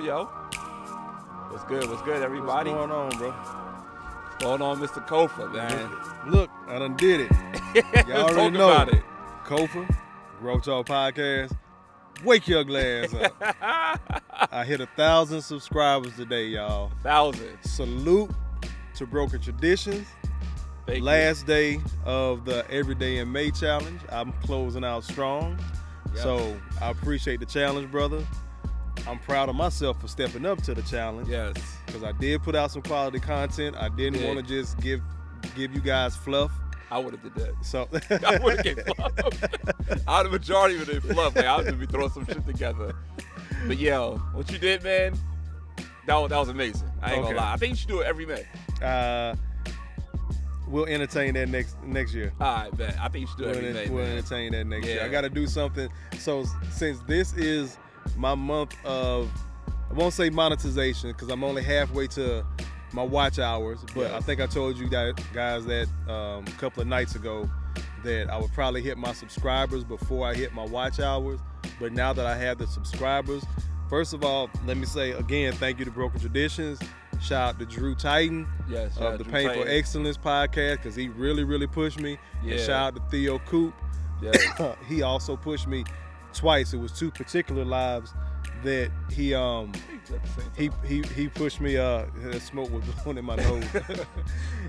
Yo. What's good, everybody? What's going on, bro? What's going on, Mr. Kofa, man? Look, I done did it. Y'all already know. About it. Kofa, G.R.O.W.T.H podcast. Wake your glass up. I hit 1,000 subscribers today, y'all. 1,000. Salute to Broken Traditions. Last day of the Everyday in May challenge. I'm closing out strong. Yep. So I appreciate the challenge, brother. I'm proud of myself for stepping up to the challenge. Yes. Because I did put out some quality content. I didn't want to just give you guys fluff. I would have did that. So I would have gave fluff. Out of the majority of it fluff, man. I was gonna be throwing some shit together. But yo, what you did, man, that was amazing. I ain't gonna lie. I think you should do it every May. We'll entertain that next year. All right, bet. I think you should do it every May. We'll entertain that next year. I got to do something. So since this is my month of, I won't say monetization because I'm only halfway to my watch hours, but I think I told you guys that a couple of nights ago that I would probably hit my subscribers before I hit my watch hours. But now that I have the subscribers, first of all, let me say again, thank you to Broken Traditions. Shout out to G.R.O.W.T.H of the Painful Excellence podcast because he really pushed me. Yeah. And shout out to Theo-Coop. Yeah. He also pushed me twice. It was two particular lives that he pushed me. Smoke was blowing in my nose.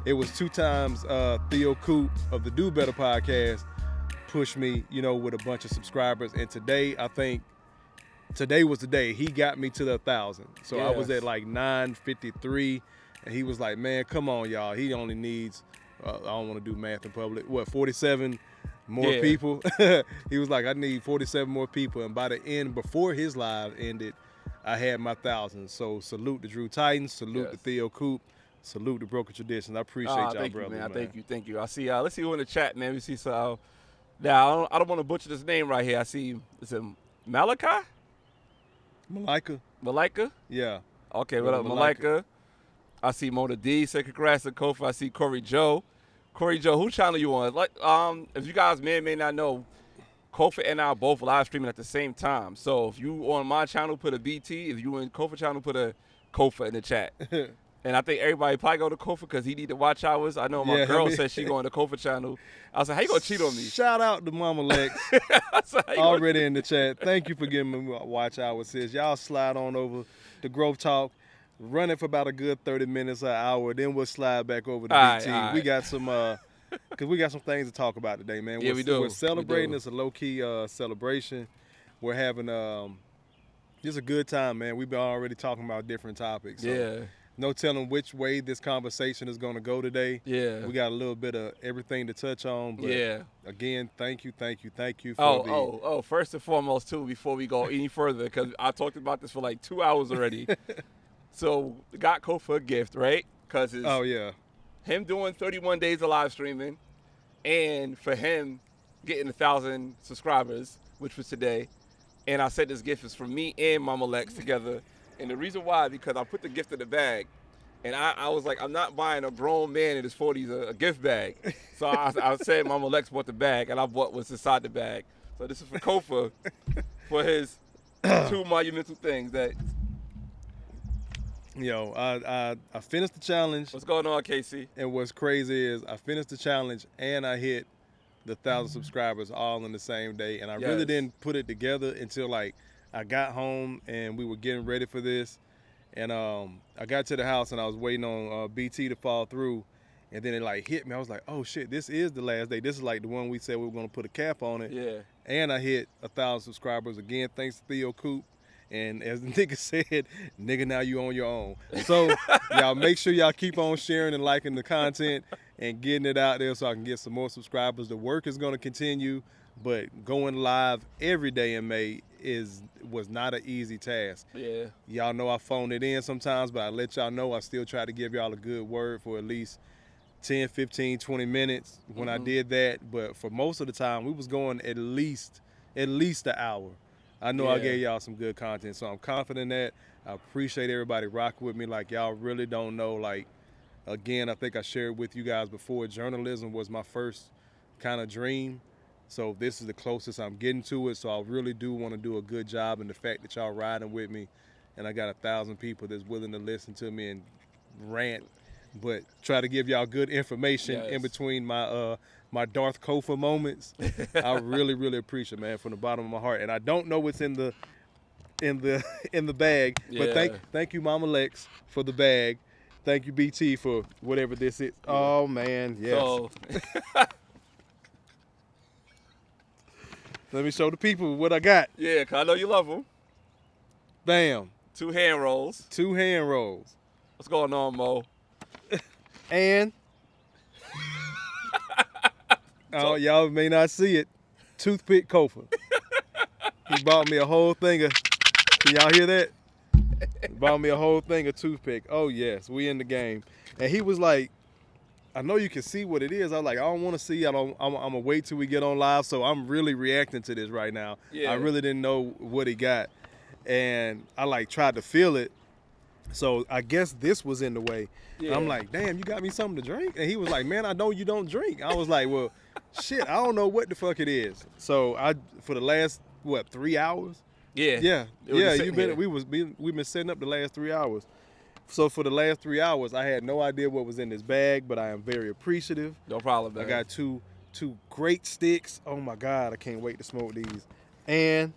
It was 2 times Theo-Coop of the Do Better podcast pushed me, with a bunch of subscribers. And today, I think today was the day he got me to the 1,000. So I was at like 953, and he was like, "Man, come on, y'all. He only needs I don't want to do math in public. 47 more people." He was like, "I need 47 more people." And by the end, before his live ended, I had my 1,000. So salute to G.R.O.W.T.H, salute to Theo-Coop, salute to Broken Traditions. I appreciate y'all, brother. Man. Thank you. I see. Let's see who in the chat, man. We see so. Now I don't want to butcher this name right here. I see. Is it Malachi? Malika? Yeah. Okay, what up, Malika? I see Mona D. Say congrats to Kofa. I see Corey Joe. Corey Joe, who channel you on? Like, if you guys may not know, Kofa and I are both live streaming at the same time. So if you on my channel, put a BT. If you in Kofa channel, put a Kofa in the chat. And I think everybody probably go to Kofa because he need to watch hours. I know my girl said she going to Kofa channel. I was like, how you gonna cheat on me? Shout out to Mama Lex. Already in the chat. Thank you for giving me watch hours, sis. Y'all slide on over to G.R.O.W.T.H. Run it for about a good 30 minutes, an hour. Then we'll slide back over to BT. We got some because we got some things to talk about today, man. Yeah, we do. We're celebrating. It's a low-key celebration. We're having just a good time, man. We've been already talking about different topics. So. No telling which way this conversation is going to go today. Yeah. We got a little bit of everything to touch on. But again, thank you for first and foremost, too, before we go any further, because I talked about this for like 2 hours already. So, got Kofa a gift, right? Because him doing 31 days of live streaming and for him getting 1,000 subscribers, which was today, And I said this gift is for me and Mama Lex together. And the reason why, because I put the gift in the bag. And I was like, I'm not buying a grown man in his 40s a gift bag. So I said Mama Lex bought the bag, and I bought what's inside the bag. So this is for Kofa for his 2 monumental things that. Yo, I finished the challenge. What's going on, Casey? And what's crazy is I finished the challenge and I hit the 1,000 subscribers all in the same day. And I really didn't put it together until like I got home and we were getting ready for this. And I got to the house and I was waiting on BT to fall through. And then it like hit me. I was like, oh shit, this is the last day. This is like the one we said we were going to put a cap on it. Yeah. And I hit 1,000 subscribers again, thanks to Theo Coop. And as the nigga said, nigga, now you on your own. So y'all make sure y'all keep on sharing and liking the content and getting it out there so I can get some more subscribers. The work is going to continue, but going live every day in May was not an easy task. Yeah. Y'all know I phoned it in sometimes, but I let y'all know I still try to give y'all a good word for at least 10, 15, 20 minutes when I did that. But for most of the time, we was going at least an hour. I know I gave y'all some good content, so I'm confident that I appreciate everybody rocking with me. Like, y'all really don't know. Like, again, I think I shared with you guys before, journalism was my first kind of dream. So this is the closest I'm getting to it. So I really do want to do a good job. And the fact that y'all riding with me, and I got 1,000 people that's willing to listen to me and rant, but try to give y'all good information in between my my Darth Kofa moments. I really, really appreciate it, man, from the bottom of my heart. And I don't know what's in the bag, but thank you, Mama Lex, for the bag. Thank you, BT, for whatever this is. Yeah. Oh man, yes. So let me show the people what I got. Yeah, cause I know you love them. Bam. 2 hand rolls. 2 hand rolls. What's going on, Mo? And oh, y'all may not see it. Toothpick Kofa. He bought me a whole thing of. Can y'all hear that? He bought me a whole thing of toothpick. Oh yes, we in the game. And he was like, I know you can see what it is. I was like, I don't want to see. I'm gonna wait till we get on live. So I'm really reacting to this right now. Yeah. I really didn't know what he got, and I like tried to feel it. So I guess this was in the way. Yeah. I'm like, damn, you got me something to drink? And he was like, man, I know you don't drink. I was like, well, shit, I don't know what the fuck it is. So for the last 3 hours? Yeah. We've been setting up the last 3 hours. So for the last 3 hours, I had no idea what was in this bag, but I am very appreciative. No problem, man. I got two great sticks. Oh my God, I can't wait to smoke these. And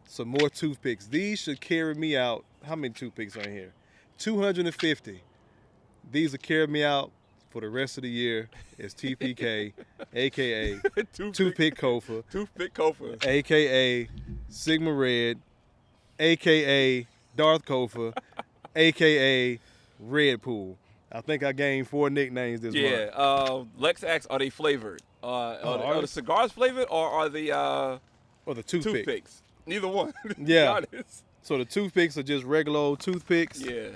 some more toothpicks. These should carry me out. How many toothpicks are in here? 250. These will carry me out for the rest of the year as TPK, a.k.a. Toothpick Kofa. Toothpick Kofa. A.k.a. Sigma Red, a.k.a. Darth Kofa, a.k.a. Red Pool. I think I gained 4 nicknames this month. Yeah. Lex asks, are they flavored? Are the cigars flavored or are the or the toothpicks? Neither one. Yeah. So the toothpicks are just regular old toothpicks. Yeah.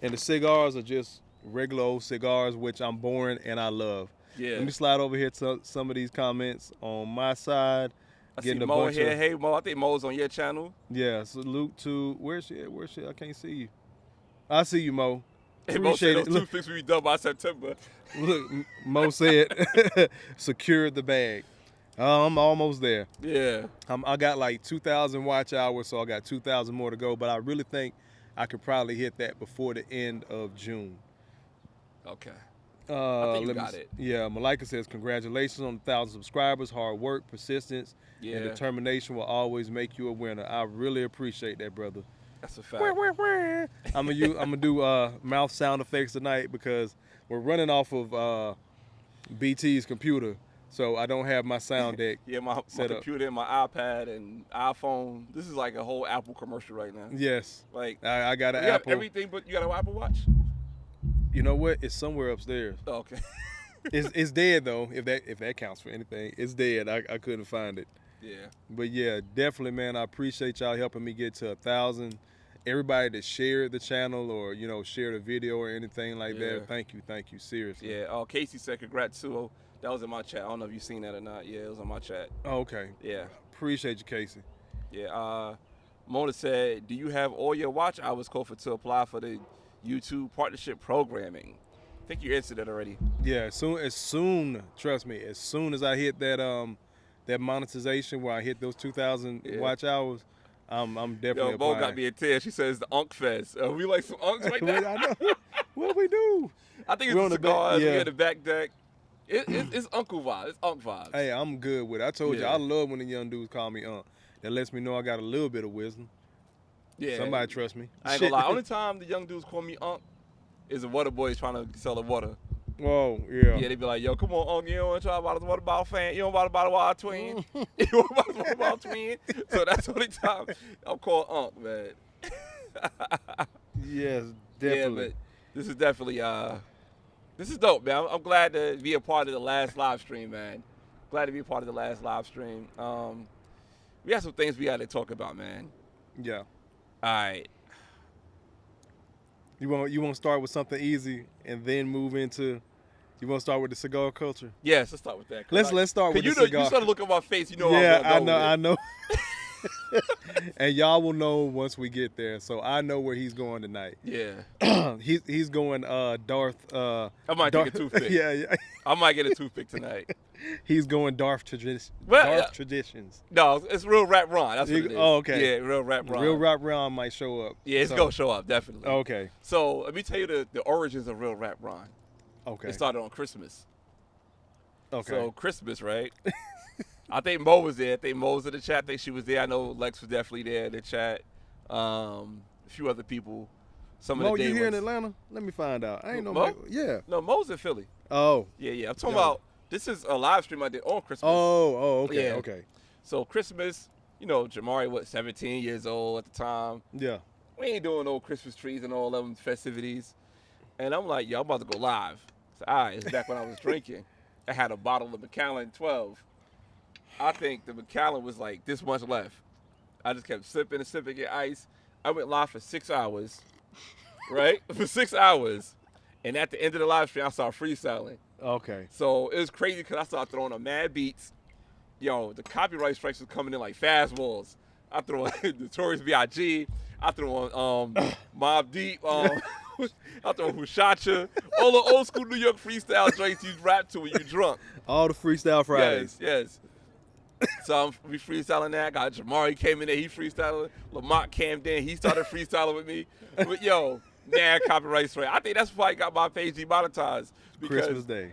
And the cigars are just regular old cigars, which I'm boring and I love. Yeah. Let me slide over here to some of these comments on my side. I see Mo here. Hey, Mo. I think Mo's on your channel. Yeah. Salute to where's she? I can't see you. I see you, Mo. Hey, Mo said those toothpicks will be done by September. Look, Mo said, secured the bag. I'm almost there. Yeah. I got like 2,000 watch hours, so I got 2,000 more to go. But I really think I could probably hit that before the end of June. Okay. I think you got it. Yeah, Malika says, congratulations on 1,000 subscribers. Hard work, persistence, and determination will always make you a winner. I really appreciate that, brother. That's a fact. I'm gonna do mouth sound effects tonight because we're running off of BT's computer. So I don't have my sound deck. My computer and my iPad and iPhone. This is like a whole Apple commercial right now. Yes. Like I got an Apple. Everything, but you got an Apple Watch? You know what? It's somewhere upstairs. Oh, okay. It's dead though. If that counts for anything, it's dead. I couldn't find it. Yeah. But yeah, definitely, man. I appreciate y'all helping me get to 1,000. Everybody that shared the channel or shared a video or anything like that. Thank you, seriously. Yeah. Casey said congrats too. That was in my chat. I don't know if you seen that or not. Yeah, it was on my chat. Oh, okay. Yeah. Appreciate you, Casey. Yeah. Mona said, "Do you have all your watch hours, Kofa, to apply for the YouTube partnership programming?" I think you answered that already. Yeah, trust me, as soon as I hit that monetization where I hit those 2,000 Yeah. watch hours, I'm definitely Yo, Mo got applying. me a tear. She says the Unk Fest. We like some Unks right Wait, now. I know. What do we do? I think We're it's on the the back. cigars. We Yeah. got the back deck. It's Uncle vibes. It's Unk vibes. Hey, I'm good with it. I told you, Yeah. I love when the young dudes call me That lets me know I got a little bit of wisdom. Yeah. Somebody trust me. I ain't gonna lie. Only time the young dudes call me Unk is the water boys trying to sell the water. Oh, yeah. Yeah, they be like, yo, come on, Unk, you don't want to try about the water bottle fan. You don't want to buy the water twin. You want to buy the water bottle twin. So that's the only time I'm called Unk, man. Yes, Yeah, definitely. but this is definitely this is dope, man. I'm glad to be a part of the last live stream, man. Glad to be a part of the last live stream. We got some things we got to talk about, man. Yeah. All right. You want to start with something easy and then move into. You want to start with the cigar culture? Yes, let's start with that. Let's start with the you cigar. You started looking at my face. You know Yeah, I'm gonna go I with know. And y'all will know once we get there. So I know where he's going tonight. it. Yeah. he's going Darth. I might take a toothpick. Yeah. I might get a toothpick tonight. He's going Darth traditions. Well, Darth traditions. No, it's Real Rap Ron. That's what it is. Oh, okay. Yeah, Real Rap Ron. Real Rap Ron might show up. Yeah, it's gonna show up definitely. Okay. So let me tell you the origins of Real Rap Ron. Okay. It started on Christmas. Okay. So Christmas, right? I think Mo was there. I think Mo was in the chat. I think she was there. I know Lex was definitely there in the chat. A few other people. Some Mo, of the day you here in ones. Atlanta? Let me find out. I ain't know. Mo? Yeah. No, Mo's in Philly. Oh. Yeah. I'm talking Yo. about. This is a live stream I did on Christmas. Oh. Okay. Yeah. Okay. So Christmas, Jamari, 17 years old at the time. Yeah. We ain't doing no Christmas trees and all them festivities. And I'm like, yo, I'm about to go live. So, all right, it's back when I was drinking. I had a bottle of Macallan 12. I think the Macallan was like this much left. I just kept sipping and sipping, get ice. I went live for 6 hours, right? For 6 hours. And at the end of the live stream, I started freestyling. Okay. So it was crazy because I started throwing on mad beats. Yo, the copyright strikes was coming in like fastballs. I threw on Notorious B.I.G. I threw on Mobb Deep. I threw on Hushacha. All the old school New York freestyle joints you rap to when you drunk. All the freestyle Fridays. Yes. So we freestyling that. Got Jamari came in there. He freestyling. Lamont came in. He started freestyling with me. But yo, copyright strike. I think that's why I got my page demonetized. Christmas Day.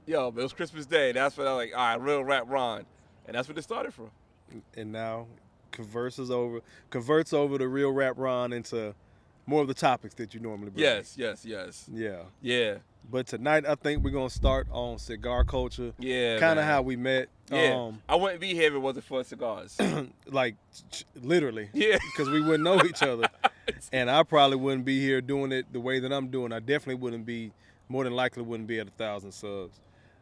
Yo, but it was Christmas Day. That's when I was like, all right, Real Rap Ron. And that's what it started from. And now converts over the Real Rap Ron into more of the topics that you normally bring. Yes. Yeah. But tonight I think we're gonna start on cigar culture. Yeah. Kind of how we met. Yeah. I wouldn't be here if it wasn't for cigars. Like literally. Yeah. Because we wouldn't know each other. And I probably wouldn't be here doing it the way that I'm doing. I definitely wouldn't be, more than likely wouldn't be at 1,000 subs.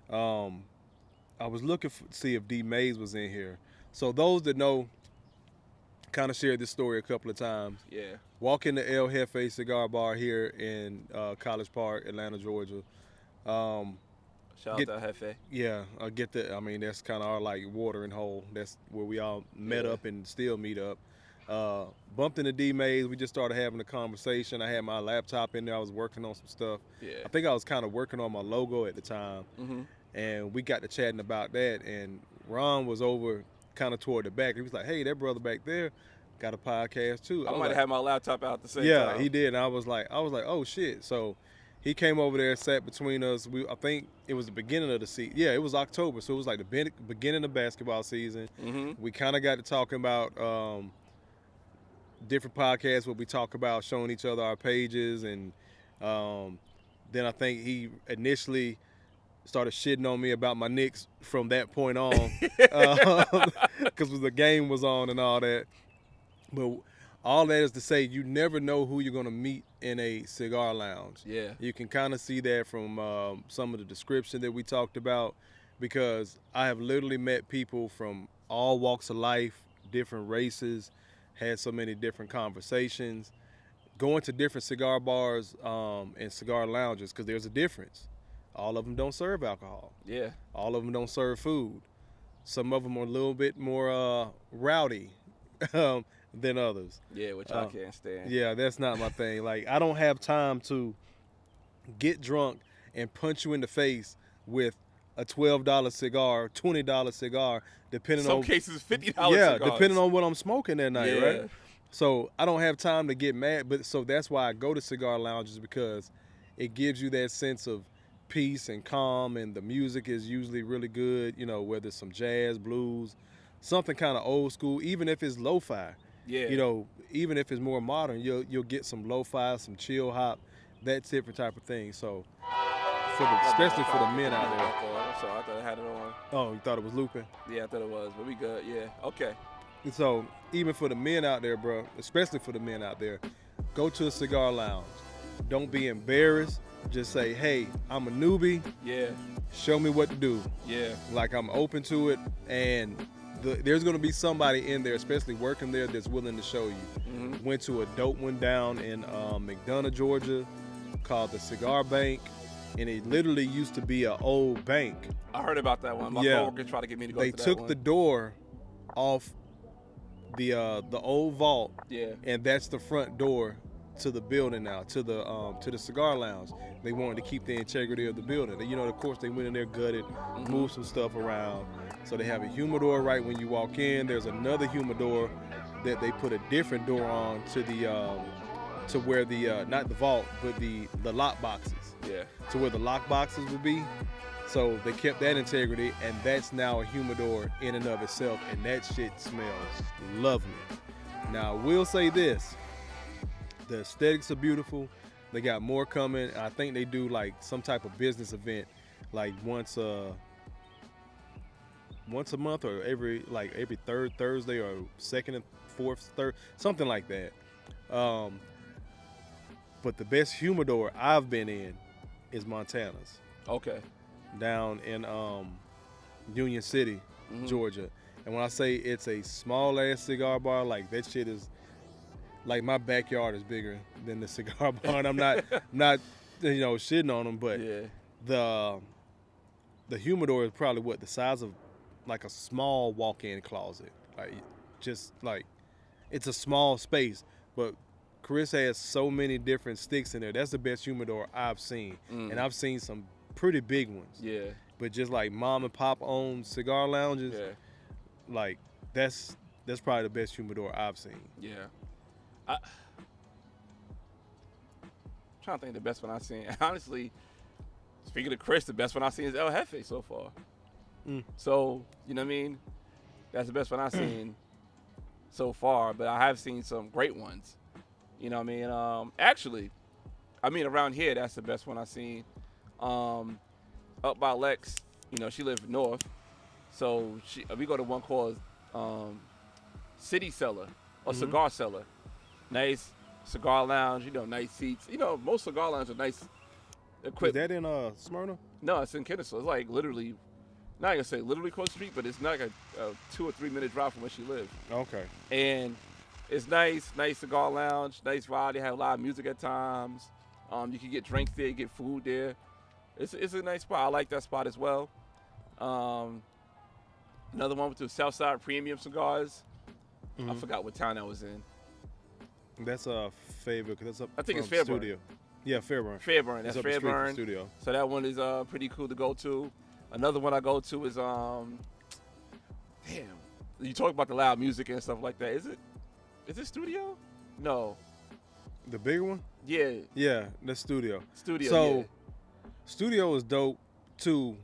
I was looking to see if D Mays was in here. So those that know, kind of shared this story a couple of times. Yeah. Walk into El Jefe Cigar Bar here in College Park, Atlanta, Georgia. Shout out to Jefe. Yeah, that's kind of our like watering hole. That's where we all met up and still meet up. Bumped into D Mays. We just started having a conversation. I had my laptop in there. I was working on some stuff. Yeah. I think I was kind of working on my logo at the time. Mm-hmm. And we got to chatting about that. And Ron was over kind of toward the back. He was like, hey, that brother back there got a podcast too. I might have had my laptop out the same time. Yeah, he did. And I was like, oh shit. So he came over there, sat between us. I think it was the beginning of the season. Yeah, it was October. So it was like the beginning of basketball season. Mm-hmm. We kind of got to talking about different podcasts where we talk about showing each other our pages. And then I think he initially started shitting on me about my Knicks from that point on, because the game was on and all that. But all that is to say, you never know who you're going to meet in a cigar lounge. Yeah. You can kind of see that from some of the description that we talked about, because I have literally met people from all walks of life, different races, had so many different conversations, going to different cigar bars and cigar lounges, because there's a difference. All of them don't serve alcohol. Yeah. All of them don't serve food. Some of them are a little bit more rowdy, than others. Yeah, which I can't stand. Yeah, that's not my thing. Like, I don't have time to get drunk and punch you in the face with a $12 cigar, $20 cigar, depending Some on cases $50 yeah, cigars. depending on what I'm smoking that night, Yeah. right? So I don't have time to get mad, but so that's why I go to cigar lounges, because it gives you that sense of peace and calm, and the music is usually really good, you know, whether it's some jazz, blues, something kind of old school, even if it's lo-fi. Yeah. You know, even if it's more modern, you'll get some lo-fi, some chill hop, that different type of thing. So especially for the men out there. So I thought I had it on. Oh, you thought it was looping? Yeah, I thought it was, but we good. Yeah, okay. And so even for the men out there, bro, especially for the men out there, go to a cigar lounge. Don't be embarrassed. Just say, hey, I'm a newbie. Yeah. Show me what to do. Yeah. Like, I'm open to it, and there's going to be somebody in there, especially working there, that's willing to show you. Mm-hmm. Went to a dope one down in McDonough, Georgia, called the Cigar Bank, and it literally used to be an old bank. I heard about that one. My coworker tried to get me to go to that one. They took the door off the old vault, yeah, and that's the front door to the building now, to the cigar lounge. They wanted to keep the integrity of the building. You know, of course, they went in there, gutted, mm-hmm. moved some stuff around. So they have a humidor right when you walk in. There's another humidor that they put a different door on to the to where the not the vault, but the lock boxes. Yeah. To where the lock boxes would be. So they kept that integrity, and that's now a humidor in and of itself, and that shit smells lovely. Now, I will say this. The aesthetics are beautiful. They got more coming. I think they do like some type of business event, like once a month, or every third Thursday, or second and fourth third, something like that. But the best humidor I've been in is Montana's. Okay. Down in Union City, mm-hmm. Georgia. And when I say it's a small ass cigar bar, like that shit is like my backyard is bigger than the cigar bar. And I'm not shitting on them, but yeah. the humidor is probably what the size of like a small walk-in closet. Like, just like, it's a small space, but Chris has so many different sticks in there. That's the best humidor I've seen. And I've seen some pretty big ones. Yeah. But just like mom and pop owned cigar lounges, like that's probably the best humidor I've seen. Yeah. I'm trying to think the best one I've seen. Honestly, speaking of Chris, the best one I've seen is El Jefe so far. So, you know what I mean? That's the best one I've seen so far, but I have seen some great ones. You know what I mean? Actually, around here, that's the best one I've seen. Up by Lex, you know, she lived north. So we go to one called City Cellar, or Cigar Cellar. Nice cigar lounge, you know, nice seats. You know, most cigar lounges are nice equipped. Is that in Smyrna? No, it's in Kennesaw. It's like literally, not gonna say literally across the street, but it's not like a 2 or 3 minute drive from where she lived. Okay. And it's nice cigar lounge, nice ride. They have a lot of music at times. You can get drinks there, you get food there. It's a nice spot. I like that spot as well. Another one with the Southside Premium Cigars. I forgot what town that was in. That's a favorite, because that's up. I think it's from Fairburn. Studio. Yeah, Fairburn. Fairburn. That's up the street from Fairburn. Studio. So that one is pretty cool to go to. Another one I go to is you talk about the loud music and stuff like that. Is it Studio? No. The bigger one? Yeah. Yeah, that's Studio. Studio. So yeah. Studio is dope too,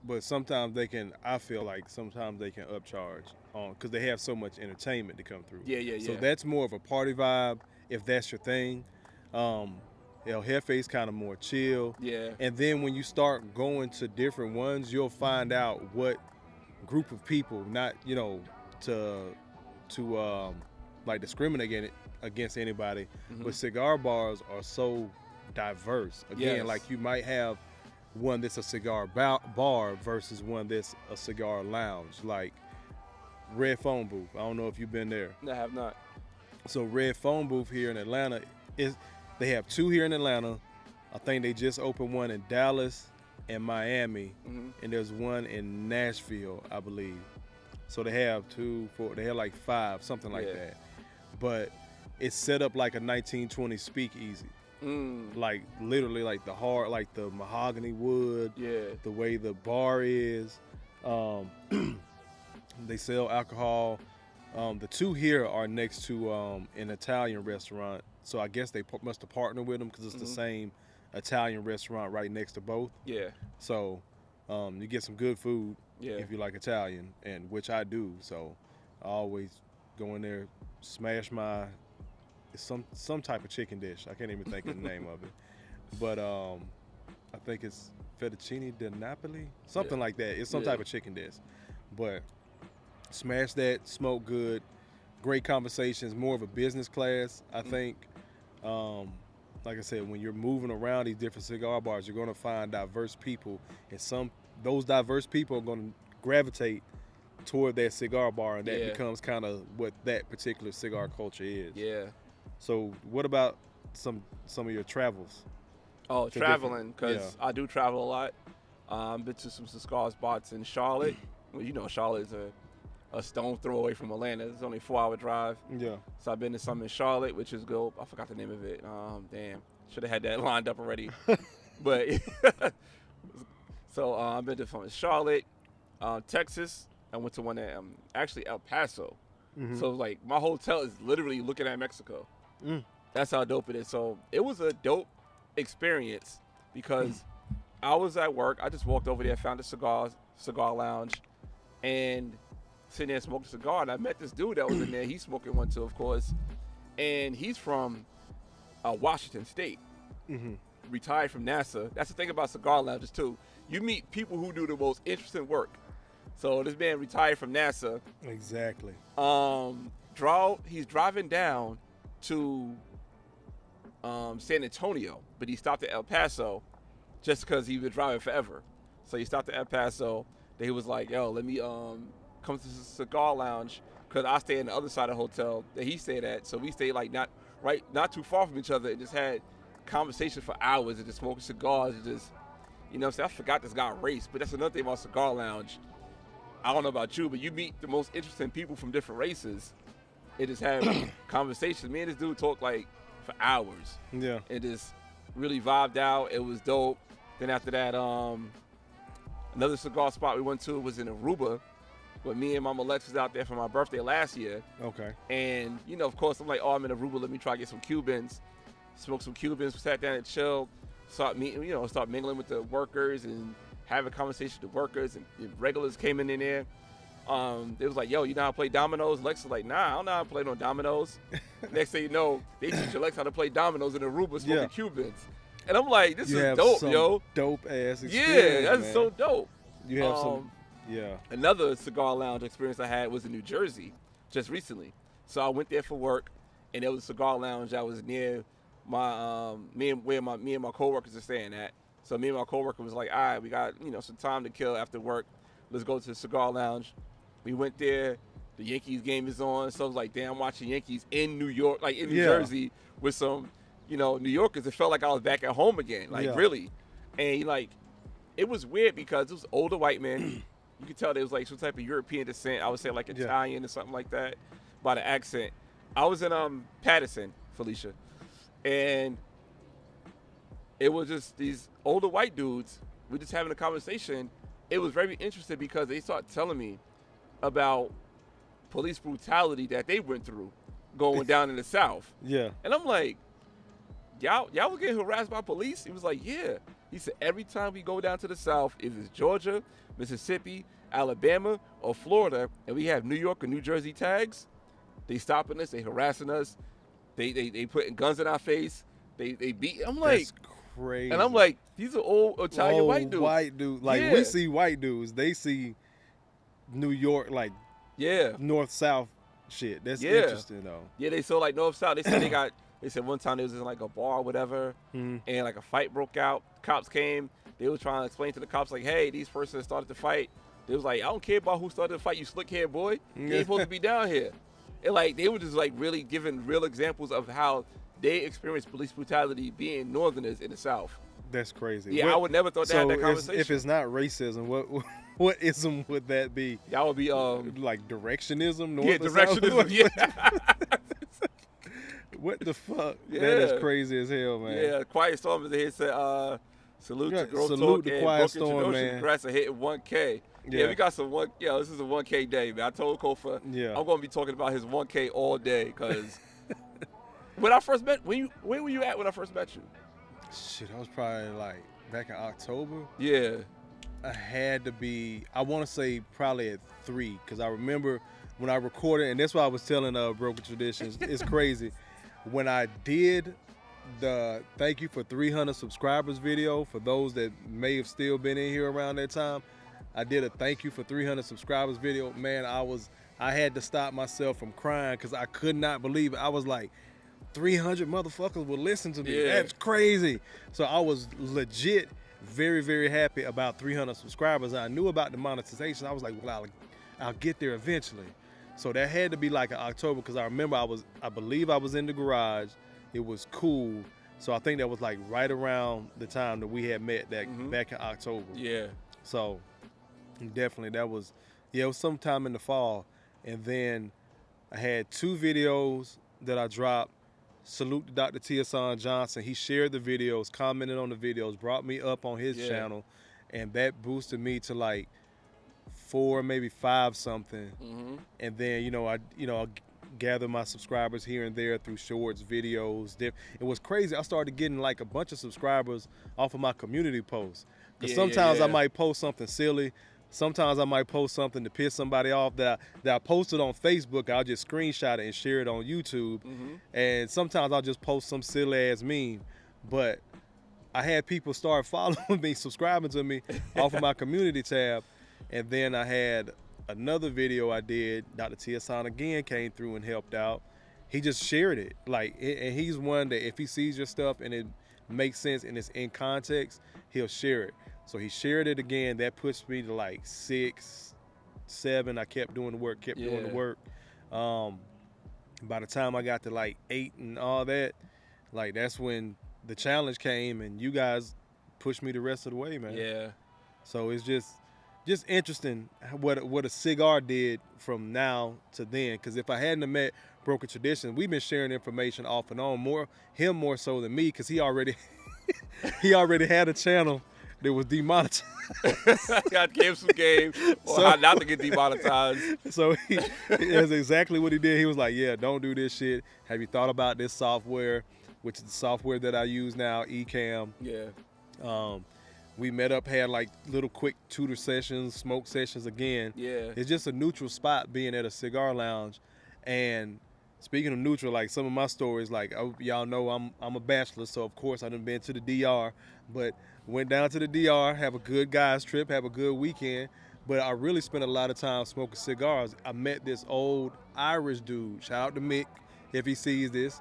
but sometimes I feel like sometimes they can upcharge on, because they have so much entertainment to come through. Yeah. So that's more of a party vibe, if that's your thing. El Jefe's kind of more chill. Yeah. And then when you start going to different ones, you'll find out what group of people, not, you know, to like discriminate against anybody, but cigar bars are so diverse. Again, like you might have one that's a cigar bar versus one that's a cigar lounge, like Red Phone Booth. I don't know if you've been there. I have not. So Red Phone Booth here in Atlanta, they have two here in Atlanta. I think they just opened one in Dallas and Miami, and there's one in Nashville, I believe. So they have 2, 4, they have like 5, something like that. But it's set up like a 1920s speakeasy. Like literally like the hard, like the mahogany wood, the way the bar is. They sell alcohol. The 2 here are next to an Italian restaurant. So I guess they must have partnered with them because it's the same Italian restaurant right next to both. Yeah. So you get some good food if you like Italian, and which I do. So I always go in there, smash my some type of chicken dish. I can't even think of the name of it, but I think it's fettuccine di Napoli, something like that. It's some type of chicken dish, but smash that, smoke good, great conversations, more of a business class. I think, like I said, when you're moving around these different cigar bars, you're going to find diverse people, and those diverse people are going to gravitate toward that cigar bar, and that becomes kind of what that particular cigar culture is. Yeah. So what about some of your travels? Oh, traveling, because I do travel a lot. Been to some cigar spots in Charlotte. Well, you know, Charlotte is a stone throw away from Atlanta. It's only a 4-hour drive. Yeah. So I've been to some in Charlotte, which is good. I forgot the name of it. Damn. Should have had that lined up already. But so I've been to some in Charlotte, Texas. I went to one at actually El Paso. So like my hotel is literally looking at Mexico. That's how dope it is. So it was a dope experience because I was at work. I just walked over there, found a cigar lounge, and sitting there smoking a cigar. And I met this dude that was in there. He's smoking one too, of course. And he's from Washington State, retired from NASA. That's the thing about cigar lounges too. You meet people who do the most interesting work. So this man retired from NASA. Exactly. He's driving down to San Antonio, but he stopped at El Paso just because he was driving forever. So he stopped at El Paso. Then he was like, yo, let me come to the cigar lounge because I stay in the other side of the hotel that he stayed at. So we stayed like not too far from each other and just had conversation for hours and just smoking cigars and just, you know what I'm saying? I forgot this guy race, but that's another thing about cigar lounge. I don't know about you, but you meet the most interesting people from different races and just have conversations. Me and this dude talked like for hours. Yeah. And just really vibed out. It was dope. Then after that, another cigar spot we went to was in Aruba. But me and Mama Lex was out there for my birthday last year. Okay. And, you know, of course, I'm like, I'm in Aruba. Let me try to get some Cubans. Smoke some Cubans. We sat down and chilled. Start mingling with the workers and having conversations with the workers. And regulars came in there. They was like, yo, you know how to play dominoes? Lex was like, nah, I don't know how to play no dominoes. Next thing you know, they teach Lex how to play dominoes in Aruba smoking Cubans. And I'm like, this is dope, yo. Dope ass experience. Yeah, that's man. So dope. You have some. Yeah. Another cigar lounge experience I had was in New Jersey just recently. So I went there for work, and there was a cigar lounge that was near my me and my coworkers are staying at. So me and my coworker was like, all right, we got some time to kill after work. Let's go to the cigar lounge. We went there. The Yankees game is on, so I was like, damn, I'm watching Yankees in New York, like in New Jersey with some New Yorkers. It felt like I was back at home again, really. And it was weird because it was older white men. You could tell there was like some type of European descent. I would say like Italian or something like that by the accent. I was in Patterson, Felicia, and it was just these older white dudes. We're just having a conversation. It was very interesting because they started telling me about police brutality that they went through going down in the South. Yeah. And I'm like, y'all was getting harassed by police? He was like, yeah. He said, every time we go down to the South, if it's Georgia, Mississippi, Alabama, or Florida, and we have New York or New Jersey tags, they stopping us, they harassing us, they putting guns in our face, they beat. I'm like, that's crazy. And I'm like, these are old Italian white dudes. White dude, like we see white dudes, they see New York like north south shit. That's interesting though. Yeah, they saw like north south. They said they said one time they was in like a bar or whatever, and like a fight broke out. Cops came. They was trying to explain to the cops like, hey, these persons started to fight. They was like, I don't care about who started the fight, you slick haired boy. You ain't supposed to be down here. And like they were just like really giving real examples of how they experienced police brutality being Northerners in the South. That's crazy. Yeah, I would never thought they had that conversation. If it's not racism, What ism would that be? That would be Like directionism? North yeah, or south? directionism. Yeah. What the fuck? Yeah. That is crazy as hell, man. Yeah, Quiet Storm is here. Said, salute to G.R.O.W.T.H Salute to and Quiet Broken Storm, Tradition. man. Congrats on hitting 1K. Yeah, we got some one. Yeah, this is a 1K day, man. I told Kofa, I'm gonna be talking about his 1K all day because when I first met, where were you at when I first met you? Shit, I was probably like back in October. Yeah. I had to be, I want to say probably at 3, because I remember when I recorded, and that's why I was telling Broken Traditions, it's crazy. When I did the thank you for 300 subscribers video, for those that may have still been in here around that time, I did a thank you for 300 subscribers video. Man, I had to stop myself from crying because I could not believe it. I was like, 300 motherfuckers will listen to me. Yeah. That's crazy. So I was legit very, very happy about 300 subscribers. I knew about the monetization. I was like, well, I'll get there eventually. So that had to be like in October, because I remember I believe I was in the garage. It was cool. So I think that was like right around the time that we had met back in October. Yeah. So definitely it was sometime in the fall. And then I had 2 videos that I dropped. Salute to Dr. T.S. Johnson. He shared the videos, commented on the videos, brought me up on his channel, and that boosted me to like 4, maybe 5 something. And then I gather my subscribers here and there through shorts, videos. It was crazy. I started getting like a bunch of subscribers off of my community posts. Because sometimes I might post something silly. Sometimes I might post something to piss somebody off that I posted on Facebook. I'll just screenshot it and share it on YouTube. And sometimes I'll just post some silly ass meme. But I had people start following me, subscribing to me off of my community tab. And then I had another video I did. Dr. T.S. again came through and helped out. He just shared it. And he's one that if he sees your stuff and it makes sense and it's in context, he'll share it. So he shared it again. That pushed me to like 6, 7. I kept doing the work, By the time I got to like 8 and all that, like that's when the challenge came and you guys pushed me the rest of the way, man. Yeah. So it's just interesting what a cigar did from now to then. Because if I hadn't have met Broken Tradition, we've been sharing information off and on, more so than me, because he already had a channel that was demonetized. I gave some game on how not to get demonetized. So that's exactly what he did. He was like, yeah, don't do this shit. Have you thought about this software, which is the software that I use now, Ecamm? Yeah. We met up, had like little quick tutor sessions, smoke sessions again. Yeah. It's just a neutral spot being at a cigar lounge. And speaking of neutral, like some of my stories, like y'all know I'm a bachelor, so of course I done been to the DR, but went down to the DR, have a good guys trip, have a good weekend. But I really spent a lot of time smoking cigars. I met this old Irish dude. Shout out to Mick if he sees this.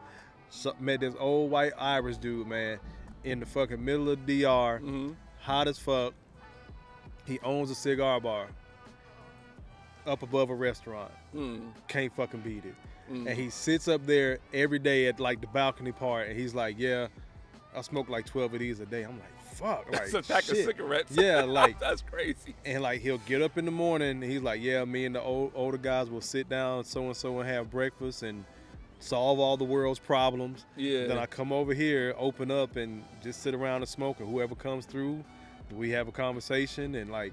Met this old white Irish dude, man, in the fucking middle of the DR, hot as fuck. He owns a cigar bar up above a restaurant. Can't fucking beat it. And he sits up there every day at like the balcony part, and he's like, yeah, I smoke like 12 of these a day. I'm like, fuck. That's like, a pack shit. of cigarettes. Yeah, like. That's crazy. And like he'll get up in the morning, and he's like, yeah, me and the older guys will sit down so-and-so and have breakfast and solve all the world's problems. Yeah. Then I come over here, open up, and just sit around and smoke, and whoever comes through, we have a conversation. And like,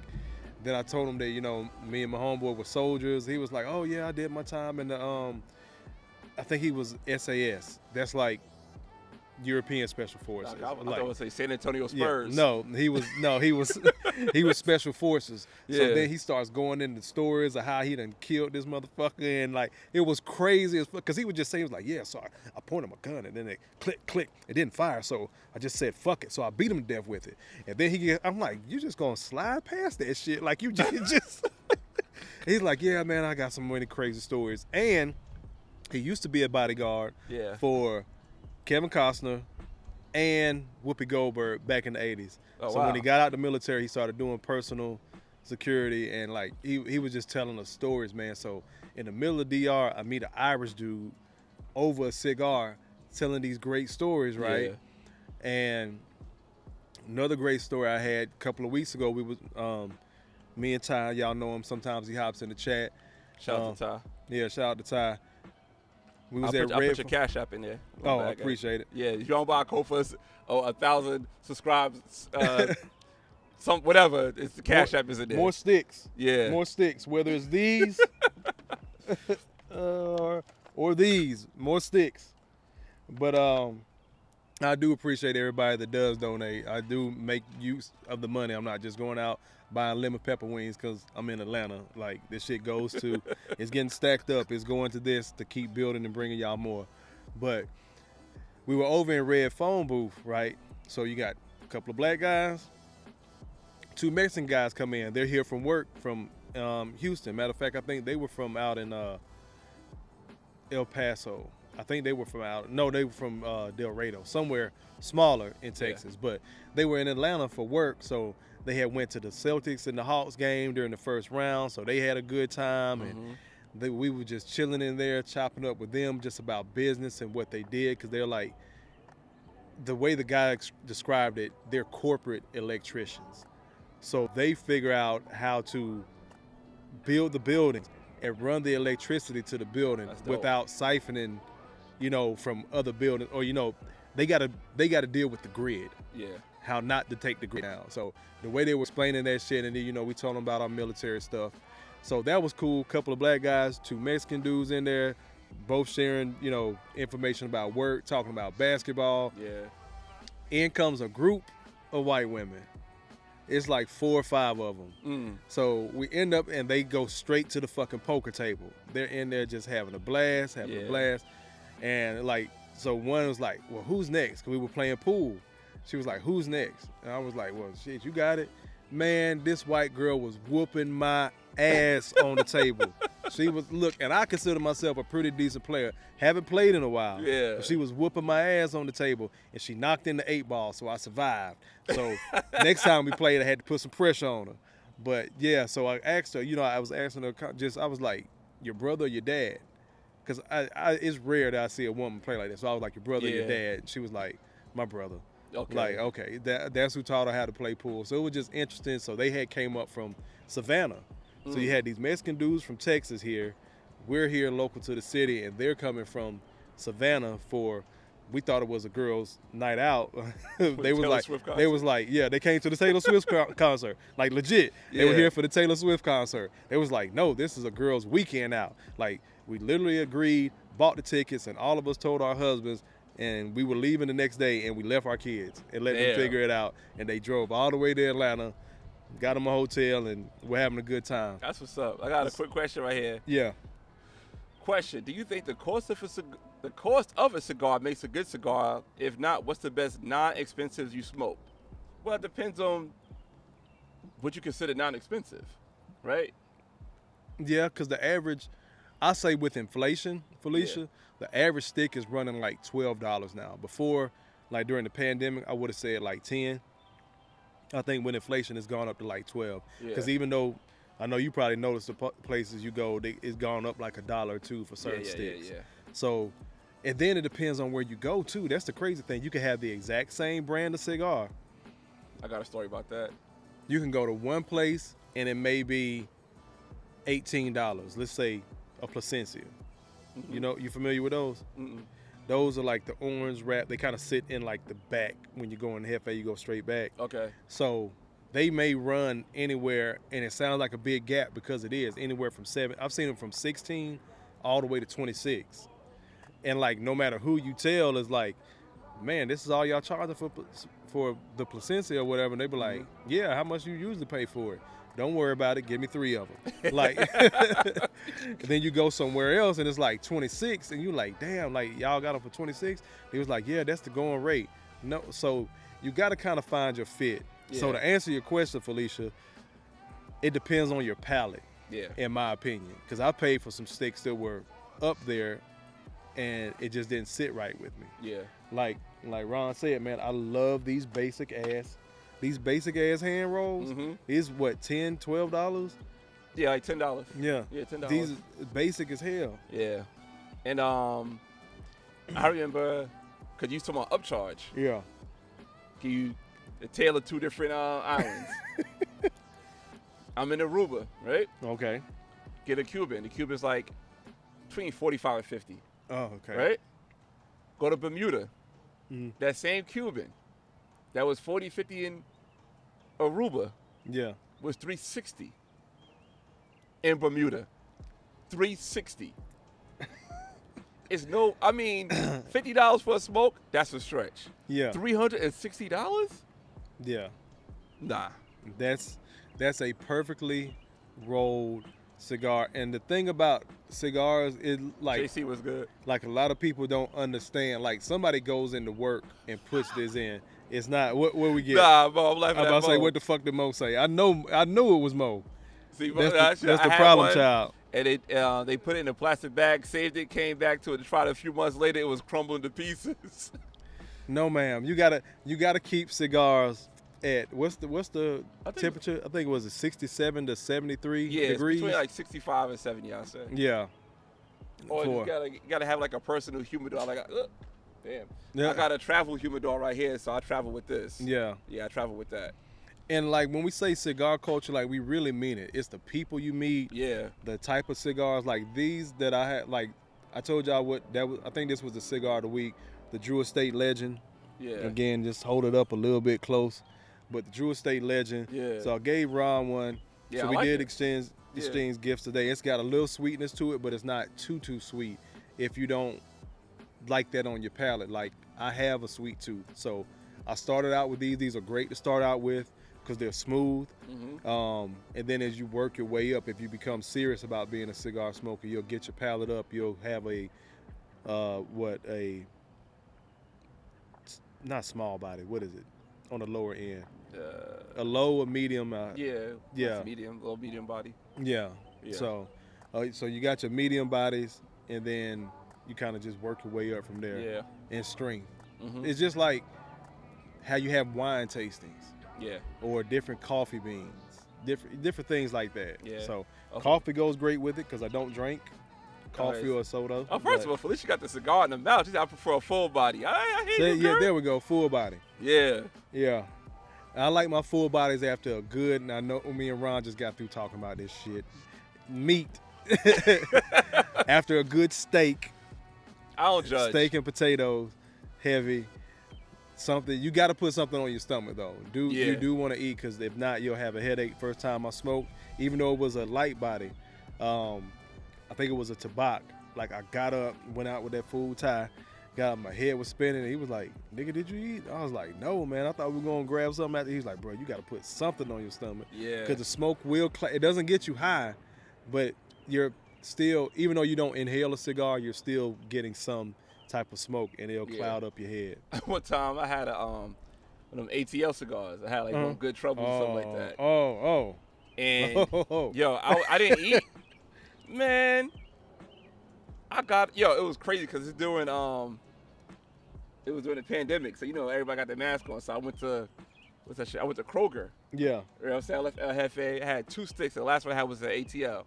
then I told him that, me and my homeboy were soldiers. He was like, oh yeah, I did my time in the, I think he was SAS. That's like European Special Forces. I thought I would say San Antonio Spurs. Yeah, he was Special Forces. Yeah. So then he starts going into stories of how he done killed this motherfucker, and like it was crazy as fuck, because he would just say, he was like, yeah, so I pointed my gun and then it click, it didn't fire, so I just said fuck it, so I beat him to death with it. And then I'm like, you just gonna slide past that shit, like you just he's like, yeah, man, I got so many crazy stories. And he used to be a bodyguard for Kevin Costner and Whoopi Goldberg back in the 80s. So when he got out the military, he started doing personal security, and like he was just telling us stories, man. So in the middle of DR, I meet an Irish dude over a cigar telling these great stories, right? Yeah. And another great story I had a couple of weeks ago, we was Me and Ty, y'all know him. Sometimes he hops in the chat. Shout out to Ty. Yeah, shout out to Ty. We was I'll put your Cash App in there. Oh, I appreciate it. Yeah, if you don't buy Kofa's 1,000 subscribes, some whatever, it's the Cash App is in there. More sticks. Yeah. More sticks. Whether it's these or these, more sticks. But I do appreciate everybody that does donate. I do make use of the money. I'm not just going out buying lemon pepper wings because I'm in Atlanta. Like, this shit goes to, it's getting stacked up. It's going to this to keep building and bringing y'all more. But we were over in Red Phone Booth, right? So you got a couple of black guys, 2 Mexican guys come in. They're here from work from Houston. Matter of fact, I think they were from out in El Paso. I think they were they were from Del Rado, somewhere smaller in Texas. Yeah. But they were in Atlanta for work, so they had went to the Celtics and the Hawks game during the first round, so they had a good time. And we were just chilling in there, chopping up with them just about business and what they did, because they're like, the way the guy described it, they're corporate electricians. So they figure out how to build the buildings and run the electricity to the building without siphoning, from other buildings, or they gotta deal with the grid. Yeah. How not to take the grid down. So the way they were explaining that shit, and then we told them about our military stuff. So that was cool. Couple of black guys, 2 Mexican dudes in there, both sharing information about work, talking about basketball. Yeah. In comes a group of white women. It's like 4 or 5 of them. So we end up, and they go straight to the fucking poker table. They're in there just having a blast. And so one was like, well, who's next? Because we were playing pool. She was like, who's next? And I was like, well, shit, you got it. Man, this white girl was whooping my ass on the table. She was, and I consider myself a pretty decent player. Haven't played in a while. Yeah. But she was whooping my ass on the table, and she knocked in the 8 ball, so I survived. So next time we played, I had to put some pressure on her. But yeah, so I asked her, I was asking her, I was like, your brother or your dad? Because it's rare that I see a woman play like this. So I was like, your brother or your dad? And she was like, my brother. Okay. Like, okay, that's who taught her how to play pool. So it was just interesting. So they had came up from Savannah. So you had these Mexican dudes from Texas here. We're here local to the city, and they're coming from Savannah for, we thought it was a girls' night out. They was like, yeah, they came to the Taylor Swift concert. Like, legit. They were here for the Taylor Swift concert. They was like, no, this is a girls' weekend out. Like, we literally agreed, bought the tickets, and all of us told our husbands, and we were leaving the next day, and we left our kids and let them figure it out. And they drove all the way to Atlanta, got them a hotel, and we're having a good time. That's what's up. I got a quick question right here. Yeah. Question: do you think the cost of a cigar makes a good cigar? If not, what's the best non-expensive you smoke? Well, it depends on what you consider non-expensive, right? Yeah, because the average, I say with inflation, Felicia, the average stick is running like $12 now. Before, like during the pandemic, I would have said like 10. I think when inflation has gone up to like 12. Because even though, I know you probably noticed the places you go, it's gone up like $1 or $2 for certain sticks. Yeah. So, and then it depends on where you go too. That's the crazy thing. You can have the exact same brand of cigar. I got a story about that. You can go to one place and it may be $18. Let's say a Plasencia. You familiar with those? Those are like the orange wrap. They kind of sit in like the back. When you go in the Hefe, you go straight back. Okay. So they may run anywhere, and it sounds like a big gap because it is, anywhere from 7. I've seen them from 16 all the way to 26. And like no matter who you tell is like, man, this is all y'all charging for the Plasencia or whatever. And they be like, yeah, how much you usually pay for it? Don't worry about it. Give me 3 of them. Like, and then you go somewhere else and it's like 26, and you like, damn, like y'all got them for 26. He was like, yeah, that's the going rate. No, so you got to kind of find your fit. Yeah. So to answer your question, Felicia, it depends on your palate. Yeah. In my opinion, because I paid for some sticks that were up there, and it just didn't sit right with me. Yeah. Like Ron said, man, I love these basic ass hand rolls. Is what, $10, $12? Yeah, like $10. Yeah. Yeah, $10. These basic as hell. Yeah. And I remember, because you used to talk about upcharge. Yeah. Can you tailor 2 different islands? I'm in Aruba, right? Okay. Get a Cuban. The Cuban's like between 45 and 50. Oh, okay. Right? Go to Bermuda. Mhm. That same Cuban that was 40, 50 in Aruba Yeah. was 360 in Bermuda. 360. It's no, I mean, $50 for a smoke, that's a stretch. Yeah. $360? Yeah. Nah. That's a perfectly rolled cigar. And the thing about cigars is like JC was good. like a lot of people don't understand. Like somebody goes into work and puts this in. It's not what we get. Nah, Mo, I'm laughing I'm at about to say Mo. what the fuck did Mo say? I knew it was Mo. See, Mo, That's the I had problem, one, child. And they put it in a plastic bag, saved it, came back to it, tried it a few months later, it was crumbling to pieces. No, ma'am. You gotta keep cigars at what's the I think- temperature? I think it was 67 to 73 Yeah, it's degrees. between like 65 and 70, I say. Yeah. Or For- you gotta have like a personal humidor. Like, damn. Yeah. I got a travel humidor right here, so I travel with this. Yeah. Yeah, I travel with that. And like when we say cigar culture, like we really mean it. It's the people you meet, Yeah. the type of cigars like these that I had. Like I told y'all what that was. I think this was the cigar of the week, the G.R.O.W.T.H Legend. Yeah. Again, just hold it up a little bit close. But the G.R.O.W.T.H Legend. Yeah. So I gave Ron one. Yeah, So I we like did it. exchange gifts today. It's got a little sweetness to it, but it's not too sweet. If you don't like that on your palate, like I have a sweet tooth, so I started out with these. These are great to start out with because they're smooth. Mm-hmm. And then as you work your way up, if you become serious about being a cigar smoker, you'll get your palate up. You'll have not small body. What is it on the lower end? A low or medium. Yeah. Medium, low medium body. Yeah. Yeah. So you got your medium bodies, and then you kind of just work your way up from there. Yeah. In strength. Mm-hmm. It's just like how you have wine tastings Yeah. or different coffee beans, different things like that. Yeah. So Okay. coffee goes great with it because I don't drink coffee Nice. or soda. Oh, first of all, Felicia got the cigar in the mouth. She said, I prefer a full body. I hear you, girl. there we go, full body. Yeah. Yeah. I like my full bodies after a good, and I know me and Ron just got through talking about this shit. Meat. After a good steak. I don't judge. Steak and potatoes, heavy. Something you got to put something on your stomach though. You do want to eat because if not, you'll have a headache. First time I smoked, even though it was a light body, I think it was a tobacco. Like I got up, went out with that full tie, got up, my head was spinning. And he was like, "Nigga, did you eat?" I was like, "No, man. I thought we were gonna grab something." After he was like, "Bro, you got to put something on your stomach." Yeah. Because the smoke will. It doesn't get you high, but you're still, even though you don't inhale a cigar, you're still getting some type of smoke, and it'll cloud up your head. One time I had one of them ATL cigars. I had like one Good Trouble or something like that. Oh. And yo, I didn't eat. Man, it was crazy because it was during the pandemic, so everybody got their mask on. So I went to what's that shit? I went to Kroger. Yeah. You know what I'm saying? I left El Jefe. I had 2 sticks. The last one I had was an ATL.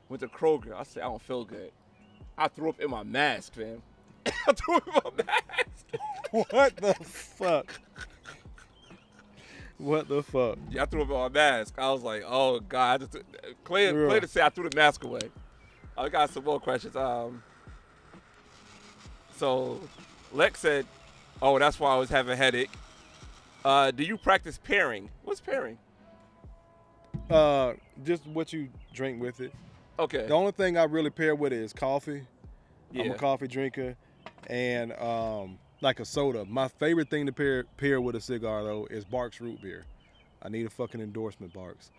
Went to Kroger. I said I don't feel good. I threw up in my mask, fam. I threw up in my mask. What the fuck? What the fuck? Yeah, I threw up in my mask. I was like, oh God. Clear to say I threw the mask away. I got some more questions. So Lex said, oh, that's why I was having a headache. Do you practice pairing? What's pairing? Just what you drink with it. Okay. The only thing I really pair with it is coffee. Yeah. I'm a coffee drinker, and like a soda. My favorite thing to pair with a cigar though is Barks root beer. I need a fucking endorsement, Barks.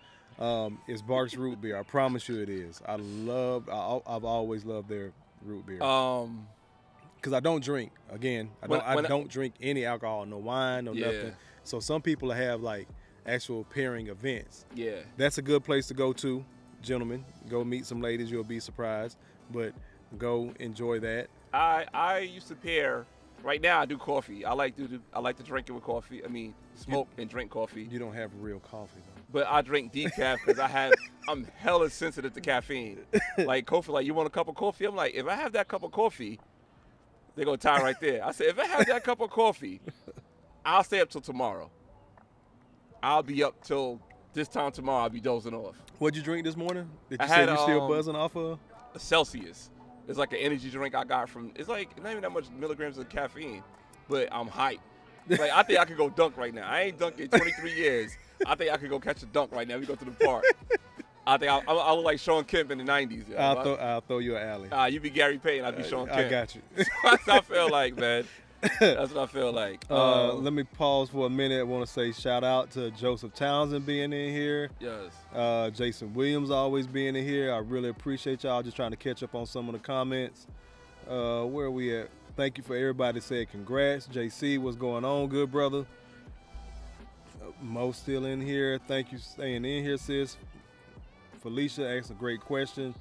It's Barks root beer. I promise you it is. I've always loved their root beer. Because I don't drink. Again, I don't drink any alcohol, no wine, no nothing. So some people have like actual pairing events. Yeah. That's a good place to go to, gentlemen. Go meet some ladies. You'll be surprised. But go enjoy that. I used to pair. Right now I do coffee. I like to drink it with coffee. I mean, smoke and drink coffee. You don't have real coffee though. But I drink decaf because I'm hella sensitive to caffeine. Like Kofa, like, you want a cup of coffee? I'm like, if I have that cup of coffee, they're gonna tie right there. I said, if I have that cup of coffee, I'll stay up till tomorrow. I'll be up till this time tomorrow I'll be dozing off. What'd you drink this morning? Did you I say had, you still buzzing off of? A Celsius. It's like an energy drink I got from. It's like not even that much milligrams of caffeine, but I'm hyped. Like I think I could go dunk right now. I ain't dunked in 23 years. I think I could go catch a dunk right now. We go to the park. I think I look like Sean Kemp in the 90s. Yo. I'll throw you an alley. You be Gary Payton, I'll be Sean Kemp. I got you. That's what I feel like, man. That's what I feel like. Let me pause for a minute. I want to say shout out to Joseph Townsend being in here. Yes. Jason Williams always being in here. I really appreciate y'all. Just trying to catch up on some of the comments. Where are we at? Thank you for everybody that said congrats. JC, what's going on, good brother? Mo still in here. Thank you for staying in here, sis. Felicia asked a great question.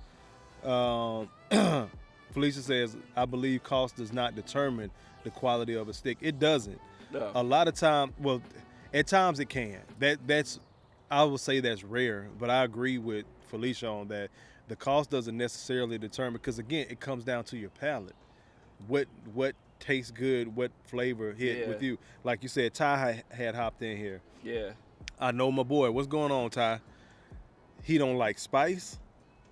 Felicia says, I believe cost does not determine the quality of a stick. It doesn't. No. A lot of time, well, at times it can. That's I would say that's rare, but I agree with Felicia on that. The cost doesn't necessarily determine, because again, it comes down to your palate. What tastes good, what flavor hit with you. Like you said, Ty had hopped in here. Yeah. I know my boy. What's going on, Ty? He don't like spice.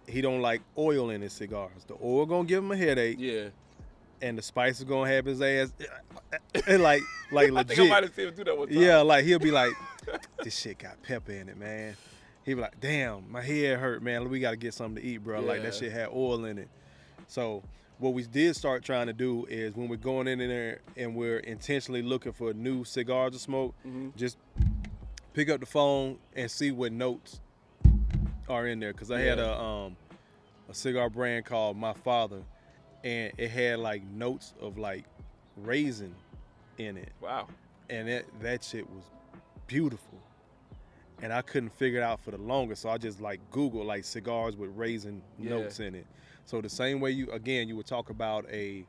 He don't like oil in his cigars. The oil gonna give him a headache. Yeah. And the spice is gonna have his ass like legit. I think I might have seen him do that one time. Yeah, like he'll be like, this shit got pepper in it, man. He'll be like, damn, my head hurt, man. We gotta get something to eat, bro. Like that shit had oil in it. So what we did start trying to do is when we're going in there and we're intentionally looking for new cigars to smoke, just pick up the phone and see what notes are in there. Because I had a cigar brand called My Father, and it had like notes of like raisin in it. Wow. And that shit was beautiful. And I couldn't figure it out for the longest, so I just like Googled like cigars with raisin notes in it. So the same way you would talk about a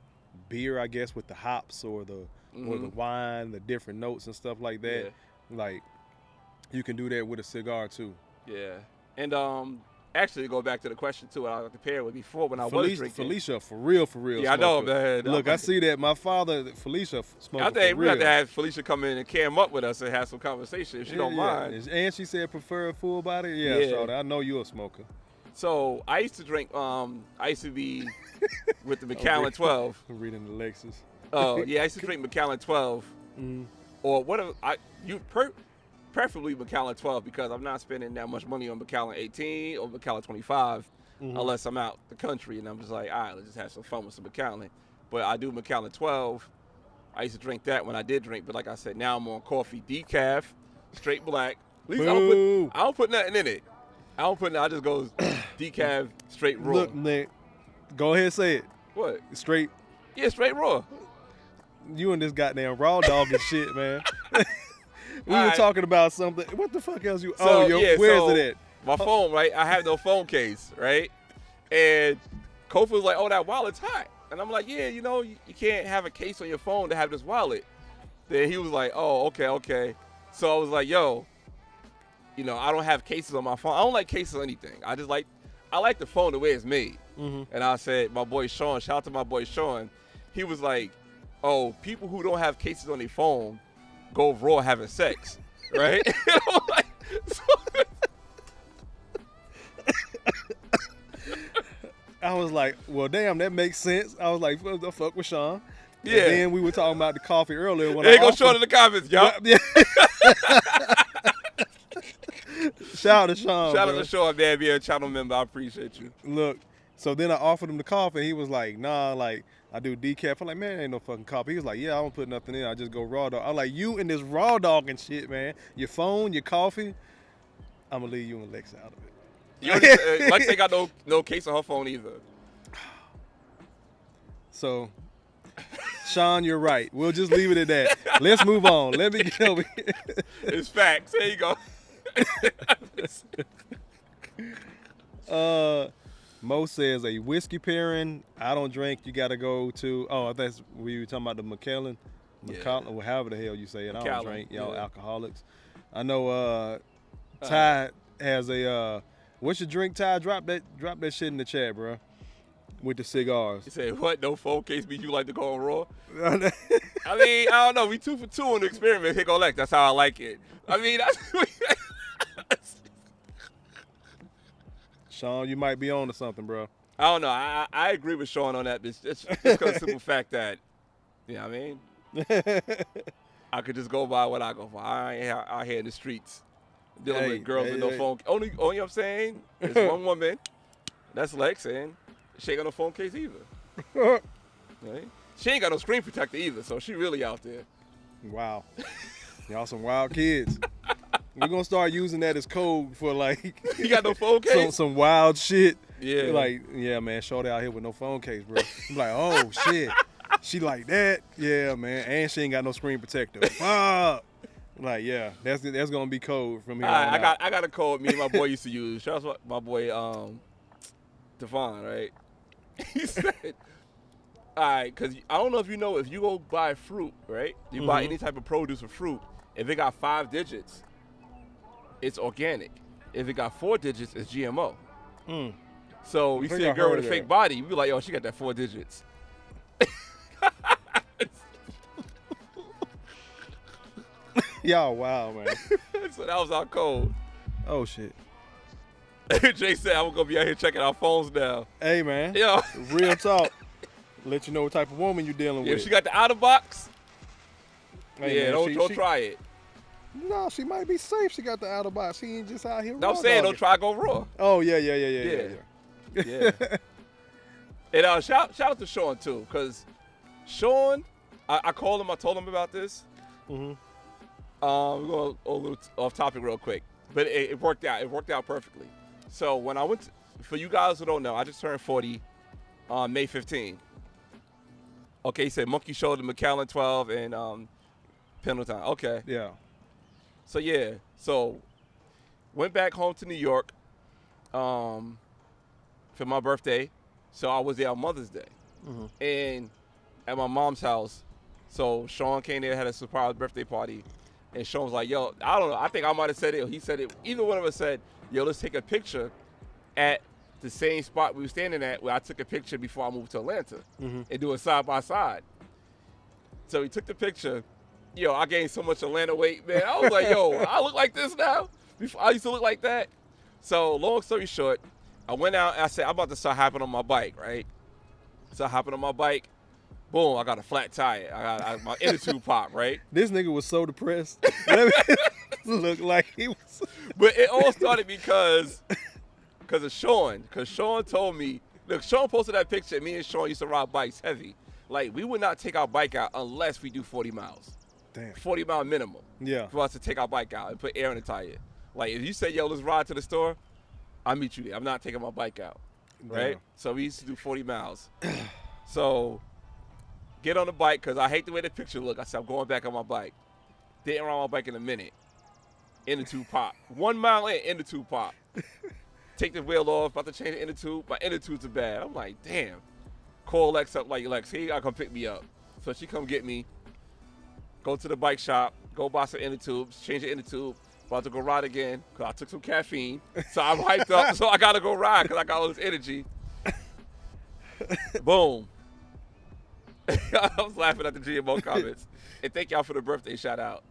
beer, I guess, with the hops or the wine, the different notes and stuff like that. Yeah. Like you can do that with a cigar too. Yeah. And actually go back to the question too, I compared with before when I was drinking. Felicia, for real. Yeah, I know, man. Look, I see that. My father, Felicia, smoking. I think we have to have Felicia come in and cam up with us and have some conversation if she don't mind. And she said prefer full body. Yeah, Shawty, I know you're a smoker. So I used to drink. I used to be with the Macallan 12. I'm reading the Lexus. Oh yeah, I used to drink Macallan 12, or whatever. Preferably Macallan 12 because I'm not spending that much money on Macallan 18 or Macallan 25 unless I'm out the country and I'm just like, all right, let's just have some fun with some Macallan. But I do Macallan 12. I used to drink that when I did drink, but like I said, now I'm on coffee decaf, straight black. At least I don't put nothing in it. I just go decaf, straight raw. Look, Nick, go ahead and say it. What? Straight? Yeah, straight raw. You and this goddamn raw dog and shit, man. We were talking about something. What the fuck else you? Where's it at? My phone, right? I have no phone case, right? And Kofa was like, "Oh, that wallet's hot," and I'm like, "Yeah, you know, you can't have a case on your phone to have this wallet." Then he was like, "Oh, okay." So I was like, "Yo, you know, I don't have cases on my phone. I don't like cases on anything. I like the phone the way it's made." And I said, my boy Sean, shout out to my boy Sean. He was like, "Oh, people who don't have cases on their phone go raw having sex," right? I was like, well, damn, that makes sense. I was like, what the fuck with Sean? Yeah. And then we were talking about the coffee earlier. There you go, Sean in the comments, y'all. Yeah. Shout out to Sean. Shout out to Sean, man, being a channel member. I appreciate you. Look, so then I offered him the coffee, and he was like, nah, like, I do decaf. I'm like, man, ain't no fucking coffee. He was like, yeah, I don't put nothing in. I just go raw dog. I'm like, you and this raw dog and shit, man. Your phone, your coffee. I'm going to leave you and Lex out of it. Lex ain't got no case on her phone either. So, Sean, you're right. We'll just leave it at that. Let's move on. Let me get over here. It's facts. There you go. Mo says a whiskey pairing. I don't drink. You got to go to. Oh, that's we were talking about the Macallan, or however the hell you say it. I don't drink. Y'all alcoholics. I know. Ty has a. What's your drink, Ty? Drop that shit in the chat, bro. With the cigars. He said, "What? No phone case means you like to go on raw?" I mean, I don't know. We 2 for 2 on the experiment. Here go Lex. That's how I like it. I mean, Sean, you might be on to something, bro. I don't know. I agree with Sean on that. It's because of the simple fact that, you know what I mean? I could just go by what I go for. I ain't out here in the streets dealing with girls with no phone. Only you know what I'm saying? There's one woman. That's Lex, and she ain't got no phone case either. Right? She ain't got no screen protector either, so she really out there. Wow. Y'all some wild kids. We're going to start using that as code for, like... You got no phone case? Some wild shit. Yeah. Like, yeah, man, shorty out here with no phone case, bro. I'm like, oh, shit. She like that? Yeah, man. And she ain't got no screen protector. Fuck. Like, yeah, that's going to be code from here on out. I got a code me and my boy used to use. Shout out to my boy, Devon, right? He said... All right, because I don't know if you know, if you go buy fruit, right? You buy any type of produce or fruit, if it got 5 digits, it's organic. If it got 4 digits, it's GMO. So you see a girl with a fake body, you be like, yo, she got that 4 digits. Y'all, wow, man. So that was our code. Oh, shit. Jay said, I'm going to be out here checking our phones now. Hey, man. Yo. Real talk. Let you know what type of woman you're dealing with. If she got the outer box, hey, man, don't try it. No, she might be safe. She got the outer box. She ain't just out here. No, I'm saying don't try to go raw. Oh, yeah. Yeah. And shout out to Sean, too, because Sean, I called him. I told him about this. We're going a little off topic real quick. But it worked out. It worked out perfectly. So when I went, for you guys who don't know, I just turned 40 on May 15. Okay, he said Monkey Shoulder, McAllen 12, and Pendleton. Okay. Yeah. So went back home to New York for my birthday. So I was there on Mother's Day. And at my mom's house. So Sean came there, had a surprise birthday party. And Sean was like, yo, I don't know. I think I might have said it. Or he said it. Either one of us said, yo, let's take a picture at the same spot we were standing at where I took a picture before I moved to Atlanta and do it side by side. So he took the picture. Yo, I gained so much Atlanta weight, man. I was like, yo, I look like this now? Before I used to look like that. So long story short, I went out and I said, I'm about to start hopping on my bike, right? So I hopping on my bike. Boom, I got a flat tire. I got my inner tube pop, right? This nigga was so depressed. Looked like he was. But it all started because of Sean. Because Sean told me, look, Sean posted that picture. Me and Sean used to ride bikes heavy. Like, we would not take our bike out unless we do 40 miles. Damn. 40 mile minimum. Yeah. For us to take our bike out and put air in the tire. Like, if you say, yo, let's ride to the store, I'll meet you there. I'm not taking my bike out. Right? Damn. So we used to do 40 miles. So get on the bike, because I hate the way the picture look. I said, I'm going back on my bike. Didn't ride my bike in a minute. Inner tube pop. 1 mile in, inner tube pop. Take the wheel off, about to change the inner tube. My inner tubes are bad. I'm like, damn. Call Lex up, like, Lex, here you gotta come pick me up. So she come get me. Go to the bike shop. Go buy some inner tubes. Change the inner tube. About to go ride again, because I took some caffeine. So I'm hyped up, so I gotta go ride, because I got all this energy. Boom. I was laughing at the GMO comments. And thank y'all for the birthday shout out.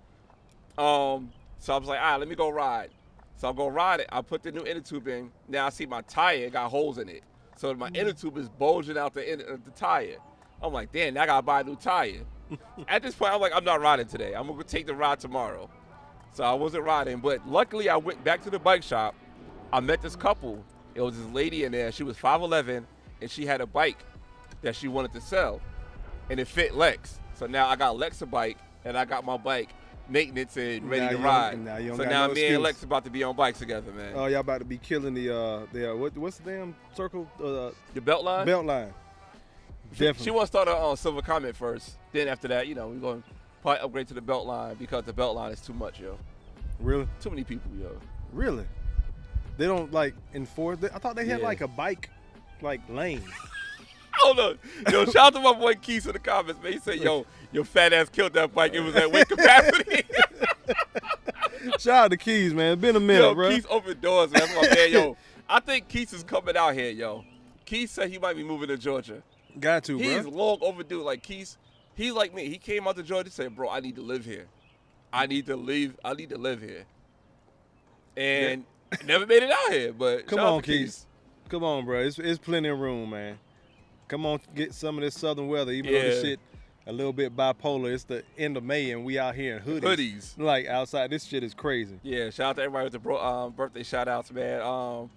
So I was like, all right, let me go ride. So I'll go ride it. I put the new inner tube in. Now I see my tire got holes in it. So my inner tube is bulging out the tire. I'm like, damn, now I gotta buy a new tire. At this point, I'm like, I'm not riding today. I'm gonna take the ride tomorrow. So I wasn't riding, but luckily I went back to the bike shop. I met this couple. It was this lady in there. She was 5'11", and she had a bike that she wanted to sell, and it fit Lex. So now I got Lex a bike, and I got my bike maintenance and ready to ride. So now me and Lex about to be on bikes together, man. Oh, y'all about to be killing the what's the damn circle? The belt line? Belt line. Definitely. She wants to start a silver comment first. Then after that, we're going to probably upgrade to the belt line, because the belt line is too much, yo. Really? Too many people, yo. Really? They don't, like, enforce it? I thought they had, like, a bike, like, lane. Hold on. Yo, shout out to my boy Keith in the comments, man. He said, yo, your fat ass killed that bike. It was at weight capacity. Shout out to Keys, man. It's been a minute, bro. Keith opened doors, man. That's my man, yo. I think Keith is coming out here, yo. Keith said he might be moving to Georgia. Got to, bro. He's long overdue. Like, Keith, he's like me. He came out to Georgia and said, bro, I need to live here. I need to live here. And never made it out here, but come on, Keith. Come on, bro. It's plenty of room, man. Come on, get some of this southern weather. Even though this shit a little bit bipolar, it's the end of May and we out here in hoodies. Like outside, this shit is crazy. Yeah, shout out to everybody with the birthday shout outs, man. All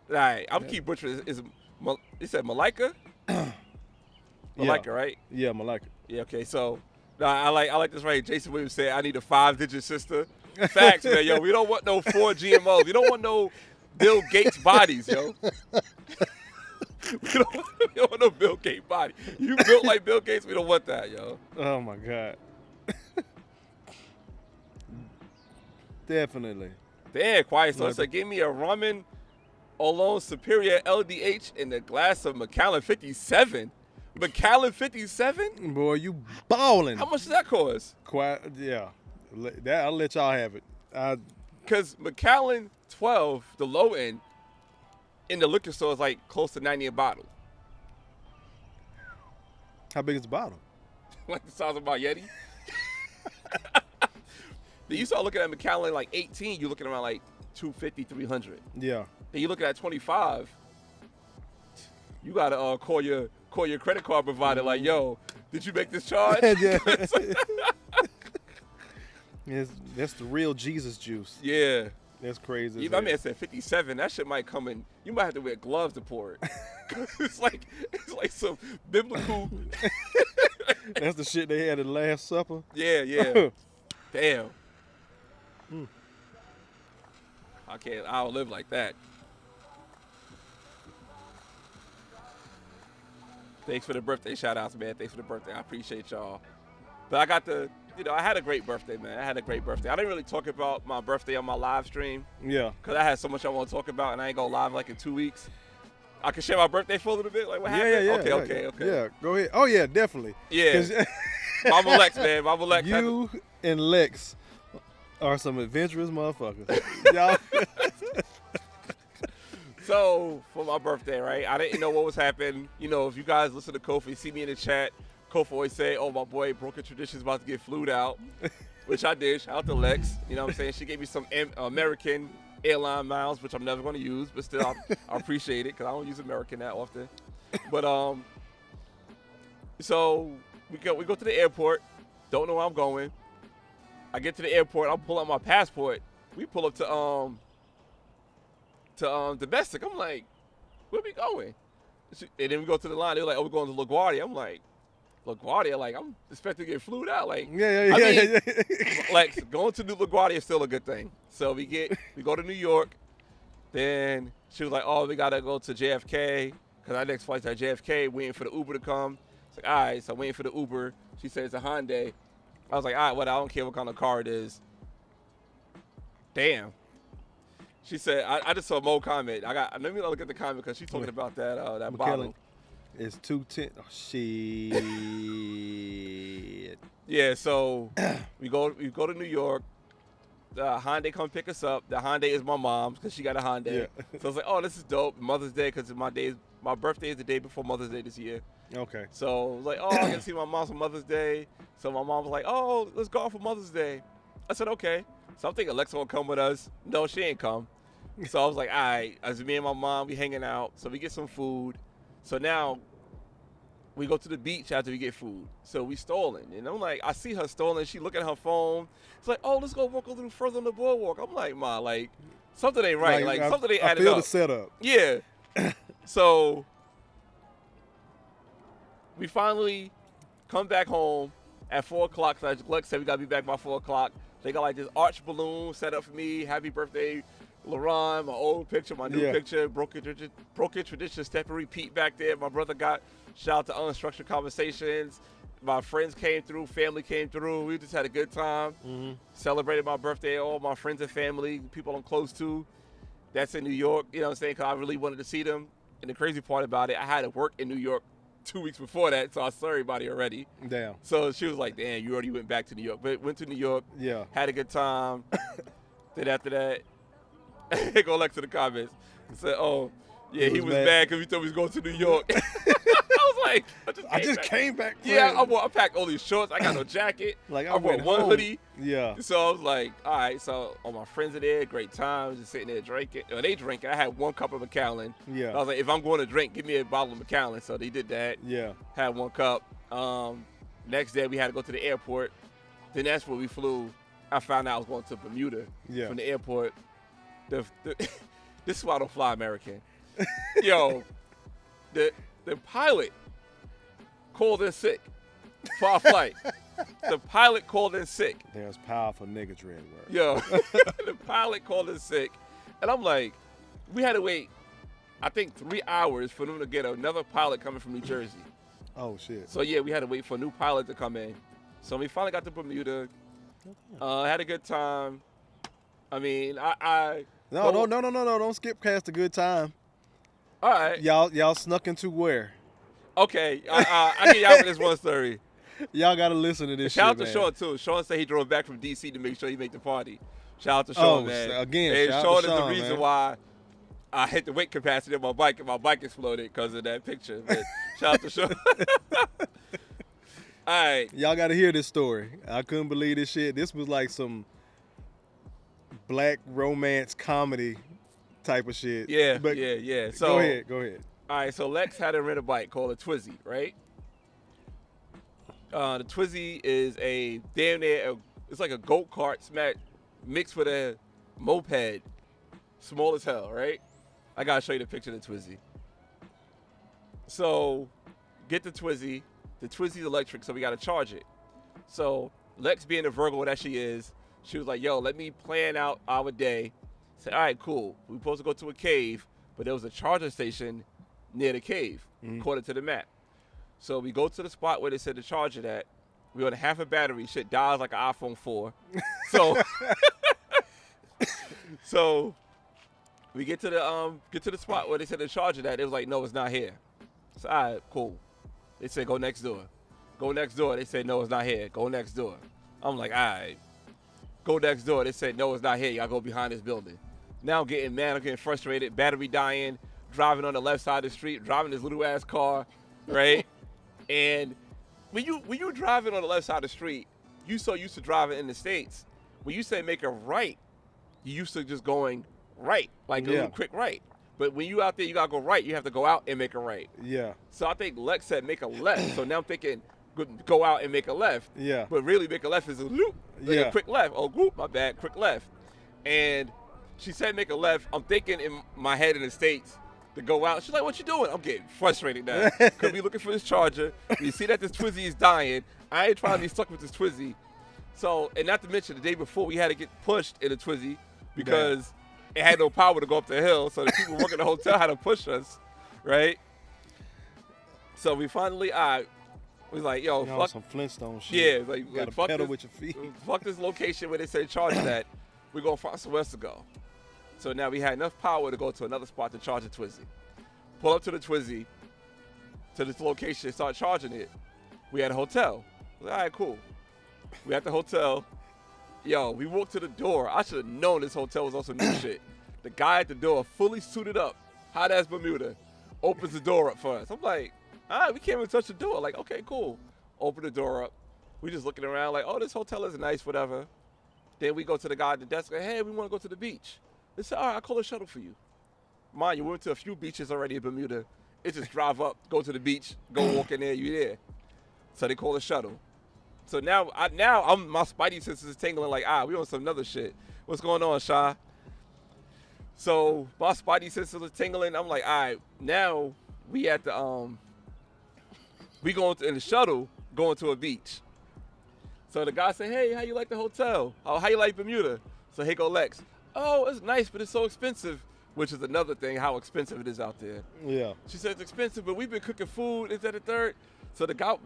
right, I'm keep butchering. You said Malika? Malika, right? Yeah, Malika. Yeah, okay. So I like this right. Jason Williams said, I need a 5-digit sister. Facts, man. Yo, we don't want no 4 GMOs. We don't want no Bill Gates bodies, yo. We don't want no Bill Gates body. You built like Bill Gates, we don't want that, yo. Oh, my God. Definitely. Damn, quiet. So it said, give me a ramen Olone Superior LDH and a glass of Macallan 57. Macallan 57? Boy, you balling. How much does that cost? Quiet, yeah. I'll let y'all have it. Because Macallan 12, the low end, in the liquor store is like close to 90 a bottle. How big is the bottle? Like the size of my Yeti. Then you start looking at Macallan like 18, you're looking around like 250, 300. Yeah. Then you looking at 25, you gotta call your credit card provider like, yo, did you make this charge? That's the real Jesus juice. Yeah. That's crazy. Even my man said 57. That shit might come in. You might have to wear gloves to pour it. it's like some biblical. That's the shit they had at the Last Supper. Yeah. Damn. I don't live like that. Thanks for the birthday shout outs, man. Thanks for the birthday. I appreciate y'all. But I had a great birthday, man. I didn't really talk about my birthday on my live stream. Yeah. Because I had so much I want to talk about, and I ain't going live like in 2 weeks. I can share my birthday for a little bit? Like, what happened? Yeah. Okay. Yeah, go ahead. Oh, yeah, definitely. Yeah. Mama Lex, man. Mama Lex. You and Lex are some adventurous motherfuckers. Y'all. So, for my birthday, right, I didn't know what was happening. You know, if you guys listen to Kofa, you see me in the chat, Kofa always say, oh, my boy, Broken Tradition's about to get flued out, which I did. Shout out to Lex. You know what I'm saying? She gave me some American airline miles, which I'm never going to use, but still, I appreciate it because I don't use American that often. But, so we go to the airport. Don't know where I'm going. I get to the airport. I'll pull out my passport. We pull up to domestic. I'm like, where we going? And then we go to the line. They're like, oh, we're going to LaGuardia. I'm like, LaGuardia? Like, I'm expecting to get flued out. Like, Yeah. like, going to New LaGuardia is still a good thing. So we go to New York. Then she was like, oh, we got to go to JFK because our next flight's at JFK, waiting for the Uber to come. It's like, all right, so I'm waiting for the Uber. She said it's a Hyundai. I was like, all right, well, I don't care what kind of car it is. Damn. She said, I just saw Mo comment. Let me look at the comment because she's talking about that bottle. It's 210. Oh, shit. Yeah, so we go to New York. The Hyundai come pick us up. The Hyundai is my mom's because she got a Hyundai. Yeah. So I was like, oh, this is dope. Mother's Day because my birthday is the day before Mother's Day this year. Okay. So I was like, oh, I get to see my mom for Mother's Day. So my mom was like, oh, let's go out for Mother's Day. I said, okay. So I'm thinking Alexa will come with us. No, she ain't come. So I was like, all right. As me and my mom, we hanging out. So we get some food. So now we go to the beach after we get food. So we stolen. And I'm like, I see her stolen. She look at her phone. It's like, oh, let's go walk a little further on the boardwalk. I'm like, Ma, like, something ain't right. Like something ain't added up. I feel the setup. Yeah. So we finally come back home at 4 o'clock. So Lex said we got to be back by 4 o'clock. They got like this arch balloon set up for me. Happy birthday, LaRon. My old picture, my new picture. Broken Tradition, Step and Repeat back there. My brother got shout out to Unstructured Conversations. My friends came through. Family came through. We just had a good time. Mm-hmm. Celebrated my birthday. All my friends and family, people I'm close to. That's in New York. You know what I'm saying? Because I really wanted to see them. And the crazy part about it, I had to work in New York 2 weeks before that, so I saw everybody already. Damn. So she was like, damn, you already went back to New York. But went to New York. Yeah. Had a good time. Then after that, go back to the comments. Said, oh, yeah, he was mad because we thought we was going to New York. I was like, I just came back. Yeah, I packed all these shorts. I got no jacket. Like I brought one hoodie. Yeah. So I was like, all right. So all my friends are there, great time, just sitting there drinking. They drinking. I had 1 cup of Macallan. Yeah. I was like, if I'm going to drink, give me a bottle of Macallan. So they did that. Yeah. Had 1 cup. Next day we had to go to the airport. Then that's where we flew. I found out I was going to Bermuda from the airport. This is why I don't fly American. Yo, the pilot called in sick for our flight. The pilot called in sick. There's powerful niggas red word. Yo, the pilot called in sick. And I'm like, we had to wait, I think 3 hours for them to get another pilot coming from New Jersey. Oh, shit. So, yeah, we had to wait for a new pilot to come in. So we finally got to Bermuda. Had a good time. I mean, No, don't skip past a good time. All right. Y'all snuck into where? Okay, I get y'all with this one story. Y'all gotta listen to this Shout out shit, to man. Sean, too. Sean said he drove back from D.C. to make sure he make the party. Shout out to Sean, man. Again, and shout Sean out to is the Sean, reason man. why I hit the weight capacity of my bike and my bike exploded because of that picture. But shout out to Sean. All right. Y'all gotta hear this story. I couldn't believe this shit. This was like some black romance comedy type of shit. Yeah, but yeah. So go ahead. All right, so Lex had to rent a bike called a Twizy, right? The Twizy is a damn near, it's like a go-kart mixed with a moped, small as hell, right? I gotta show you the picture of the Twizy. So, get the Twizy. The Twizy's electric, so we gotta charge it. So, Lex being the Virgo that she is, she was like, yo, let me plan out our day. Said, all right, cool. We're supposed to go to a cave, but there was a charger station near the cave, according to the map. So we go to the spot where they said to charge it at. We on half a battery. Shit dies like an iPhone 4. So we get to the spot where they said to charge it at. It was like, no, it's not here. So all right, cool. They said go next door. Go next door. They said no, it's not here. Go next door. I'm like, all right. Go next door. They said no, it's not here. You gotta go behind this building. Now I'm getting mad. I'm getting frustrated. Battery dying. Driving on the left side of the street. Driving this little ass car, right? And when you driving on the left side of the street, you so used to driving in the States. When you say make a right, you used to just going right, like a little quick right. But when you out there, you gotta go right. You have to go out and make a right. Yeah. So I think Lex said make a left. So now I'm thinking go out and make a left. Yeah. But really make a left is a loop, like a quick left. Oh, whoop, my bad, quick left. And she said make a left. I'm thinking in my head in the States to go out. She's like, what you doing? I'm getting frustrated now. Because we looking for this charger. You see that this Twizy is dying. I ain't trying to be stuck with this Twizy. So, and not to mention, the day before, we had to get pushed in the Twizy because it had no power to go up the hill. So the people working the hotel had to push us, right? So we finally, we was like, yo, fuck. Some Flintstone shit. Yeah, like, you gotta fuck pedal this, with your feet. Fuck this location where they said charge that. We're going to find somewhere else to go. So now we had enough power to go to another spot to charge the Twizy. Pull up to the Twizy, to this location, start charging it. We had a hotel. All right, cool. We at the hotel. Yo, we walked to the door. I should have known this hotel was also new shit. The guy at the door, fully suited up, hot ass Bermuda, opens the door up for us. I'm like, all right, we can't even touch the door. Like, okay, cool. Open the door up. We just looking around like, oh, this hotel is nice, whatever. Then we go to the guy at the desk, like, hey, we want to go to the beach. They said, all right, I'll call a shuttle for you. Mind you, we went to a few beaches already in Bermuda. It's just drive up, go to the beach, go walk in there, you there. So they call a shuttle. So now my spidey senses is tingling like, we on some other shit. What's going on, Sha? So my spidey senses are tingling. I'm like, all right, now we at the we going in the shuttle going to a beach. So the guy said, hey, how you like the hotel? Oh, how you like Bermuda? So here go Lex. Oh, it's nice, but it's so expensive, which is another thing, how expensive it is out there. Yeah. She said it's expensive, but we've been cooking food. Is that the third? So the guy,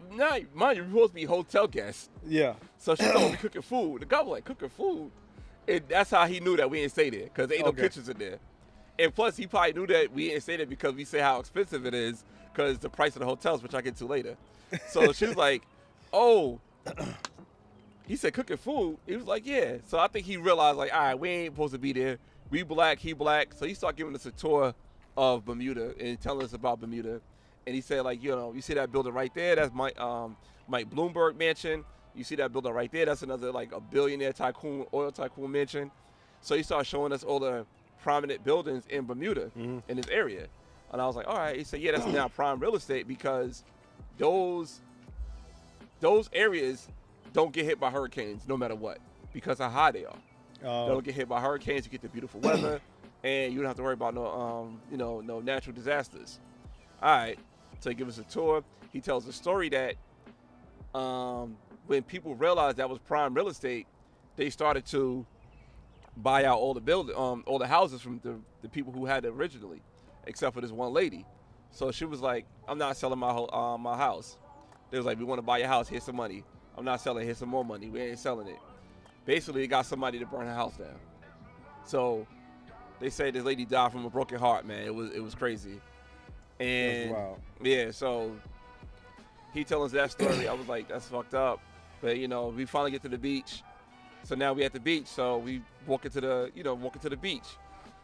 mind you, we're supposed to be hotel guests. Yeah. So she told me cooking food. The guy was like, cooking food? And that's how he knew that we didn't stay there, because there ain't no kitchens in there. And plus, he probably knew that we didn't stay there because we say how expensive it is, because the price of the hotels, which I get to later. So she was like, oh. He said, cooking food? He was like, yeah. So I think he realized, like, all right, we ain't supposed to be there. We black, he black. So he started giving us a tour of Bermuda and telling us about Bermuda. And he said, like, you see that building right there? That's Mike Bloomberg mansion. You see that building right there? That's another, like, a billionaire tycoon, oil tycoon mansion. So he started showing us all the prominent buildings in Bermuda, in this area. And I was like, all right. He said, yeah, that's now prime real estate because those areas don't get hit by hurricanes no matter what because of how high they are. They don't get hit by hurricanes. You get the beautiful weather, and you don't have to worry about no natural disasters. All right. So he gives us a tour. He tells a story that when people realized that was prime real estate, they started to buy out all the houses from the people who had it originally, except for this one lady. So she was like, "I'm not selling my house." They was like, "We want to buy your house. Here's some money." "I'm not selling. Here's some more money. We ain't selling it." Basically, they got somebody to burn her house down. So they say this lady died from a broken heart, man. It was crazy. And yeah, so he telling us that story. I was like, that's fucked up. But we finally get to the beach. So now we at the beach. So we walk into the beach.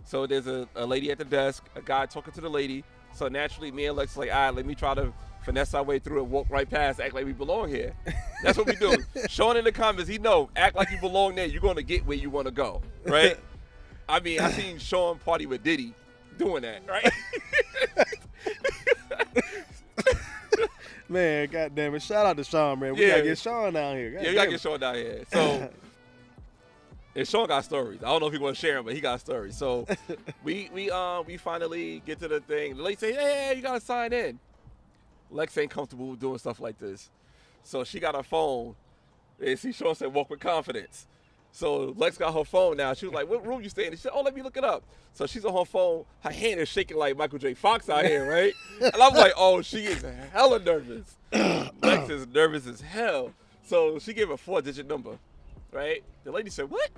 So there's a lady at the desk, a guy talking to the lady. So naturally, me and Lex like, all right, let me try to finesse our way through and walk right past, act like we belong here. That's what we do. Sean in the comments, act like you belong there. You're going to get where you want to go, right? I mean, I seen Sean party with Diddy doing that, right? Man, goddamn it! Shout out to Sean, man. We gotta get Sean down here. We gotta get Sean down here. So, and Sean got stories. I don't know if he want to share them, but he got stories. So, we finally get to the thing. The lady say, "Hey, you gotta sign in." Lex ain't comfortable with doing stuff like this, so she got her phone. And see, Sean said, "Walk with confidence." So Lex got her phone now. She was like, "What room you staying in?" She said, "Oh, let me look it up." So she's on her phone. Her hand is shaking like Michael J. Fox out here, right? And I'm like, "Oh, she is hella nervous." Lex is nervous as hell. So she gave a 4-digit number, right? The lady said, "What?"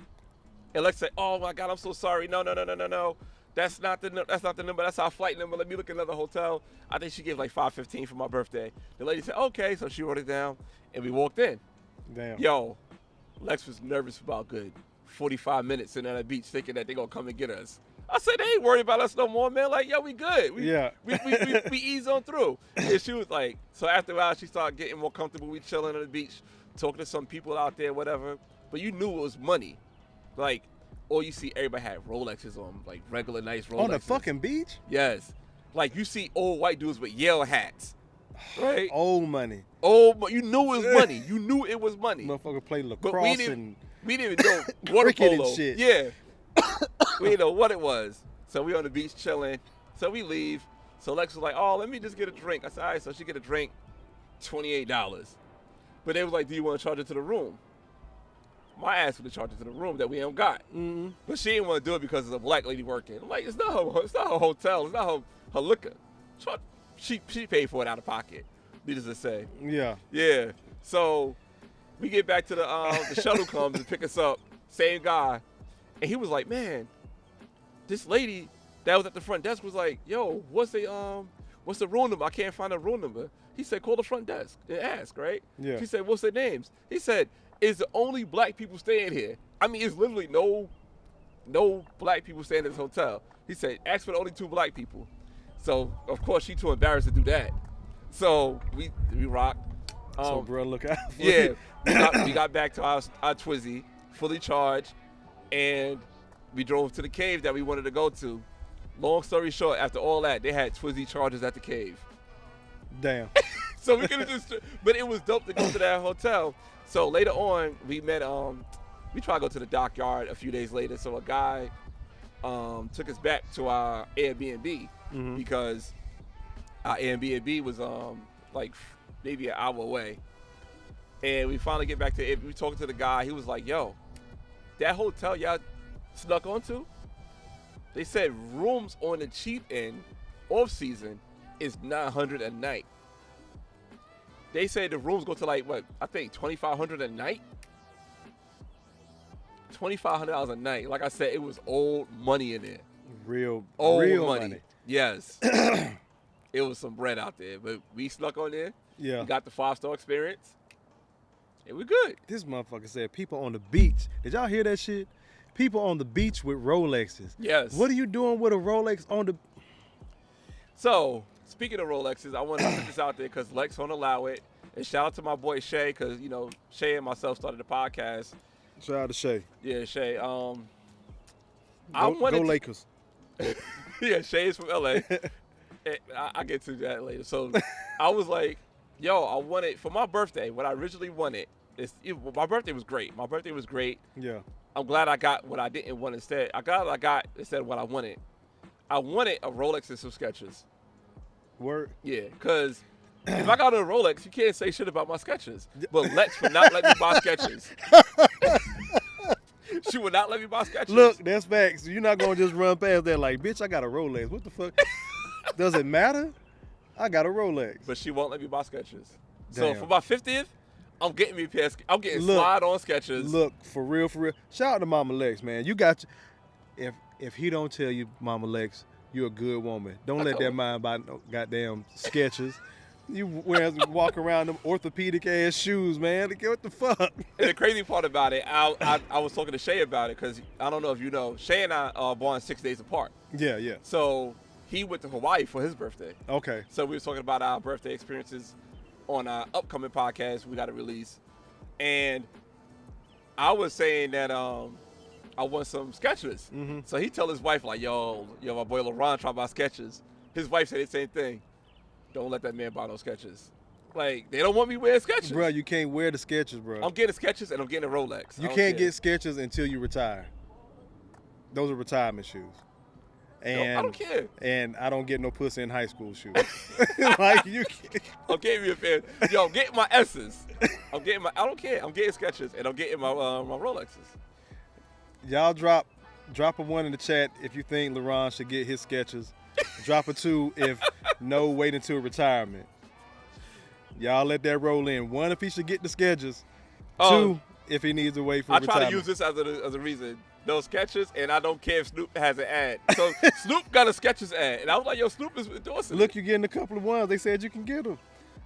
And Lex said, "Oh my God, I'm so sorry. No. That's not the number. That's our flight number. Let me look at another hotel." I think she gave like $5.15 for my birthday. The lady said, "Okay." So she wrote it down, and we walked in. Damn. Yo. Lex was nervous for about good 45 minutes sitting on the beach thinking that they're going to come and get us. I said, they ain't worried about us no more, man. Like, yo, we good. We ease on through. And she was like, so after a while, she started getting more comfortable. We chilling on the beach, talking to some people out there, whatever. But you knew it was money. Like, all you see, everybody had Rolexes on, like regular nice Rolexes. On the fucking beach? Yes. Like, you see old white dudes with Yale hats. Right? Old money. You knew it was money. You knew it was money. Motherfucker played lacrosse and we didn't even know water polo. And shit. Yeah. We didn't know what it was. So we on the beach chilling. So we leave. So Lex was like, "Oh, let me just get a drink." I said, "All right." So she get a drink, $28. But they was like, "Do you want to charge it to the room?" My ass would charge it to the room that we ain't got. Mm-hmm. But she didn't want to do it because there's a black lady working. I'm like, it's not her hotel. It's not her liquor. She paid for it out of pocket, needless to say. Yeah. So we get back to the shuttle comes and pick us up. Same guy, and he was like, "Man, this lady that was at the front desk was like, yo, what's the room number? I can't find a room number." He said, "Call the front desk and ask." Right? Yeah. She said, "What's their names?" He said, "It's the only black people staying here." I mean, it's literally no black people staying in this hotel. He said, "Ask for the only 2 black people." So, of course, she too embarrassed to do that. So, we rocked. So, bro, look out. Yeah. we got back to our Twizzy, fully charged, and we drove to the cave that we wanted to go to. Long story short, after all that, they had Twizzy chargers at the cave. Damn. So, we could have just... But it was dope to go to that hotel. So, later on, we met... we tried to go to the dockyard a few days later. So, a guy took us back to our Airbnb. Mm-hmm. Because our Airbnb was like maybe an hour away, and we finally get back to it. We talking to the guy. He was like, "Yo, that hotel y'all snuck onto, they said rooms on the cheap end, off season, is $900 a night. They said the rooms go to like what I think $2,500 a night, $2,500 a night. Like I said, it was old money in there, real money. Yes. It was some bread out there, but we snuck on there. Yeah. We got the 5-star experience. And we're good. This motherfucker said people on the beach. Did y'all hear that shit? People on the beach with Rolexes. Yes. What are you doing with a Rolex on the... So, speaking of Rolexes, I want to put this out there because Lex won't allow it. And shout out to my boy Shay, because Shay and myself started the podcast. Shout out to Shay. Yeah, Shay. Go Lakers. Yeah, Shay is from LA. I get to that later. So I was like, yo, I wanted for my birthday. What I originally wanted my birthday was great. My birthday was great. Yeah. I'm glad I got what I didn't want instead. I got instead what I wanted. I wanted a Rolex and some Skechers. Word. Yeah, because if I got a Rolex, you can't say shit about my Skechers. But Lex would not let me buy Skechers. She would not let me buy Skechers. Look, that's facts. You're not going to just run past that like, bitch, I got a Rolex. What the fuck? Does it matter? I got a Rolex. But she won't let me buy Skechers. Damn. So for my 50th, I'm getting me a pair. I'm getting slide on Skechers. Look, for real. Shout out to Mama Lex, man. You got if he don't tell you, Mama Lex, you're a good woman. Don't let that mind buy no goddamn Skechers. You walk around them orthopedic ass shoes, man. What the fuck? And the crazy part about it, I was talking to Shay about it because I don't know if you know, Shay and I are born 6 days apart. Yeah. So he went to Hawaii for his birthday. Okay. So we were talking about our birthday experiences on our upcoming podcast we got to release. And I was saying that I want some Skechers. Mm-hmm. So he tell his wife, like, yo, my boy LeBron trying to buy Skechers. His wife said the same thing. Don't let that man buy no Skechers. Like, they don't want me wearing Skechers. Bro, you can't wear the Skechers, bro. I'm getting Skechers and I'm getting a Rolex. You can't get Skechers until you retire. Those are retirement shoes. And I don't care. And I don't get no pussy in high school shoes. Like, you can't. I'm getting me a pair. Yo, I'm getting my S's. I don't care. I'm getting Skechers and I'm getting my Rolexes. Y'all drop a 1 in the chat if you think LeBron should get his Skechers. Drop a 2 if no, wait until retirement. Y'all let that roll in. 1 if he should get the Skechers. 2 if he needs to wait for retirement. I try to use this as a reason. Those Skechers, and I don't care if Snoop has an ad. So Snoop got a Skechers ad, and I was like, yo, Snoop is endorsing Look, you're getting a couple of ones. They said you can get them.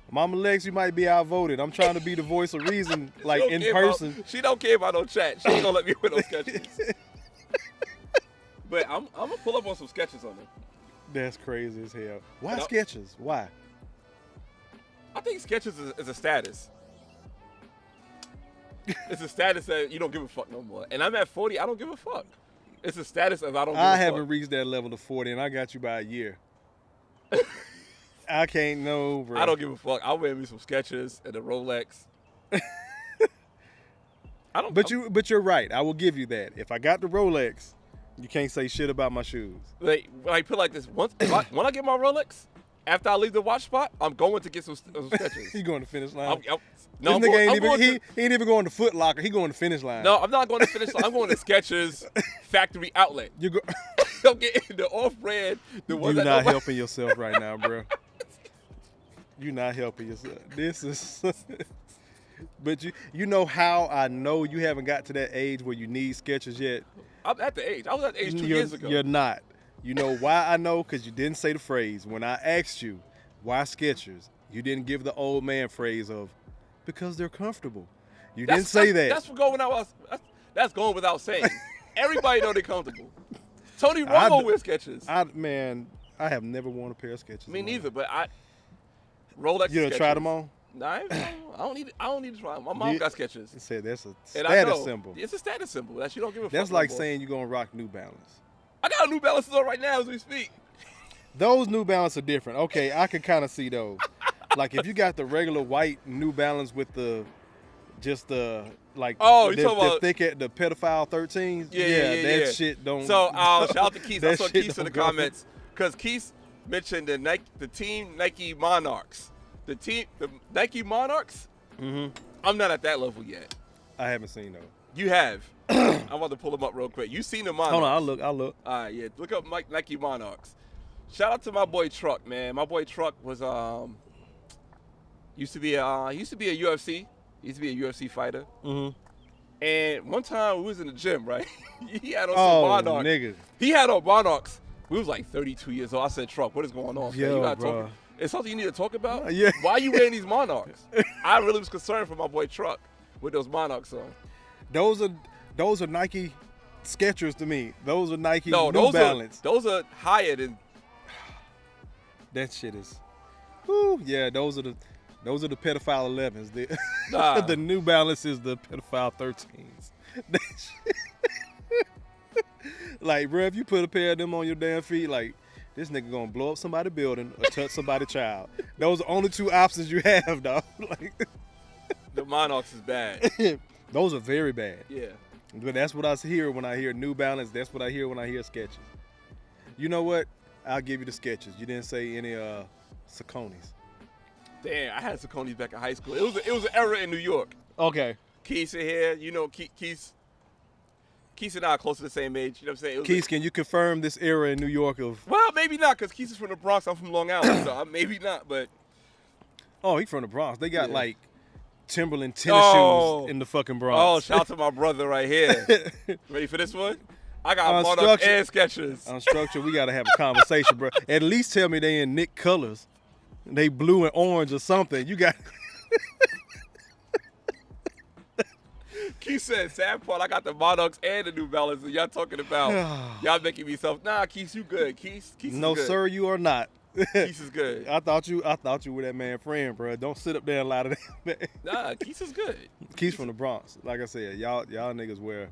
Mama Lex, you might be outvoted. I'm trying to be the voice of reason, like in person. She don't care about no chat. She ain't gonna let me wear those Skechers. But I'm gonna pull up on some Skechers on them. That's crazy as hell. Why Skechers? Why? I think Skechers is a status. It's a status that you don't give a fuck no more. And I'm at 40, I don't give a fuck. It's a status of I don't give a fuck. I haven't reached that level of 40, and I got you by a year. I can't know, bro. I don't give a fuck. I'll wear me some Skechers and a Rolex. But you're right. I will give you that. If I got the Rolex, you can't say shit about my shoes. Like put like this, when I get my Rolex, after I leave the watch spot, I'm going to get some Skechers. You going to finish line? No, he ain't even going to Foot Locker. He going to finish line. No, I'm not going to finish line. I'm going to Skechers factory outlet. I'm getting the off-brand. You're not helping yourself right now, bro. You're not helping yourself. This is... But you know how I know you haven't got to that age where you need Skechers yet? I'm at the age. I was at the age 2 years ago. You're not. You know why I know? Because you didn't say the phrase. When I asked you, why Skechers? You didn't give the old man phrase of, because they're comfortable. You didn't say that. That's going without saying. Everybody know they're comfortable. Tony Romo wears Skechers. I have never worn a pair of Skechers. Me neither, but Rolex. You done tried them on? No, I don't need to try them. My mom got Skechers. They said that's a status symbol. It's a status symbol that you don't give a fuck. That's like saying you're gonna rock New Balance. I got New Balances on right now as we speak. Those New Balance are different. Okay, I can kind of see those. Like if you got the regular white New Balance with the pedophile 13s. Yeah. Shit don't. So shout out to Keith. I saw Keith in the comments because Keith mentioned the team Nike Monarchs. The Nike Monarchs. Mm-hmm. I'm not at that level yet. I haven't seen those. You have. I'm about to pull them up real quick. You seen the Monarchs? Hold on, I'll look. All right, yeah. Look up Nike Monarchs. Shout out to my boy Truck, man. My boy Truck was used to be a UFC. He used to be a UFC fighter. Mm-hmm. And one time we was in the gym, right? He had on some Monarchs. Nigga. He had on Monarchs. We was like 32 years old. I said, Truck, what is going on? Yo, man? You gotta bro. talk. It's something you need to talk about? Yeah. Why are you wearing these Monarchs? I really was concerned for my boy Truck with those Monarchs on. Those are Nike Skechers to me. Those are Nike New Balance. Those are higher than. That shit is. Whoo, yeah, those are the pedophile 11s. The, Nah. the New Balance is the pedophile 13s. That shit- like, bro, if you put a pair of them on your damn feet, like, this nigga gonna blow up somebody's building or touch somebody's child. Those are only two options you have, dog. Like, The Monarchs is bad. those are very bad. Yeah. But that's what I hear when I hear New Balance. That's what I hear when I hear Skechers. You know what? I'll give you the Skechers. You didn't say any Sauconys. Damn, I had Sauconys back in high school. It was an era in New York. Okay. Keith in here, you know, Keith and I are close to the same age. You know what I'm saying? Keith, can you confirm this era in New York of... Well, maybe not, because Keith is from the Bronx. I'm from Long Island, so maybe not, but... Oh, he's from the Bronx. They got, like, Timberland tennis shoes in the fucking Bronx. Oh, shout out to my brother right here. Ready for this one? I got Monarchs and Skechers. Unstructured, we got to have a conversation, bro. At least tell me they in Nick colors. They blue and orange or something. You got... Keith said, sad part, I got the Monarchs and the New Balance, and y'all talking about, y'all making me self. Nah, Keith, you good. Keith is no, good. sir, you are not. Keith is good. I thought you were that man friend, bro. Don't sit up there and lie to that man. Nah, Keith is good. Keith's from the Bronx. Like I said, y'all niggas wear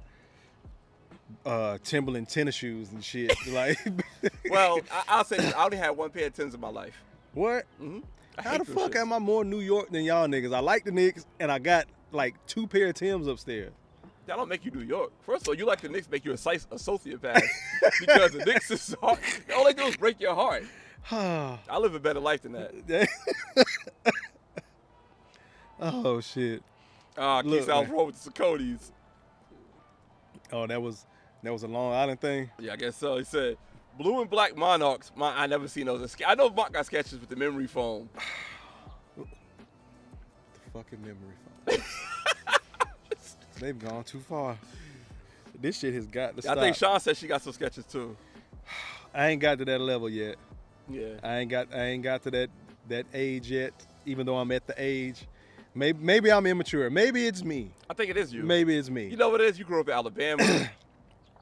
Timberland tennis shoes and shit. Like, Well, I'll say this, I only had one pair of Timbs in my life. what? Mm-hmm. How the fuck am I more New York than y'all niggas? I like the Knicks, and I got like 2 pair of Timbs upstairs. That don't make you New York. First of all, you like the Knicks make you a sociopath because the Knicks is hard. All they do is break your heart. I live a better life than that. Oh shit. Keith South Road with the Sauconys. Oh, that was a Long Island thing. Yeah, I guess so. He said, blue and black Monarchs. I never seen those. I know Mark got Skechers with the memory foam. The fucking memory foam. They've gone too far. This shit has got to stop. I think Sean said she got some Skechers too. I ain't got to that level yet. Yeah. I ain't got to that age yet, even though I'm at the age. Maybe I'm immature. Maybe it's me. I think it is you. Maybe it's me. You know what it is? You grew up in Alabama.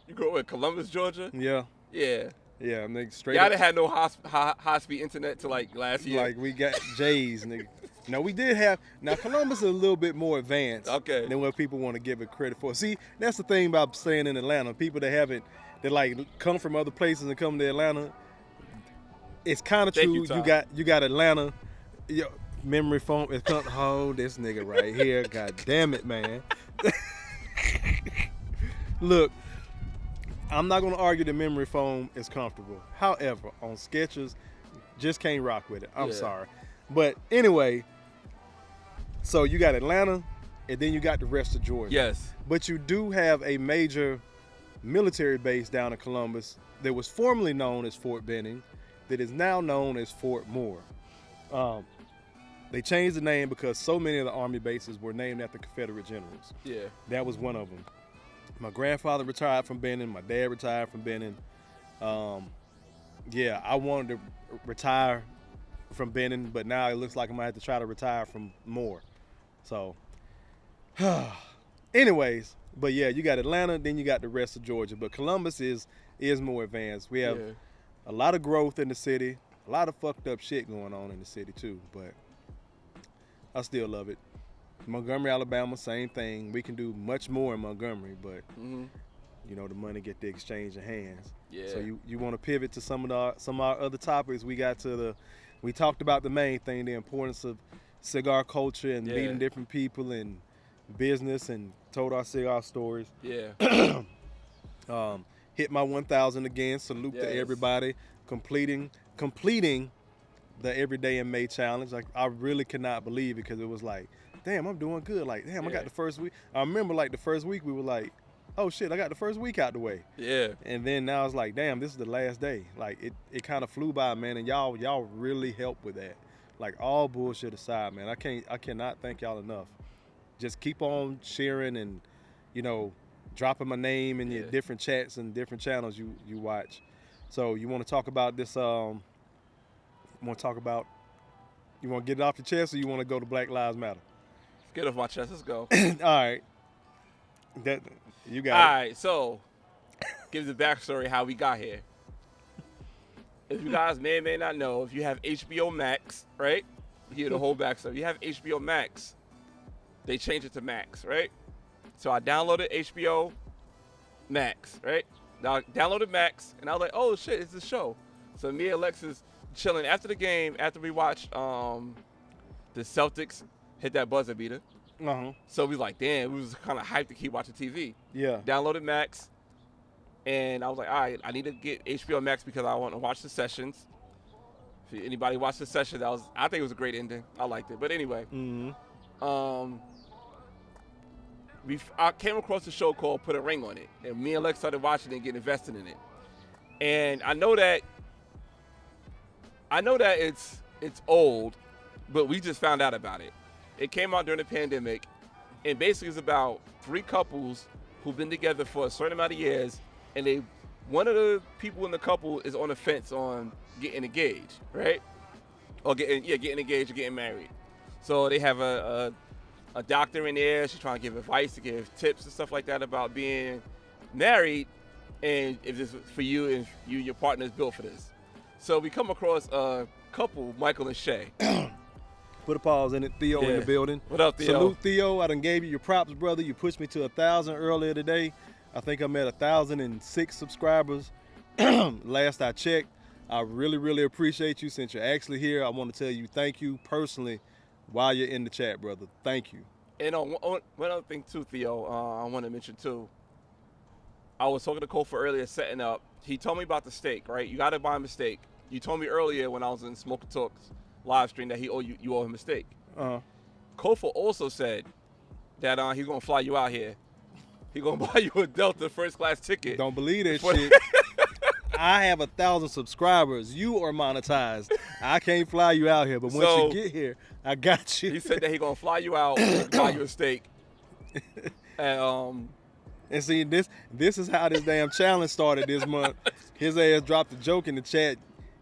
You grew up in Columbus, Georgia. Yeah. Yeah. Yeah, nigga, straight Y'all up. didn't have no high-speed internet till like last year. Like we got J's, nigga. No, we did have. Now Columbus is a little bit more advanced than what people want to give it credit for. See, that's the thing about staying in Atlanta. People that like come from other places and come to Atlanta. It's kind of true. You got Atlanta. Your memory foam. It's this nigga right here. God damn it, man. Look, I'm not gonna argue that memory foam is comfortable. However, on Skechers, just can't rock with it. I'm sorry. But anyway, so you got Atlanta, and then you got the rest of Georgia. Yes. But you do have a major military base down in Columbus that was formerly known as Fort Benning, that is now known as Fort Moore. They changed the name because so many of the Army bases were named after Confederate generals. Yeah. That was one of them. My grandfather retired from Benning. My dad retired from Benning. Yeah, I wanted to retire from Benning, but now it looks like I'm gonna have to try to retire from Moore. So, anyways, but yeah, you got Atlanta, then you got the rest of Georgia. But Columbus is more advanced. We have a lot of growth in the city, a lot of fucked up shit going on in the city too, but I still love it. Montgomery, Alabama, same thing. We can do much more in Montgomery, but you know, the money get the exchange in hands. Yeah. So you want to pivot to some of our other topics. We talked about the main thing, the importance of cigar culture and meeting different people and business, and told our cigar stories. Yeah. Hit my 1,000 again. Salute to everybody completing the Everyday in May challenge. Like, I really cannot believe it, because it was like, damn, I'm doing good. Like, damn, I got the first week. I remember like the first week we were like, oh shit, I got the first week out the way. Yeah. And then now it's like, damn, this is the last day. Like, it kind of flew by, man, and y'all really helped with that. Like, all bullshit aside, man, I cannot thank y'all enough. Just keep on sharing and, you know, dropping my name in your different chats and different channels you watch. So you want to talk about this? You want to get it off your chest, or you want to go to Black Lives Matter? Let's get it off my chest. Let's go. All right. You got it. All right. So, give the backstory how we got here. if you guys may not know, if you have HBO Max, right? Here the whole back stuff. You have HBO Max. They changed it to Max, right? So I downloaded HBO Max, right? Now I downloaded Max, and I was like, oh shit, it's a show. So me and Alexis chilling after the game, after we watched the Celtics hit that buzzer beater. Uh-huh. So we was like, damn, we was kind of hyped to keep watching TV. Yeah. Downloaded Max, and I was like, all right, I need to get HBO Max because I want to watch the sessions. If anybody watched the session, I think it was a great ending. I liked it. But anyway, I came across a show called Put a Ring on It, and me and Lex started watching it and getting invested in it. And I know that it's old, but we just found out about it. It came out during the pandemic, and basically it's about 3 couples who've been together for a certain amount of years, and one of the people in the couple is on the fence on getting engaged, right? Or getting engaged or getting married. So they have a doctor in there. She's trying to give advice, to give tips and stuff like that about being married, and if this is for you, if you and your partner is built for this. So we come across a couple, Michael and Shay. Put a pause in it. Theo in the building. What up, Theo? Salute, Theo. I done gave you your props, brother. You pushed me to 1,000 earlier today. I think I'm at 1,006 subscribers. Last I checked. I really, really appreciate you. Since you're actually here, I want to tell you thank you personally while you're in the chat, brother. Thank you. And one other thing too, Theo, I want to mention too. I was talking to Kofa earlier, setting up. He told me about the steak, right? You got to buy him a steak. You told me earlier when I was in Smoke and Talks live stream that you owe him a steak. Kofa also said that he's gonna fly you out here. He's gonna buy you a Delta first class ticket. Don't believe that shit. I have 1,000 subscribers. You are monetized. I can't fly you out here, but once you get here, I got you. He said that he's gonna fly you out and buy you a steak. And see, this is how this damn challenge started this month. His ass dropped a joke in the chat.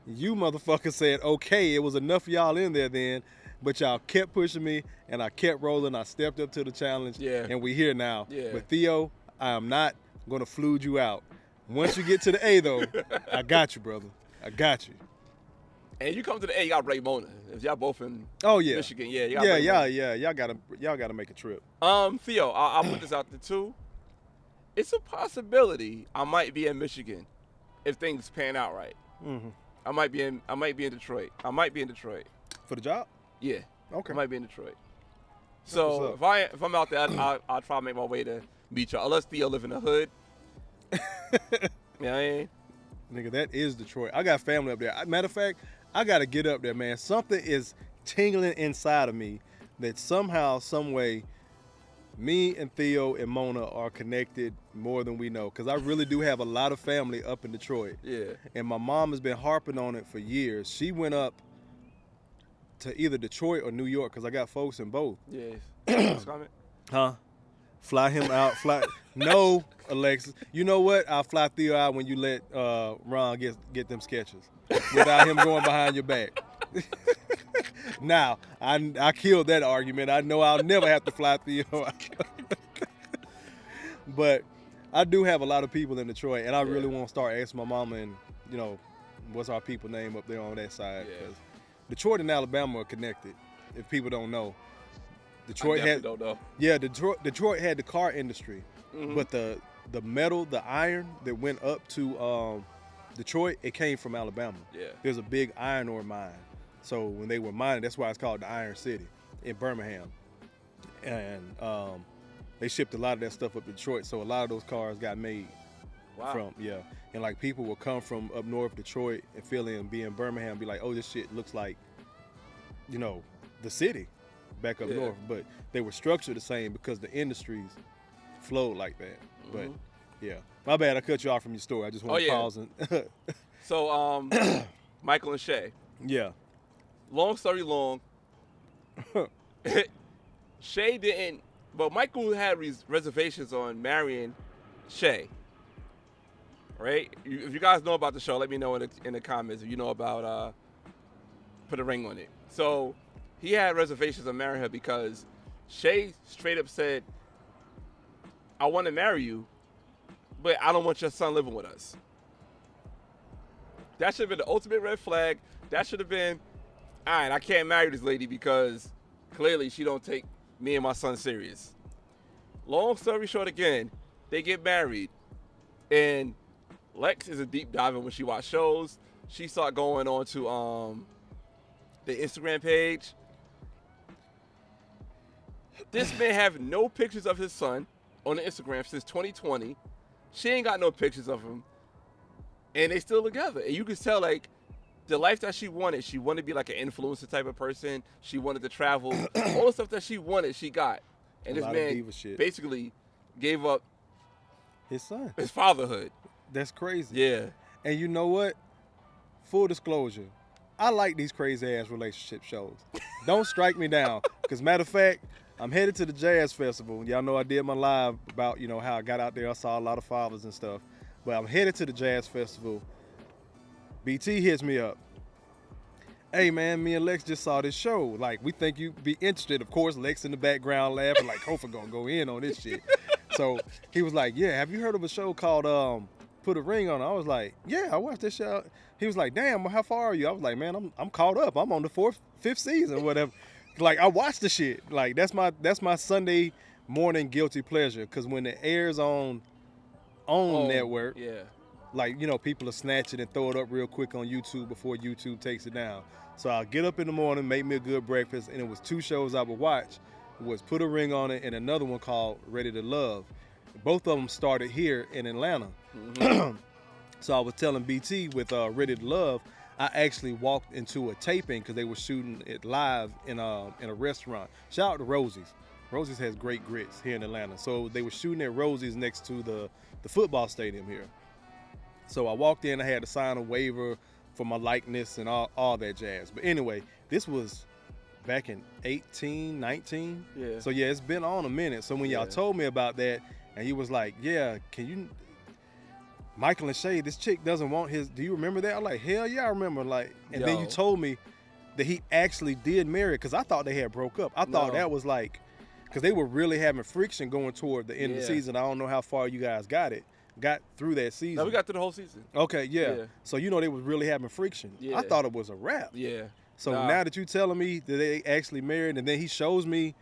You motherfuckers said, okay, it was enough of y'all in there then, but y'all kept pushing me, and I kept rolling. I stepped up to the challenge, and we here now. Yeah. But Theo, I am not going to flood you out. Once you get to the A, though, I got you, brother. I got you. And you come to the A, you got to break Mona. If y'all both in Michigan, you got Y'all gotta make a trip. Theo, I'll put this out there too. It's a possibility I might be in Michigan if things pan out right. Mm-hmm. I might be in Detroit. For the job? Yeah. Okay. I might be in Detroit. So if I'm out there, I'll try to make my way to meet y'all. Unless Theo live in the hood. Yeah, I mean? Nigga, that is Detroit. I got family up there. Matter of fact, I gotta get up there, man. Something is tingling inside of me that somehow, some way, me and Theo and Mona are connected more than we know. Because I really do have a lot of family up in Detroit. Yeah. And my mom has been harping on it for years. She went up to either Detroit or New York because I got folks in both. Yes. Comment? Huh? Fly him out. No, Alexis. You know what? I'll fly Theo out when you let Ron get them sketches without him going behind your back. Now, I killed that argument. I know I'll never have to fly Theo out. But I do have a lot of people in Detroit, and I really want to start asking my mama and, what's our people name up there on that side. Because Detroit and Alabama are connected, if people don't know. Detroit don't know. Yeah, Detroit had the car industry, but the metal, the iron that went up to Detroit, it came from Alabama. Yeah. There's a big iron ore mine. So when they were mining, that's why it's called the Iron City in Birmingham. And they shipped a lot of that stuff up to Detroit, so a lot of those cars got made from, And like people will come from up north Detroit and feel in, be in Birmingham, and be like, oh, this shit looks like, the city back up north. But they were structured the same because the industries flowed like that. But my bad, I cut you off from your story. I just want to pause and So Michael and Shay. Yeah. Long story long. Shay didn't, but Michael had reservations on marrying Shay. Right? If you guys know about the show, let me know in the comments if you know about Put a Ring on It. So he had reservations on marrying her because Shay straight up said, I want to marry you, but I don't want your son living with us. That should have been the ultimate red flag. That should have been, all right, I can't marry this lady because clearly she don't take me and my son serious. Long story short, again, they get married, and Lex is a deep diver when she watch shows. She start going on to the Instagram page. This man have no pictures of his son on the Instagram since 2020. She ain't got no pictures of him, and they still together. And you can tell, like, the life that she wanted to be like an influencer type of person. She wanted to travel. All the stuff that she wanted, she got. And this man basically gave up his son, his fatherhood. That's crazy. Yeah. And you know what? Full disclosure, I like these crazy ass relationship shows. Don't strike me down. Because matter of fact, I'm headed to the jazz festival. Y'all know I did my live about, you know, how I got out there. I saw a lot of fathers and stuff. But I'm headed to the jazz festival. BT hits me up. Hey man, me and Lex just saw this show. Like, we think you'd be interested. Of course, Lex in the background laughing like, Kofa gonna go in on this shit. So he was like, yeah, have you heard of a show called Put a Ring on It? I was like, yeah, I watched this show. He was like, damn, well, how far are you? I was like, man, I'm caught up. I'm on the fifth season, whatever. Like, I watched the shit. Like, that's my Sunday morning guilty pleasure. Cause when it airs on network, yeah, like, you know, people will snatch it and throw it up real quick on YouTube before YouTube takes it down. So I'll get up in the morning, make me a good breakfast, and it was two shows I would watch. It was Put a Ring on It and another one called Ready to Love. Both of them started here in Atlanta. Mm-hmm. So I was telling BT with Ready to Love, I actually walked into a taping because they were shooting it live in a restaurant. Shout out to Rosie's. Rosie's has great grits here in Atlanta. So they were shooting at Rosie's next to the football stadium here. So I walked in, I had to sign a waiver for my likeness and all that jazz. But anyway, this was back in 18, 19. Yeah. So yeah, it's been on a minute. So when y'all told me about that, and he was like, yeah, can you, Michael and Shay, this chick doesn't want his, do you remember that? I'm like, hell yeah, I remember. Like, and then you told me that he actually did marry, because I thought they had broke up. I thought that was like, because they were really having friction going toward the end of the season. I don't know how far you guys got through that season. No, we got through the whole season. Okay, yeah. So you know they was really having friction. Yeah. I thought it was a wrap. Yeah. So now that you telling me that they actually married, and then he shows me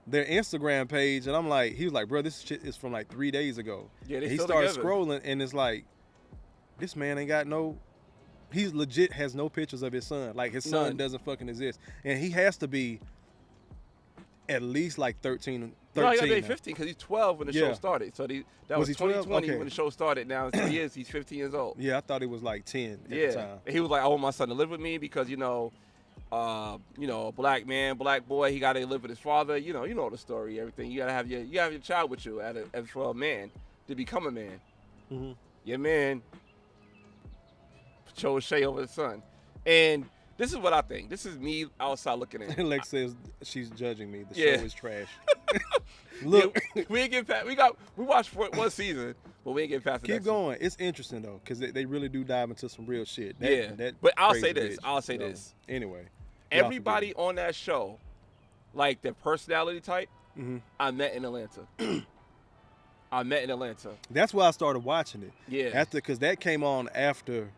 their Instagram page, and I'm like, he was like, bro, this shit is from like 3 days ago. Yeah, he started scrolling, and it's like, this man ain't got no, he's legit has no pictures of his son. Like, his son doesn't fucking exist. And he has to be at least like 13. No, he got to be 15 because he's 12 when the show started. So that was 2020 when the show stared. Now he's 15 years old. Yeah, I thought he was like 10 at the time. And he was like, I want my son to live with me because, a black man, black boy, he got to live with his father. You know the story, everything. You got to have your child with you as for a man to become a man. Mm-hmm. Your man chose Shay over his son. And this is what I think. This is me outside looking in. Lex says she's judging me. The show is trash. Look, we ain't get past. We watched one season, but we ain't get past. Keep going. It's interesting though, because they really do dive into some real shit. But I'll say this. Anyway, everybody on that show, like their personality type, I met in Atlanta. That's why I started watching it. Yeah. Because that came on after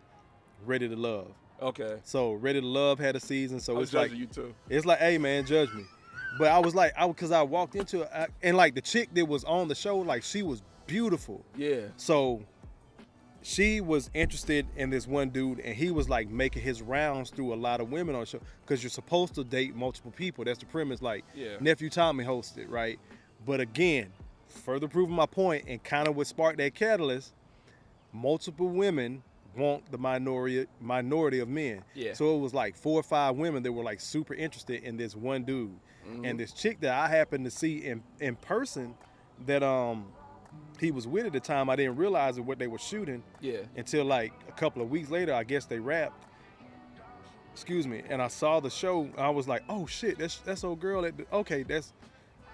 Ready to Love. Okay. So Ready to Love had a season, so it's like you too. It's like, hey man, judge me. But I was like, because I walked into it, and like the chick that was on the show, like she was beautiful. Yeah. So she was interested in this one dude, and he was like making his rounds through a lot of women on the show, because you're supposed to date multiple people. That's the premise. Like Nephew Tommy hosted, right? But again, further proving my point, and kind of what sparked that catalyst, multiple women want the minority of men. Yeah. So it was like 4 or 5 women that were like super interested in this one dude. Mm-hmm. And this chick that I happened to see in person that he was with at the time, I didn't realize what they were shooting until like a couple of weeks later. I guess they wrapped. Excuse me. And I saw the show. I was like, oh shit, that's old girl. I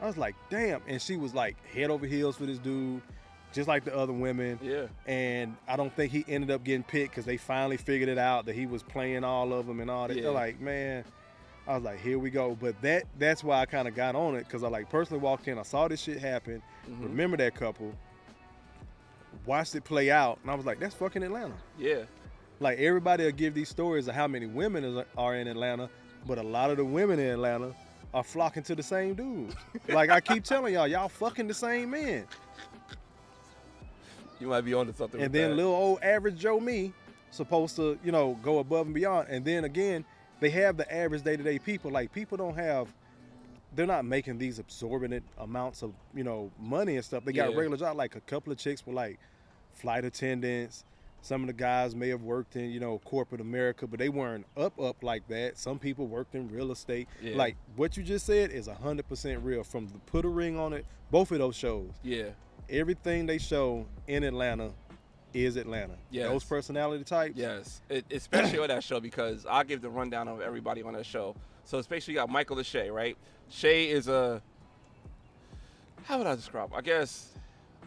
was like, damn. And she was like head over heels for this dude, just like the other women. Yeah. And I don't think he ended up getting picked because they finally figured it out that he was playing all of them and all that. Yeah. They're like, man, I was like, here we go. But that's why I kind of got on it, because I like personally walked in, I saw this shit happen, remember that couple, watched it play out, and I was like, that's fucking Atlanta. Yeah. Like everybody will give these stories of how many women are in Atlanta, but a lot of the women in Atlanta are flocking to the same dudes. Like I keep telling y'all fucking the same men. You might be onto something. And with then that. little old average Joe me supposed to, go above and beyond. And then again, they have the average day-to-day people. Like people they're not making these exorbitant amounts of, money and stuff. They got a regular job. Like a couple of chicks were like flight attendants. Some of the guys may have worked in, corporate America, but they weren't up like that. Some people worked in real estate. Yeah. Like what you just said is 100% real. From the Put a Ring on It, both of those shows. Yeah. Everything they show in Atlanta is Atlanta. Yes. Those personality types. Yes. Especially on that show, because I'll give the rundown of everybody on that show. So especially you got Michael Lachey, right? Shay is how would I describe? I guess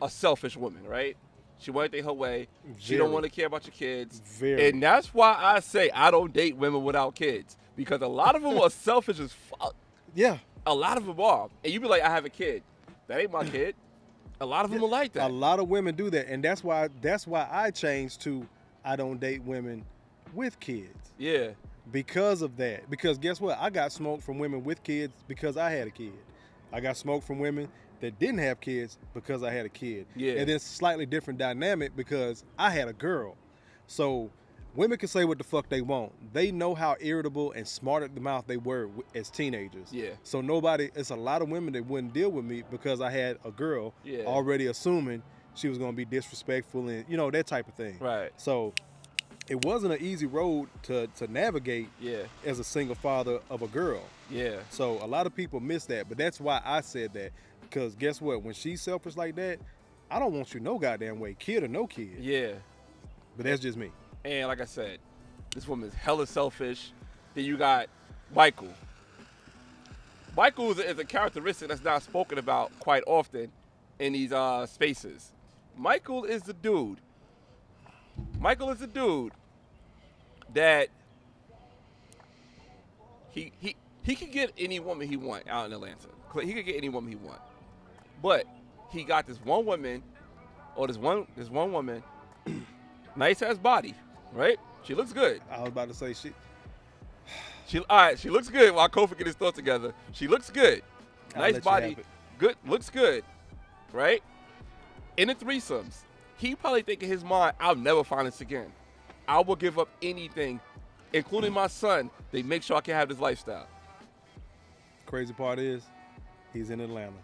a selfish woman, right? She want anything her way. She don't want to care about your kids. And that's why I say I don't date women without kids. Because a lot of them are selfish as fuck. Yeah. A lot of them are. And you be like, I have a kid. That ain't my kid. A lot of them are like that. A lot of women do that. And that's why I changed to I don't date women with kids. Yeah. Because of that. Because guess what? I got smoked from women with kids because I had a kid. I got smoked from women that didn't have kids because I had a kid. Yeah. And then it's a slightly different dynamic because I had a girl. So women can say what the fuck they want. They know how irritable and smart at the mouth they were as teenagers. Yeah. So it's a lot of women that wouldn't deal with me because I had a girl already assuming she was going to be disrespectful and, that type of thing. Right. So it wasn't an easy road to navigate as a single father of a girl. Yeah. So a lot of people miss that, but that's why I said that. Because guess what? When she's selfish like that, I don't want you no goddamn way, kid or no kid. Yeah. But that's just me. And like I said, this woman's hella selfish. Then you got Michael. Michael is a characteristic that's not spoken about quite often in these spaces. Michael is the dude. Michael is the dude that he could get any woman he want out in Atlanta. He could get any woman he want. But he got this one woman, or this one woman, nice ass body, right? She looks good. I was about to say she looks good while Kofa get his thoughts together. She looks good. Nice body. Good, looks good, right? In the threesomes, he probably think in his mind, I'll never find this again. I will give up anything, including my son, to make sure I can have this lifestyle. Crazy part is, he's in Atlanta.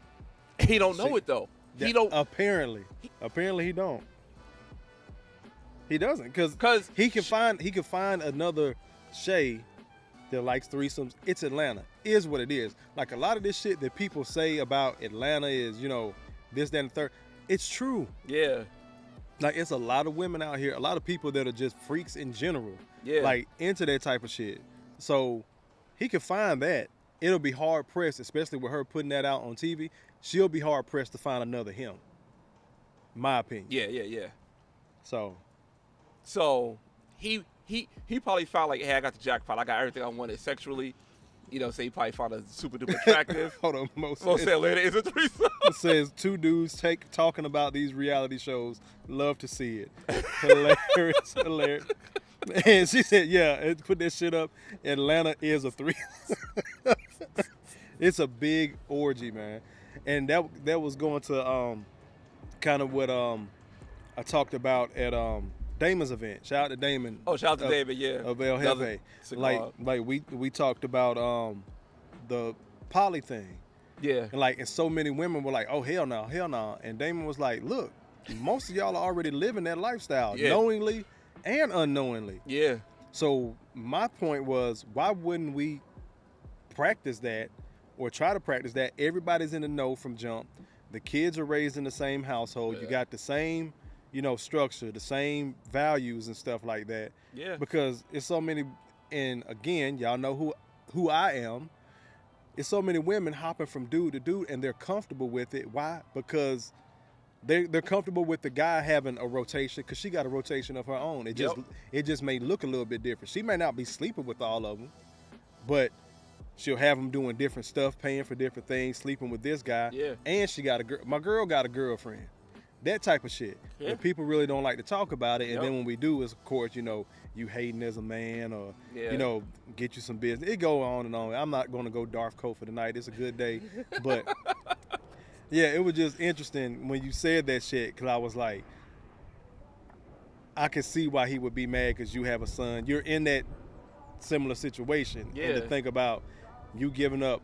He don't know it though. He don't. Apparently he don't. He doesn't, because he can find another Shay that likes threesomes. It's Atlanta. Is what it is. Like a lot of this shit that people say about Atlanta is, this, that, and the third. It's true. Yeah. Like it's a lot of women out here, a lot of people that are just freaks in general. Yeah. Like into that type of shit. So he can find that. It'll be hard pressed, especially with her putting that out on TV. She'll be hard pressed to find another him. My opinion. Yeah. So he probably found like, hey, I got the jackpot. I got everything I wanted sexually. Say he probably found a super duper attractive. Hold on, Mo said later is a threesome. It says two dudes talking about these reality shows. Love to see it. Hilarious. And she said, put that shit up. Atlanta is a threesome. It's a big orgy, man. And that was going to kind of what I talked about at Damon's event. Shout out to Damon. Oh, shout out to David, yeah. Of El Jefe. Like we talked about the poly thing. Yeah. And so many women were like, oh, hell no. And Damon was like, look, most of y'all are already living that lifestyle, knowingly and unknowingly. Yeah. So my point was, why wouldn't we practice that or try to practice that? Everybody's in the know from jump. The kids are raised in the same household. Yeah. You got the same, structure, the same values and stuff like that. Yeah. Because it's so many, and again, y'all know who I am. It's so many women hopping from dude to dude, and they're comfortable with it. Why? Because they're comfortable with the guy having a rotation, because she got a rotation of her own. It just may look a little bit different. She may not be sleeping with all of them, but she'll have them doing different stuff, paying for different things, sleeping with this guy. Yeah. And she got my girl got a girlfriend. that type of shit. Yeah. But people really don't like to talk about it, and Yep. then when we do, it's of course, you know, you hating as a man, or Yeah. you know, get you some business. It go on and on. I'm not going to go Darth Kofa tonight. It's a good day, but yeah, it was just interesting when you said that shit, because I was like, I can see why he would be mad, because you have a son. You're in that similar situation, Yeah. and to think about you giving up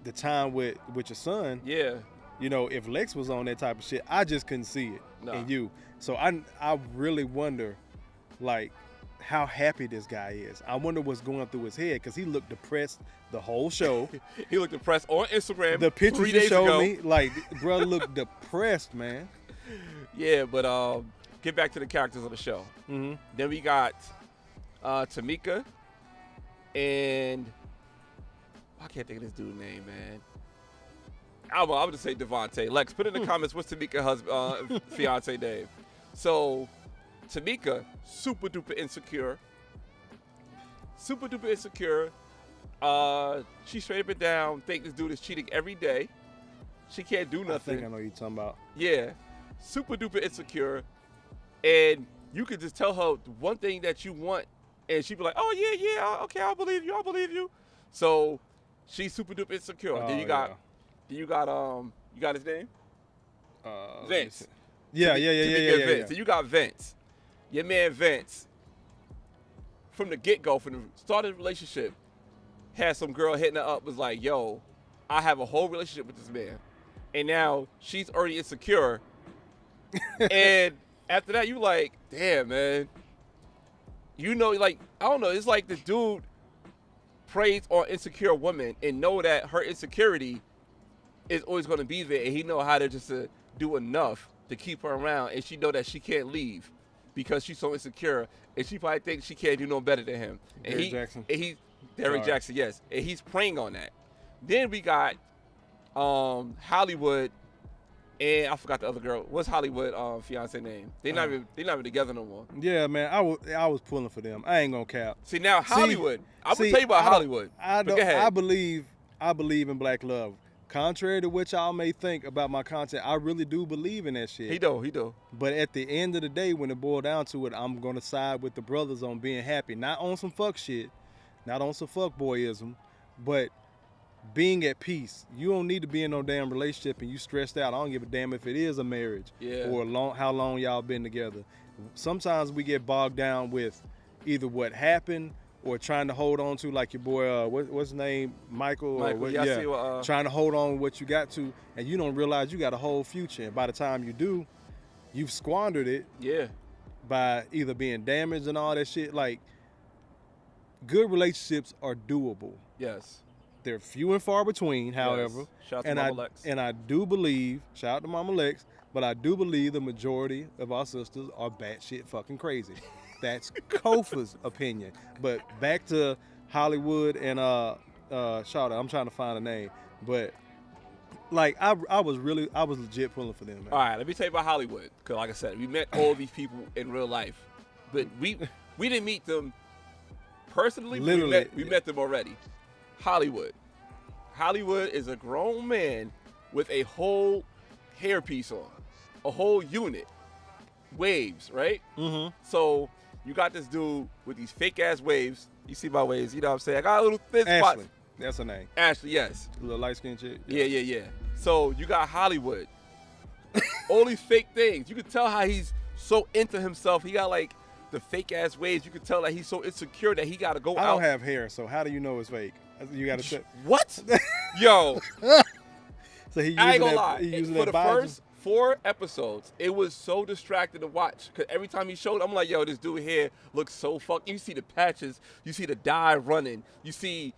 the time with your son. Yeah. You know, if Lex was on that type of shit, I just couldn't see it Nah. in you. So I really wonder, like, how happy this guy is. I wonder what's going through his head, because he looked depressed the whole show. He looked depressed on Instagram. The pictures 3 you days showed ago. me, like, bro, looked depressed, man. Yeah, but get back to the characters of the show. Mm-hmm. Then we got Tamika and I can't think of this dude's name, man. I would just say Devontae. Lex, put in the comments what's Tamika's husband, fiance name. So Tamika, super duper insecure. Super duper insecure. She straight up and down think this dude is cheating every day. She can't do I nothing. think I know what you're talking about. Yeah, super duper insecure, and you could just tell her one thing that you want, and she'd be like, "Oh yeah, okay, I believe you." So she's super duper insecure. Oh, then you got you got his name? Vince. Yeah. Vince. So you got Vince. Your man Vince, from the get-go, from the start of the relationship, had some girl hitting her up, was like, "Yo, I have a whole relationship with this man." And now she's already insecure. And after that, you like, damn, man. You know, like, I don't know. It's like the dude preys on insecure women and know that her insecurity is always going to be there. And he know how to just do enough to keep her around. And she know that she can't leave because she's so insecure. And she probably thinks she can't do no better than him. And Derrick Jackson. And he's Derrick Jackson, yes. And he's preying on that. Then we got Hollywood, and I forgot the other girl. What's Hollywood fiance name? They not even together no more. Yeah, man, I was pulling for them. I ain't gonna cap. See now Hollywood. I'm gonna tell you about Hollywood. I But go ahead. I believe in black love. Contrary to what y'all may think about my content, I really do believe in that shit. He do. But at the end of the day, when it boils down to it, I'm gonna side with the brothers on being happy, not on some fuck shit, not on some fuck boyism, but being at peace. You don't need to be in no damn relationship and you stressed out. I don't give a damn if it is a marriage or how long y'all been together. Sometimes we get bogged down with either what happened or trying to hold on to, like your boy, what's his name, Michael. Trying to hold on to what you got to, and you don't realize you got a whole future. And by the time you do, you've squandered it. Yeah. By either being damaged and all that shit. Like, good relationships are doable. Yes. They're few and far between, however. Yes. Shout out to Mama Lex. And I do believe, shout out to Mama Lex, but I do believe the majority of our sisters are batshit fucking crazy. That's Kofa's opinion. But back to Hollywood and shout out, I'm trying to find a name. But like I was legit pulling for them, man. All right, let me tell you about Hollywood. Because like I said, we met all these people in real life. But we didn't meet them personally. Literally. We met them already. Hollywood is a grown man with a whole hairpiece on, a whole unit, waves, right? Mm-hmm. So you got this dude with these fake ass waves. You see my waves, you know what I'm saying? I got a little thin spot. Ashley, that's her name. Ashley, yes. A little light skinned chick. Yeah. So you got Hollywood. All these fake things. You can tell how he's so into himself. He got like the fake ass waves. You can tell that he's so insecure that he got to go out. I don't have hair, so how do you know it's fake? You got to check. What? Yo. So he using I ain't gonna that, lie. He using For that the Biden? first 4 episodes, it was so distracting to watch. Because every time he showed, I'm like, yo, this dude here looks so fucking. You see the patches. You see the dye running. You see,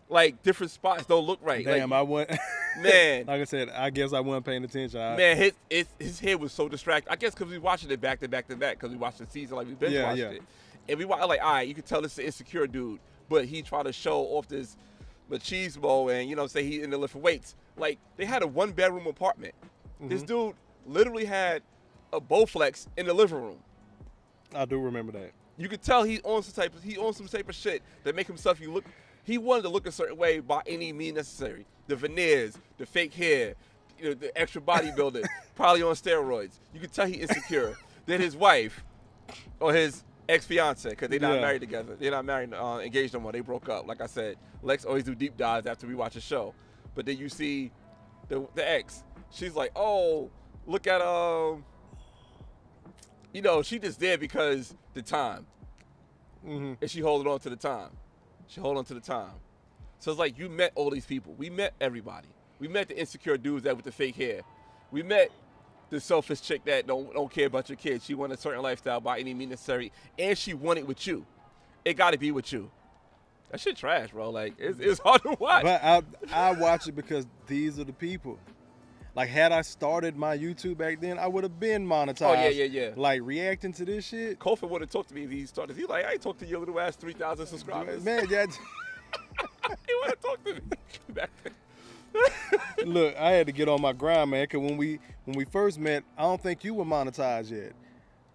like, different spots don't look right. Damn, like, I went. Man. Like I said, I guess I wasn't paying attention. Man, his head was so distracted. I guess because we watching it back to back to back because we watched the season like we binge watched it. And we watched like, all right, you can tell this is an insecure dude, but he tried to show off this machismo and, you know, say he in the lifting weights. Like, they had a 1-bedroom apartment. Mm-hmm. This dude literally had a Bowflex in the living room. I do remember that. You could tell he on some type of shit that make himself he wanted to look a certain way by any means necessary. The veneers, the fake hair, the extra bodybuilder, probably on steroids. You can tell he insecure. Then his wife or his ex-fiance, because they're not married together. They're not married, engaged no more. They broke up. Like I said, Lex always do deep dives after we watch a show. But then you see the ex. She's like, oh, look at she just there because the time. Mm-hmm. And she holding on to the time. She holding on to the time. So it's like you met all these people. We met everybody. We met the insecure dudes that with the fake hair. We met the selfish chick that don't care about your kids. She want a certain lifestyle by any means necessary, and she want it with you. It got to be with you. That shit trash, bro. Like it's hard to watch. But I watch it because these are the people. Like, had I started my YouTube back then, I would have been monetized. Oh, yeah. Like, reacting to this shit. Kofa would have talked to me if he started. He's like, I ain't talked to your little ass 3,000 subscribers. Man, yeah. He would have talked to me back then. Look, I had to get on my grind, man, because when we first met, I don't think you were monetized yet.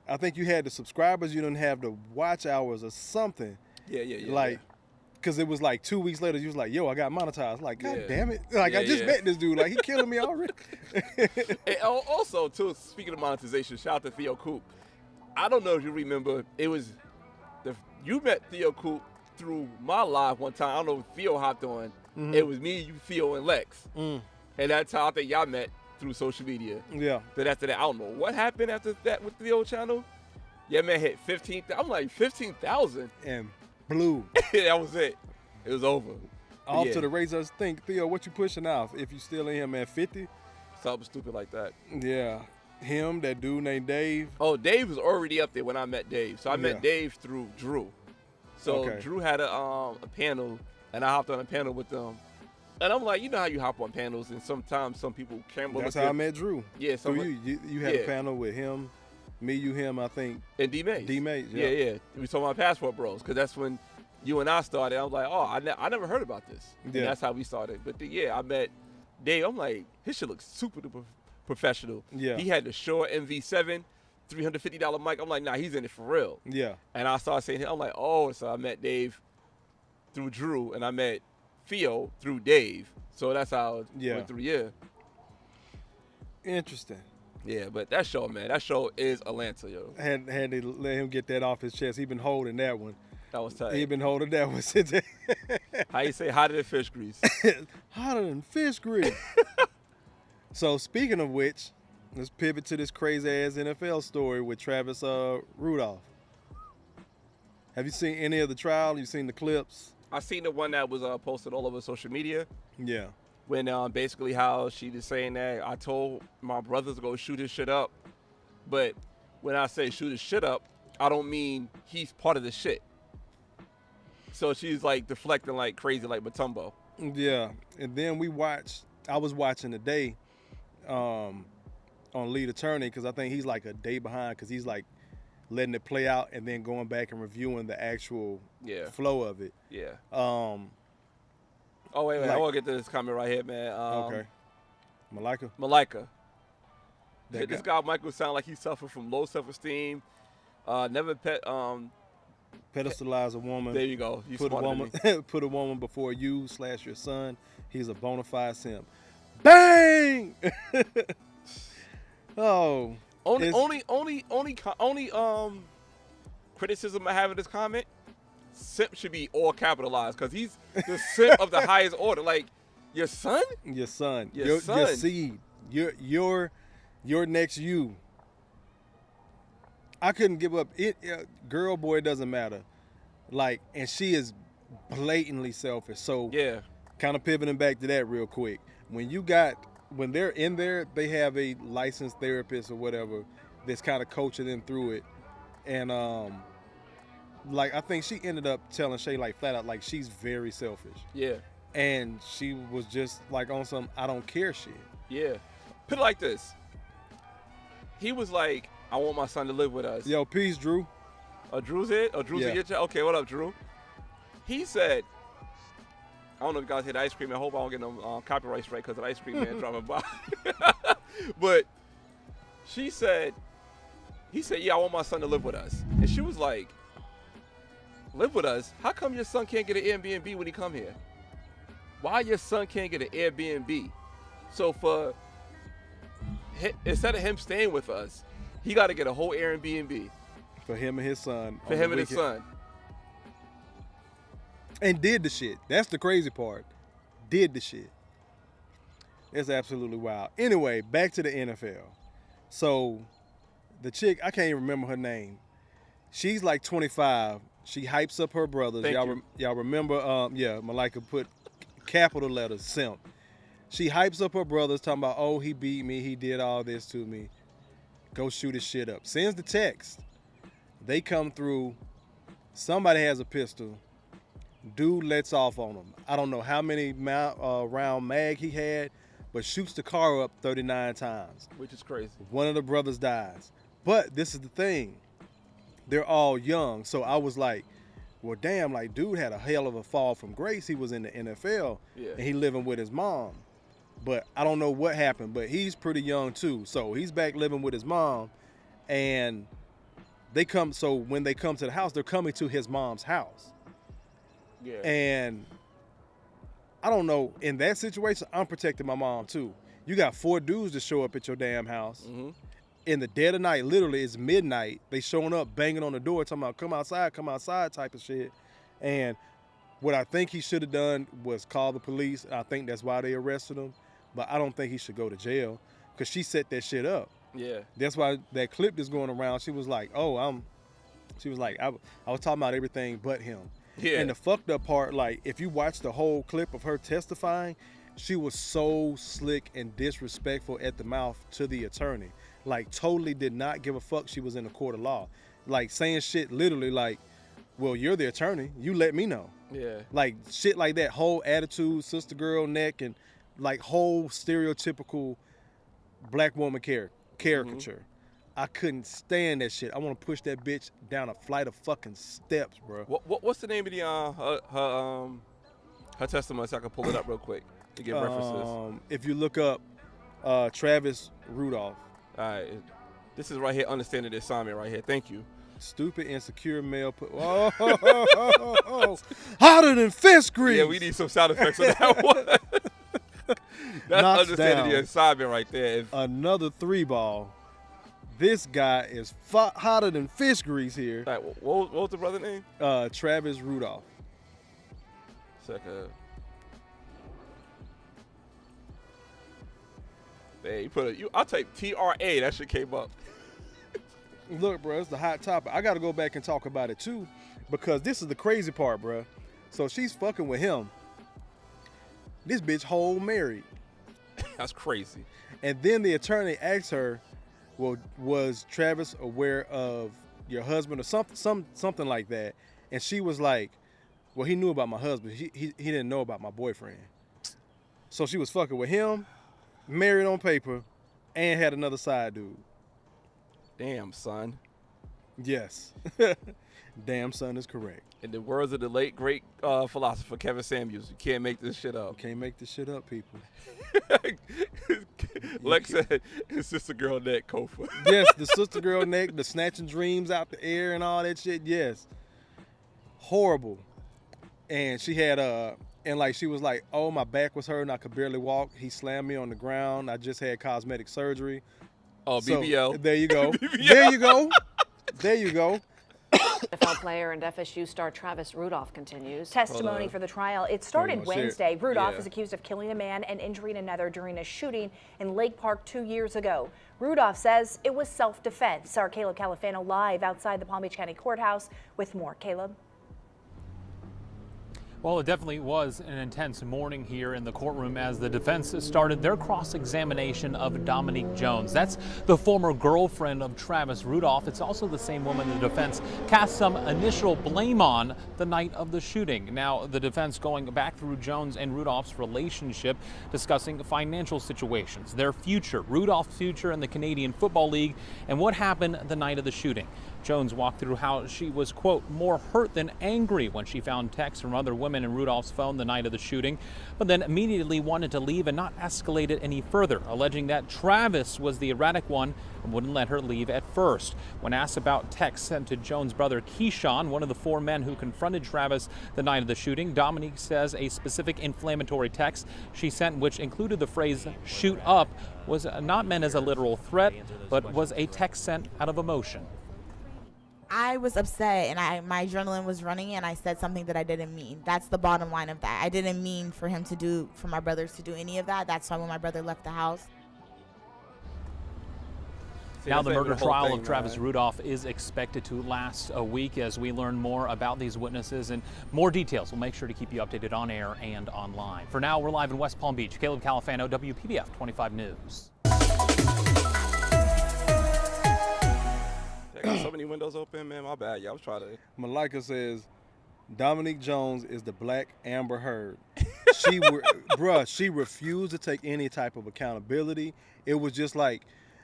I think you had the subscribers. You didn't have the watch hours or something. Yeah. Like, because it was like 2 weeks later, you was like, yo, I got monetized. Like, God damn it. Like, I just met this dude. Like, he killing me already. And also, too, speaking of monetization, shout out to G.R.O.W.T.H. I don't know if you remember, you met G.R.O.W.T.H through my live one time. I don't know if Theo hopped on. Mm-hmm. It was me, you, Theo, and Lex. And that's how I think y'all met, through social media. Yeah. But after that, I don't know what happened after that with the old channel. Yeah, man, hit 15,000. I'm like, 15,000? And blew. That was it. It was over. Off to the razors. Think, Theo, what you pushing off? If you still in here, man, 50? Something stupid like that. Yeah. Him, that dude named Dave. Oh, Dave was already up there when I met Dave. So I met Dave through Drew. So Drew had a panel, and I hopped on a panel with them. And I'm like, you know how you hop on panels, and sometimes some people can't. That's how I met Drew. Yeah. So you had a panel with him, me, you, him, I think. And D-Maze. D-Maze, yeah. We talking about Passport Bros, because that's when you and I started. I was like, oh, I never heard about this. And that's how we started. But I met Dave. I'm like, his shit looks super duper professional. Yeah. He had the Shure MV7. $350 mic. I'm like, nah, he's in it for real. Yeah. And I started saying, I'm like, oh, so I met Dave through Drew, and I met Theo through Dave. So that's how it went through, Interesting. Yeah, but that show, man, that show is Atlanta, yo. Had to let him get that off his chest. He been holding that one. That was tight. He been holding that one since. How you say hotter than fish grease? Hotter than fish grease. So speaking of which, let's pivot to this crazy-ass NFL story with Travis Rudolph. Have you seen any of the trial? You seen the clips? I seen the one that was posted all over social media. Yeah. When basically how she was saying that I told my brothers to go shoot his shit up. But when I say shoot his shit up, I don't mean he's part of the shit. So she's like deflecting like crazy like Matumbo. Yeah. And then I was watching today on Lead Attorney, because I think he's like a day behind, because he's like letting it play out and then going back and reviewing the actual flow of it. Yeah. Oh wait, I want to get to this comment right here, man. Okay. Malika. This guy Michael sound like he suffered from low self-esteem. Never pedestalize a woman. There you go. Put a woman before you / your son. He's a bona fide simp. Bang! Oh, only criticism I have of this comment: simp should be all capitalized, because he's the simp of the highest order. Like your son, your seed, your next you. I couldn't give up. Girl, boy, it doesn't matter. Like, and she is blatantly selfish. So kind of pivoting back to that real quick. When they're in there, they have a licensed therapist or whatever that's kind of coaching them through it. And like, I think she ended up telling Shay like flat out, like, she's very selfish. Yeah. And she was just like on some I don't care shit. Yeah. Put it like this. He was like, I want my son to live with us. Yo, peace, Drew. Drew's it? Drew's in your chat? Okay, what up, Drew? He said, I don't know if you guys hit ice cream. I hope I don't get no copyright strike because of ice cream man driving by. But he said, yeah, I want my son to live with us. And she was like, live with us? How come your son can't get an Airbnb when he come here? Why your son can't get an Airbnb? So for instead of him staying with us, he got to get a whole Airbnb for him and his son. For him and his son. And did the shit. That's the crazy part. Did the shit. It's absolutely wild. Anyway, back to the NFL. So the chick, I can't even remember her name. She's like 25. She hypes up her brothers. Y'all remember? Malika put capital letters, simp. She hypes up her brothers, talking about, oh, he beat me. He did all this to me. Go shoot his shit up. Sends the text. They come through. Somebody has a pistol. Dude lets off on him. I don't know how many round mag he had, but shoots the car up 39 times. Which is crazy. One of the brothers dies. But this is the thing. They're all young. So I was like, well, damn, like, dude had a hell of a fall from grace. He was in the NFL, and he living with his mom. But I don't know what happened, but he's pretty young too. So he's back living with his mom, and when they come to the house, they're coming to his mom's house. Yeah. And I don't know, in that situation, I'm protecting my mom too. You got 4 dudes to show up at your damn house. Mm-hmm. In the dead of night, literally, it's midnight. They showing up, banging on the door, talking about come outside type of shit. And what I think he should have done was call the police. I think that's why they arrested him. But I don't think he should go to jail because she set that shit up. Yeah. That's why that clip is going around. She was like, I was talking about everything but him. Yeah. And the fucked up part, like, if you watch the whole clip of her testifying, she was so slick and disrespectful at the mouth to the attorney. Like, totally did not give a fuck she was in a court of law. Like, saying shit literally like, well, you're the attorney. You let me know. Yeah. Like, shit like that. Whole attitude, sister girl neck, and, like, whole stereotypical black woman caricature. Mm-hmm. I couldn't stand that shit. I want to push that bitch down a flight of fucking steps, bro. What's the name of the her testimony so I can pull it up real quick to get references? If you look up Travis Rudolph. All right. This is right here, understanding the assignment right here. Thank you. Stupid, insecure male. Hotter than fist grease. Yeah, we need some sound effects on that one. That's Knocks understanding down. the assignment right there. Another 3-ball. This guy is hotter than fish grease here. All right, what was the brother name? Travis Rudolph. Second. Hey, I'll type TRA. That shit came up. Look, bro, it's the hot topic. I got to go back and talk about it too, because this is the crazy part, bro. So she's fucking with him. This bitch whole married. That's crazy. And then the attorney asks her, well, was Travis aware of your husband or something like that? And she was like, well, he knew about my husband. He didn't know about my boyfriend. So she was fucking with him, married on paper, and had another side dude. Damn, son. Yes. Damn, son is correct. In the words of the late, great philosopher Kevin Samuels, you can't make this shit up. You can't make this shit up, people. Lex said, his sister girl neck, Kofa. Yes, the sister girl neck, the snatching dreams out the air and all that shit, yes. Horrible. And she had, and like she was like, oh, my back was hurting, I could barely walk. He slammed me on the ground. I just had cosmetic surgery. Oh, BBL. So, there you go. BBL. There you go. There you go. NFL player and FSU star Travis Rudolph continues. Testimony for the trial. It started Wednesday. Rudolph is accused of killing a man and injuring another during a shooting in Lake Park 2 years ago. Rudolph says it was self-defense. Our Caleb Califano live outside the Palm Beach County Courthouse with more. Caleb. Well, it definitely was an intense morning here in the courtroom as the defense started their cross-examination of Dominique Jones. That's the former girlfriend of Travis Rudolph. It's also the same woman the defense cast some initial blame on the night of the shooting. Now, the defense going back through Jones and Rudolph's relationship, discussing financial situations, their future, Rudolph's future in the Canadian Football League, and what happened the night of the shooting. Jones walked through how she was, quote, more hurt than angry when she found texts from other women in Rudolph's phone the night of the shooting, but then immediately wanted to leave and not escalate it any further, alleging that Travis was the erratic one and wouldn't let her leave at first. When asked about texts sent to Jones' brother Keyshawn, one of the 4 men who confronted Travis the night of the shooting, Dominique says a specific inflammatory text she sent, which included the phrase "shoot up," was not meant as a literal threat, but was a text sent out of emotion. I was upset and my adrenaline was running and I said something that I didn't mean. That's the bottom line of that. I didn't mean for my brothers to do any of that. That's why when my brother left the house. Now the murder trial of Travis Rudolph is expected to last a week as we learn more about these witnesses and more details. We'll make sure to keep you updated on air and online. For now, we're live in West Palm Beach. Caleb Califano, WPBF 25 News. I got so many windows open, man. My bad. Y'all was trying to. Malika says, Dominique Jones is the Black Amber Heard. She refused to take any type of accountability. It was just like,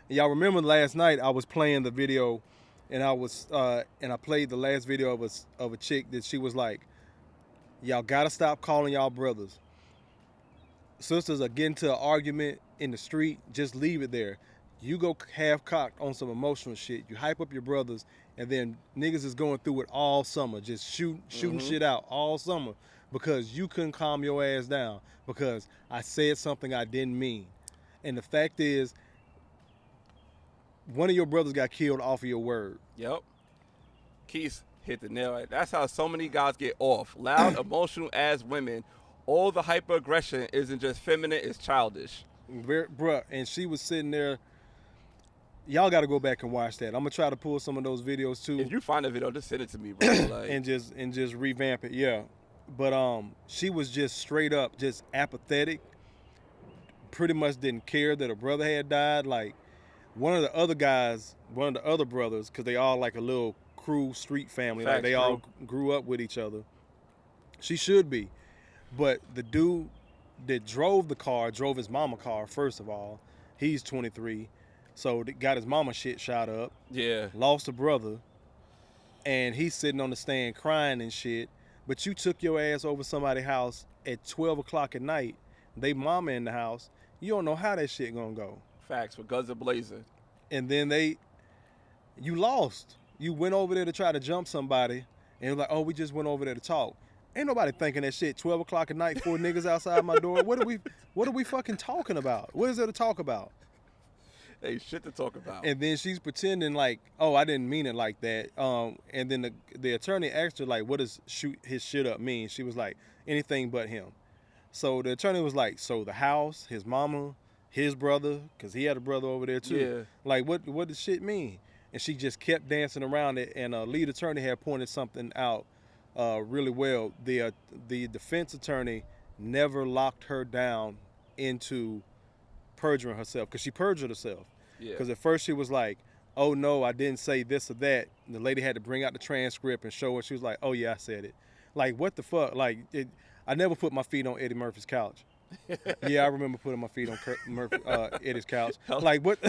y'all remember last night I was playing the video, and I played the last video of a chick that she was like, y'all gotta stop calling y'all brothers. Sisters are getting to an argument in the street, just leave it there. You go half-cocked on some emotional shit. You hype up your brothers, and then niggas is going through it all summer, just shooting shit out all summer because you couldn't calm your ass down because I said something I didn't mean. And the fact is, one of your brothers got killed off of your word. Yep. Keith hit the nail. That's how so many guys get off. Loud, emotional ass women. All the hyper-aggression isn't just feminine, it's childish. Bruh, and she was sitting there. Y'all got to go back and watch that. I'm gonna try to pull some of those videos too. If you find a video, just send it to me, bro. Like, and just revamp it, yeah. But she was just straight up, just apathetic. Pretty much didn't care that her brother had died. Like one of the other brothers, because they all like a little crew, street family. Facts, like they all grew up with each other. She should be, but the dude that drove the car drove his mama car. First of all, he's 23. So got his mama shit shot up. Yeah. Lost a brother. And he's sitting on the stand crying and shit. But you took your ass over somebody's house at 12 o'clock at night. They mama in the house. You don't know how that shit gonna go. Facts, with guns a-blazing. And then you lost. You went over there to try to jump somebody. And you're like, oh, we just went over there to talk. Ain't nobody thinking that shit. 12 o'clock at night, 4 niggas outside my door. What are we fucking talking about? What is there to talk about? Hey, shit to talk about. And then she's pretending like, oh, I didn't mean it like that. And then the attorney asked her, like, what does shoot his shit up mean? She was like, anything but him. So the attorney was like, so the house, his mama, his brother, because he had a brother over there too. Yeah. Like, what does shit mean? And she just kept dancing around it. And lead attorney had pointed something out really well. The defense attorney never locked her down into perjuring herself, because she perjured herself. Because at first she was like, oh no, I didn't say this or that. And the lady had to bring out the transcript and show her. She was like, oh yeah, I said it. Like, what the fuck? Like, I never put my feet on Eddie Murphy's couch. Yeah, I remember putting my feet on Eddie's couch. Like, what?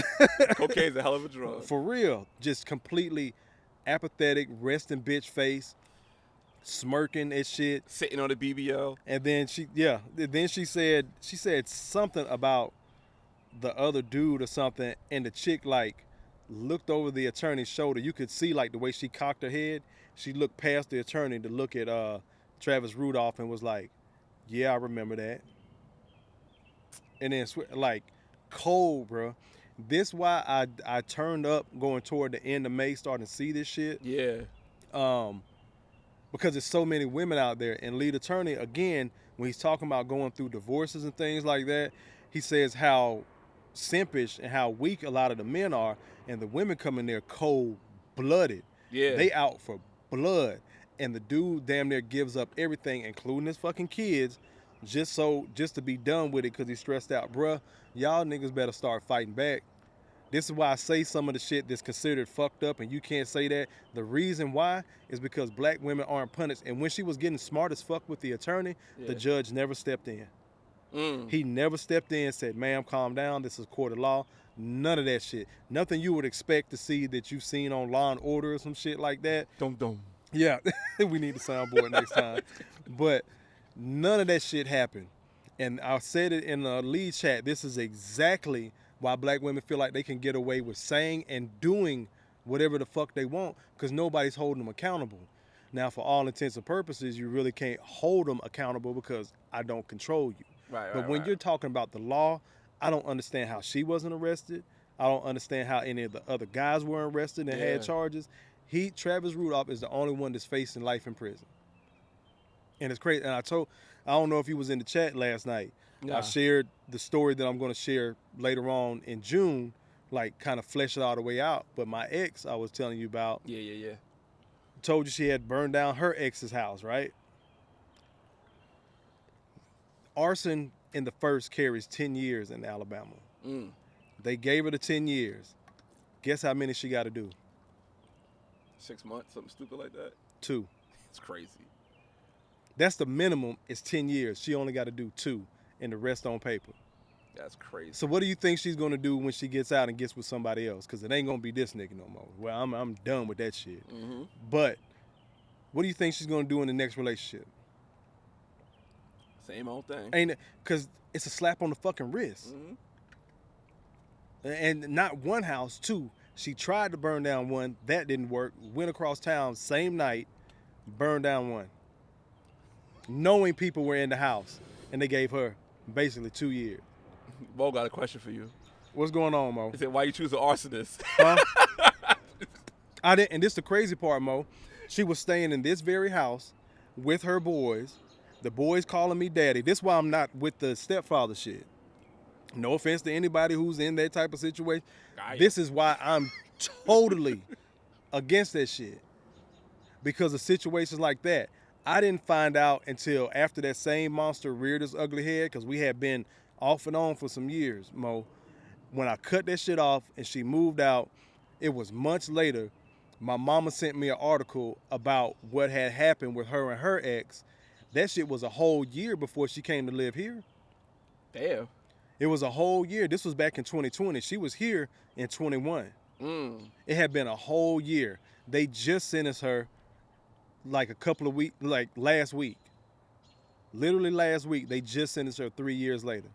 Cocaine's a hell of a drug. For real. Just completely apathetic, resting bitch face, smirking at shit. Sitting on the BBL. And then she said something about the other dude or something, and the chick like looked over the attorney's shoulder. You could see like the way she cocked her head. She looked past the attorney to look at Travis Rudolph and was like, yeah, I remember that. And then like cold, bro. This why I turned up going toward the end of May, starting to see this shit. Yeah. Because there's so many women out there. And lead attorney, again, when he's talking about going through divorces and things like that, he says how simpish and how weak a lot of the men are, and the women come in there cold-blooded. Yeah. They out for blood. And the dude damn near gives up everything, including his fucking kids, just to be done with it because he's stressed out. Bruh, y'all niggas better start fighting back. This is why I say some of the shit that's considered fucked up and you can't say that. The reason why is because black women aren't punished. And when she was getting smart as fuck with the attorney, the judge never stepped in. He never stepped in and said, ma'am, calm down. This is court of law. None of that shit. Nothing you would expect to see that you've seen on Law and Order or some shit like that. Dum. Yeah, we need a soundboard next time. But none of that shit happened. And I said it in the lead chat. This is exactly why black women feel like they can get away with saying and doing whatever the fuck they want because nobody's holding them accountable. Now, for all intents and purposes, you really can't hold them accountable because I don't control you. But when you're talking about the law, I don't understand how she wasn't arrested. I don't understand how any of the other guys weren't arrested and had charges. Travis Rudolph is the only one that's facing life in prison. And it's crazy. And I don't know if he was in the chat last night. I shared the story that I'm going to share later on in June, like kind of flesh it all the way out. But my ex I was telling you about. Yeah. Told you she had burned down her ex's house, right? Arson in the first carries 10 years in Alabama. They gave her the 10 years. Guess how many she got to do? 6 months, something stupid like that? 2. It's crazy. That's the minimum is 10 years. She only got to do 2 and the rest on paper. That's crazy. So what do you think she's going to do when she gets out and gets with somebody else? Because it ain't going to be this nigga no more. Well, I'm done with that shit. But what do you think she's going to do in the next relationship? Same old thing. Ain't it? Because it's a slap on the fucking wrist. And not one house, 2. She tried to burn down one. That didn't work. Went across town same night, burned down one. Knowing people were in the house. And they gave her basically 2 years. Mo got a question for you. What's going on, Mo? He said, why you choose an arsonist? Huh? I didn't, and this the crazy part, Mo. She was staying in this very house with her boys. The boys calling me daddy. This is why I'm not with the stepfather shit. No offense to anybody who's in that type of situation. This is why I'm totally against that shit. Because of situations like that. I didn't find out until after that same monster reared his ugly head, because we had been off and on for some years, Mo. When I cut that shit off and she moved out, it was months later, my mama sent me an article about what had happened with her and her ex. That shit was a whole year before she came to live here. Damn. It was a whole year. This was back in 2020. She was here in 21. It had been a whole year. They just sentenced her like a couple of weeks, like last week. Literally last week, they just sentenced her 3 years later.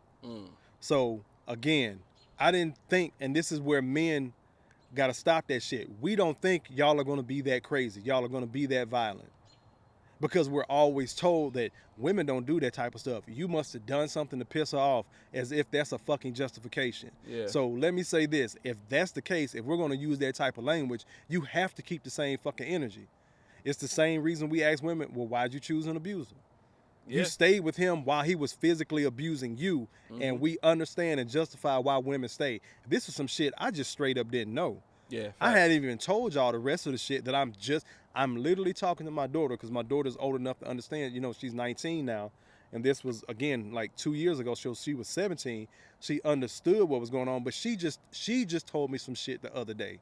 So, again, I didn't think, and this is where men got to stop that shit. We don't think y'all are going to be that crazy. Y'all are going to be that violent. Because we're always told that women don't do that type of stuff. You must have done something to piss her off, as if that's a fucking justification. Yeah. So let me say this. If that's the case, if we're going to use that type of language, you have to keep the same fucking energy. It's the same reason we ask women, well, why'd you choose an abuser? Yeah. You stayed with him while he was physically abusing you, and we understand and justify why women stay. This is some shit I just straight up didn't know. Yeah, I hadn't even told y'all the rest of the shit that I'm literally talking to my daughter, because my daughter's old enough to understand. You know, she's 19 now, and this was, again, like 2 years ago. She was 17. She understood what was going on, but she just told me some shit the other day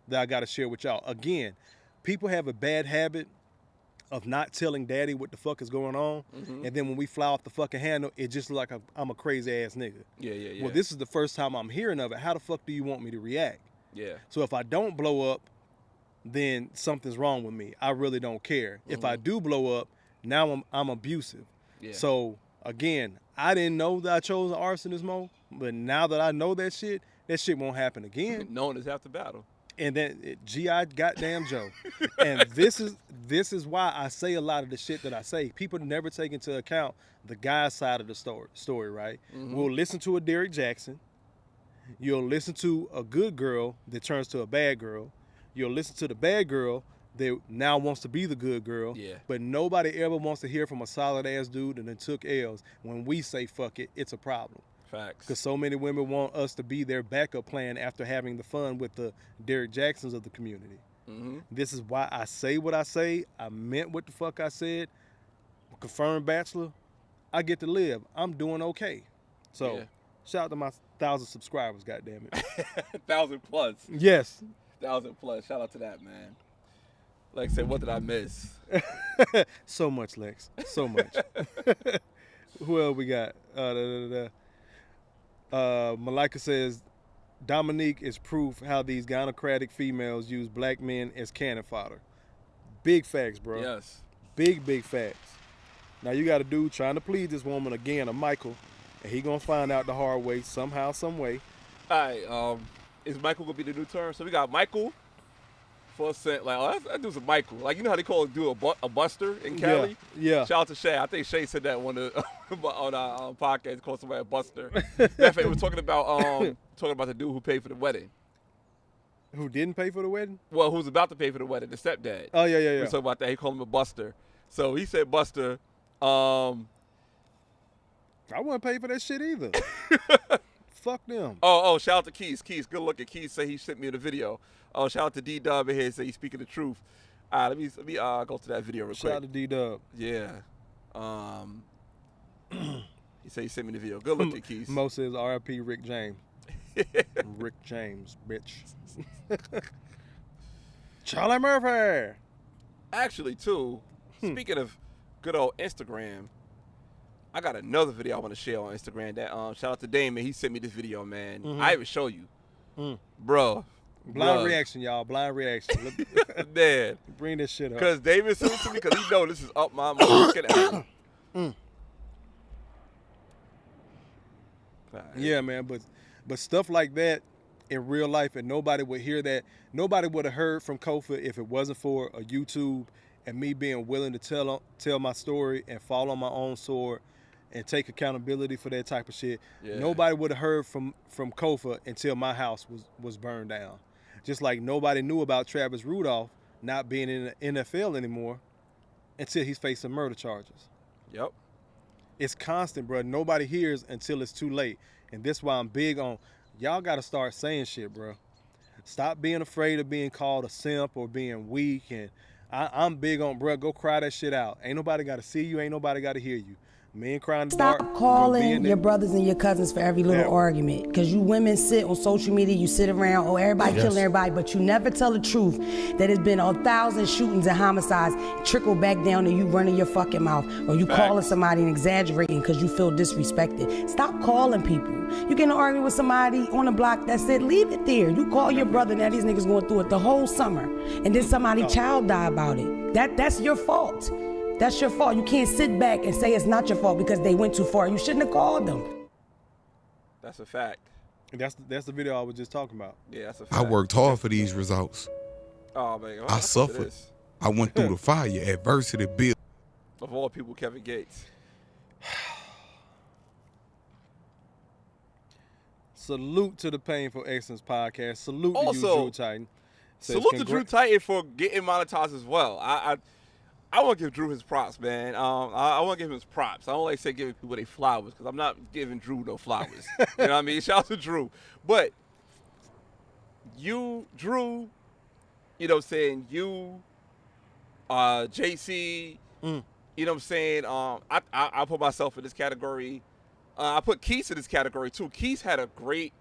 that I got to share with y'all. Again, people have a bad habit of not telling daddy what the fuck is going on, and then when we fly off the fucking handle, it just look like I'm a crazy ass nigga. Yeah. Well, this is the first time I'm hearing of it. How the fuck do you want me to react? Yeah. So if I don't blow up, then something's wrong with me. I really don't care. If I do blow up, now I'm abusive. Yeah. So again, I didn't know that I chose an arsonist, Mo, but now that I know that shit won't happen again. Knowing is half the battle. And then G.R.O.W.T.H. And this is why I say a lot of the shit that I say. People never take into account the guy's side of the story, right? We'll listen to a Derrick Jackson. You'll listen to a good girl that turns to a bad girl. You'll listen to the bad girl that now wants to be the good girl. Yeah. But nobody ever wants to hear from a solid ass dude and then took L's. When we say fuck it, it's a problem. Facts. Because so many women want us to be their backup plan after having the fun with the Derrick Jacksons of the community. This is why I say what I say. I meant what the fuck I said. Confirmed bachelor, I get to live. I'm doing okay. So shout out to my 1,000 subscribers, goddammit. 1,000 plus. Yes. 1,000 plus. Shout out to that, man. Lex said, what did I miss? So much, Lex. So much. Who else we got? Malika says, Dominique is proof how these gynocratic females use black men as cannon fodder. Big facts, bro. Yes. Big facts. Now you got a dude trying to please this woman again, a Michael, and he gonna find out the hard way somehow, some way. All right. Is Michael gonna be the new term? So we got Michael. For a cent, like, oh, that dude's a Michael. Like, you know how they call a dude a buster in Cali? Yeah. Shout out to Shay. I think Shay said that on our podcast, called somebody a buster. Definitely, we're talking about the dude who paid for the wedding. Who didn't pay for the wedding? Well, who's about to pay for the wedding? The stepdad. Oh yeah. We talking about that. He called him a buster. So he said buster. I wouldn't pay for that shit either. Fuck them. Oh, shout out to Keys. Keys, good looking. Keys say he sent me the video. Oh, shout out to D-Dub in here. Say he's speaking the truth. All right, let me go to that video real quick. Shout out to D-Dub. Yeah. He said he sent me the video. Good looking, Keys. Mo says R.I.P. Rick James. Rick James, bitch. Charlie Murphy. Actually, too, speaking of good old Instagram, I got another video I want to share on Instagram. That shout out to Damon. He sent me this video, man. I even show you, bro. Blind reaction, y'all. Blind reaction. Man, bring this shit up. Because David sent it to me because he know this is up my market. Yeah, man. But stuff like that in real life, and nobody would hear that. Nobody would have heard from Kofa if it wasn't for a YouTube and me being willing to tell my story and fall on my own sword and take accountability for that type of shit. Yeah. Nobody would have heard from Kofa until my house was burned down. Just like nobody knew about Travis Rudolph not being in the NFL anymore until he's facing murder charges. Yep. It's constant, bro. Nobody hears until it's too late. And that's why I'm big on, y'all got to start saying shit, bro. Stop being afraid of being called a simp or being weak. And I'm big on, bro, go cry that shit out. Ain't nobody got to see you. Ain't nobody got to hear you. Men crying in the dark. Stop calling your brothers and your cousins for every little argument. Because you women sit on social media, you sit around, everybody killing everybody, but you never tell the truth that it's been 1,000 shootings and homicides trickle back down to you running your fucking mouth or you calling somebody and exaggerating because you feel disrespected. Stop calling people. You get in an argument with somebody on the block, that's it, leave it there. You call your brother, now these niggas going through it the whole summer. And then somebody's child die about it. That's your fault. That's your fault. You can't sit back and say it's not your fault because they went too far. You shouldn't have called them. That's a fact. And that's the video I was just talking about. Yeah, that's a fact. I worked hard for these results. Oh, man. I suffered. I went through the fire, adversity, build. Of all people, Kevin Gates. Salute to the Painful Excellence podcast. Salute to you, Drew Titan. Salute to Drew Titan for getting monetized as well. I want to give Drew his props, man. I want to give him his props. I don't like say giving people their flowers because I'm not giving Drew no flowers. You know what I mean? Shout out to Drew. But you, Drew, you know what I'm saying? You, JC, you know what I'm saying? I put myself in this category. I put Keith in this category too. Keith had a great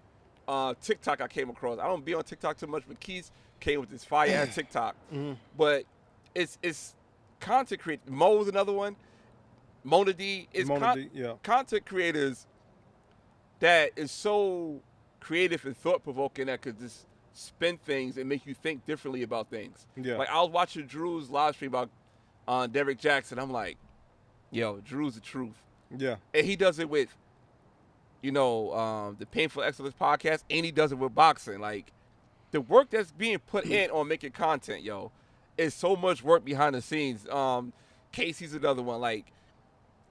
TikTok I came across. I don't be on TikTok too much, but Keith came with this fire-ass TikTok. But it's content creators. Mo's another one. Mona D is content creators that is so creative and thought-provoking that could just spin things and make you think differently about things. Yeah. Like I was watching Drew's live stream about Derrick Jackson. I'm like, yo, Drew's the truth. Yeah. And he does it with, you know, the Painful Excellence podcast, and he does it with boxing. Like the work that's being put in on making content, yo. It's so much work behind the scenes. Casey's another one. Like,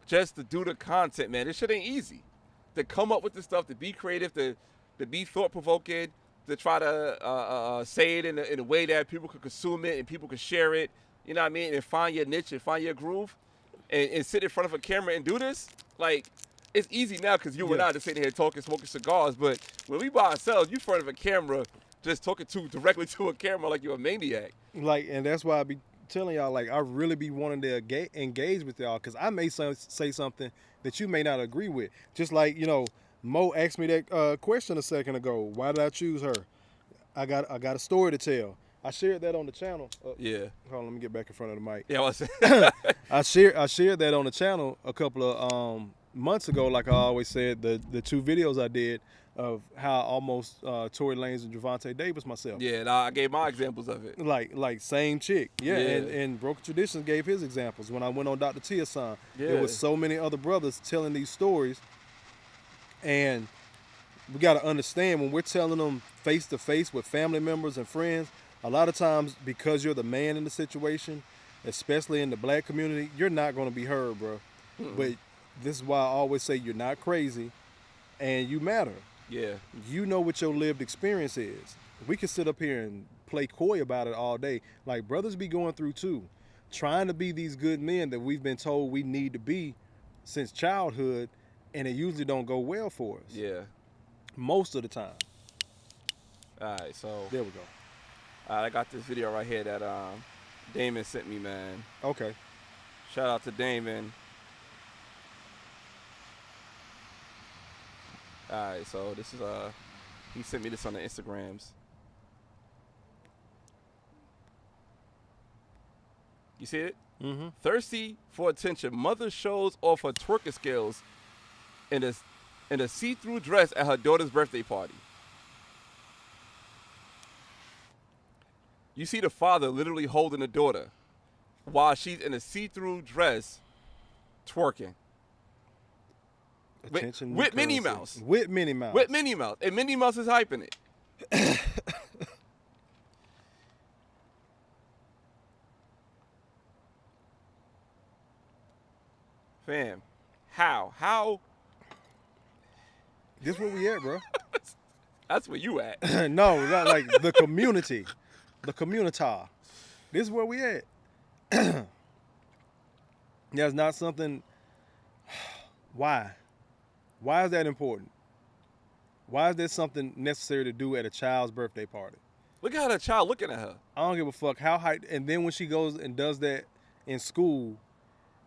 just to do the content, man, this shit ain't easy. To come up with the stuff, to be creative, to be thought-provoking, to try to say it in a way that people could consume it and people could share it, you know what I mean, and find your niche and find your groove, and sit in front of a camera and do this. Like, it's easy now because you and I just sitting here talking, smoking cigars, but when we by ourselves, you in front of a camera, just talking directly to a camera like you're a maniac. Like, and that's why I be telling y'all, like, I really be wanting to engage with y'all because I may say something that you may not agree with. Just like, you know, Mo asked me that question a second ago. Why did I choose her? I got a story to tell. I shared that on the channel. Yeah. Hold on, let me get back in front of the mic. Yeah, I shared that on the channel a couple of months ago, like I always said, the 2 videos I did of how I almost Tory Lanez and Gervonta Davis myself. Yeah, and I gave my examples of it. Like same chick. Yeah. And Broken Traditions gave his examples when I went on Dr. Tia son. Yeah. There was so many other brothers telling these stories. And we got to understand when we're telling them face to face with family members and friends, a lot of times because you're the man in the situation, especially in the black community, you're not going to be heard, bro. But this is why I always say you're not crazy and you matter. Yeah. You know what your lived experience is. We can sit up here and play coy about it all day. Like, brothers be going through too, trying to be these good men that we've been told we need to be since childhood, and it usually don't go well for us. Yeah. Most of the time. All right, so There we go. I got this video right here that Damon sent me, man. Okay. Shout out to Damon. All right, so this is he sent me this on the Instagrams. You see it? Mm-hmm. Thirsty for attention, mother shows off her twerking skills in a see-through dress at her daughter's birthday party. You see the father literally holding the daughter while she's in a see-through dress twerking. Attention With Minnie currency. Mouse. With Minnie Mouse. With Minnie Mouse. And Minnie Mouse is hyping it. Fam, how? This where we at, bro. That's where you at. No, not like the community. The community. This is where we at. That's not something. Why? Why is that important? Why is that something necessary to do at a child's birthday party? Look at the child looking at her. I don't give a fuck how high. And then when she goes and does that in school,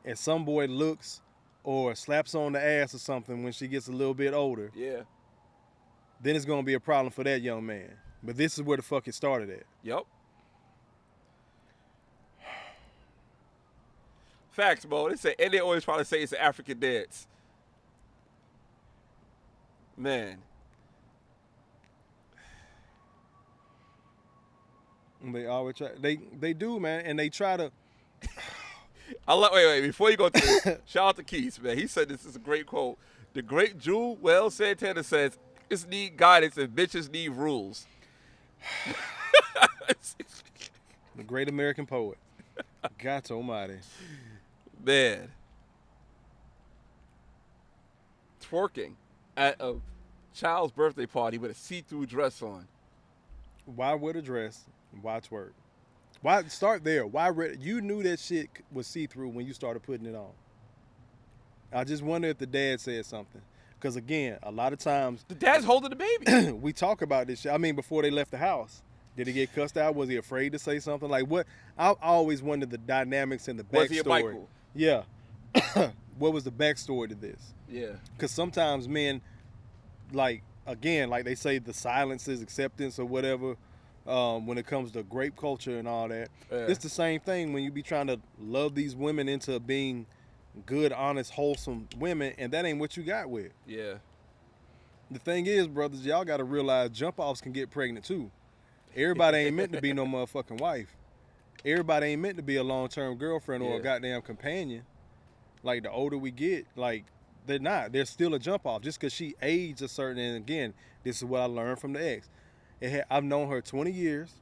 and some boy looks or slaps on the ass or something when she gets a little bit older, Yeah. then it's gonna be a problem for that young man. But this is where the fuck it started at. Yep. Facts, bro. They say, and they always probably say it's an African dance. Man. And they always try. They do, man, and they try to. Wait, before you go through this, shout out to Keith, man. He said this is a great quote. The great G.R.O.W.T.H Santana says, "Bitches need guidance and bitches need rules." The great American poet. God almighty. Man. Twerking at a child's birthday party with a see-through dress on. Why wear the dress? Why twerk? Why start there? Why you knew that shit was see-through when you started putting it on? I just wonder if the dad said something. Because again, a lot of times The dad's holding the baby. we talk about this shit. I mean, before they left the house, did he get cussed out? Was he afraid to say something? Like what? I always wondered the dynamics and the backstory. Was he a Michael? Yeah. What was the backstory to this? Yeah. Because sometimes men, like, again, like they say the silence is acceptance or whatever, when it comes to grape culture and all that. Yeah. It's the same thing when you be trying to love these women into being good, honest, wholesome women, and that ain't what you got with. Yeah. The thing is, brothers, y'all got to realize jump-offs can get pregnant too. Everybody ain't meant to be no motherfucking wife. Everybody ain't meant to be a long-term girlfriend or a Yeah. goddamn companion. Like, the older we get, like, they're not. They're still a jump-off. Just because she aged a certain, and again, this is what I learned from the ex. I've known her 20 years.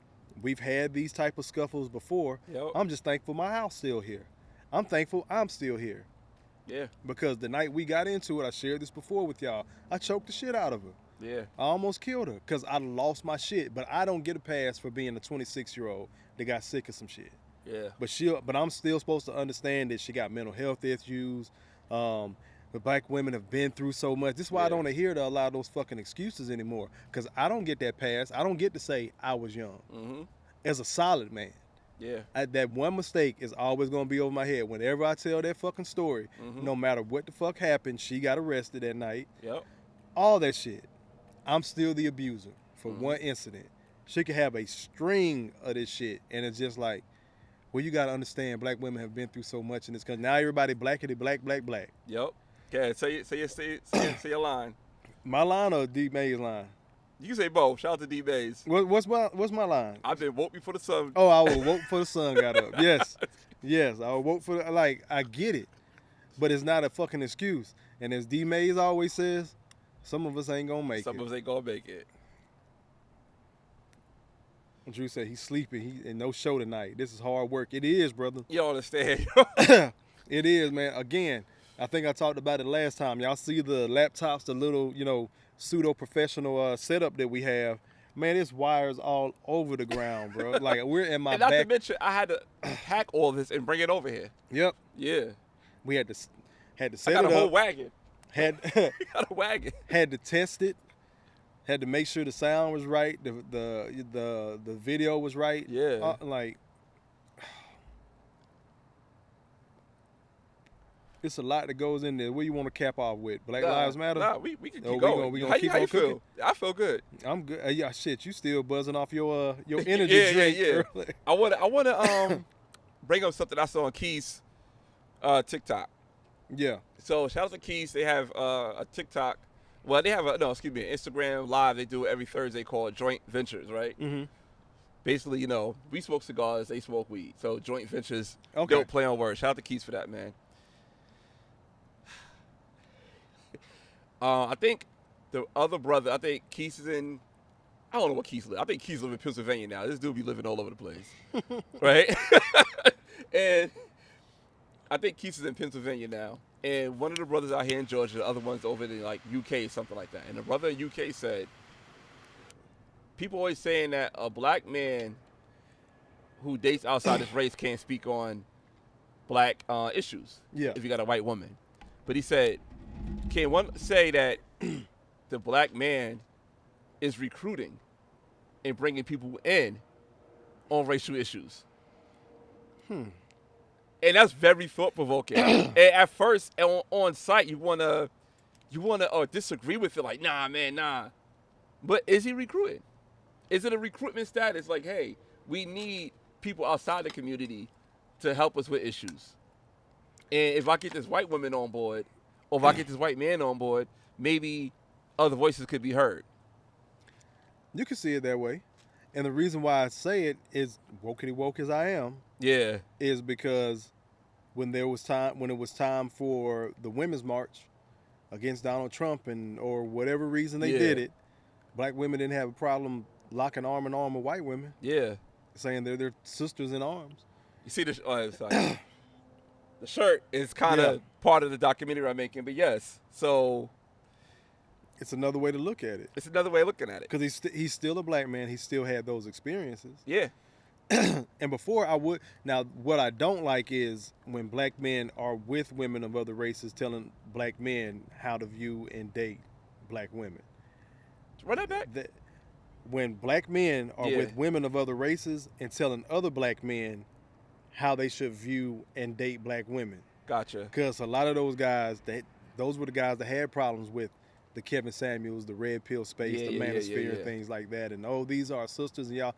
We've had these type of scuffles before. Yep. I'm just thankful my house still here. I'm thankful I'm still here. Yeah. Because the night we got into it, I shared this before with y'all, I choked the shit out of her. Yeah. I almost killed her because I lost my shit. But I don't get a pass for being a 26-year-old that got sick of some shit. Yeah. But I'm still supposed to understand that she got mental health issues. But black women have been through so much. This is why I don't adhere to a lot of those fucking excuses anymore. Because I don't get that pass. I don't get to say I was young. Mm-hmm. As a solid man. Yeah. That one mistake is always going to be over my head. Whenever I tell that fucking story, no matter what the fuck happened, she got arrested that night. Yep. All that shit. I'm still the abuser for one incident. She could have a string of this shit. And it's just like, well, you got to understand black women have been through so much in this country. Now everybody blackity black, black, black. Yep. Okay, say your line. My line or D May's line? You can say both. Shout out to D Mays. What's my line? I've been woke before the sun. Oh, I will vote for the sun got up. Yes, I will vote for I get it, but it's not a fucking excuse. And as D Mays always says, some of us ain't gonna make it. Some of us ain't gonna make it. Drew said he's sleeping. He and no show tonight. This is hard work. It is, brother. You don't understand. It is, man. Again, I think I talked about it last time. Y'all see the laptops, the little, pseudo-professional setup that we have. Man, it's wires all over the ground, bro. Like, we're in my and not back. to mention, I had to pack all this and bring it over here. Yep. Yeah. We had to set I got it a whole up. wagon. Got a wagon. Had to test it. Had to make sure the sound was right, the video was right. Yeah. It's a lot that goes in there. What do you want to cap off with? Black Lives Matter? Nah, we can keep going. We gonna keep how on you cooking? feel? I feel good. I'm good. Yeah, shit, you still buzzing off your energy drink. Yeah. Early. I wanna bring up something I saw on Keith's TikTok. Yeah. So shout out to Keith's. They have a TikTok. Well, they have an Instagram Live. They do it every Thursday called Joint Ventures, right? Mm-hmm. Basically, we smoke cigars, they smoke weed. So Joint Ventures, Okay. don't play on words. Shout out to Keith's for that, man. I think the other brother, Keith is in, I don't know what Keith lives. I think Keith lives in Pennsylvania now. This dude be living all over the place, right? And I think Keith is in Pennsylvania now. And one of the brothers out here in Georgia, the other one's over in like UK, something like that. And the brother in UK said, people always saying that a black man who dates outside his race can't speak on black issues. Yeah. If you got a white woman. But he said, can one say that the black man is recruiting and bringing people in on racial issues? And that's very thought-provoking. And at first, on site, you wanna disagree with it, like, nah, man, nah. But is he recruiting? Is it a recruitment status? Like, hey, we need people outside the community to help us with issues. And if I get this white woman on board, or if I get this white man on board, maybe other voices could be heard. You can see it that way. And the reason why I say it is wokety woke as I am. Yeah. Is because when it was time for the Women's March against Donald Trump or whatever reason they did it, black women didn't have a problem locking arm in arm with white women. Yeah. Saying they're their sisters in arms. You see this? The shirt is kind of part of the documentary I'm making, but yes. So it's another way to look at it. It's another way of looking at it. Because he's still a black man. He still had those experiences. Yeah. And before I would, now what I don't like is when black men are with women of other races telling black men how to view and date black women. Run that back. When black men are with women of other races and telling other black men how they should view and date black women. Gotcha. Because a lot of those guys, those were the guys that had problems with the Kevin Samuels, the Red Pill Space, the manosphere, and things like that. And these are our sisters and y'all,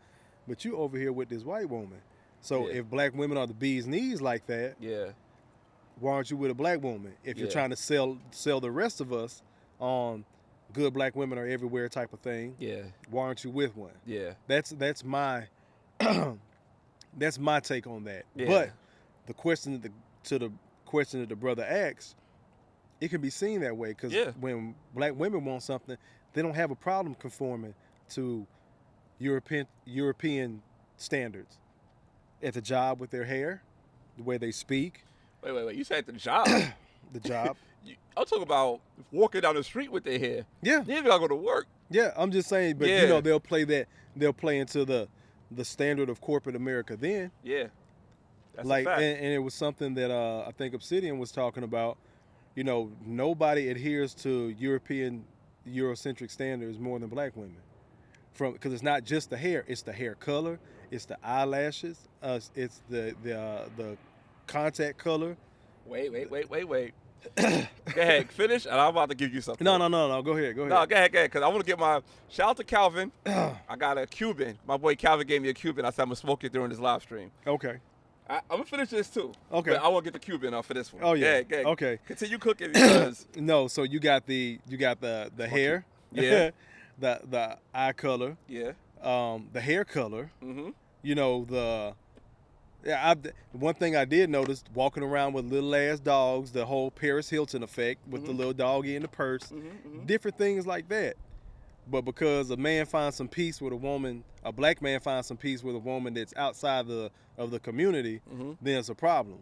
but you over here with this white woman. So if black women are the bee's knees like that, why aren't you with a black woman? If you're trying to sell the rest of us on good black women are everywhere type of thing, why aren't you with one? Yeah, that's my that's my take on that. Yeah. But the question that the brother asks, it can be seen that way because when black women want something, they don't have a problem conforming to European standards. At the job with their hair, the way they speak. Wait. You said the job. The job. I'm talking about walking down the street with their hair. Yeah. They ain't gotta go to work. Yeah, I'm just saying, but you know, they'll play into the standard of corporate America then. Yeah. That's like, a fact. And it was something that I think Obsidian was talking about. You know, nobody adheres to European Eurocentric standards more than black women. Because it's not just the hair, it's the hair color, it's the eyelashes, it's the contact color. Wait. Go ahead, finish, and I'm about to give you something. No. Go ahead. No, go ahead, because I want to get my shout out to Calvin. I got a Cuban. My boy Calvin gave me a Cuban. I said I'm gonna smoke it during this live stream. Okay. I'm gonna finish this too. Okay. But I want to get the Cuban off for this one. Oh yeah. Okay. Continue cooking because no. So you got the hair. Yeah. the eye color. Yeah. The hair color. Mm-hmm. You know one thing I did notice walking around with little ass dogs, the whole Paris Hilton effect with the little doggy in the purse, different things like that. But because a man finds some peace with a woman, a black man finds some peace with a woman that's outside of the community, then it's a problem.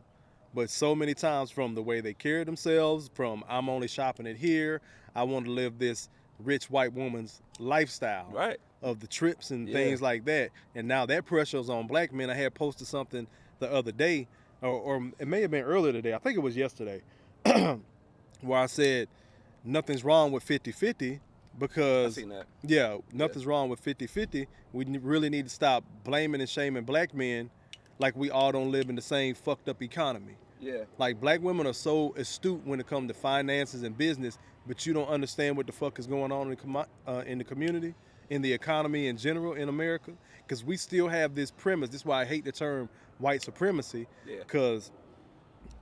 But so many times from the way they carry themselves, from I'm only shopping it here, I want to live this rich white woman's lifestyle. Right. Of the trips and things like that. And now that pressure's on black men. I had posted something the other day, or it may have been earlier today. I think it was yesterday, where I said nothing's wrong with 50-50 because I seen that. Yeah, nothing's wrong with 50-50. We really need to stop blaming and shaming black men like we all don't live in the same fucked up economy. Yeah. Like black women are so astute when it comes to finances and business, but you don't understand what the fuck is going on in the community, in the economy in general in America, because we still have this premise. This is why I hate the term white supremacy, because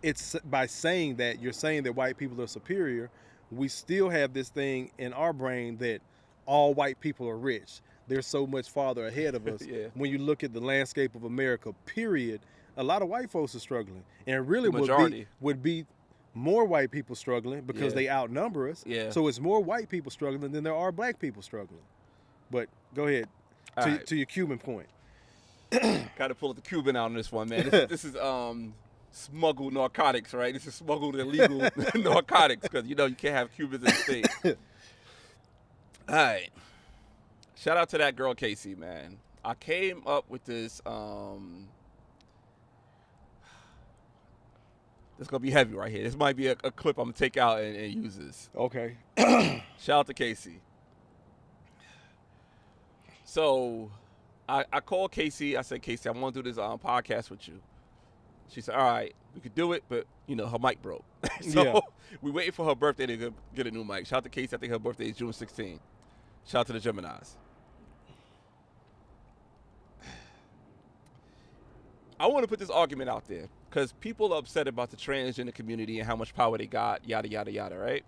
it's by saying that you're saying that white people are superior. We still have this thing in our brain that all white people are rich. They're so much farther ahead of us. When you look at the landscape of America, period, a lot of white folks are struggling, and really would be more white people struggling because they outnumber us. So it's more white people struggling than there are black people struggling. But go ahead to your Cuban point. Got to pull the Cuban out on this one, man. This is smuggled narcotics, right? This is smuggled illegal narcotics because you can't have Cubans in the state. All right. Shout out to that girl Casey, man. I came up with this. This gonna be heavy right here. This might be a clip I'm gonna take out and use this. Okay. Shout out to Casey. So I called Casey. I said, Casey, I want to do this podcast with you. She said, all right, we could do it, but, her mic broke. So we waiting for her birthday to get a new mic. Shout out to Casey. I think her birthday is June 16th. Shout out to the Geminis. I want to put this argument out there because people are upset about the transgender community and how much power they got, yada, yada, yada, right?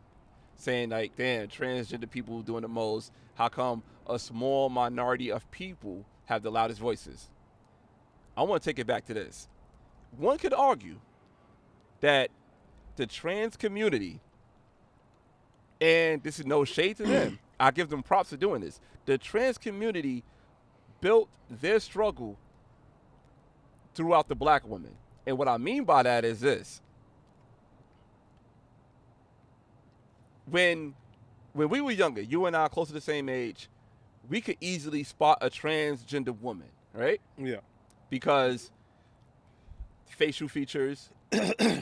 Saying like, damn, transgender people doing the most. How come a small minority of people have the loudest voices? I want to take it back to this. One could argue that the trans community, and this is no shade to them, I give them props for doing this. The trans community built their struggle throughout the black women. And what I mean by that is this. When we were younger, you and I are close to the same age, we could easily spot a transgender woman, right? Yeah. Because facial features,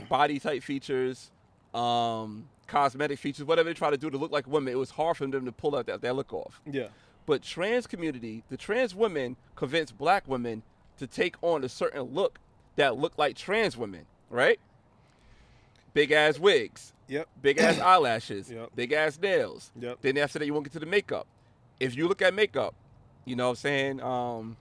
body type features, cosmetic features, whatever they try to do to look like women, it was hard for them to pull out that look off. Yeah. But trans community, the trans women convinced black women to take on a certain look that looked like trans women, right? Big ass wigs. Yep. Big ass eyelashes. Yep. Big ass nails. Yep. Then after that, you won't get to the makeup. If you look at makeup, you know what I'm saying?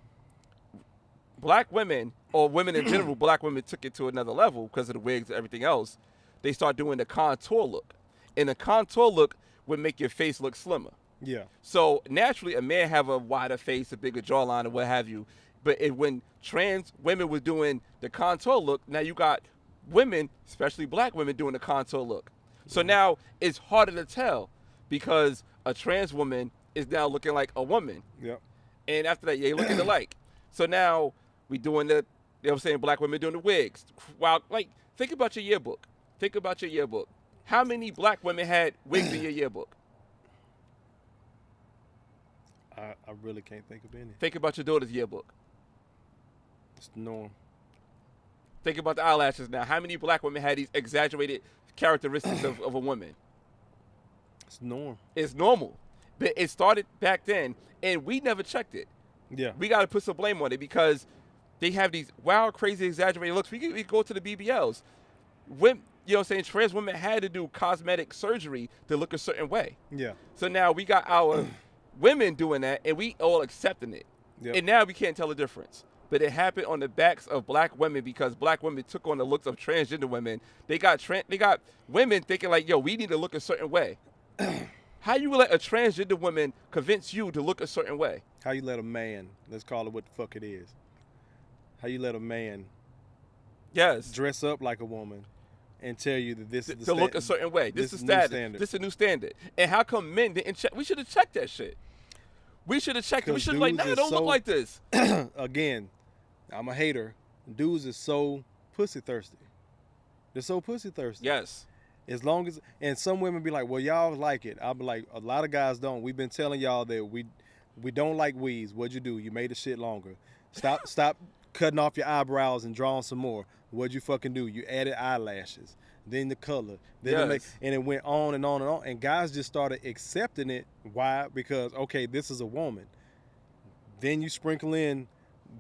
Black women, or women in general, black women took it to another level because of the wigs and everything else. They start doing the contour look. And the contour look would make your face look slimmer. Yeah. So naturally, a man have a wider face, a bigger jawline, or what have you. But when trans women were doing the contour look, now you got women, especially black women, doing the contour look. So now it's harder to tell because a trans woman is now looking like a woman. Yep. And after that, they looking alike. So now we doing black women doing the wigs. Wow, like, think about your yearbook. Think about your yearbook. How many black women had wigs in your yearbook? I really can't think of any. Think about your daughter's yearbook. It's the norm. Think about the eyelashes now. How many black women had these exaggerated characteristics of a woman? It's norm. It's normal. But it started back then, and we never checked it. Yeah. We got to put some blame on it because they have these wild, crazy, exaggerated looks. We go to the BBLs. When, you know what I'm saying, trans women had to do cosmetic surgery to look a certain way. Yeah. So now we got our women doing that, and we all accepting it. Yep. And now we can't tell the difference. but it happened on the backs of black women because black women took on the looks of transgender women. They got women thinking like, yo, we need to look a certain way. How you let a transgender woman convince you to look a certain way? How you let a man, let's call it what the fuck it is. How you let a man dress up like a woman and tell you that this is to look a certain way. This is standard. This is a new standard. And how come men didn't check? We should have checked that shit. We should have checked it. We should have like, nah, don't look like this. Again, I'm a hater. Dudes is so pussy thirsty. They're so pussy thirsty. Yes. As long as, and some women be like, well, y'all like it. I'll be like, a lot of guys don't. We've been telling y'all that we don't like weaves. What'd you do? You made the shit longer. Stop cutting off your eyebrows and drawing some more. What'd you fucking do? You added eyelashes. Then the color. Then and it went on and on and on. And guys just started accepting it. Why? Because, okay, this is a woman. Then you sprinkle in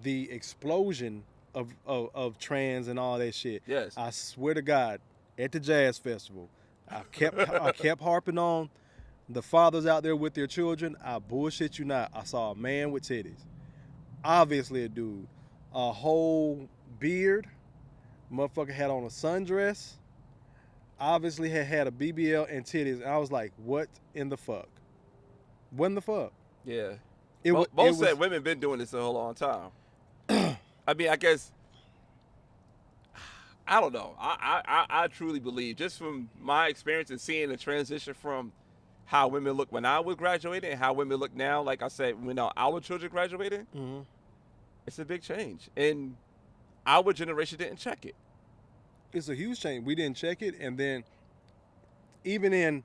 the explosion of trans and all that shit. Yes. I swear to God, at the jazz festival, I kept harping on the fathers out there with their children. I bullshit you not. I saw a man with titties. Obviously a dude. A whole beard. Motherfucker had on a sundress. Obviously had a BBL and titties. And I was like, what in the fuck? What in the fuck? Yeah. Most said women been doing this a whole long time. I mean, I guess, I don't know. I truly believe, just from my experience and seeing the transition from how women look when I was graduating and how women look now, like I said, when our children graduating, it's a big change. And our generation didn't check it. It's a huge change. We didn't check it. And then even in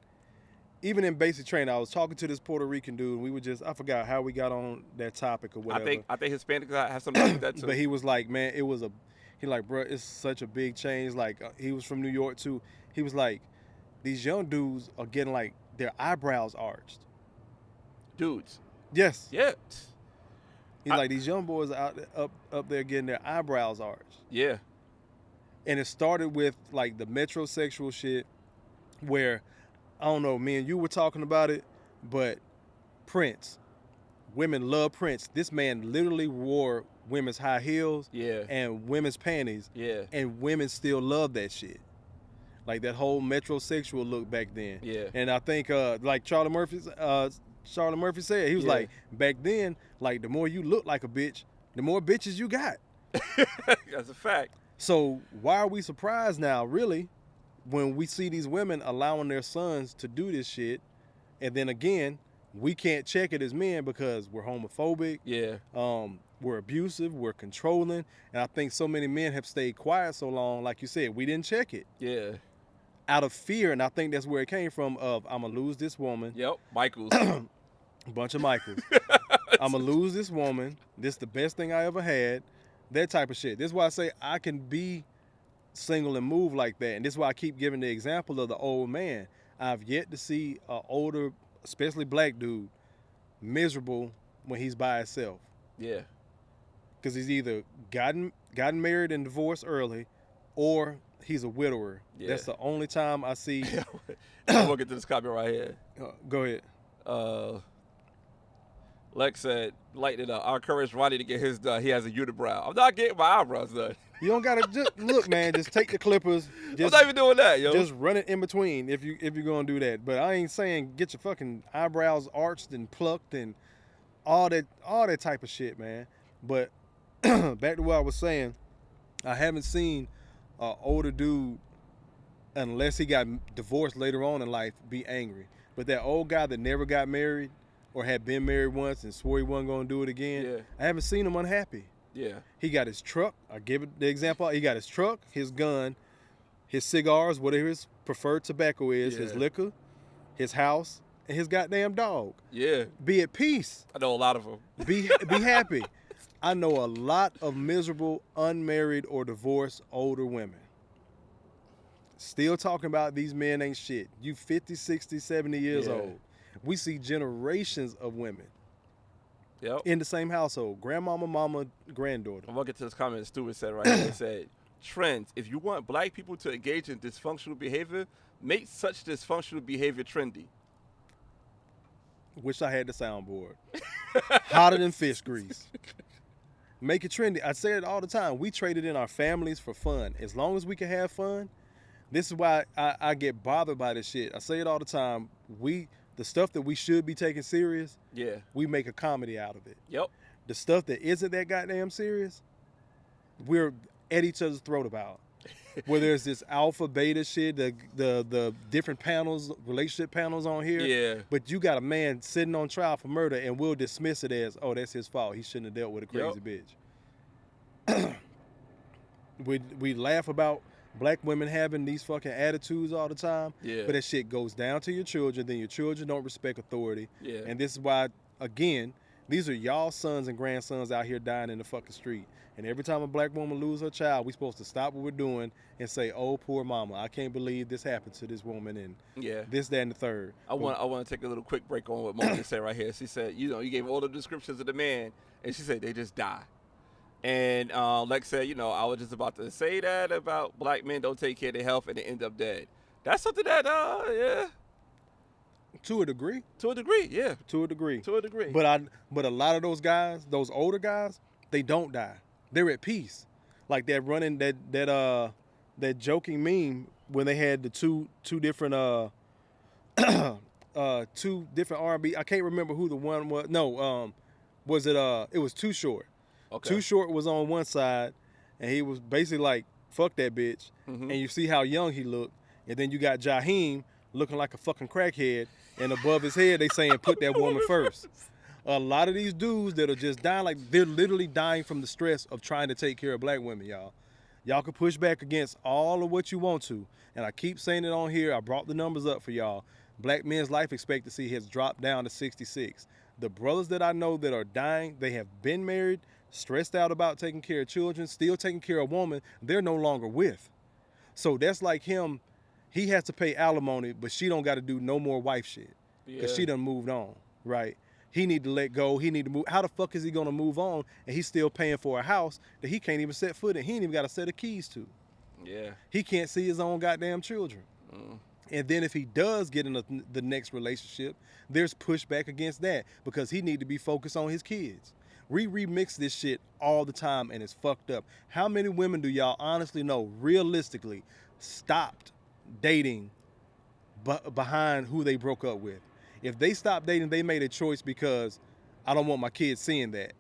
basic training, I was talking to this Puerto Rican dude, and we were just, I forgot how we got on that topic or whatever. I think Hispanics have something like that too. But he was like, man, he like, bro, it's such a big change. Like, he was from New York too. He was like, these young dudes are getting like their eyebrows arched. Dudes. Yes. Yeah. He's like, these young boys are up there getting their eyebrows arched. Yeah. And it started with like the metrosexual shit where, I don't know, me and you were talking about it, but Prince, women love Prince. This man literally wore women's high heels and women's panties, and women still love that shit. Like that whole metrosexual look back then. Yeah. And I think like Charlie Murphy said, he was like, back then, like the more you look like a bitch, the more bitches you got. That's a fact. So why are we surprised now, really, when we see these women allowing their sons to do this shit, and then again, we can't check it as men because we're homophobic. Yeah. We're abusive. We're controlling. And I think so many men have stayed quiet so long, like you said, we didn't check it. Yeah. Out of fear, and I think that's where it came from of, I'm going to lose this woman. Yep, Michaels. A bunch of Michaels. I'm going to lose this woman. This is the best thing I ever had. That type of shit. This is why I say I can be single and move like that. And this is why I keep giving the example of the old man. I've yet to see an older, especially black dude, miserable when he's by himself. Yeah. Because he's either gotten married and divorced early, or he's a widower. Yeah. That's the only time I see. We'll get to this comment right here. Go ahead. Lex said, lighten it up. I encourage Ronnie to get his done. He has a unibrow. I'm not getting my eyebrows done. You don't gotta just look, man. Just take the clippers. I'm not even doing that, yo. Just run it in between if you're gonna do that. But I ain't saying get your fucking eyebrows arched and plucked and all that type of shit, man. But back to what I was saying, I haven't seen an older dude, unless he got divorced later on in life, be angry. But that old guy that never got married or had been married once and swore he wasn't gonna do it again, I haven't seen him unhappy. Yeah. He got his truck. I give it the example. He got his truck, his gun, his cigars, whatever his preferred tobacco is, his liquor, his house, and his goddamn dog. Yeah. Be at peace. I know a lot of them. Be happy. I know a lot of miserable, unmarried, or divorced older women. Still talking about these men ain't shit. You 50, 60, 70 years old. We see generations of women. Yep. In the same household. Grandmama, mama, granddaughter. I'm going to get to this comment Stuart said right here. He said, trends. If you want black people to engage in dysfunctional behavior, make such dysfunctional behavior trendy. Wish I had the soundboard. Hotter than fish grease. Make it trendy. I say it all the time. We traded in our families for fun. As long as we can have fun, this is why I get bothered by this shit. I say it all the time. The stuff that we should be taking serious, we make a comedy out of it. Yep. The stuff that isn't that goddamn serious, we're at each other's throat about. Where there's this alpha, beta shit, the different panels, relationship panels on here. Yeah. But you got a man sitting on trial for murder and we'll dismiss it as, oh, that's his fault. He shouldn't have dealt with a crazy bitch. We laugh about black women having these fucking attitudes all the time. Yeah. But that shit goes down to your children, then your children don't respect authority. Yeah. And this is why, again, these are y'all sons and grandsons out here dying in the fucking street. And every time a black woman loses her child, we're supposed to stop what we're doing and say, oh, poor mama, I can't believe this happened to this woman and this, that, and the third. I want to take a little quick break on what Mo just said right here. She said, you gave all the descriptions of the man, and she said they just die. And Lex said, I was just about to say that about black men don't take care of their health and they end up dead. That's something that, To a degree. To a degree, yeah. To a degree. To a degree. But a lot of those guys, those older guys, they don't die. They're at peace. Like that running that joking meme when they had the two different two different R&B. I can't remember who the one was. No, was it it was Too Short. Okay. Too Short was on one side and he was basically like, fuck that bitch. Mm-hmm. And you see how young he looked. And then you got Jaheim looking like a fucking crackhead, and above his head they saying put that woman first. A lot of these dudes that are just dying, like they're literally dying from the stress of trying to take care of black women, y'all. Y'all can push back against all of what you want to. And I keep saying it on here. I brought the numbers up for y'all. Black men's life expectancy has dropped down to 66. The brothers that I know that are dying, they have been married, stressed out about taking care of children, still taking care of a woman they're no longer with. So that's like him. He has to pay alimony, but she don't got to do no more wife shit because she done moved on, right? He need to let go. He need to move. How the fuck is he going to move on and he's still paying for a house that he can't even set foot in? He ain't even got a set of keys to. Yeah. He can't see his own goddamn children. And then if he does get in the next relationship, there's pushback against that because he need to be focused on his kids. We remix this shit all the time and it's fucked up. How many women do y'all honestly know, realistically, stopped dating behind who they broke up with? If they stopped dating, they made a choice because I don't want my kids seeing that.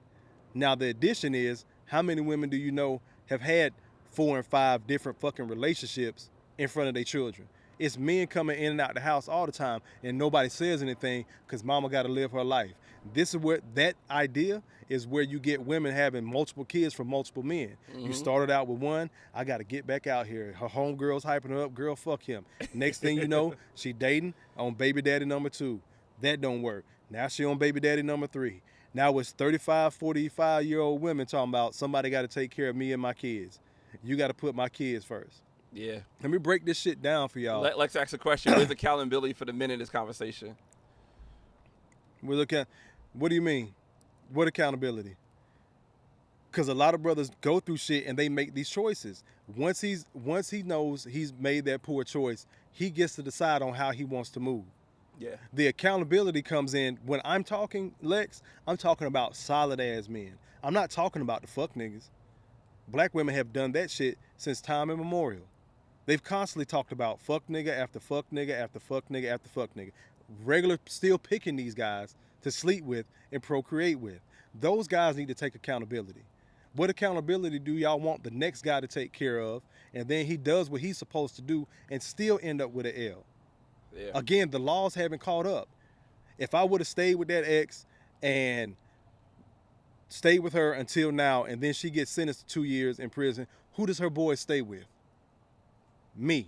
Now the addition is, how many women do you know have had 4 and 5 different fucking relationships in front of their children? It's men coming in and out the house all the time and nobody says anything because mama got to live her life. This is where that idea is where you get women having multiple kids from multiple men. Mm-hmm. You started out with one, I got to get back out here. Her homegirl's hyping her up, girl, fuck him. Next thing you know, she dating on baby daddy number 2. That don't work. Now she on baby daddy number 3. Now it's 35, 45-year-old women talking about somebody got to take care of me and my kids. You got to put my kids first. Yeah. Let me break this shit down for y'all. Let's ask a question. Where's accountability for the men in this conversation? We look at, what do you mean? What accountability? Because a lot of brothers go through shit and they make these choices. Once he knows he's made that poor choice, he gets to decide on how he wants to move. Yeah. The accountability comes in when I'm talking, Lex, I'm talking about solid ass men. I'm not talking about the fuck niggas. Black women have done that shit since time immemorial. They've constantly talked about fuck nigga after fuck nigga after fuck nigga after fuck nigga. Regular still picking these guys to sleep with and procreate with. Those guys need to take accountability. What accountability do y'all want the next guy to take care of? And then he does what he's supposed to do and still end up with an L. Yeah. Again, the laws haven't caught up. If I would have stayed with that ex and stayed with her until now and then she gets sentenced to 2 years in prison, who does her boy stay with? Me.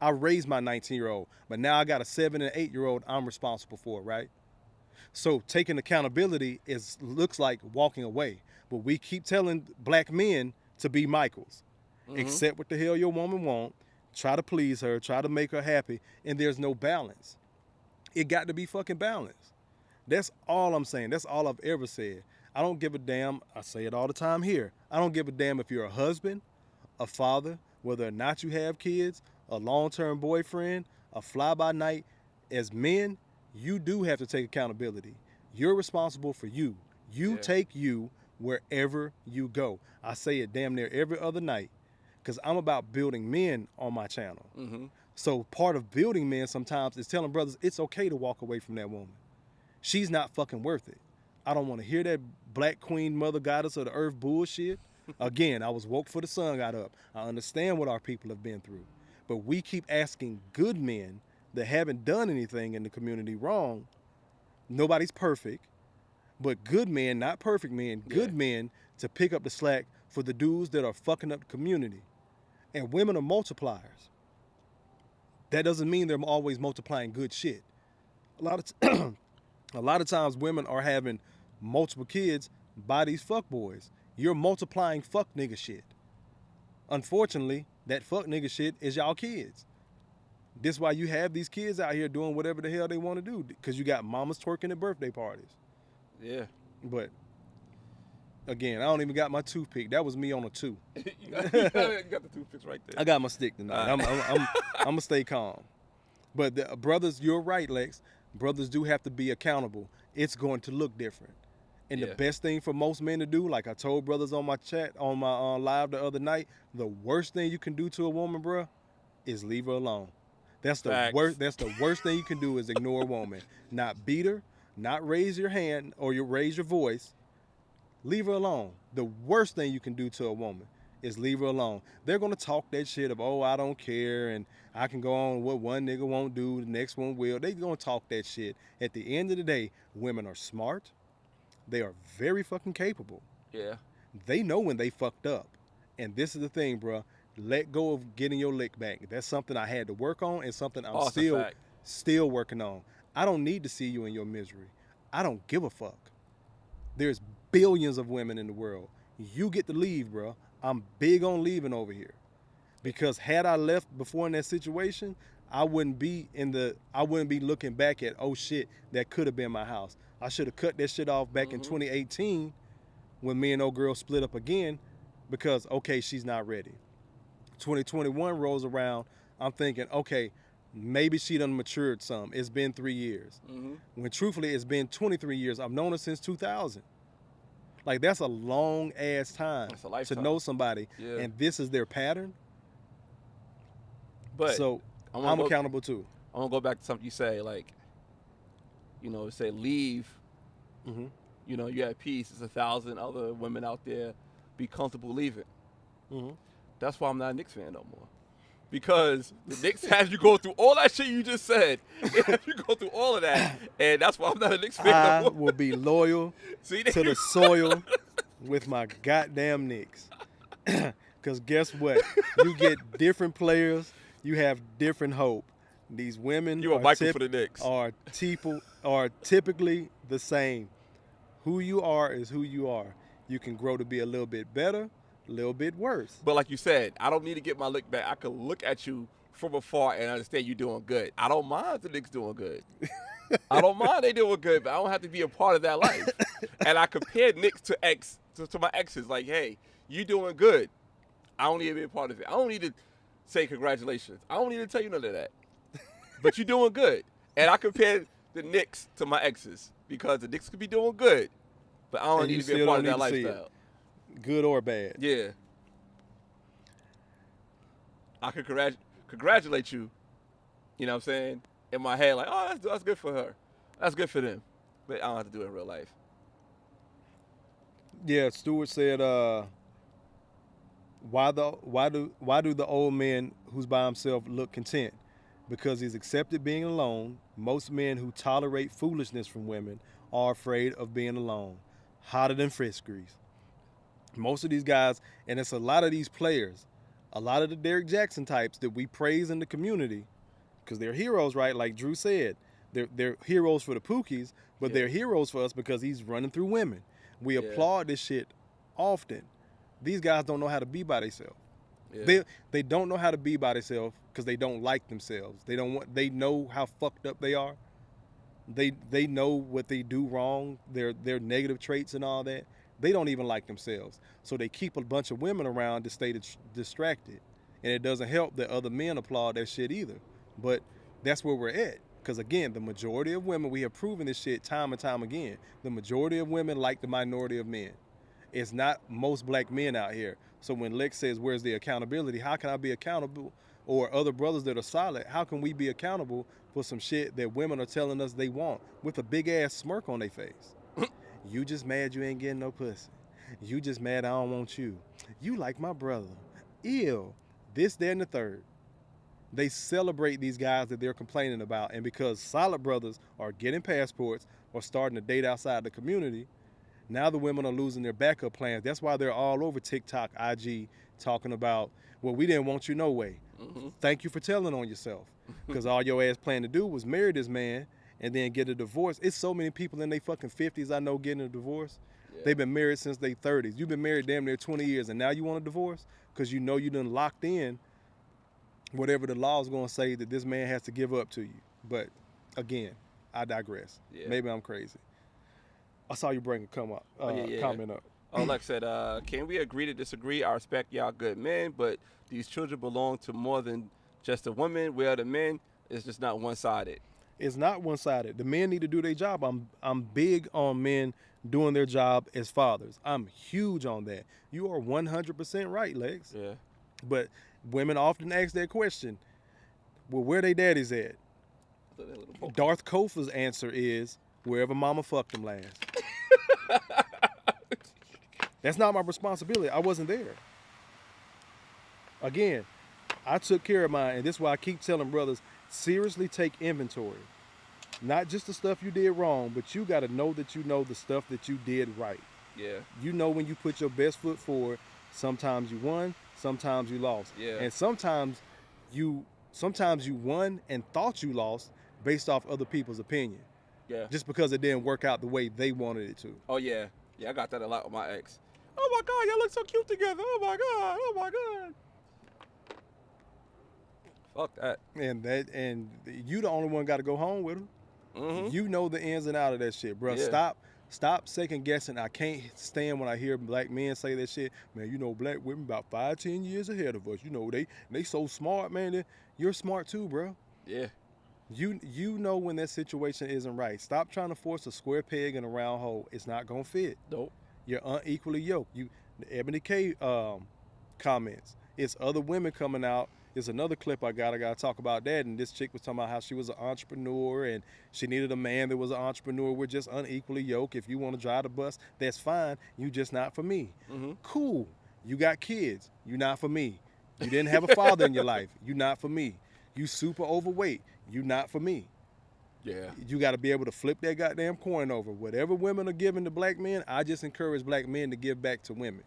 I raised my 19-year-old, but now I got a 7 and 8-year-old I'm responsible for, right? So taking accountability looks like walking away. But we keep telling black men to be Michaels. Mm-hmm. Accept what the hell your woman want, try to please her, try to make her happy, and there's no balance. It got to be fucking balanced. That's all I'm saying. That's all I've ever said. I don't give a damn. I say it all the time here. I don't give a damn if you're a husband, a father, whether or not you have kids, a long-term boyfriend, a fly-by-night. As men, you do have to take accountability. You're responsible for you. You take you, wherever you go. I say it damn near every other night because I'm about building men on my channel. Mm-hmm. So part of building men sometimes is telling brothers it's okay to walk away from that woman. She's not fucking worth it. I don't want to hear that black queen, mother goddess of the earth bullshit. Again, I was woke for the sun got up. I understand what our people have been through. But we keep asking good men that haven't done anything in the community wrong. Nobody's perfect, but good men, not perfect men, good men to pick up the slack for the dudes that are fucking up the community. And women are multipliers. That doesn't mean they're always multiplying good shit. A lot of times women are having multiple kids by these fuckboys. You're multiplying fuck nigga shit. Unfortunately, that fuck nigga shit is y'all kids. This is why you have these kids out here doing whatever the hell they want to do, because you got mamas twerking at birthday parties. Yeah. But again, I don't even got my toothpick. That was me on a 2. You got the toothpicks right there. I got my stick tonight. I'm gonna stay calm. But the brothers, you're right, Lex. Brothers do have to be accountable. It's going to look different. And the best thing for most men to do, like I told brothers on my chat, on my live the other night, the worst thing you can do to a woman, bruh, is leave her alone. That's the worst. That's the worst thing you can do is ignore a woman. Not beat her, not raise your hand or you raise your voice. Leave her alone. The worst thing you can do to a woman is leave her alone. They're gonna talk that shit of, oh, I don't care, and I can go on what one nigga won't do, the next one will. They're gonna talk that shit. At the end of the day, women are smart. They are very fucking capable. Yeah. They know when they fucked up. And this is the thing, bro. Let go of getting your lick back. That's something I had to work on and something I'm still working on. I don't need to see you in your misery. I don't give a fuck. There's billions of women in the world. You get to leave, bro. I'm big on leaving over here. Because had I left before in that situation, I wouldn't be looking back at, oh shit, that could have been my house. I should have cut that shit off back in 2018 when me and old girl split up again because, okay, she's not ready. 2021 rolls around, I'm thinking, okay, maybe she done matured some. It's been 3 years. When truthfully, it's been 23 years. I've known her since 2000. Like, that's a long ass time to know somebody. Yeah. And this is their pattern. But so I'm accountable too. I want to go back to something you say, like, you know, say leave. You know, you have peace. There's 1,000 other women out there. Be comfortable leaving. That's why I'm not a Knicks fan no more. Because the Knicks had you go through all that shit you just said. You go through all of that. And that's why I'm not a Knicks fan no more. I will be loyal to the soil with my goddamn Knicks. Because guess what? You get different players. You have different hope. These women you are Michael for the Knicks. Are typically the same. Who you are is who you are. You can grow to be a little bit better, a little bit worse. But like you said, I don't need to get my look back. I can look at you from afar and understand you doing good. I don't mind the Knicks doing good. I don't mind they doing good, but I don't have to be a part of that life. And I compared Knicks to my exes. Like, hey, you doing good. I don't need to be a part of it. I don't need to say congratulations. I don't need to tell you none of that. But you're doing good. And I compared the Knicks to my exes because the Knicks could be doing good, but I don't need to be a part of that lifestyle. Good or bad. Yeah. I could congratulate you, you know what I'm saying, in my head, like, oh, that's good for her. That's good for them. But I don't have to do it in real life. Yeah, Stewart said, why do the old man who's by himself look content? Because he's accepted being alone. Most men who tolerate foolishness from women are afraid of being alone. Hotter than Frisk grease. Most of these guys, and it's a lot of these players, a lot of the Derrick Jackson types that we praise in the community, because they're heroes, right? Like Drew said, they're heroes for the Pookies, but they're heroes for us because he's running through women. We applaud this shit often. These guys don't know how to be by themselves. Yeah. They don't know how to be by themselves because they don't like themselves. They know how fucked up they are. They know what they do wrong, their negative traits and all that. They don't even like themselves. So they keep a bunch of women around to stay distracted. And it doesn't help that other men applaud that shit either. But that's where we're at. Because again, the majority of women, we have proven this shit time and time again. The majority of women like the minority of men. It's not most black men out here. So when Lex says, where's the accountability? How can I be accountable? Or other brothers that are solid, how can we be accountable for some shit that women are telling us they want with a big ass smirk on their face? You just mad you ain't getting no pussy. You just mad I don't want you. You like my brother. Ew. This, that, and the third. They celebrate these guys that they're complaining about, and because solid brothers are getting passports or starting to date outside the community, now the women are losing their backup plans. That's why they're all over TikTok, IG, talking about, well, we didn't want you no way. Thank you for telling on yourself. Because all your ass planned to do was marry this man and then get a divorce. It's so many people in their fucking 50s I know getting a divorce. Yeah. They've been married since their 30s. You've been married damn near 20 years and now you want a divorce? Because you know you done locked in whatever the law is going to say that this man has to give up to you. But again, I digress. Yeah. Maybe I'm crazy. I saw you bring a comment up. Oh, like I said, can we agree to disagree? I respect y'all good men, but these children belong to more than just the women. We are the men. It's just not one-sided. It's not one-sided. The men need to do their job. I'm big on men doing their job as fathers. I'm huge on that. You are 100% right, Lex. Yeah. But women often ask that question, well, where they daddies at? Darth Kofa's answer is, wherever mama fucked them last. That's not my responsibility. I wasn't there. Again, I took care of mine, and this is why I keep telling brothers, seriously take inventory. Not just the stuff you did wrong, but you got to know that you know the stuff that you did right. Yeah. You know when you put your best foot forward, sometimes you won, sometimes you lost. Yeah. And sometimes you won and thought you lost based off other people's opinion. Yeah. Just because it didn't work out the way they wanted it to. Oh, yeah. Yeah, I got that a lot with my ex. Oh, my God, y'all look so cute together. Oh, my God. Oh, my God. Fuck that. And you the only one got to go home with them. Mm-hmm. You know the ins and outs of that shit, bro. Yeah. Stop second guessing. I can't stand when I hear black men say that shit. Man, you know black women about 5-10 years ahead of us. You know they so smart, man. You're smart too, bro. Yeah. You know when that situation isn't right. Stop trying to force a square peg in a round hole. It's not gonna fit. Nope. You're unequally yoked. The Ebony K comments. It's other women coming out. There's another clip I gotta talk about that. And this chick was talking about how she was an entrepreneur and she needed a man that was an entrepreneur. We're just unequally yoked. If you want to drive the bus, that's fine. You just not for me. Mm-hmm. Cool. You got kids. You not for me. You didn't have a father in your life. You not for me. You super overweight. You not for me. Yeah. You got to be able to flip that goddamn coin over. Whatever women are giving to black men, I just encourage black men to give back to women.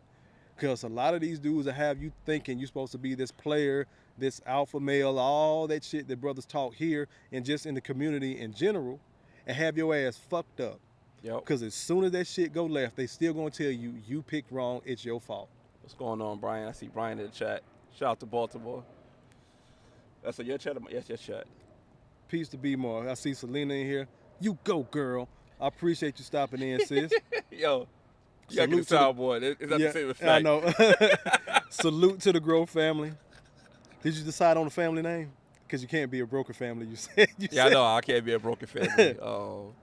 Because a lot of these dudes that have you thinking you're supposed to be this player, this alpha male, all that shit that brothers talk here and just in the community in general, and have your ass fucked up. Yep. Because as soon as that shit go left, they still gonna tell you, you picked wrong, it's your fault. What's going on, Brian? I see Brian in the chat. Shout out to Baltimore. That's your chat? Yes, your chat. Peace to be more. I see Selena in here. You go, girl. I appreciate you stopping in, sis. Yo. You gotta get the soundboard. It's not the same effect. I know. Salute to the G.R.O.W.T.H family. Did you decide on a family name? Because you can't be a broken family, you said. I know. I can't be a broken family. Oh.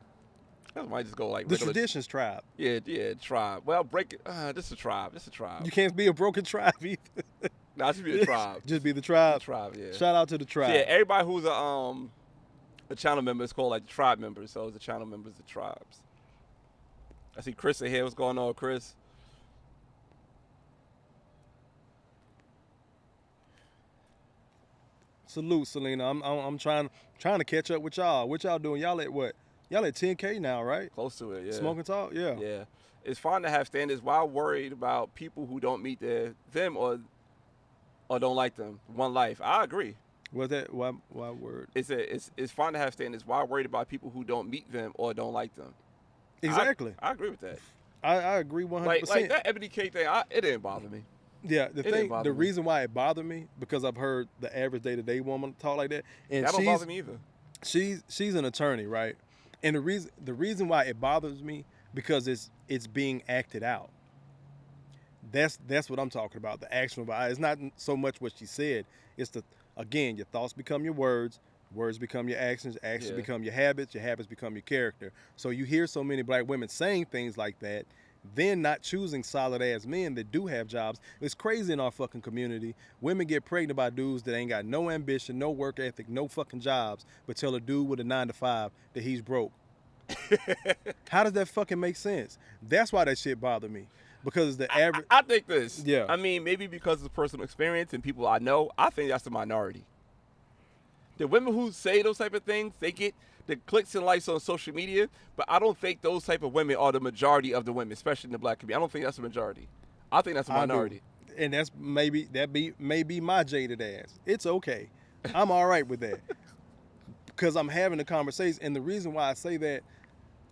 I might just go like the Traditions tribe. Yeah, tribe. Well, break it. This is a tribe. This is a tribe. You can't be a broken tribe either. Nah, just be a tribe. Just be the tribe. The tribe, yeah. Shout out to the tribe. So yeah, everybody who's a channel member is called like the tribe members. So the channel members, the tribes. I see Chris in here. What's going on, Chris? Salute, Selena. I'm trying to catch up with y'all. What y'all doing? Y'all at what? Y'all at 10K now, right? Close to it, yeah. Smoking Talk, yeah. Yeah. It's fine to have standards. Why worried about people who don't meet them or don't like them? One life. I agree. What's that? Why word? It's fine to have standards. Why worried about people who don't meet them or don't like them? Exactly. I agree with that. I agree 100%. Like that Ebony K thing, it didn't bother me. Yeah, the reason why it bothered me, because I've heard the average day-to-day woman talk like that. And that don't bother me either. She's an attorney, right? And the reason why it bothers me, because it's being acted out. That's what I'm talking about, the action about it. It's not so much what she said. It's again, your thoughts become your words become your actions become your habits become your character. So you hear so many black women saying things like that then not choosing solid ass men that do have jobs. It's crazy in our fucking community. Women get pregnant by dudes that ain't got no ambition, no work ethic, no fucking jobs, but tell a dude with a 9-to-5 that he's broke. How does that fucking make sense? That's why that shit bothered me. Because the average... I think this. Yeah. I mean, maybe because of personal experience and people I know, I think that's the minority. The women who say those type of things, they get the clicks and likes on social media, but I don't think those type of women are the majority of the women, especially in the black community. I don't think that's the majority. I think that's the minority. And that's may be my jaded ass. It's okay. I'm all right with that. Because I'm having a conversation. And the reason why I say that,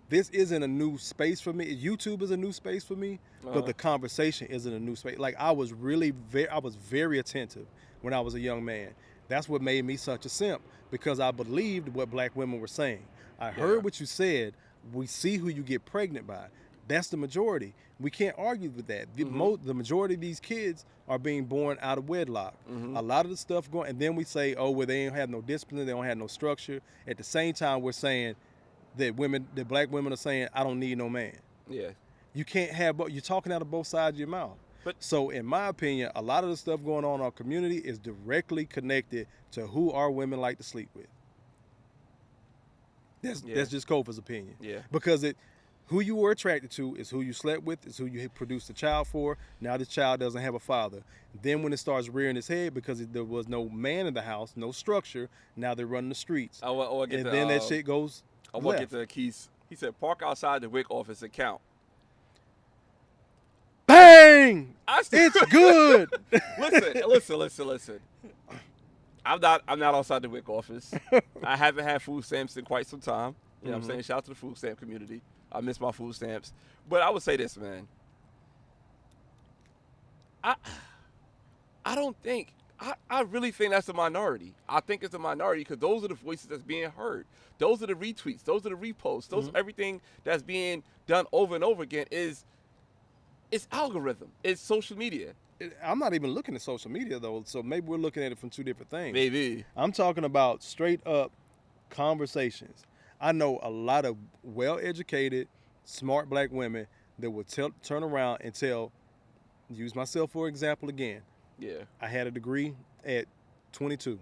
this isn't a new space for me. YouTube is a new space for me, but the conversation isn't a new space. Like, I was very attentive when I was a young man. That's what made me such a simp, because I believed what black women were saying. I heard what you said. We see who you get pregnant by. That's the majority. We can't argue with that. The majority of these kids are being born out of wedlock. A lot of the stuff going, and then we say, oh, well, they don't have no discipline, they don't have no structure. At the same time, we're saying that black women are saying, I don't need no man. Yeah. You can't have both. You're talking out of both sides of your mouth. So in my opinion, a lot of the stuff going on in our community is directly connected to who our women like to sleep with. That's just Kofa's opinion. Yeah. Because who you were attracted to is who you slept with, is who you produced a child for. Now this child doesn't have a father. Then when it starts rearing its head because there was no man in the house, no structure, now they're running the streets. Then that shit goes I want to get to the keys. He said, park outside the WIC office and count. Bang! It's good. Listen. I'm not outside the WIC office. I haven't had food stamps in quite some time. You know what I'm saying? Shout out to the food stamp community. I miss my food stamps. But I would say this, man. I don't think, I really think that's a minority. I think it's a minority because those are the voices that's being heard. Those are the retweets. Those are the reposts. Those everything that's being done over and over again it's algorithm. It's social media. I'm not even looking at social media, though, so maybe we're looking at it from two different things. Maybe. I'm talking about straight up conversations. I know a lot of well-educated, smart black women that will turn around and use myself for example again. Yeah. I had a degree at 22.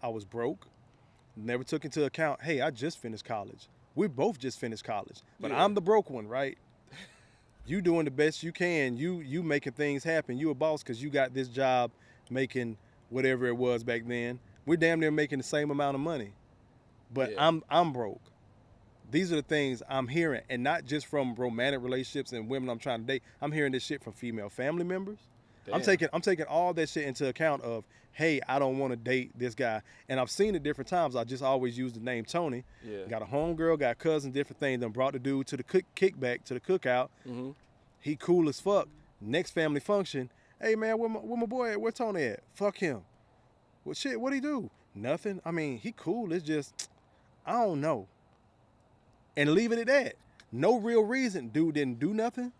I was broke, never took into account, hey, I just finished college. We both just finished college, but I'm the broke one, right? You doing the best you can. You making things happen. You a boss because you got this job making whatever it was back then. We're damn near making the same amount of money. But I'm broke. These are the things I'm hearing, and not just from romantic relationships and women I'm trying to date. I'm hearing this shit from female family members. Damn. I'm taking all that shit into account of, hey, I don't want to date this guy. And I've seen it different times. I just always use the name Tony. Yeah. Got a homegirl, got cousins, different things. Then brought the dude to the kickback, to the cookout. He cool as fuck. Next family function, hey man, where my boy at? Where Tony at? Fuck him. Well shit, what'd he do? Nothing. I mean, he cool. It's just, I don't know. And leave it at that. No real reason. Dude didn't do nothing.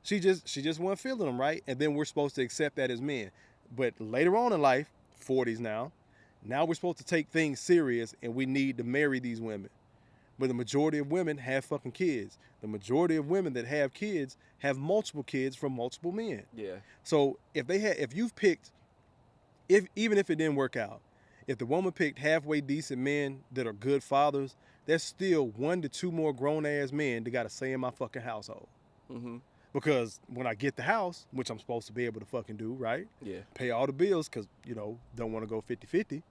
She just wasn't feeling him right. And then we're supposed to accept that as men. But later on in life, 40s now we're supposed to take things serious and we need to marry these women. But the majority of women have fucking kids. The majority of women that have kids have multiple kids from multiple men. Yeah. So if you've picked, even if it didn't work out, if the woman picked halfway decent men that are good fathers, there's still 1 to 2 more grown ass men that got a say in my fucking household. Because when I get the house, which I'm supposed to be able to fucking do, right? Yeah. Pay all the bills because, don't want to go 50-50.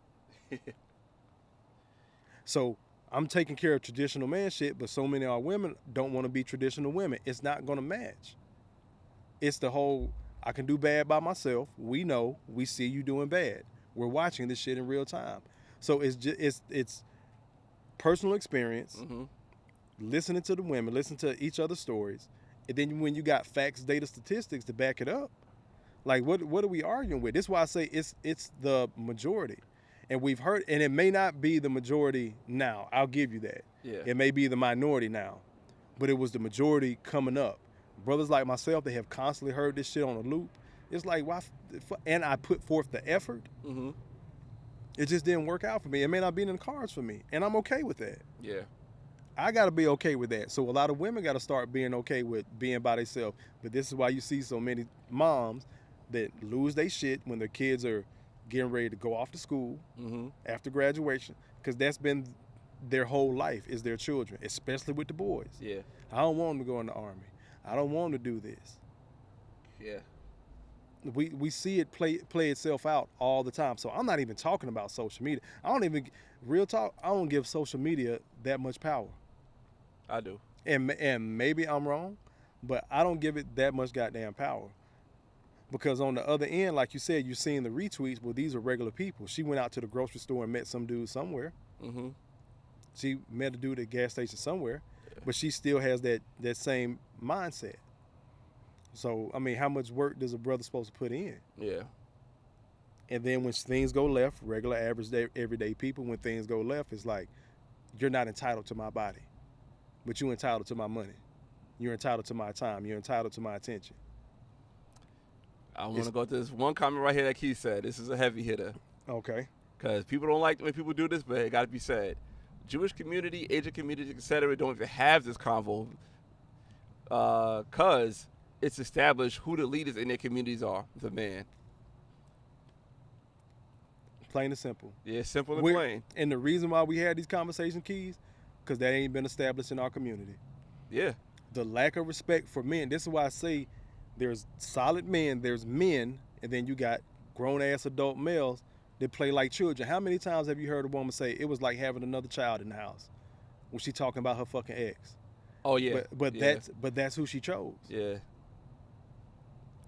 So I'm taking care of traditional man shit, but so many of our women don't want to be traditional women. It's not going to match. It's the whole, I can do bad by myself. We know, we see you doing bad. We're watching this shit in real time. So it's personal experience, listening to the women, listening to each other's stories. And then when you got facts, data, statistics to back it up, like what are we arguing with? This is why I say it's the majority. And we've heard, and it may not be the majority now. I'll give you that. Yeah. It may be the minority now, but it was the majority coming up. Brothers like myself, they have constantly heard this shit on a loop. It's like, why? And I put forth the effort. It just didn't work out for me. It may not be in the cards for me, and I'm okay with that. Yeah. I got to be okay with that. So a lot of women got to start being okay with being by themselves. But this is why you see so many moms that lose their shit when their kids are getting ready to go off to school after graduation, because that's been their whole life is their children, especially with the boys. Yeah. I don't want them to go in the Army. I don't want them to do this. Yeah. We see it play itself out all the time. So I'm not even talking about social media. I don't even, real talk, I don't give social media that much power. I do. And maybe I'm wrong, but I don't give it that much goddamn power. Because on the other end, like you said, you're seeing the retweets. Well, these are regular people. She went out to the grocery store and met some dude somewhere. Mm-hmm. She met a dude at a gas station somewhere, but she still has that same mindset. So, I mean, how much work does a brother supposed to put in? Yeah. And then when things go left, regular, average, everyday people, when things go left, it's like, you're not entitled to my body, but you're entitled to my money. You're entitled to my time. You're entitled to my attention. I want to go to this one comment right here that Keith said. This is a heavy hitter. Okay. Because people don't like when people do this, but it got to be said. Jewish community, Asian community, etc. don't even have this convo because it's established who the leaders in their communities are, the man. Plain and simple. Yeah, simple and plain. And the reason why we had these conversation keys, because that ain't been established in our community. Yeah. The lack of respect for men. This is why I say there's solid men, there's men, and then you got grown-ass adult males that play like children. How many times have you heard a woman say it was like having another child in the house when she talking about her fucking ex? Oh, yeah. But yeah. that's who she chose. Yeah.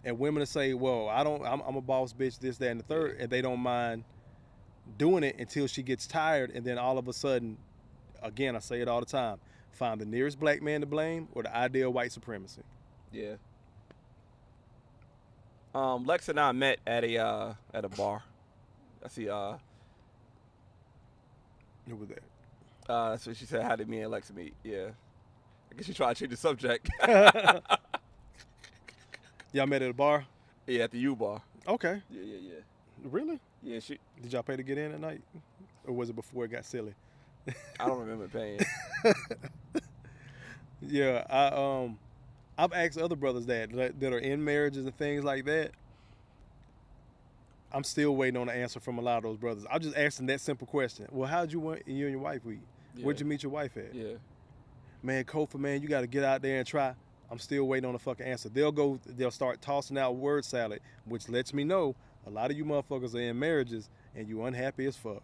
And women will say, well, I'm a boss bitch, this, that, and the third, and they don't mind doing it until she gets tired, and then all of a sudden, again, I say it all the time, find the nearest black man to blame or the idea of white supremacy. Yeah. Lex and I met at a bar. I see. Who was that? That's what she said. How did me and Lex meet? Yeah. I guess she tried to change the subject. Y'all met at a bar? Yeah, at the U bar. Okay. Yeah. Really? Yeah, she. Did y'all pay to get in at night, or was it before it got silly? I don't remember paying. Yeah, I've asked other brothers that are in marriages and things like that. I'm still waiting on an answer from a lot of those brothers. I'm just asking that simple question. Well, how'd you and your wife meet? Yeah. Where'd you meet your wife at? Yeah. Man, Kofa, man, you got to get out there and try. I'm still waiting on a fucking answer. They'll start tossing out word salad, which lets me know a lot of you motherfuckers are in marriages and you unhappy as fuck.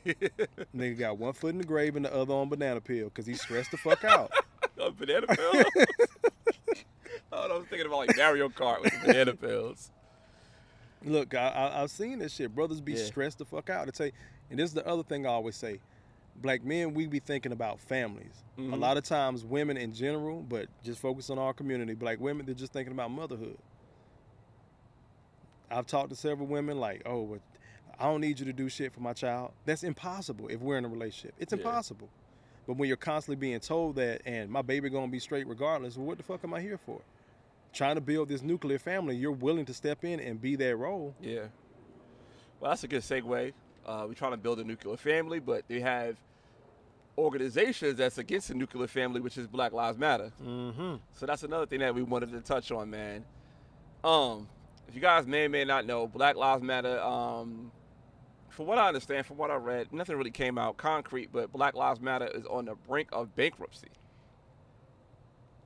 Nigga got one foot in the grave and the other on banana peel because he's stressed the fuck out. On banana pills? I was thinking about like Mario Kart with the banana pills. Look, I've seen this shit. Brothers be stressed the fuck out. And this is the other thing I always say. Black men, we be thinking about families. Mm-hmm. A lot of times women in general, but just focus on our community. Black women, they're just thinking about motherhood. I've talked to several women like, oh, but I don't need you to do shit for my child. That's impossible if we're in a relationship. It's impossible. But when you're constantly being told that, and my baby gonna be straight regardless, well, what the fuck am I here for? Trying to build this nuclear family, you're willing to step in and be that role. Yeah. Well, that's a good segue. We're trying to build a nuclear family, but they have organizations that's against the nuclear family, which is Black Lives Matter. Mm-hmm. So that's another thing that we wanted to touch on, man. If you guys may or may not know, Black Lives Matter, from what I understand, from what I read, nothing really came out concrete, but Black Lives Matter is on the brink of bankruptcy.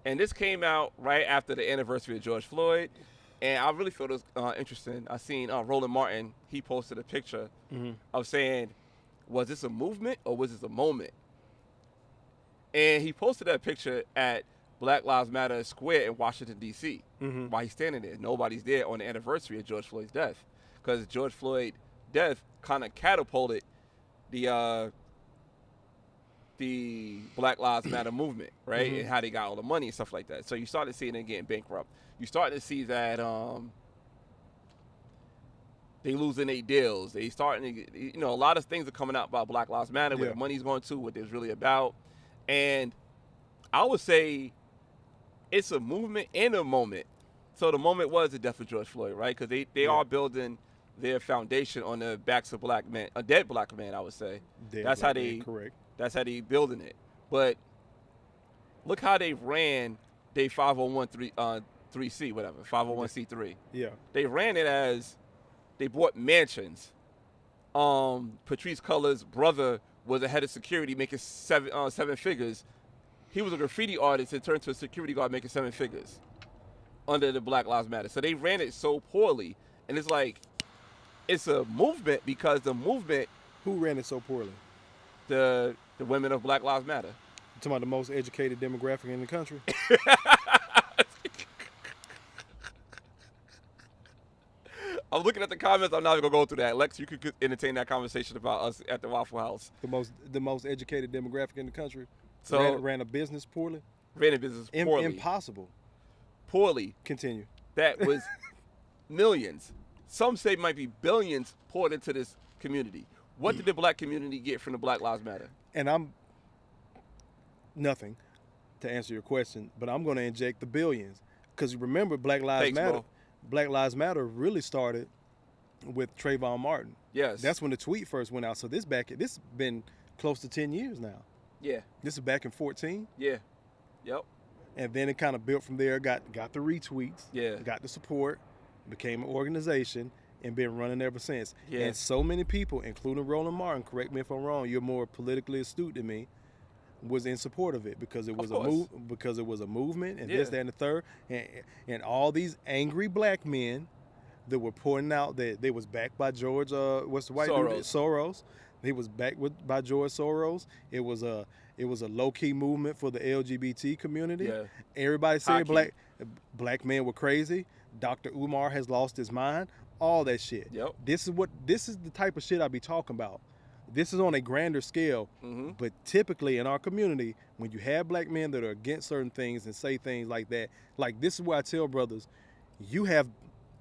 And this came out right after the anniversary of George Floyd. And I really feel this interesting. I seen Roland Martin, he posted a picture of saying, was this a movement or was this a moment? And he posted that picture at Black Lives Matter Square in Washington, D.C. While he's standing there. Nobody's there on the anniversary of George Floyd's death. Because George Floyd's death kind of catapulted the Black Lives Matter movement, right? And how they got all the money and stuff like that. So you started seeing them getting bankrupt. You started to see that they losing their deals. They starting to, a lot of things are coming out about Black Lives Matter, where the money's going to, what it's really about. And I would say it's a movement and a moment. So the moment was the death of George Floyd, right? Because they are building their foundation on the backs of a dead black man, I would say. That's how they building it. But look how they ran their 501c, whatever, 501c3. Yeah. They ran it as they bought mansions. Patrice Cullors' brother was a head of security making seven figures. He was a graffiti artist and turned to a security guard making 7 figures under the Black Lives Matter. So they ran it so poorly. And it's like, it's a movement because the movement. Who ran it so poorly? The women of Black Lives Matter. You're talking about the most educated demographic in the country? I'm looking at the comments. I'm not even going to go through that. Lex, you could entertain that conversation about us at the Waffle House. The most educated demographic in the country So ran a business poorly? Ran a business poorly. Impossible. Poorly. Continue. That was millions. Some say might be billions poured into this community. What did the black community get from the Black Lives Matter? And I'm nothing to answer your question, but I'm going to inject the billions. Because remember, Black Lives Matter. Bro. Black Lives Matter really started with Trayvon Martin. Yes. That's when the tweet first went out. So this has been close to 10 years now. Yeah. This is back in 2014. Yeah. Yep. And then it kind of built from there, got the retweets, Yeah. got the support, became an organization, and been running ever since. Yeah. And so many people, including Roland Martin, correct me if I'm wrong, you're more politically astute than me, was in support of it because it was a movement and this, that, and the third, and all these angry black men that were pointing out that they was backed by George what's the white dude? Soros. He was backed by George Soros. It was a low-key movement for the LGBT community. Yeah. Everybody said black men were crazy. Dr. Umar has lost his mind. All that shit. Yep. This is the type of shit I be talking about. This is on a grander scale, but typically in our community, when you have black men that are against certain things and say things like that, like this is where I tell brothers, you have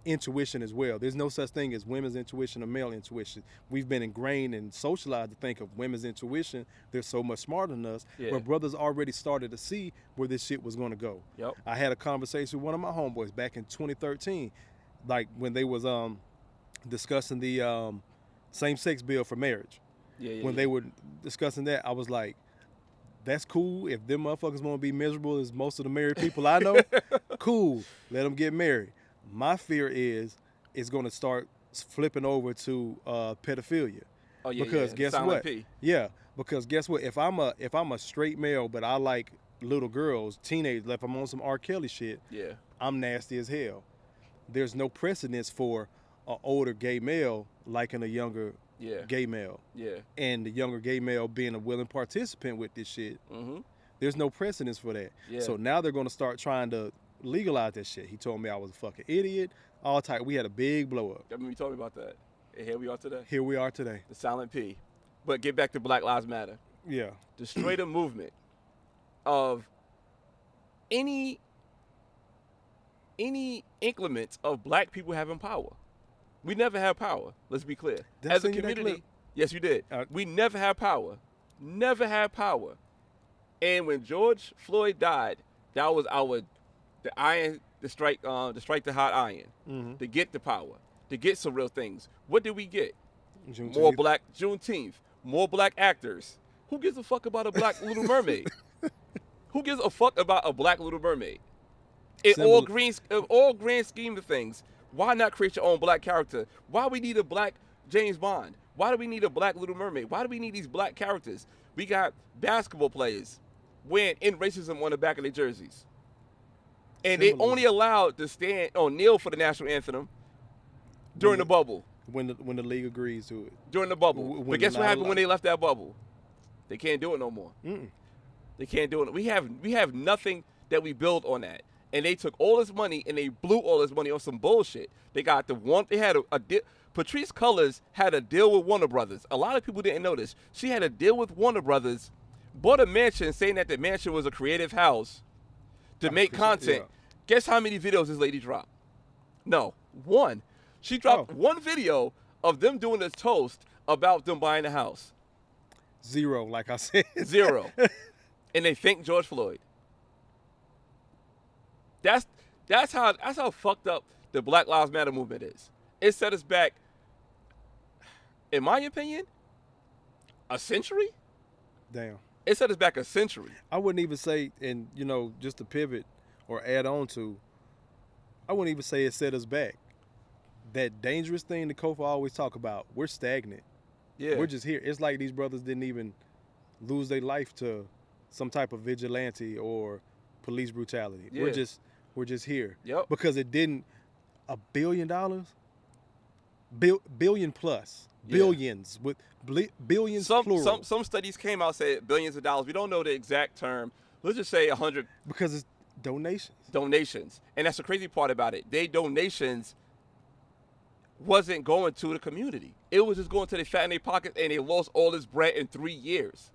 intuition as well. There's no such thing as women's intuition or male intuition. We've been ingrained and socialized to think of women's intuition. They're so much smarter than us, but brothers already started to see where this shit was going to go. Yep. I had a conversation with one of my homeboys back in 2013, like when they was discussing the same-sex bill for marriage. When they were discussing that, I was like, that's cool. If them motherfuckers want to be miserable as most of the married people I know, cool. Let them get married. My fear is it's going to start flipping over to pedophilia. Oh, yeah, because guess what? P. Yeah, because guess what? If I'm a straight male, but I like little girls, teenagers, if I'm on some R. Kelly shit, I'm nasty as hell. There's no precedence for an older gay male liking a younger gay male. Yeah. And the younger gay male being a willing participant with this shit. There's no precedence for that. Yeah. So now they're going to start trying to legalize that shit. He told me I was a fucking idiot. All type. We had a big blow up. I remember you told me about that. And here we are today. Here we are today. The silent P. But get back to Black Lives Matter. Yeah. The straight up movement of any increments of black people having power. We never had power. Let's be clear. As a community, yes, you did. We never had power. Never had power. And when George Floyd died, that was the strike the hot iron, to get the power, to get some real things. What did we get? Juneteenth, more black actors. Who gives a fuck about a black Little Mermaid? Who gives a fuck about a black Little Mermaid? In all grand scheme of things, why not create your own black character? Why we need a black James Bond? Why do we need a black Little Mermaid? Why do we need these black characters? We got basketball players wearing in racism on the back of their jerseys. And they only allowed to stand or kneel for the national anthem during the bubble. When the league agrees to it. During the bubble. But guess what happened when they left that bubble? They can't do it no more. They can't do it. We have nothing that we build on that. And they took all this money and they blew all this money on some bullshit. They got Patrice Cullors had a deal with Warner Brothers. A lot of people didn't know this. She had a deal with Warner Brothers, bought a mansion saying that the mansion was a creative house to make content. Guess how many videos this lady dropped? No, one. She dropped one video of them doing this toast about them buying a house. 0, like I said. 0. And they thanked George Floyd. That's how fucked up the Black Lives Matter movement is. It set us back, in my opinion, a century. Damn. It set us back a century. I wouldn't even say, and just to pivot or add on to, I wouldn't even say it set us back. That dangerous thing that Kofa always talk about, we're stagnant. Yeah. We're just here. It's like these brothers didn't even lose their life to some type of vigilante or police brutality. Yeah. We're just here. Yep. Because it didn't $1 billion, billion plus, Yeah. billions with billions plural. Some studies came out said billions of dollars. We don't know the exact term. Let's just say 100 because it's donations. donations, and that's the crazy part about it. They donations wasn't going to the community. It was just going to the fat in their pockets, and they lost all this bread in 3 years.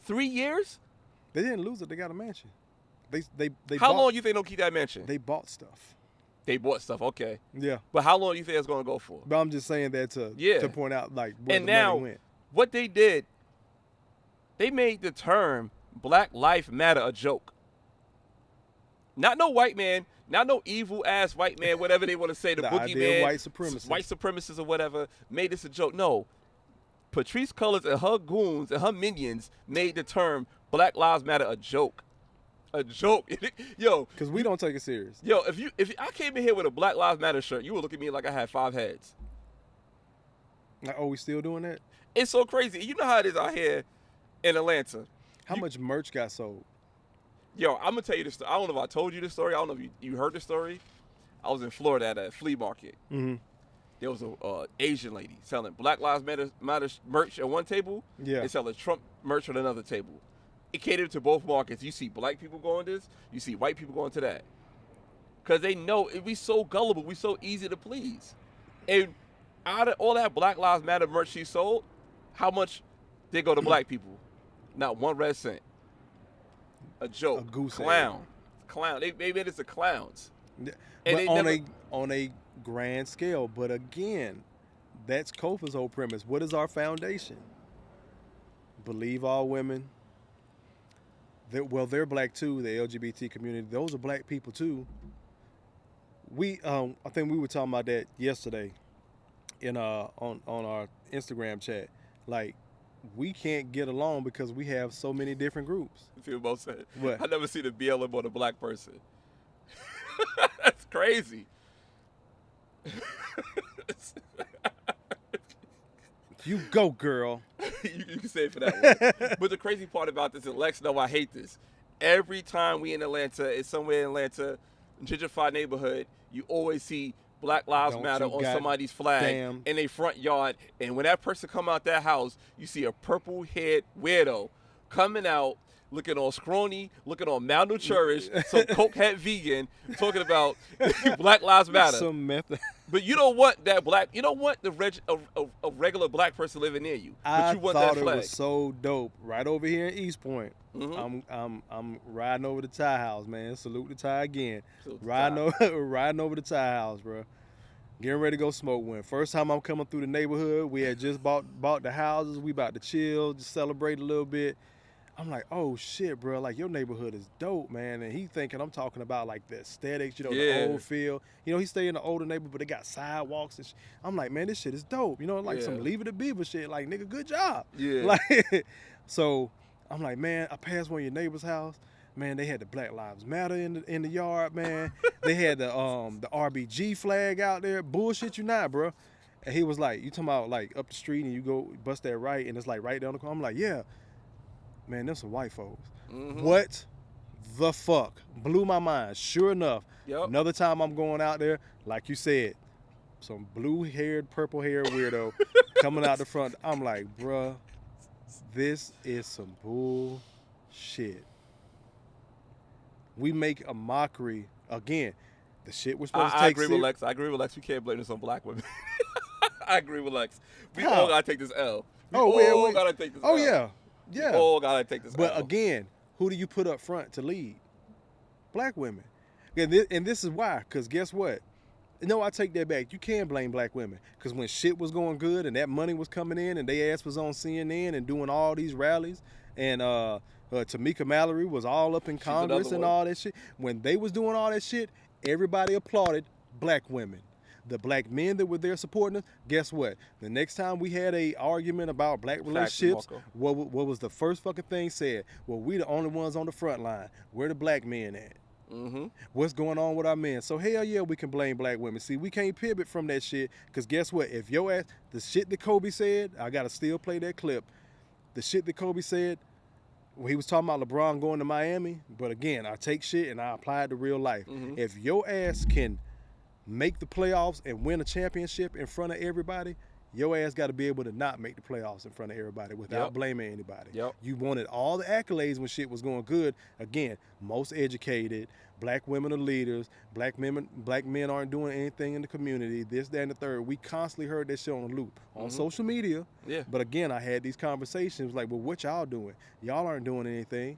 3 years? They didn't lose it. They got a mansion. They How bought, long you think they'll keep that mansion? They bought stuff. They bought stuff, okay. Yeah. But how long do you think it's going to go for? But I'm just saying that to point out like where And the now, money went. what they did, they made the term Black Lives Matter a joke. Not no white man, not no evil ass white man, whatever they want to say, the idea boogeyman, of white supremacists or whatever, made this a joke. No. Patrice Cullors and her goons and her minions made the term Black Lives Matter a joke. A joke. Yo. Because we don't take it serious. Yo, if I came in here with a Black Lives Matter shirt, you would look at me like I had 5 heads. Like, oh, we still doing that? It's so crazy. You know how it is out here in Atlanta. How much merch got sold? Yo, I'm going to tell you this story. I don't know if I told you this story. I don't know if you heard the story. I was in Florida at a flea market. Mm-hmm. There was a Asian lady selling Black Lives Matter merch at one table and selling Trump merch at another table. It catered to both markets. You see black people going this, you see white people going to that. Because they know we so gullible, we so easy to please. And out of all that Black Lives Matter merch she sold, how much did go to black people? Not 1 red cent. A joke. A goose clown. Egg. Clown. They made it to clowns. Yeah. And but on a grand scale. But again, that's Kofa's whole premise. What is our foundation? Believe all women. They're black too. The LGBT community. Those are black people too. I think we were talking about that yesterday in on our Instagram chat. Like, we can't get along because we have so many different groups. You see what Mo said? What? I never seen a BLM on a black person. That's crazy. You go, girl. you can say it for that one. But the crazy part about this, and Lex know I hate this. Every time we in Atlanta, it's somewhere in Atlanta, gentrified neighborhood, you always see Black Lives Matter on somebody's flag in their front yard. And when that person come out that house, you see a purple-haired weirdo coming out, looking all scrawny, looking all malnourished, some cokehead vegan, talking about Black Lives Matter. Some method. But you don't want that black. You don't want a regular black person living near you. But you want that flag. I thought it was so dope. Right over here in East Point. Mm-hmm. I'm riding over the Thai house, man. Salute the Thai again. Riding over the Thai house, bro. Getting ready to go smoke one. First time I'm coming through the neighborhood. We had just bought the houses. We about to chill, just celebrate a little bit. I'm like, oh shit, bro, like your neighborhood is dope, man. And he thinking I'm talking about like the aesthetics, the old feel. He stay in the older neighborhood, but they got sidewalks and I'm like, man, this shit is dope. Like some Leave It to Beaver shit. Like, nigga, good job. Yeah. Like, so I'm like, man, I passed one of your neighbor's house. Man, they had the Black Lives Matter in the yard, man. They had the RBG flag out there. Bullshit you not, bro. And he was like, you talking about like up the street and you go bust that right and it's like right down the corner. I'm like, yeah. Man, them some white folks. Mm-hmm. What the fuck? Blew my mind. Sure enough, another time I'm going out there, like you said, some blue-haired, purple-haired weirdo coming out the front. I'm like, bruh, this is some bullshit. We make a mockery. Again, the shit we're supposed to take I agree with Lex. We can't blame this on black women. I agree with Lex. We all gotta take this L. We all gotta take this L. Oh, yeah. Yeah. We all gotta take this But L. again, who do you put up front to lead? Black women. And this is why, because guess what? No, I take that back. You can blame black women. Because when shit was going good and that money was coming in and they ass was on CNN and doing all these rallies and Tamika Mallory was all up in Congress and all that shit. When they was doing all that shit, everybody applauded black women. The black men that were there supporting us, guess what? The next time we had a argument about black relationships, what was the first fucking thing said? Well, we the only ones on the front line. Where the black men at? Mm-hmm. What's going on with our men? So hell yeah, we can blame black women. See, we can't pivot from that shit, because guess what? If your ass, the shit that Kobe said, I gotta still play that clip. The shit that Kobe said, when he was talking about LeBron going to Miami, but again, I take shit and I apply it to real life. Mm-hmm. If your ass can make the playoffs and win a championship in front of everybody, your ass got to be able to not make the playoffs in front of everybody without blaming anybody. You wanted all the accolades when shit was going good. Again, most educated, black women are leaders, black men aren't doing anything in the community, this, that, and the third. We constantly heard that shit on the loop on social media. But again, I had these conversations like, well, what y'all doing? Y'all aren't doing anything.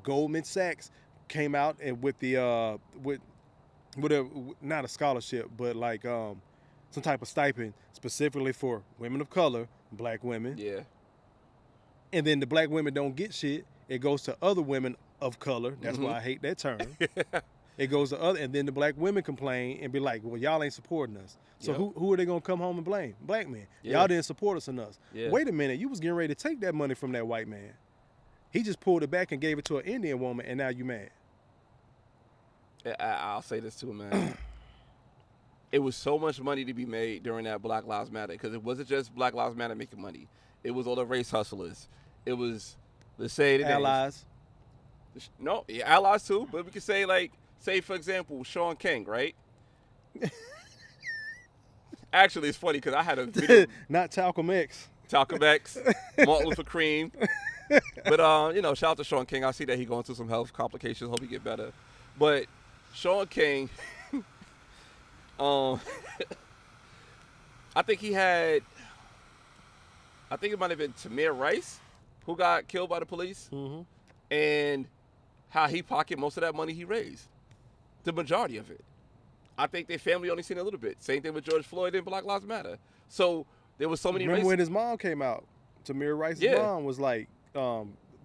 Goldman Sachs came out and with the with not a scholarship, but like some type of stipend specifically for women of color, black women. And then the black women don't get shit. It goes to other women of color. That's why I hate that term. It goes to other, and then the black women complain and be like, well, y'all ain't supporting us. So who are they gonna come home and blame? Black men. Y'all didn't support us enough. Wait a minute, you was getting ready to take that money from that white man. He just pulled it back and gave it to an Indian woman, and now you mad. I'll say this too, man. It was so much money to be made during that Black Lives Matter, because it wasn't just Black Lives Matter making money. It was all the race hustlers. It was, let's say, the allies. No, allies too. But we could say, like, say for example, Sean King, right? Actually, it's funny because I had a video. Not Talcum X. Talcum X, Martin Luther King. But you know, shout out to Sean King. I see that he's going through some health complications. Hope he get better. But Sean King, I think it might have been Tamir Rice who got killed by the police, and how he pocketed most of that money he raised, the majority of it. I think their family only seen a little bit. Same thing with George Floyd and Black Lives Matter. So there was so many. Remember when his mom came out? Tamir Rice's mom was like,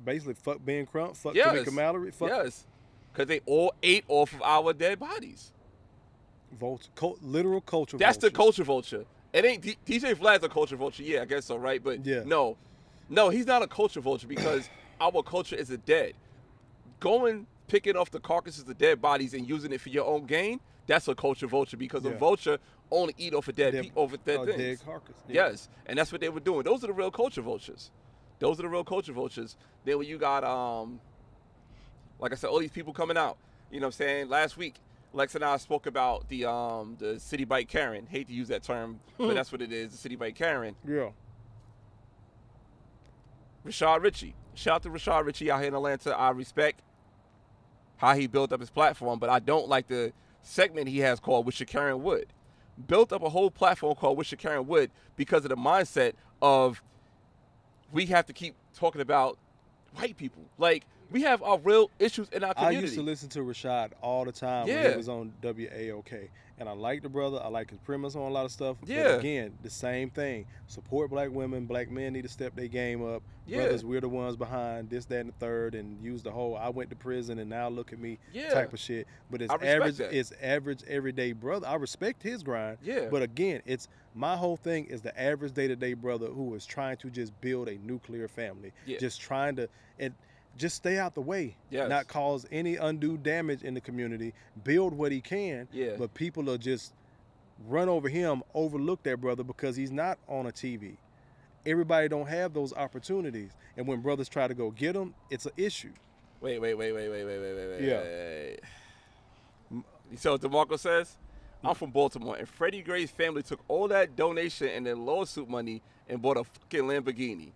basically, fuck Ben Crump, fuck Tamika Mallory, fuck. Because they all ate off of our dead bodies. Literal culture. That's the culture vulture. It ain't DJ Vlad's a culture vulture. Yeah, I guess so, right? But no, he's not a culture vulture, because our culture is dead. Picking off the carcasses of dead bodies and using it for your own gain, that's a culture vulture, because a vulture only eat off of dead things. Dead carcass. Yes, and that's what they were doing. Those are the real culture vultures. Then when you got, like I said, all these people coming out, you know what I'm saying? Last week, Lex and I spoke about the city bike Karen. Hate to use that term, but that's what it is, the city bike Karen. Yeah. Rashad Ritchie. Shout out to Rashad Ritchie out here in Atlanta. I respect how he built up his platform, but I don't like the segment he has called Wish Your Karen Would. Built up a whole platform called Wish Your Karen Would because of the mindset of we have to keep talking about white people. Like, we have our real issues in our community. I used to listen to Rashad all the time when he was on W.A.O.K. And I like the brother. I like his premise on a lot of stuff. But again, the same thing. Support black women. Black men need to step their game up. Brothers, we're the ones behind this, that, and the third, and use the whole I went to prison and now look at me type of shit. But it's average everyday brother. I respect his grind. But again, it's my whole thing is the average day-to-day brother who is trying to just build a nuclear family. Just trying to just stay out the way, not cause any undue damage in the community, build what he can, but people will just run over him, overlook that brother because he's not on a TV. Everybody don't have those opportunities, and when brothers try to go get them, it's an issue. Wait. You see what DeMarco says? I'm from Baltimore, and Freddie Gray's family took all that donation and their lawsuit money and bought a fucking Lamborghini.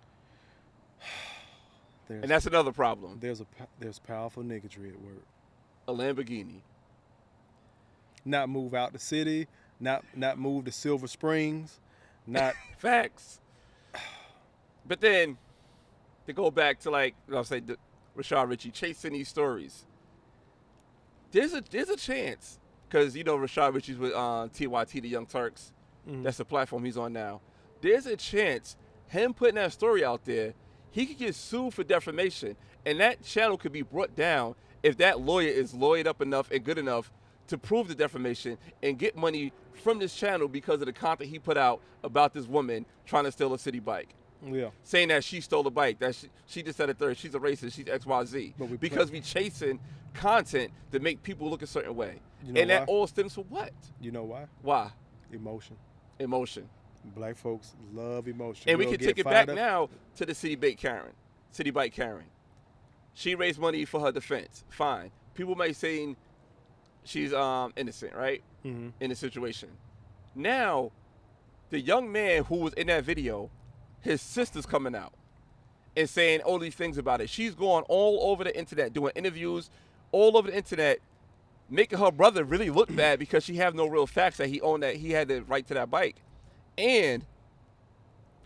And that's another problem. There's powerful niggatry at work. A Lamborghini. Not move out the city. Not move to Silver Springs. Not facts. But then to go back to, like, you know, say Rashad Ritchie chasing these stories. There's a chance, because you know Rashad Ritchie's with TYT, the Young Turks. That's the platform he's on now. There's a chance him putting that story out there, he could get sued for defamation, and that channel could be brought down if that lawyer is lawyered up enough and good enough to prove the defamation and get money from this channel because of the content he put out about this woman trying to steal a city bike. Yeah. Saying that she stole a bike, that she just said a third, she's a racist, she's XYZ. Because we chasing content to make people look a certain way. You know and why? that all stems from what? You know why? Why? Emotion. Emotion. Black folks love emotion. And we We'll can get take it fired back up. now to the city bike Karen. She raised money for her defense. Fine. People might say she's innocent, right? Mm-hmm. In the situation. Now, the young man who was in that video, his sister's coming out and saying all these things about it. She's going all over the internet, doing interviews all over the internet, making her brother really look bad because she have no real facts that he owned, that he had the right to that bike. And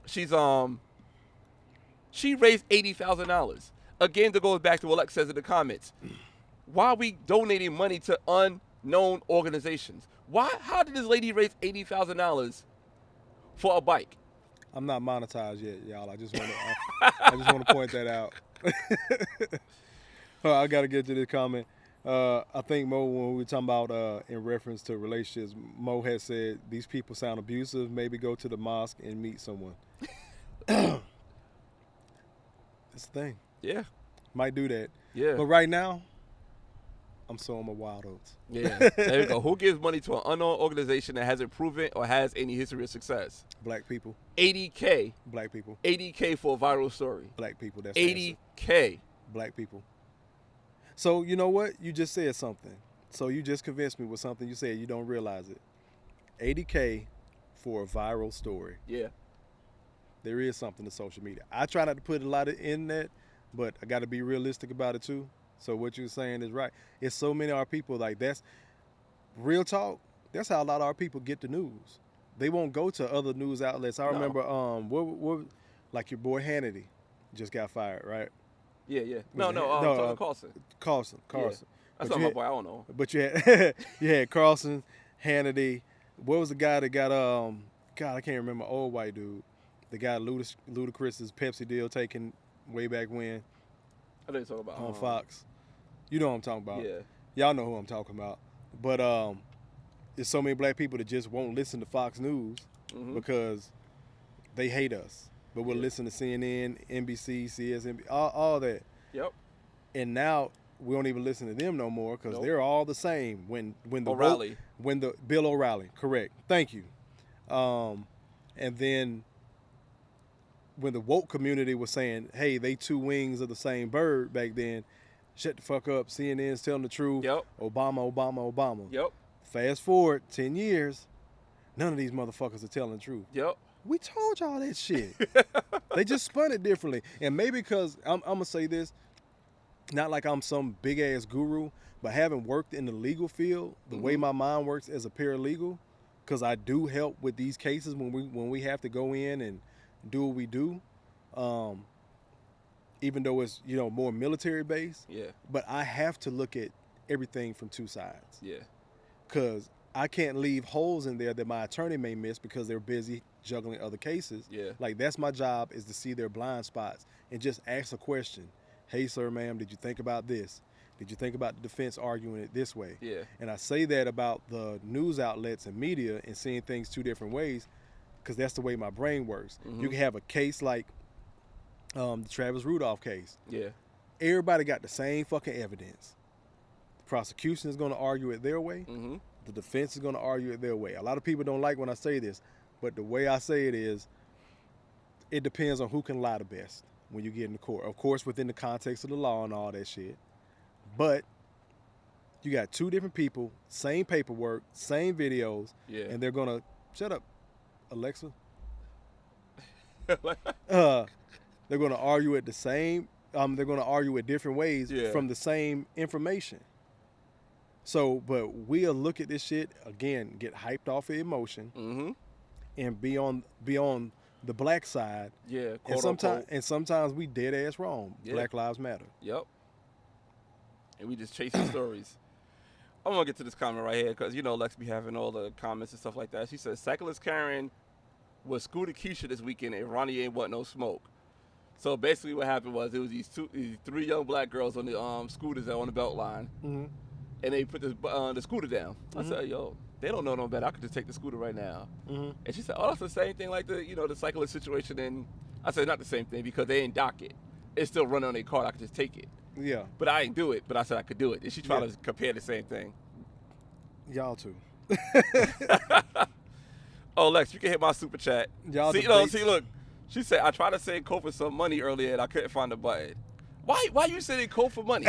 she's she raised $80,000. Again, to go back to what Lex says in the comments. Why are we donating money to unknown organizations? How did this lady raise $80,000 for a bike? I'm not monetized yet, y'all. I just want to point that out. I got to get to this comment. I think Mo, when we were talking about in reference to relationships, Mo had said these people sound abusive. Maybe go to the mosque and meet someone. That's the thing. Yeah. Might do that. Yeah. But right now, I'm sowing my wild oats. Yeah. There you go. Who gives money to an unknown organization that hasn't proven or has any history of success? Black people. $80K. Black people. $80K for a viral story. Black people. That's the $80K. answer. Black people. So you know what? You just said something. So you just convinced me with something you said. You don't realize it. $80K for a viral story. Yeah. There is something to social media. I try not to put a lot in that, but I got to be realistic about it too. So what you're saying is right. It's so many of our people, like, that's real talk. That's how a lot of our people get the news. They won't go to other news outlets. I remember, like your boy Hannity just got fired, right? Yeah. No, Carlson. Carlson. Yeah. That's not my boy. I don't know. But you had you had Carlson, Hannity. What was the guy that got God, I can't remember. Old white dude. The guy Ludacris's Pepsi deal taken way back when. I know you're talking about on Fox. You know what I'm talking about. Yeah. Y'all know who I'm talking about. But there's so many black people that just won't listen to Fox News because they hate us. But we'll listen to CNN, NBC, CSNBC, all that. Yep. And now we don't even listen to them no more because they're all the same. When the O'Reilly. Bill O'Reilly, correct. Thank you. And then when the woke community was saying, hey, they two wings of the same bird back then, shut the fuck up, CNN's telling the truth. Yep. Obama. Yep. Fast forward 10 years, none of these motherfuckers are telling the truth. Yep. We told y'all that shit. They just spun it differently. And maybe because, I'm going to say this, not like I'm some big-ass guru, but having worked in the legal field, the way my mind works as a paralegal, because I do help with these cases when we have to go in and do what we do, even though it's, more military-based. Yeah. But I have to look at everything from two sides. Yeah. Because I can't leave holes in there that my attorney may miss because they're busy juggling other cases. Yeah. Like, that's my job, is to see their blind spots and just ask a question. Hey, sir, ma'am, did you think about this? Did you think about the defense arguing it this way? Yeah. And I say that about the news outlets and media and seeing things two different ways because that's the way my brain works. You can have a case like the Travis Rudolph case. Yeah. Everybody got the same fucking evidence. The prosecution is going to argue it their way. The defense is going to argue it their way. A lot of people don't like when I say this, but the way I say it is, it depends on who can lie the best when you get into court. Of course, within the context of the law and all that shit. But you got two different people, same paperwork, same videos, and they're going to, shut up, Alexa. They're going to argue it the same, they're going to argue it different ways from the same information. So, but we'll look at this shit, again, get hyped off of emotion and be on the black side. Yeah, and sometimes we dead ass wrong. Yeah. Black Lives Matter. Yep. And we just chasing stories. I'm going to get to this comment right here because, Lex be having all the comments and stuff like that. She says, Cyclist Karen was Scooter Keisha this weekend and Ronnie ain't want no smoke. So basically what happened was it was these three young black girls on the scooters that on the belt line. and they put the scooter down. I said, yo, they don't know no better. I could just take the scooter right now. And she said, oh, that's the same thing like the cyclist situation. And I said, not the same thing because they ain't dock it. It's still running on their card. I could just take it. Yeah. But I ain't do it. But I said I could do it. And she tried to compare the same thing. Y'all too. Oh, Lex, you can hit my super chat. Y'all see, look. She said, I tried to send Kofa some money earlier and I couldn't find the button. Why you sending Kofa money?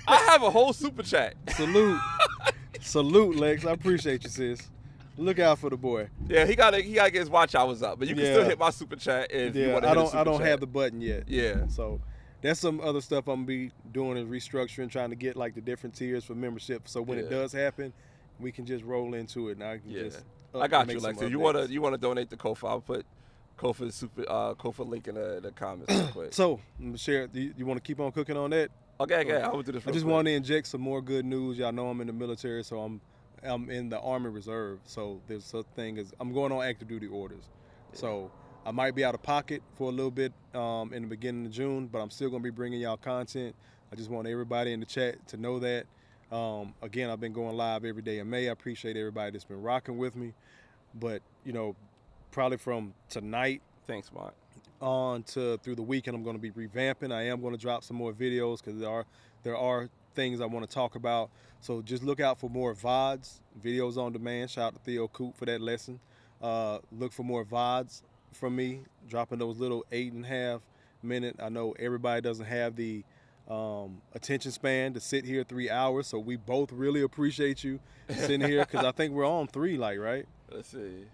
I have a whole super chat. Salute, Lex. I appreciate you, sis. Look out for the boy. Yeah, he gotta get his watch hours up. But you can still hit my super chat if you want to hit the super I don't chat. have the button yet. Yeah. So that's some other stuff I'm gonna be doing is restructuring, trying to get like the different tiers for membership. So when it does happen, we can just roll into it. And I can just I got you, Lex. If you wanna donate to Kofa, I'll put Kofa's Kofa link in the comments real quick. So share. You want to keep on cooking on that? Okay. I will do this. I just want to inject some more good news. Y'all know I'm in the military, so I'm in the Army Reserve. So there's such thing as I'm going on active duty orders. So I might be out of pocket for a little bit in the beginning of June, but I'm still gonna be bringing y'all content. I just want everybody in the chat to know that. Again, I've been going live every day in May. I appreciate everybody that's been rocking with me. But probably from tonight, thanks, Mark, on to through the weekend, I'm going to be revamping. I am going to drop some more videos because there are things I want to talk about. So just look out for more VODs, videos on demand. Shout out to Theo Coop for that lesson. Look for more VODs from me, dropping those little 8.5 minute. I know everybody doesn't have the attention span to sit here 3 hours, so we both really appreciate you sitting here because I think we're on 3, right? Let's see.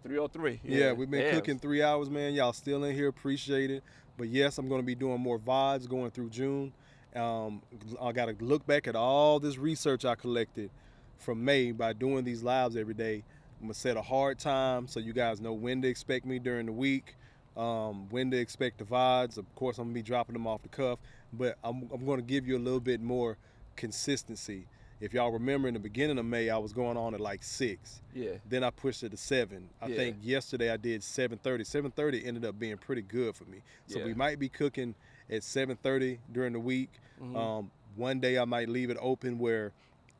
303. Yeah, we've been cooking 3 hours, man. Y'all still in here, appreciate it. But yes, I'm going to be doing more VODs going through June. I got to look back at all this research I collected from May by doing these lives every day. I'm going to set a hard time so you guys know when to expect me during the week, when to expect the VODs. Of course, I'm going to be dropping them off the cuff, but I'm going to give you a little bit more consistency. If y'all remember in the beginning of May, I was going on at like 6. Yeah. Then I pushed it to 7. I think yesterday I did 7:30. 7:30 ended up being pretty good for me. So we might be cooking at 7:30 during the week. One day I might leave it open where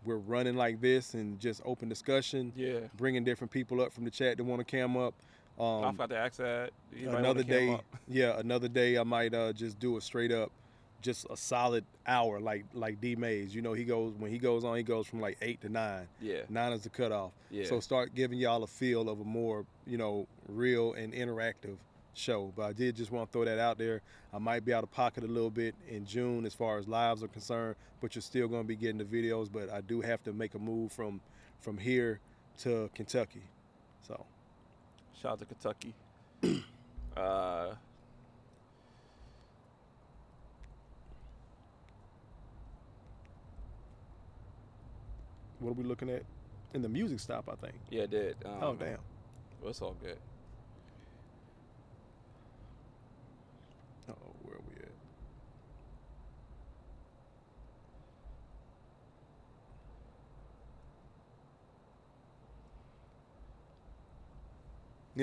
we're running like this and just open discussion. Yeah. Bringing different people up from the chat that want to cam up. I forgot to ask that. Another day, another day I might just do it straight up. Just a solid hour, like D Mays. When he goes on, he goes from like 8 to 9. Yeah. 9 is the cutoff. Yeah. So start giving y'all a feel of a more, real and interactive show. But I did just want to throw that out there. I might be out of pocket a little bit in June as far as lives are concerned, but you're still going to be getting the videos. But I do have to make a move from here to Kentucky. So. Shout out to Kentucky. What are we looking at? In the music stop, I think. Yeah, it did. Oh, damn. Well, it's all good. Uh-oh, where are we at?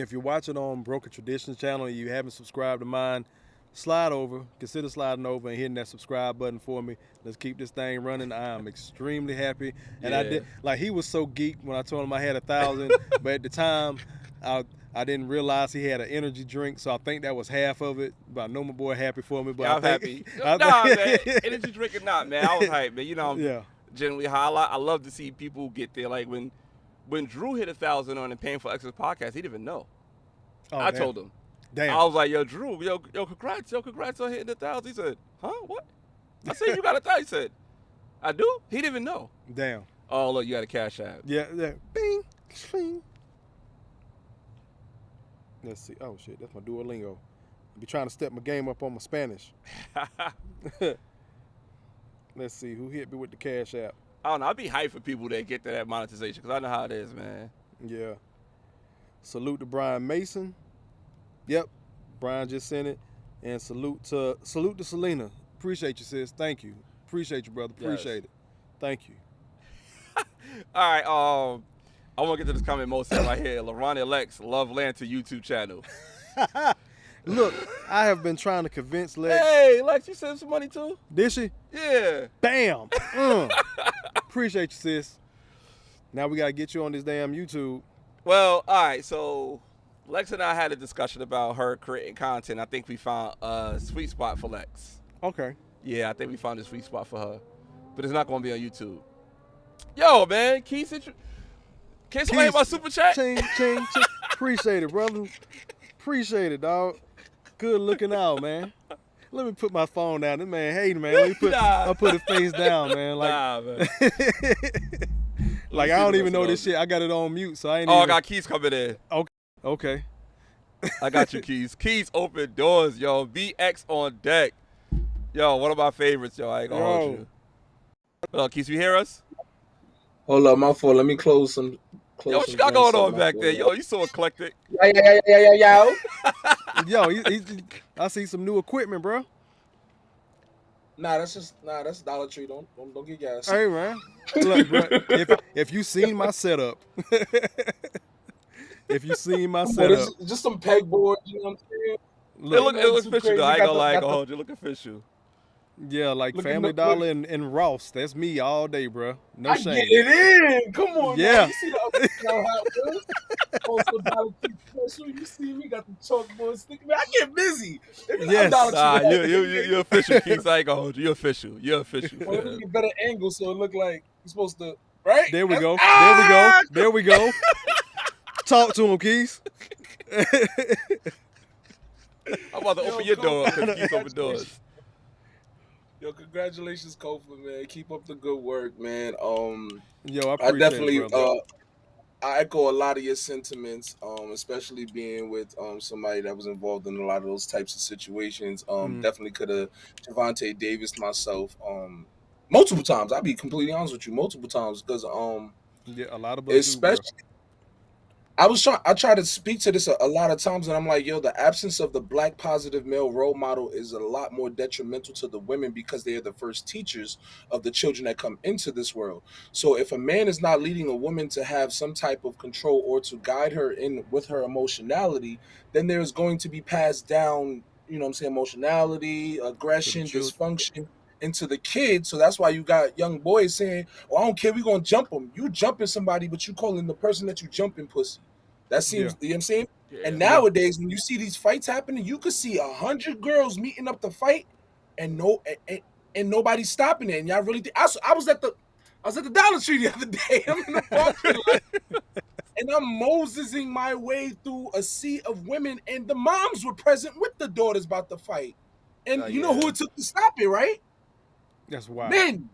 If you're watching on Broken Traditions channel and you haven't subscribed to mine, consider sliding over and hitting that subscribe button for me. Let's keep this thing running. I am extremely happy. And I did, he was so geeked when I told him I had 1,000, but at the time, I didn't realize he had an energy drink, so I think that was half of it. But I know my boy happy for me. But I'm happy. Man, energy drink or not, man, I was hyped, man. Generally how I love to see people get there. Like when Drew hit 1,000 on the Painful Exercise podcast, he didn't even know. I told him. Damn. I was like, yo, Drew, yo, congrats on hitting 1,000. He said, huh, what? I said, you got 1,000. He said, I do? He didn't even know. Damn. Oh, look, you got a cash app. Yeah. Bing, bing. Let's see. Oh, shit, that's my Duolingo. I be trying to step my game up on my Spanish. Let's see, who hit me with the cash app? I don't know. I'd be hyped for people that get to that monetization because I know how it is, man. Yeah. Salute to Brian Mason. Yep, Brian just sent it. And salute to Selena. Appreciate you, sis. Thank you. Appreciate you, brother. Appreciate it. Thank you. All right. I want to get to this comment most right here. LaRon Lex, love land to YouTube channel. Look, I have been trying to convince Lex. Hey, Lex, you sent some money too? Did she? Yeah. Bam. Appreciate you, sis. Now we gotta get you on this damn YouTube. Well, all right. So Lex and I had a discussion about her creating content. I think we found a sweet spot for Lex. Okay. Yeah, I think we found a sweet spot for her. But it's not going to be on YouTube. Yo, man, Keith, can somebody hit my super chat? Ching, ching, ching. Appreciate it, brother. Appreciate it, dog. Good looking out, man. Let me put my phone down. This man hating, man. Let me I'll put it face down, man. Like, nah, man. like I don't even know this shit. I got it on mute, so I ain't I got Keys coming in. Okay. I got you, Keys. Keys open doors, yo. BX on deck. Yo, one of my favorites, yo. I ain't gonna hold you. Hello, Keys, you hear us? Hold up, my fault. Let me close some. Yo, what you got going on back there? Yo, you so eclectic. Yo. Yo, I see some new equipment, bro. That's Dollar Tree. Don't get gas. Hey, man. Look, bro, if you seen my setup, Just some pegboards, you know what I'm saying? It looks official, though. I ain't gonna lie, I ain't gonna hold you. Look official. Yeah, like Family Dollar and Ross. That's me all day, bro. No shame. Get it in. Come on, yeah. Man. You see the other how it was? Also, Dollar Tree special. You see me got the chalkboard sticker. Man, I get busy. Yes. You're official, Keith. I ain't gonna hold you. You're official. You're official. Well, let me get a better angle so it look like you're supposed to. Right? There we go. There we go. Talk to him, Keith. I'm about to open your door because Keith open doors. Yo, congratulations, Kofa, man. Keep up the good work, man. Yo, I appreciate it, brother. I echo a lot of your sentiments, especially being with somebody that was involved in a lot of those types of situations. Definitely could have Javante Davis myself multiple times. I'll be completely honest with you, multiple times because yeah, a lot of us especially. I try to speak to this a lot of times, and I'm like, yo, the absence of the black positive male role model is a lot more detrimental to the women because they are the first teachers of the children that come into this world. So if a man is not leading a woman to have some type of control or to guide her in with her emotionality, then there's going to be passed down, you know what I'm saying, emotionality, aggression, dysfunction into the kids. So that's why you got young boys saying, oh, I don't care, we're going to jump them. You jumping somebody, but you calling the person that you jumping pussy. That seems, you know what I'm saying? Yeah, and nowadays, when you see these fights happening, you could see 100 girls meeting up to fight, and nobody's stopping it. And y'all really think I was at the Dollar Tree the other day. I'm in the parking lot, and I'm Mosesing my way through a sea of women, and the moms were present with the daughters about to fight. And you know who it took to stop it, right? That's wild. Men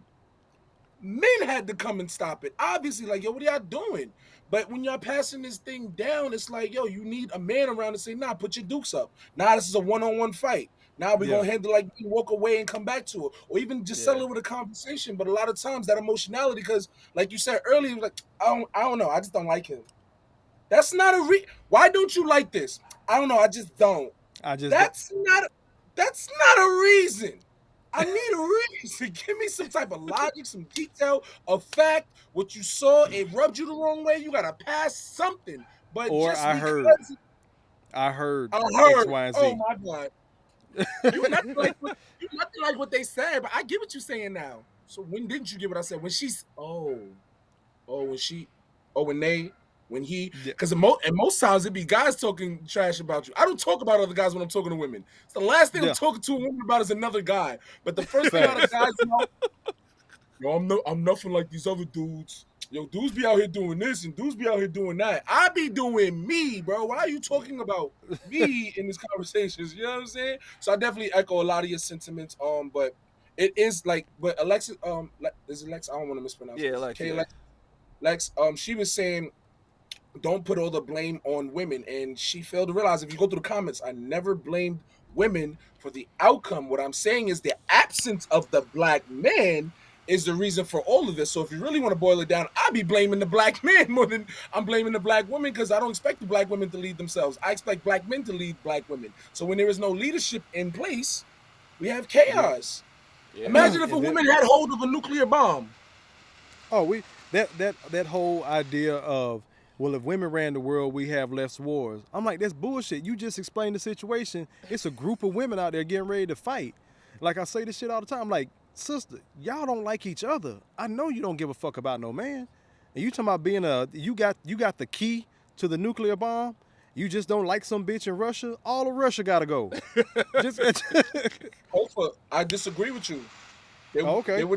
had to come and stop it. Obviously, like, yo, what are y'all doing? But when y'all passing this thing down, it's like, yo, you need a man around to say, nah, put your dukes up. Nah, this is a one-on-one fight. Now we're going to handle like you walk away and come back to it. Or even just settle it with a conversation. But a lot of times that emotionality, because like you said earlier, like, I don't know. I just don't like him. That's not why don't you like this? I don't know. I just don't. That's not a reason. I need a reason. Give me some type of logic, some detail, a fact. What you saw, it rubbed you the wrong way. You gotta pass something. But or just I heard X, Y, and Z. Oh my God. You're nothing like what they said, but I get what you're saying now. So when didn't you get what I said? When because most times it be guys talking trash about you. I don't talk about other guys when I'm talking to women. It's the last thing I'm talking to a woman about is another guy. But the first thing other guys know, yo, I'm nothing like these other dudes. Yo, dudes be out here doing this and dudes be out here doing that. I be doing me, bro. Why are you talking about me in these conversations? You know what I'm saying? So I definitely echo a lot of your sentiments. But it is like, but Alexis, is Alex? I don't want to mispronounce. Yeah, Lex. Lex, she was saying, don't put all the blame on women. And she failed to realize, if you go through the comments, I never blamed women for the outcome. What I'm saying is the absence of the black man is the reason for all of this. So if you really want to boil it down, I'll be blaming the black man more than I'm blaming the black women, because I don't expect the black women to lead themselves. I expect black men to lead black women. So when there is no leadership in place, we have chaos. Yeah. Imagine if a woman had hold of a nuclear bomb. Oh, that whole idea of well, if women ran the world, we have less wars. I'm like, that's bullshit. You just explained the situation. It's a group of women out there getting ready to fight. Like I say this shit all the time. I'm like, sister, y'all don't like each other. I know you don't give a fuck about no man. And you talking about being you got the key to the nuclear bomb. You just don't like some bitch in Russia. All of Russia gotta go. Kofa, I disagree with you. Okay. There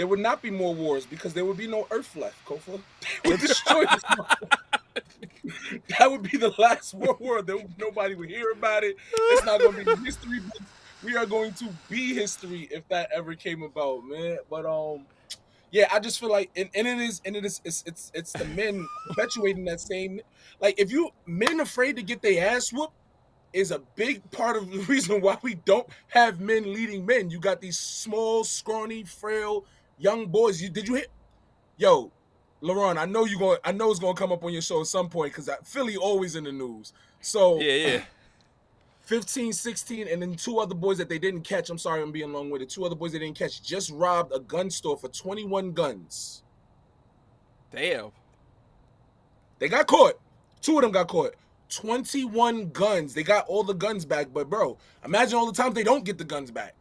would not be more wars because there would be no Earth left, Kofa. They would destroy this. That would be the last world war. Nobody would hear about it. It's not going to be history. We are going to be history if that ever came about, man. But yeah, I just feel like, it's the men perpetuating that same, like, if you men afraid to get their ass whooped is a big part of the reason why we don't have men leading men. You got these small, scrawny, frail young boys. Did you hit? Yo, LaRon, I know it's gonna come up on your show at some point because Philly always in the news. So yeah. 15, 16, and then two other boys that they didn't catch. I'm sorry, I'm being long-winded. Two other boys they didn't catch just robbed a gun store for 21 guns. Damn. They got caught. Two of them got caught. 21 guns. They got all the guns back, but bro, imagine all the times they don't get the guns back.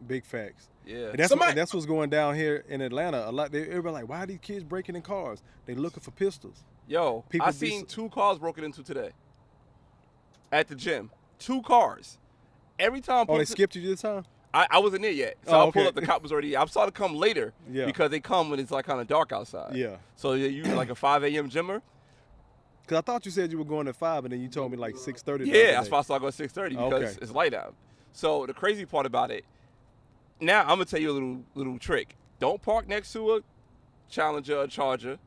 Big facts. Yeah. And that's what's going down here in Atlanta. A lot. Everybody like, why are these kids breaking in cars? They looking for pistols. Yo, I seen 2 cars broken into today. At the gym. 2 cars. Every time. Oh, they skipped you this time? I wasn't there yet. So I pulled up, the cop was already. I saw to come later. Yeah. Because they come when it's like kind of dark outside. Yeah. So you like a 5 a.m. gymmer. Because I thought you said you were going at 5, and then you told me like 6:30. Yeah, that's why I started going at 6:30 because it's light out. So the crazy part about it, now I'm gonna tell you a little trick. Don't park next to a Challenger or Charger.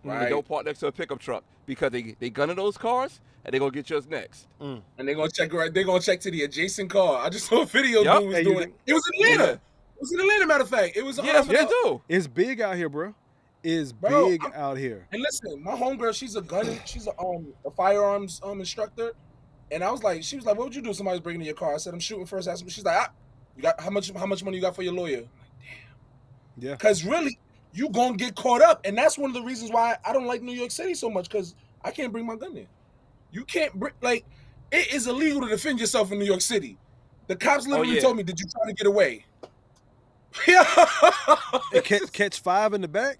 Right. And don't park next to a pickup truck because they gunning those cars and they're gonna get yours next. And they're gonna check to the adjacent car. I just saw a video dude was doing it. It was in Atlanta. Yeah. It was in Atlanta, matter of fact. It was that's what they do. It's big out here, bro. Big out here. And listen, my homegirl, she's a firearms instructor, and I was like, she was like, what would you do if somebody's breaking in your car? I said, I'm shooting first. She's like, you got how much money you got for your lawyer? I'm like, damn. Yeah. Because really, you gonna get caught up, and that's one of the reasons why I don't like New York City so much, because I can't bring my gun there. You can't it is illegal to defend yourself in New York City. The cops literally told me, did you try to get away? Catch 5 in the back?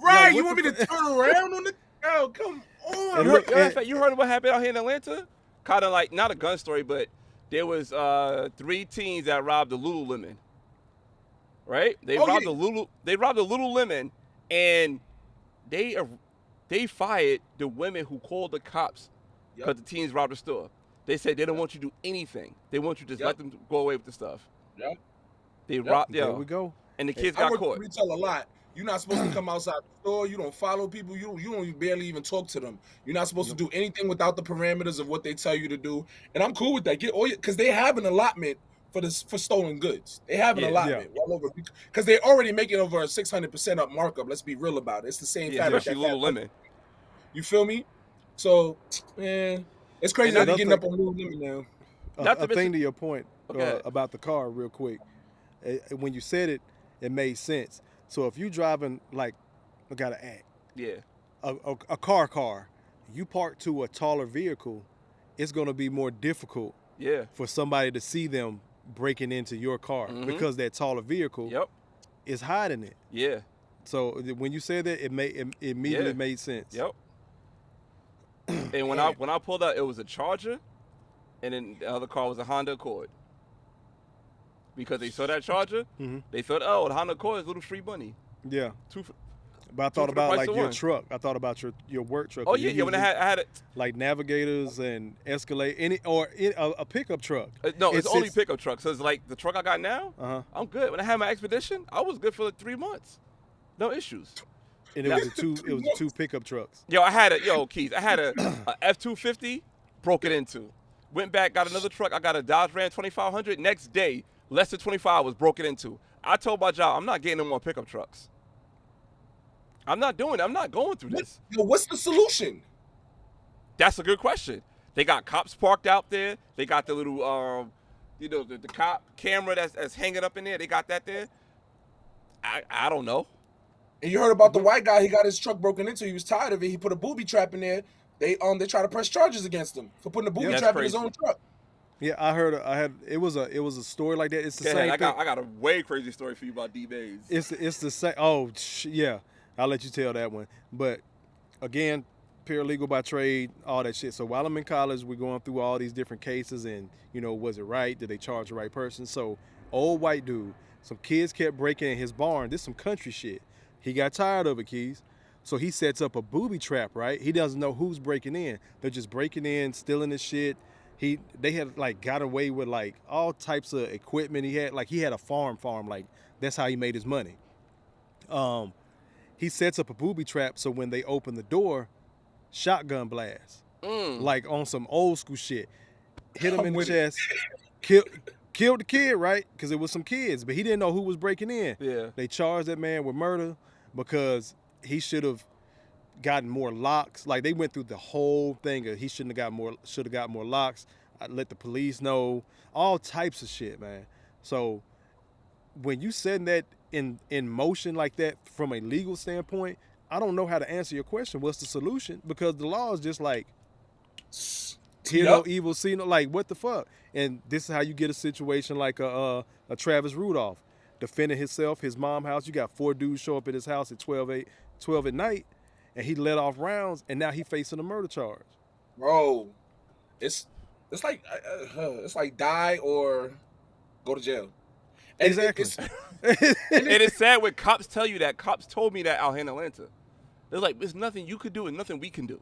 Right, you want me to turn around on the? Oh, come on! You heard what happened out here in Atlanta? Kind of like not a gun story, but there was 3 teens that robbed a Lululemon. Right? They robbed a Lululemon, and they fired the women who called the cops because the teens robbed the store. They said they don't want you to do anything. They want you to just let them go away with the stuff. Yep. They robbed. There we go. And the kids got caught. I retail a lot. You're not supposed to come outside the store. You don't follow people. You don't barely even talk to them. You're not supposed to do anything without the parameters of what they tell you to do. And I'm cool with that. Because they have an allotment for stolen goods. They have an allotment well over, because they're already making over a 600% up markup. Let's be real about it. It's the same fabric. Especially Lululemon. You feel me? So, man, it's crazy that they're getting up on Lululemon now. A thing to your point about the car, real quick. When you said it, it made sense. So if you driving, like, I gotta act. Yeah. A car, you park to a taller vehicle, it's gonna be more difficult. Yeah. For somebody to see them breaking into your car because that taller vehicle is hiding it. Yeah. So when you said that, it immediately made sense. Yep. And when I pulled out, it was a Charger, and then the other car was a Honda Accord. Because they saw that Charger, they thought, oh, the Honda Accord is a little free money. Yeah. But I thought about like your truck. I thought about your work truck. Oh yeah, when I had it. Like Navigators and Escalade, a pickup truck. No, it's only pickup truck. So it's like the truck I got now. I'm good. When I had my Expedition, I was good for like 3 months, no issues. And it was two pickup trucks. Keith, I had a F-250, broke it into. Went back, got another truck. I got a Dodge Ram 2500. Next day, less than 25 was broken into. I told my job, I'm not getting no more pickup trucks. I'm not doing it. I'm not going through this. What's the solution? That's a good question. They got cops parked out there. They got the little, the cop camera that's hanging up in there. They got that there. I don't know. And you heard about the white guy, he got his truck broken into, he was tired of it, he put a booby trap in there. They try to press charges against him for putting a booby trap in his own truck. Yeah, it was a story like that. It's the same thing. I got a way crazy story for you about D-Bays. It's the same. Oh, yeah. I'll let you tell that one. But again, paralegal by trade, all that shit. So while I'm in college, we're going through all these different cases, and was it right? Did they charge the right person? So old white dude, some kids kept breaking in his barn. This some country shit. He got tired of it, Keys. So he sets up a booby trap, right? He doesn't know who's breaking in. They're just breaking in, stealing his shit. They had got away with all types of equipment. He had a farm, that's how he made his money. He sets up a booby trap so when they open the door, shotgun blast, on some old school shit. Hit him in the chest, killed the kid, right? Because it was some kids, but he didn't know who was breaking in. Yeah. They charged that man with murder because he should have gotten more locks. They went through the whole thing. He should have got more locks. I let the police know, all types of shit, man. So when you setting that in motion like that from a legal standpoint, I don't know how to answer your question. What's the solution? Because the law is just hear no evil, see no, what the fuck? And this is how you get a situation like a Travis Rudolph defending himself, his mom's house. You got 4 dudes show up at his house at 12 at night, and he let off rounds, and now he facing a murder charge. Bro, it's like die or go to jail. And exactly. And it's sad when cops tell you that. Cops told me that out here in Atlanta. They're like, there's nothing you could do and nothing we can do.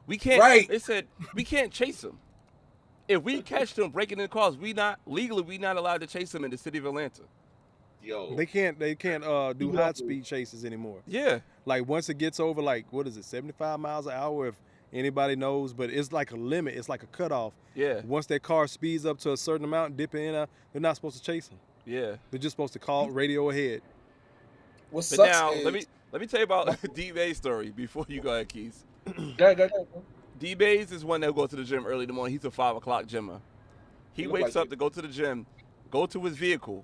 We can't. Right. They said we can't chase them. If we catch them breaking in cars, we not allowed to chase them in the city of Atlanta. Yo, they can't do high speed chases anymore. Yeah. Once it gets over 75 miles an hour, if anybody knows, but it's like a limit. It's like a cutoff. Yeah. Once that car speeds up to a certain amount, dipping in, they're not supposed to chase them. Yeah. They're just supposed to call radio ahead. What sucks now, is... let me tell you about D-Bay's story before you go ahead, Keys. Go. D-Bay's is one that will go to the gym early in the morning. He's a 5 o'clock gymmer. He wakes up to go to the gym, go to his vehicle.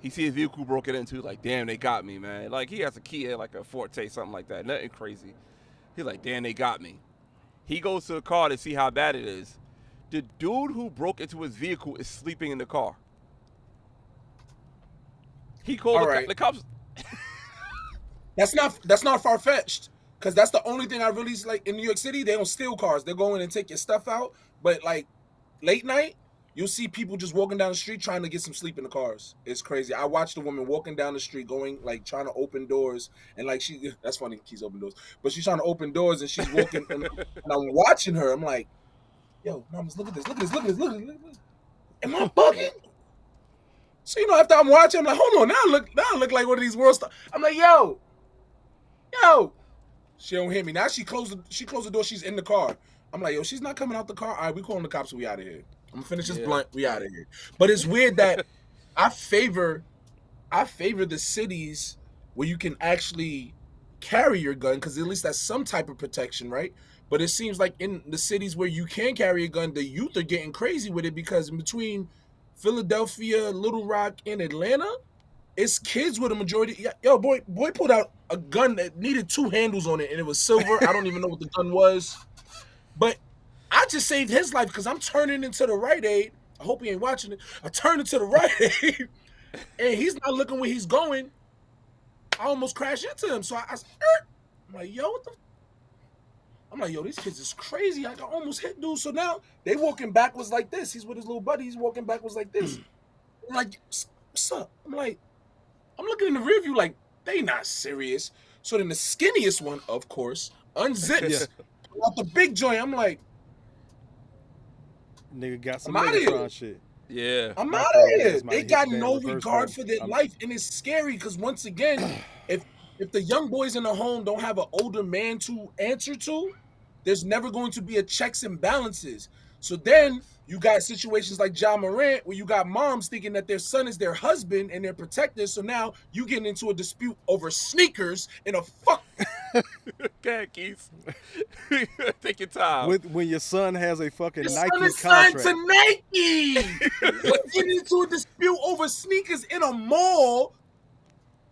He sees his vehicle broken into. Like, damn, they got me, man. He has a Kia, a Forte, something like that. Nothing crazy. He's like, damn, they got me. He goes to the car to see how bad it is. The dude who broke into his vehicle is sleeping in the car. He called the cops. That's not far-fetched, because that's the only thing I really like in New York City. They don't steal cars. They go in and take your stuff out. But late night, you'll see people just walking down the street trying to get some sleep in the cars. It's crazy. I watched a woman walking down the street going trying to open doors, and that's funny, Keys open doors. But she's trying to open doors and she's walking and I'm watching her. I'm like, yo, mamas, look at this. Am I bugging? So after I'm watching, I'm like, hold on, now I look like one of these world stars. I'm like, yo. She don't hear me. Now she closed the door, she's in the car. I'm like, yo, she's not coming out the car. All right, we calling the cops, we out of here. I'm gonna finish this blunt, we out of here. But it's weird that I favor the cities where you can actually carry your gun, because at least that's some type of protection, right? But it seems like in the cities where you can carry a gun, the youth are getting crazy with it, because in between Philadelphia, Little Rock, and Atlanta, it's kids with a majority. Yo, boy pulled out a gun that needed 2 handles on it, and it was silver. I don't even know what the gun was. But I just saved his life, because I'm turning into the Rite Aid. I hope he ain't watching it. I turned into the Rite Aid, and he's not looking where he's going. I almost crashed into him. So I'm like, yo, what the? I'm like, yo, these kids is crazy. I almost hit dude. So now they walking backwards like this. He's with his little buddy. He's walking backwards like this. I'm like, what's up? I'm looking in the rear view like, they not serious. So then the skinniest one, of course, unzips out the big joint. I'm like, nigga got some I'm Megatron shit. Yeah. I'm out of here. They got no regard for their life. And it's scary, because once again, if the young boys in the home don't have an older man to answer to, there's never going to be a checks and balances. So then you got situations like John Morant, where you got moms thinking that their son is their husband and their protector. So now you getting into a dispute over sneakers in a fuck. Okay, Keith. Take your time. When your son has a fucking Your Nike son is contract. signed to Nike. We're getting into a dispute over sneakers in a mall.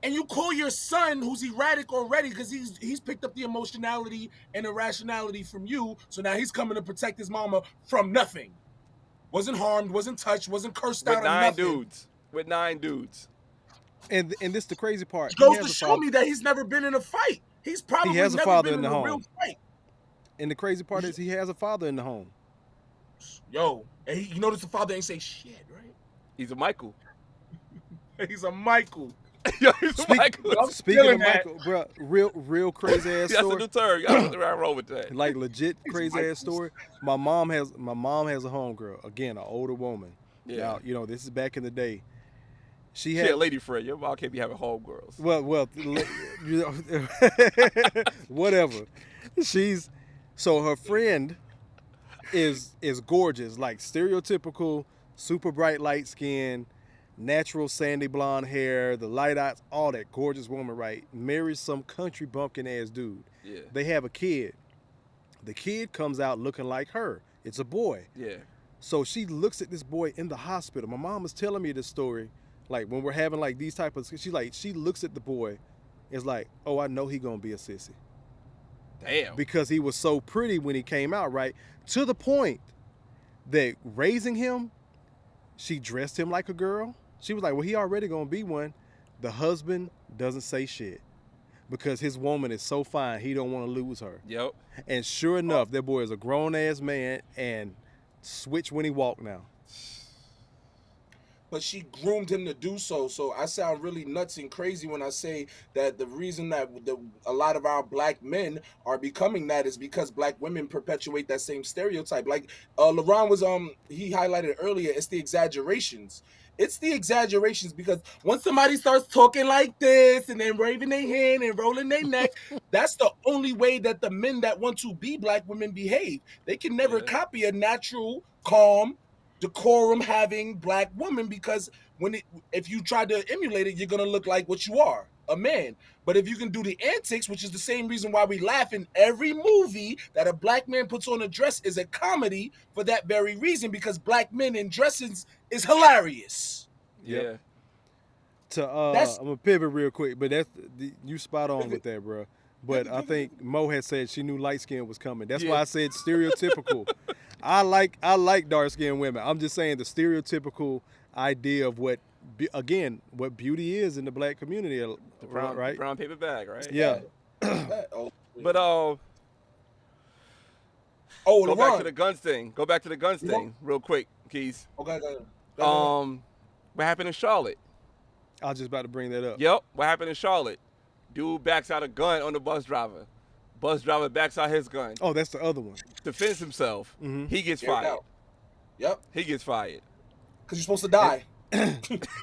and you call your son, who's erratic already, because he's picked up the emotionality and irrationality from you, so now he's coming to protect his mama from nothing. Wasn't harmed, wasn't touched, wasn't cursed out, or nothing. With 9 dudes. And this the crazy part. It goes to show me that he's never been in a fight. He's probably never been in a real fight. And the crazy part is he has a father in the home. Yo, and you notice the father ain't say shit, right? He's a Michael. He's a Michael. Yo, he's a Michael. Speaking of Michael, bro, real crazy ass story. That's a new term. You gotta roll with that. Like legit crazy ass story. My mom has a homegirl. Again, an older woman. Yeah. Now, you know, this is back in the day. She had a lady friend. Your mom can't be having homegirls. Well, you know, whatever. So her friend is gorgeous, like stereotypical, super bright light skin, natural sandy blonde hair, the light eyes, all that gorgeous woman, right? Marries some country bumpkin ass dude. Yeah. They have a kid. The kid comes out looking like her. It's a boy. Yeah. So she looks at this boy in the hospital. My mom was telling me this story, like when we're having like these type of, she looks at the boy, is like, oh, I know he gonna be a sissy. Damn. Because he was so pretty when he came out, right? To the point that raising him, she dressed him like a girl. She was like, well, he already gonna be one. The husband doesn't say shit because his woman is so fine, he don't want to lose her. Yep. And sure enough, that boy is a grown-ass man and switch when he walk now. But she groomed him to do so. So I sound really nuts and crazy when I say that the reason that a lot of our black men are becoming that is because black women perpetuate that same stereotype. Like LeBron was he highlighted earlier, it's the exaggerations. It's the exaggerations because once somebody starts talking like this and then waving their hand and rolling their neck, that's the only way that the men that want to be black women behave. They can never copy a natural, calm, decorum having black woman because if you try to emulate it, you're gonna look like what you are, a man. But if you can do the antics, which is the same reason why we laugh in every movie that a black man puts on a dress is a comedy for that very reason, because black men in dresses is hilarious. Yeah. I'm gonna pivot real quick, but you spot on with that, bro. But I think Mo had said she knew light skin was coming. That's why I said stereotypical. I like dark skinned women. I'm just saying the stereotypical idea of what beauty is in the black community, right? Brown paper bag, right? Yeah. But go LeBron. back to the guns thing. Go back to the guns thing real quick, Keys. Okay. What happened in Charlotte? I was just about to bring that up. Yep. What happened in Charlotte? Dude backs out a gun on the bus driver. Bus driver backs out his gun. Oh, that's the other one. Defends himself. Mm-hmm. He gets fired. Yep. He gets fired. Because you're supposed to die.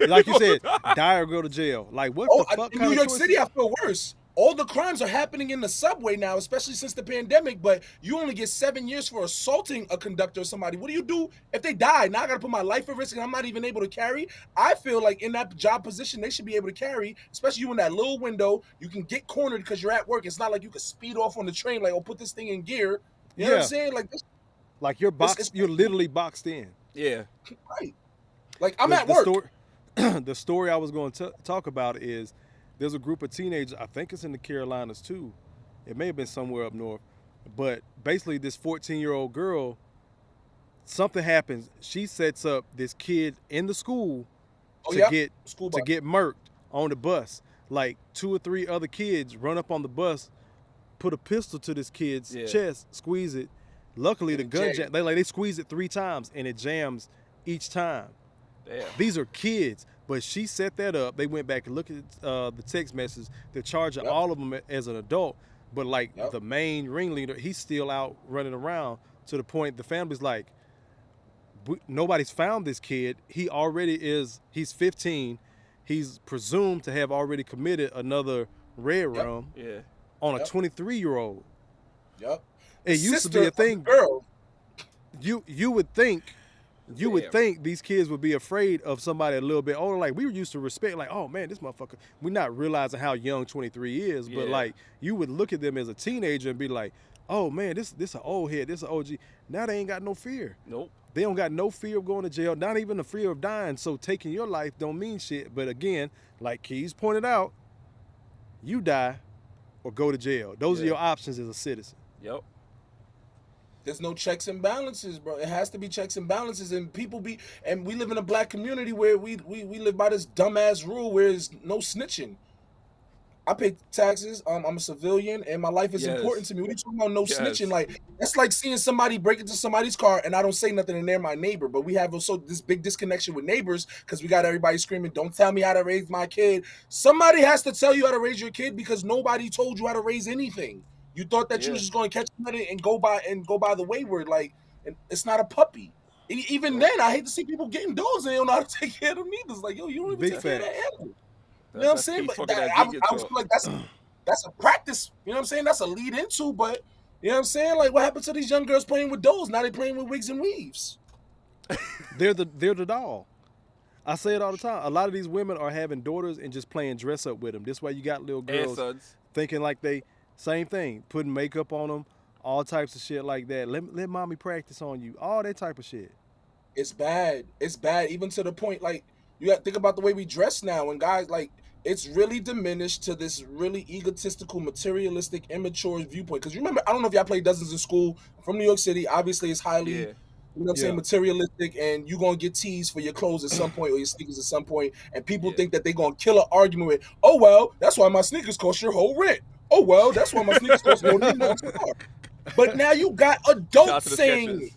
Like you said, die or go to jail. Like what the fuck? In New York City, I feel worse. All the crimes are happening in the subway now, especially since the pandemic, but you only get 7 years for assaulting a conductor or somebody. What do you do if they die? Now I got to put my life at risk and I'm not even able to carry. I feel like in that job position, they should be able to carry, especially you in that little window. You can get cornered because you're at work. It's not like you can speed off on the train, like, oh, put this thing in gear. You know what I'm saying? Like you're boxed, you're literally boxed in. Yeah. Right. Like I'm at work. The story I was going to talk about is there's a group of teenagers, I think it's in the Carolinas too. It may have been somewhere up north. But basically this 14-year-old girl, something happens. She sets up this kid in the school to get murked on the bus. Like 2 or 3 other kids run up on the bus, put a pistol to this kid's chest, squeeze it. Luckily the gun they squeeze it 3 times and it jams each time. Damn. These are kids, but she set that up. They went back and looked at the text message. They're charging all of them as an adult, but like the main ringleader, he's still out running around to the point the family's like, nobody's found this kid. He's 15. He's presumed to have already committed another red rum on a 23-year-old. Yep. It used to be a thing. Girl. You would think these kids would be afraid of somebody a little bit older. Like we were used to respect, like, oh man, this motherfucker. We're not realizing how young 23 is, but like you would look at them as a teenager and be like, oh man, this an old head, this an OG. Now they ain't got no fear. Nope. They don't got no fear of going to jail, not even the fear of dying. So taking your life don't mean shit. But again, like Keys pointed out, You die or go to jail. Those are your options as a citizen. Yep. There's no checks and balances, bro. It has to be checks and balances, and we live in a black community where we live by this dumbass rule where there's no snitching. I pay taxes. I'm a civilian, and my life is important to me. What are you talking about? No snitching? Like, that's like seeing somebody break into somebody's car, and I don't say nothing, and they're my neighbor. But we have also this big disconnection with neighbors because we got everybody screaming, "Don't tell me how to raise my kid." Somebody has to tell you how to raise your kid because nobody told you how to raise anything. You thought that you was just going to catch somebody and go by the wayward. Like, and it's not a puppy. Even then, I hate to see people getting dogs and they don't know how to take care of them either. It's like, yo, you don't even take care of that animal. You know what I'm saying? But I was like, that's a practice. You know what I'm saying? That's a lead into. But you know what I'm saying? Like, what happened to these young girls playing with dolls? Now they playing with wigs and weaves. They're the doll. I say it all the time. A lot of these women are having daughters and just playing dress up with them. This why you got little girls thinking like they same thing, putting makeup on them, all types of shit like that. Let mommy practice on you. All that type of shit. It's bad. It's bad. Even to the point, like, you got to think about the way we dress now. And guys, like, it's really diminished to this really egotistical, materialistic, immature viewpoint. Because remember, I don't know if y'all played Dozens in school. I'm from New York City. Obviously, it's highly, you know what I'm saying, materialistic. And you're going to get teased for your clothes at some point or your sneakers at some point. And people think that they're going to kill an argument with, oh, well, that's why my sneakers cost your whole rent. Oh, well, that's why my sneakers cost more than your car. But now you got adults saying,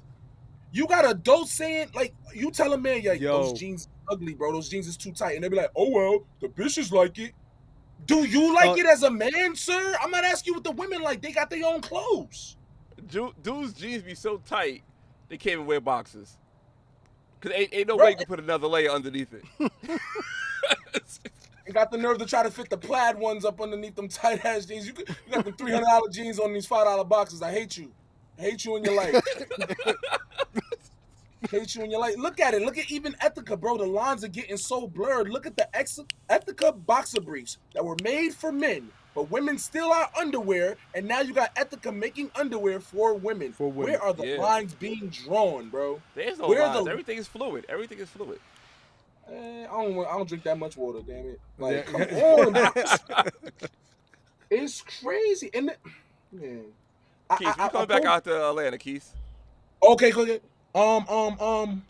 like, you tell a man, yeah, those jeans ugly, bro. Those jeans is too tight. And they be like, oh, well, the bitches like it. Do you like it as a man, sir? I'm not asking you what the women like. They got their own clothes. Dudes' jeans be so tight, they can't even wear boxers. Because ain't no way you can put another layer underneath it. And got the nerve to try to fit the plaid ones up underneath them tight ass jeans. You got the $300 jeans on these $5 boxes. I hate you. I hate you in your life. Hate you in your life. Look at it. Look at even Ethica, bro. The lines are getting so blurred. Look at the Ethica boxer briefs that were made for men, but women still are underwear. And now you got Ethica making underwear for women. Where are the lines being drawn, bro? There's no lines. Everything is fluid. Everything is fluid. I don't drink that much water, damn it. Like, come on. It's crazy. And man. Keith, you come back out to Atlanta, Keith. Okay. I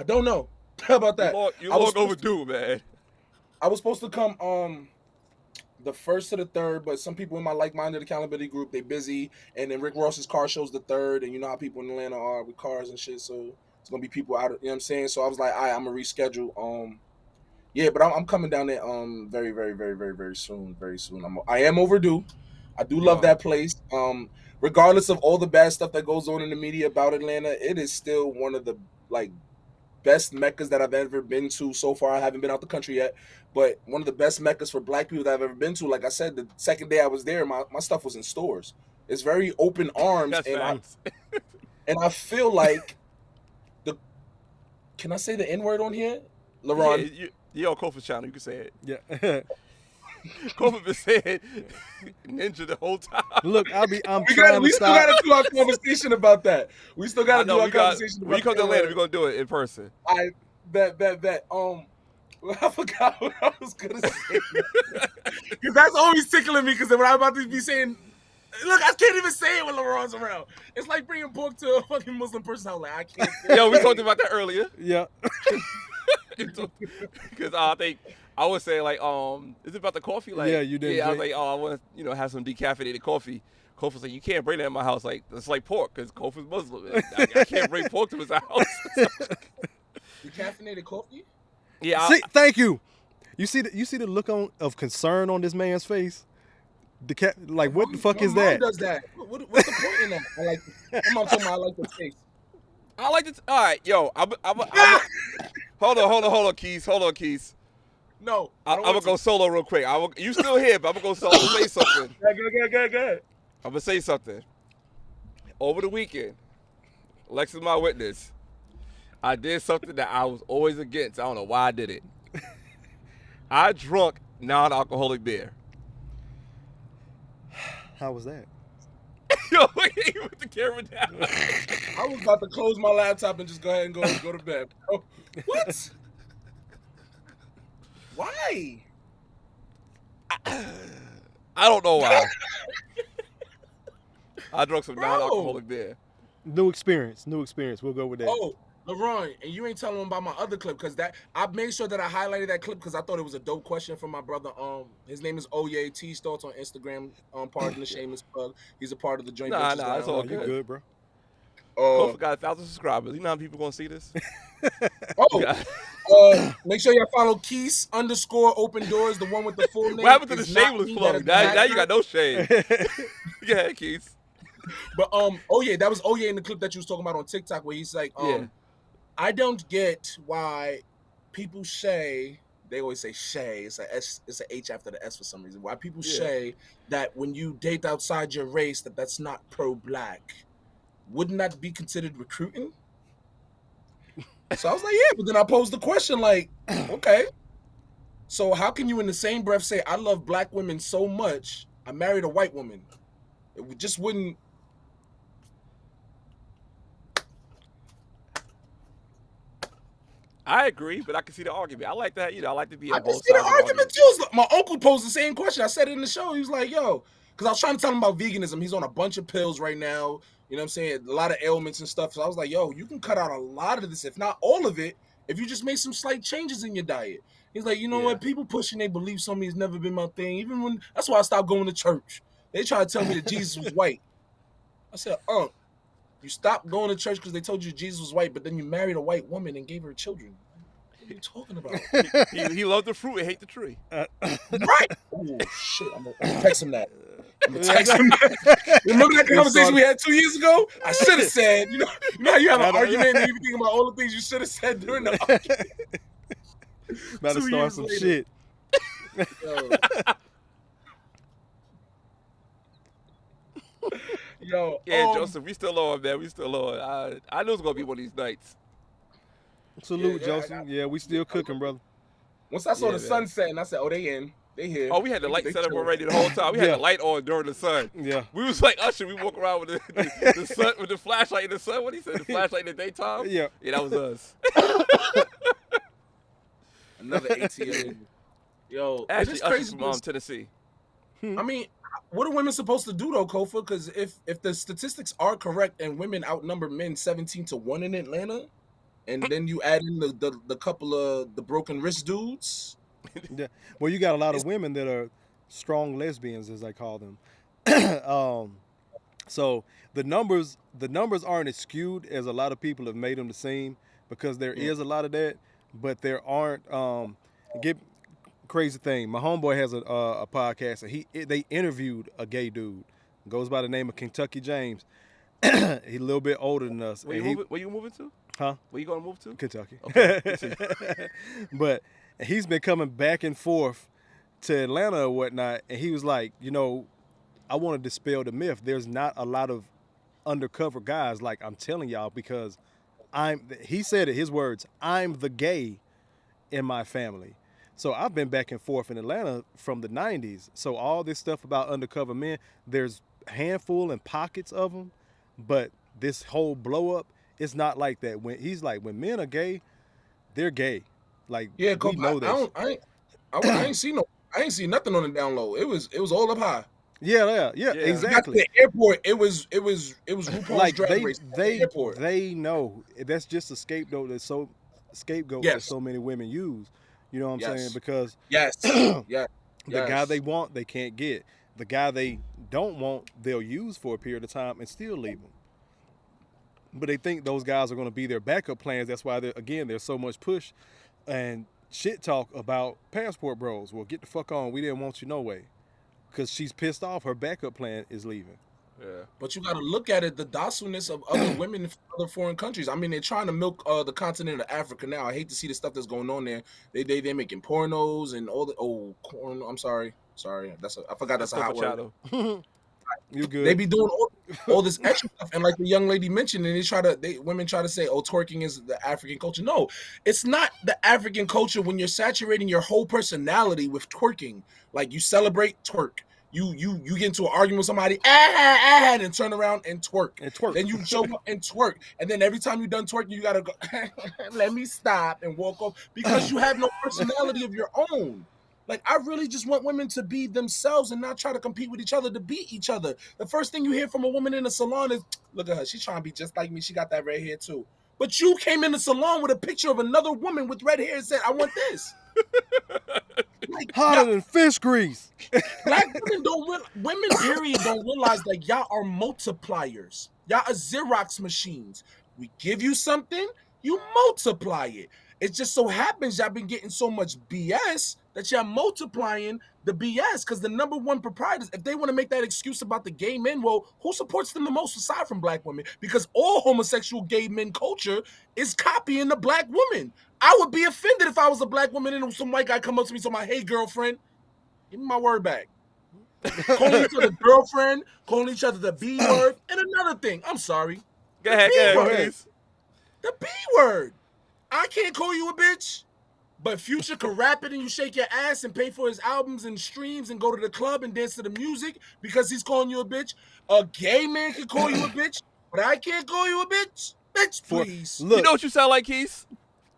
don't know. How about that? You're long overdue, man. I was supposed to come the 1st to the 3rd, but some people in my like-minded accountability group, they busy, and then Rick Ross's car show's the 3rd, and you know how people in Atlanta are with cars and shit, so it's gonna be people out, you know what I'm saying? So I was like, all right, I'm gonna reschedule. Yeah, but I'm coming down there very, very, very, very, very soon. Very soon. I am overdue. I do love that place. Regardless of all the bad stuff that goes on in the media about Atlanta, it is still one of the like best meccas that I've ever been to so far. I haven't been out the country yet, but one of the best meccas for black people that I've ever been to. Like I said, the second day I was there, my stuff was in stores. It's very open arms, and I feel like can I say the N-word on here, LaRon? Yeah, on Kofa's channel, you can say it. Yeah. Kofa been saying ninja the whole time. Look, we still gotta do our conversation about that. We still gotta do our conversation about that. When you come to Atlanta, we're gonna do it in person. I bet. I forgot what I was gonna say. Because that's always tickling me, because when I'm about to be saying, look, I can't even say it when LaRon's around. It's like bringing pork to a fucking Muslim person. I'm like, I can't. Yo, we talked about that earlier. Yeah. Because I think I was saying, like, is it about the coffee? Like, yeah, you did. Yeah, I was like, oh, I want to, have some decaffeinated coffee. Kofa's like, you can't bring that in my house. Like, it's like pork, because Kofa's Muslim. I can't bring pork to his house. Decaffeinated coffee? Yeah. Thank you. You see the look of concern on this man's face? Like, what the fuck is that? Does that? What's the point in that? I'm not talking about I like the taste. I like it. All right, yo, I'm hold on, Keys. Hold on, Keys. No, I'm gonna go solo real quick. You still here, but I'm gonna go solo. Say something. Good. I'm gonna say something. Over the weekend, Lex is my witness. I did something that I was always against. I don't know why I did it. I drunk non-alcoholic beer. How was that? Yo, wait, put the camera down. I was about to close my laptop and just go ahead and go to bed, bro. What? Why? I don't know why. I drank some non-alcoholic beer. New experience. We'll go with that. Oh, LeRon, and you ain't telling him about my other clip because that I made sure that I highlighted that clip because I thought it was a dope question from my brother. His name is G.R.O.W.T.H Thoughts on Instagram. Pardon the shameless plug. He's a part of the joint ventures. Nah, it's all You good, bro. Kofa got 1,000 subscribers. You know how people gonna see this? Make sure y'all follow Keys _open doors, the one with the full name. What happened to the shameless plug? Now you got no shade. Yeah, Keys. But that was Oye in the clip that you was talking about on TikTok where he's like, I don't get why people say, they always say shay, it's an H after the S for some reason. Why people say that when you date outside your race that's not pro-black. Wouldn't that be considered recruiting? So I was like, yeah, but then I posed the question like, okay. So how can you in the same breath say, I love black women so much, I married a white woman? It just wouldn't. I agree, but I can see the argument. I like that. I like to be on both sides. I can see the argument too. My uncle posed the same question. I said it in the show. He was like, yo, because I was trying to tell him about veganism. He's on a bunch of pills right now. You know what I'm saying? A lot of ailments and stuff. So I was like, yo, you can cut out a lot of this, if not all of it, if you just make some slight changes in your diet. He's like, you know what? People pushing their beliefs on me has never been my thing. Even when, that's why I stopped going to church. They try to tell me that Jesus was white. I said, you stopped going to church because they told you Jesus was white, but then you married a white woman and gave her children. What are you talking about? he loved the fruit and hate the tree. Right. Oh, shit. I'm going to text him that. Remember that conversation we had 2 years ago? I should have said, you know how you have an argument and you think about all the things you should have said during the argument. About to start some shit. Yo, Joseph, we still on, man. We still on. I knew it was gonna be one of these nights. Salute, Joseph. We still cooking, brother. Once I saw the sun setting, I said, "Oh, they in. They here." Oh, we had the light set up already the whole time. We had the light on during the sun. Yeah. We was like Usher. We walk around with the sun, with the flashlight in the sun. What he said, the flashlight in the daytime. Yeah. Yeah, that was us. Another ATM. Yo, actually, it's Usher's crazy from Tennessee. I mean, what are women supposed to do though, Kofa? Because if the statistics are correct and women outnumber men 17-1 in Atlanta, and then you add in the couple of the broken wrist dudes. Yeah. Well, you got a lot of women that are strong lesbians, as I call them. So the numbers aren't as skewed as a lot of people have made them to seem, because there is a lot of that, but there aren't. Crazy thing. My homeboy has a podcast, and they interviewed a gay dude. Goes by the name of Kentucky James. He's a little bit older than us. Where you moving to? Huh? Where you gonna move to? Kentucky. Okay. But he's been coming back and forth to Atlanta or whatnot, and he was like, I want to dispel the myth. There's not a lot of undercover guys, like I'm telling y'all, because he said it, his words, I'm the gay in my family. So I've been back and forth in Atlanta from the 90s. So all this stuff about undercover men, there's a handful and pockets of them, but this whole blow up, it's not like that. When he's like, when men are gay, they're gay. Like, yeah, we know this. I ain't seen nothing on the down low. It was all up high. Yeah, exactly. At the airport, it was RuPaul's like Drag Race. They know that's just a scapegoat that so many women use. You know what I'm saying? Because the guy they want, they can't get. The guy they don't want, they'll use for a period of time and still leave them. But they think those guys are going to be their backup plans. That's why, there's so much push and shit talk about passport bros. Well, get the fuck on. We didn't want you no way. Because she's pissed off. Her backup plan is leaving. Yeah. But you got to look at it, the docilness of other women in other foreign countries. I mean, they're trying to milk the continent of Africa now. I hate to see the stuff that's going on there. They're making pornos and all the corn. I'm sorry. I forgot that's a hot word. You good? They be doing all this extra stuff, and like the young lady mentioned, and women try to say, "Oh, twerking is the African culture." No, it's not the African culture when you're saturating your whole personality with twerking. Like you celebrate twerk. You get into an argument with somebody, and turn around and twerk. Then you show up and twerk, and then every time you're done twerking, you gotta go. Let me stop and walk off because you have no personality of your own. Like, I really just want women to be themselves and not try to compete with each other to beat each other. The first thing you hear from a woman in a salon is, look at her, she's trying to be just like me. She got that red hair too. But you came in the salon with a picture of another woman with red hair and said, I want this. Like, hotter than fish grease. Black women period don't realize that y'all are multipliers. Y'all are Xerox machines. We give you something, you multiply it. It just so happens y'all been getting so much BS that y'all multiplying the BS, because the number one proprietors, if they want to make that excuse about the gay men, well, who supports them the most aside from black women? Because all homosexual gay men culture is copying the black woman. I would be offended if I was a black woman and some white guy come up to me and say, hey, girlfriend, give me my word back. Calling each other girlfriend, calling each other the B word, and another thing. I'm sorry. Go ahead, please. The B word. I can't call you a bitch, but Future can rap it and you shake your ass and pay for his albums and streams and go to the club and dance to the music because he's calling you a bitch. A gay man can call you a bitch, but I can't call you a bitch. Bitch, please. Look, you know what you sound like, Keith?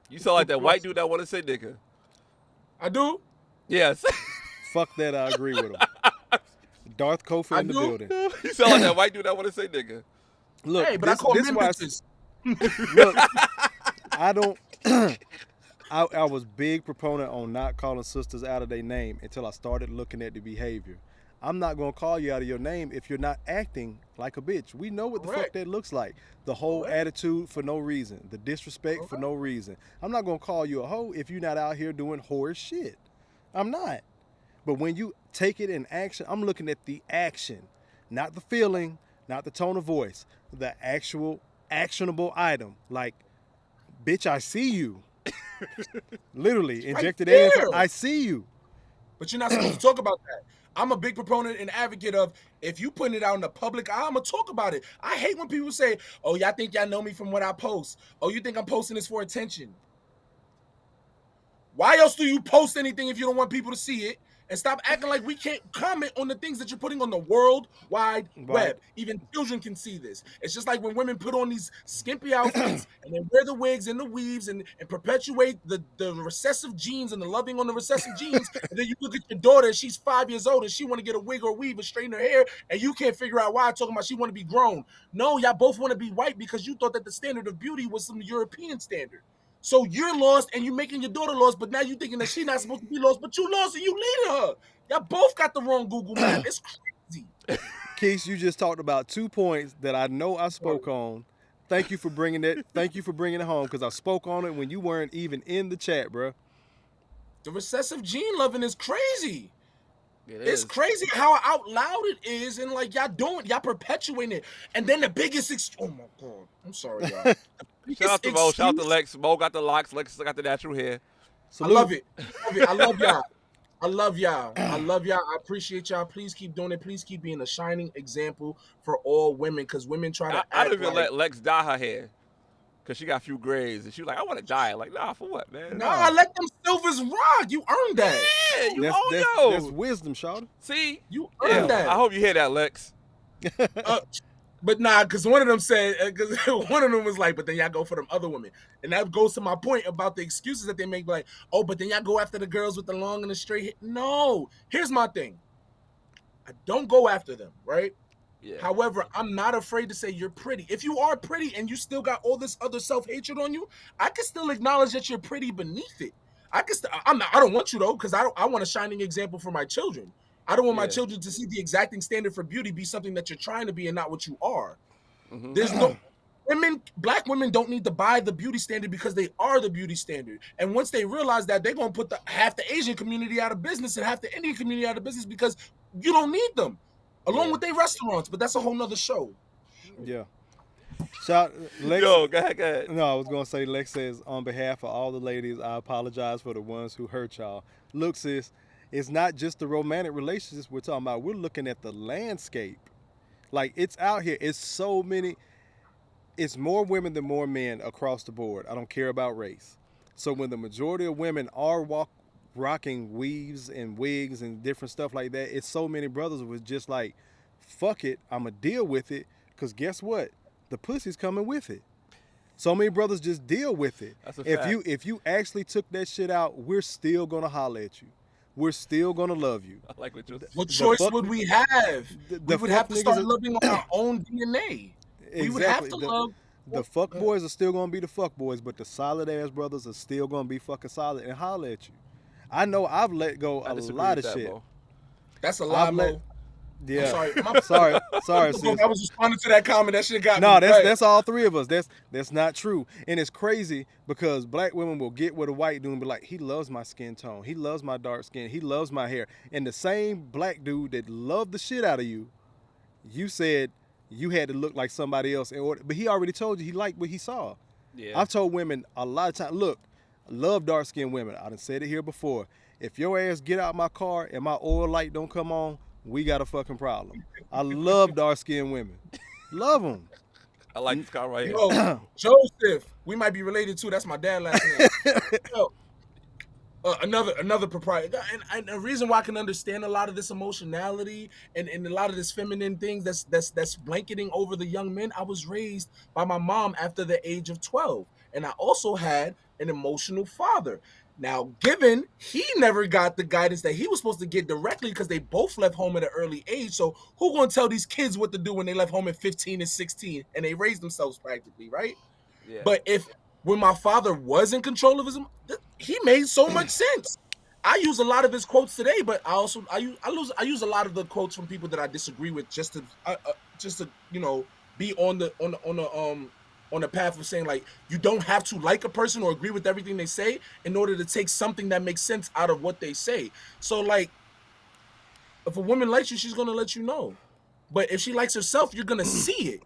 You sound like that white dude that want to say nigga. I do? Yes. Fuck that, I agree with him. Darth Kofa in the building. You sound like that white dude that want to say nigga. Look, hey, but I call men bitches. Look, I don't. I was big proponent on not calling sisters out of their name until I started looking at the behavior. I'm not gonna call you out of your name if you're not acting like a bitch. We know what the fuck that looks like. The whole attitude for no reason, the disrespect for no reason. I'm not gonna call you a hoe if you're not out here doing whore shit. I'm not. But when you take it in action, I'm looking at the action, not the feeling, not the tone of voice, the actual actionable item. Like, bitch, I see you. Literally, injected air. I see you. But you're not supposed to talk about that. I'm a big proponent and advocate of, if you putting it out in the public eye, I'm going to talk about it. I hate when people say, oh, y'all think y'all know me from what I post. Oh, you think I'm posting this for attention. Why else do you post anything if you don't want people to see it? And stop acting like we can't comment on the things that you're putting on the World Wide Web. Even children can see this. It's just like when women put on these skimpy outfits and they wear the wigs and the weaves and perpetuate the recessive genes and the loving on the recessive genes. And then you look at your daughter, she's 5 years old and she want to get a wig or weave and straighten her hair, and you can't figure out why, talking about she want to be grown. No, y'all both want to be white because you thought that the standard of beauty was some European standard. So you're lost and you're making your daughter lost, but now you're thinking that she's not supposed to be lost, but you lost and you leading her. Y'all both got the wrong Google map. It's crazy. Keith, you just talked about 2 points that I know I spoke on. Thank you for bringing it. Thank you for bringing it home, because I spoke on it when you weren't even in the chat, bro. The recessive gene loving is crazy. It's crazy how out loud it is, and like y'all perpetuating it. And then the biggest oh my god, I'm sorry, y'all. Shout out to Mo. Shout out to Lex. Mo got the locks. Lex got the natural hair. I love it. I love y'all. I love y'all. I appreciate y'all. Please keep doing it. Please keep being a shining example for all women, because women try to I don't even let Lex dye her hair because she got a few grays, and she was like, I want to dye it. Like, nah, for what, man? Nah, let them silvers rock. You earned that. Yeah, you own those. That's wisdom, Shawty. See? You earned that. I hope you hear that, Lex. But nah, because one of them said, because one of them was like, but then y'all go for them other women. And that goes to my point about the excuses that they make, like, oh, but then y'all go after the girls with the long and the straight hair. No, here's my thing. I don't go after them, right? Yeah. However, I'm not afraid to say you're pretty. If you are pretty and you still got all this other self-hatred on you, I can still acknowledge that you're pretty beneath it. I don't want you though, because I want a shining example for my children. I don't want my children to see the exacting standard for beauty be something that you're trying to be and not what you are. Mm-hmm. There's no black women don't need to buy the beauty standard because they are the beauty standard. And once they realize that, they're going to put half the Asian community out of business and half the Indian community out of business because you don't need them, along with their restaurants. But that's a whole nother show. Yeah. Lex, go ahead. No, I was going to say, Lex says, on behalf of all the ladies, I apologize for the ones who hurt y'all. Look, sis, it's not just the romantic relationships we're talking about. We're looking at the landscape. Like, it's out here. It's so many. It's more women than more men across the board. I don't care about race. So when the majority of women are rocking weaves and wigs and different stuff like that, it's so many brothers was just like, fuck it, I'm going to deal with it, because guess what? The pussy's coming with it. So many brothers just deal with it. That's a fact. If you actually took that shit out, we're still going to holler at you. we're still gonna love you. I like what you're saying. What choice would we have? We would have to start loving on our own DNA. We would have to love. The fuck boys are still gonna be the fuck boys, but the solid ass brothers are still gonna be fucking solid and holler at you. I know I've let go a lot of shit. Mo. That's a lot, Mo. Yeah. I'm sorry. sorry, sis. I was responding to that comment. That shit got me. No, that's all three of us. That's not true. And it's crazy because black women will get with a white dude and be like, he loves my skin tone. He loves my dark skin. He loves my hair. And the same black dude that loved the shit out of you, you said you had to look like somebody else in order. But he already told you he liked what he saw. Yeah. I've told women a lot of times, look, I love dark skinned women. I done said it here before. If your ass get out my car and my oil light don't come on, we got a fucking problem. I love dark-skinned women. Love them. I like this guy right here. Yo, Joseph. We might be related too. That's my dad last name. Yo, another proprietor. And the reason why I can understand a lot of this emotionality and a lot of this feminine things that's blanketing over the young men. I was raised by my mom after the age of 12. And I also had an emotional father. Now, given he never got the guidance that he was supposed to get directly because they both left home at an early age. So who gonna tell these kids what to do when they left home at 15 and 16 and they raised themselves practically, right? Yeah. But when my father was in control of his, he made so much sense. I use a lot of his quotes today, but I use a lot of the quotes from people that I disagree with just to be on the path of saying, like, you don't have to like a person or agree with everything they say in order to take something that makes sense out of what they say. So, like, if a woman likes you, she's gonna let you know. But if she likes herself, you're gonna see it.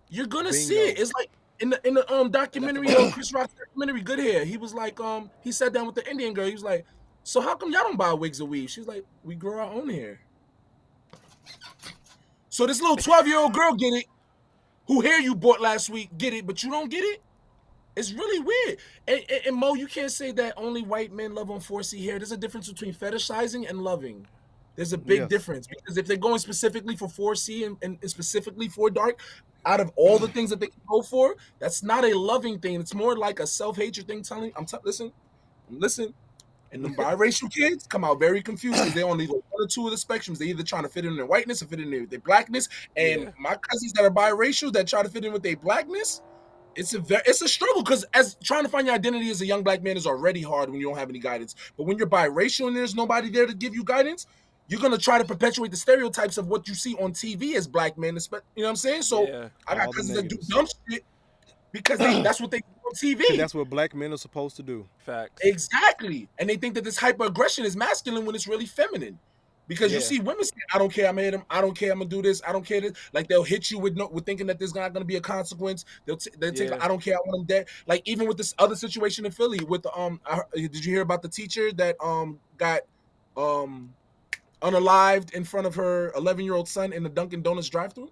You're gonna see it. It's like in the documentary, Chris Rock's documentary, Good Hair. He was like, he sat down with the Indian girl. He was like, so how come y'all don't buy wigs or weave? She's like, we grow our own hair. So this little 12-year-old girl get it. Who hair you bought last week, get it, but you don't get it? It's really weird. And Mo, you can't say that only white men love on 4C hair. There's a difference between fetishizing and loving. There's a big difference. Because if they're going specifically for 4C and specifically for dark, out of all the things that they can go for, that's not a loving thing. It's more like a self-hatred thing telling, listen. And the biracial kids come out very confused because they're on one or two of the spectrums. They're either trying to fit in their whiteness or fit in their blackness. And my cousins that are biracial that try to fit in with their blackness, it's a struggle because as trying to find your identity as a young black man is already hard when you don't have any guidance. But when you're biracial and there's nobody there to give you guidance, you're gonna try to perpetuate the stereotypes of what you see on TV as black men. You know what I'm saying? So I got cousins that do dumb shit because that's what they do on TV. And that's what black men are supposed to do. Facts. Exactly. And they think that this hyper-aggression is masculine when it's really feminine. Because you see women say, I don't care, I'm gonna hit him. I don't care, I'm gonna do this. I don't care. This. Like, they'll hit you with thinking that there's not gonna be a consequence. They'll take, I don't care, I want him dead. Like, even with this other situation in Philly with the, did you hear about the teacher that got unalived in front of her 11-year-old son in the Dunkin' Donuts drive-thru?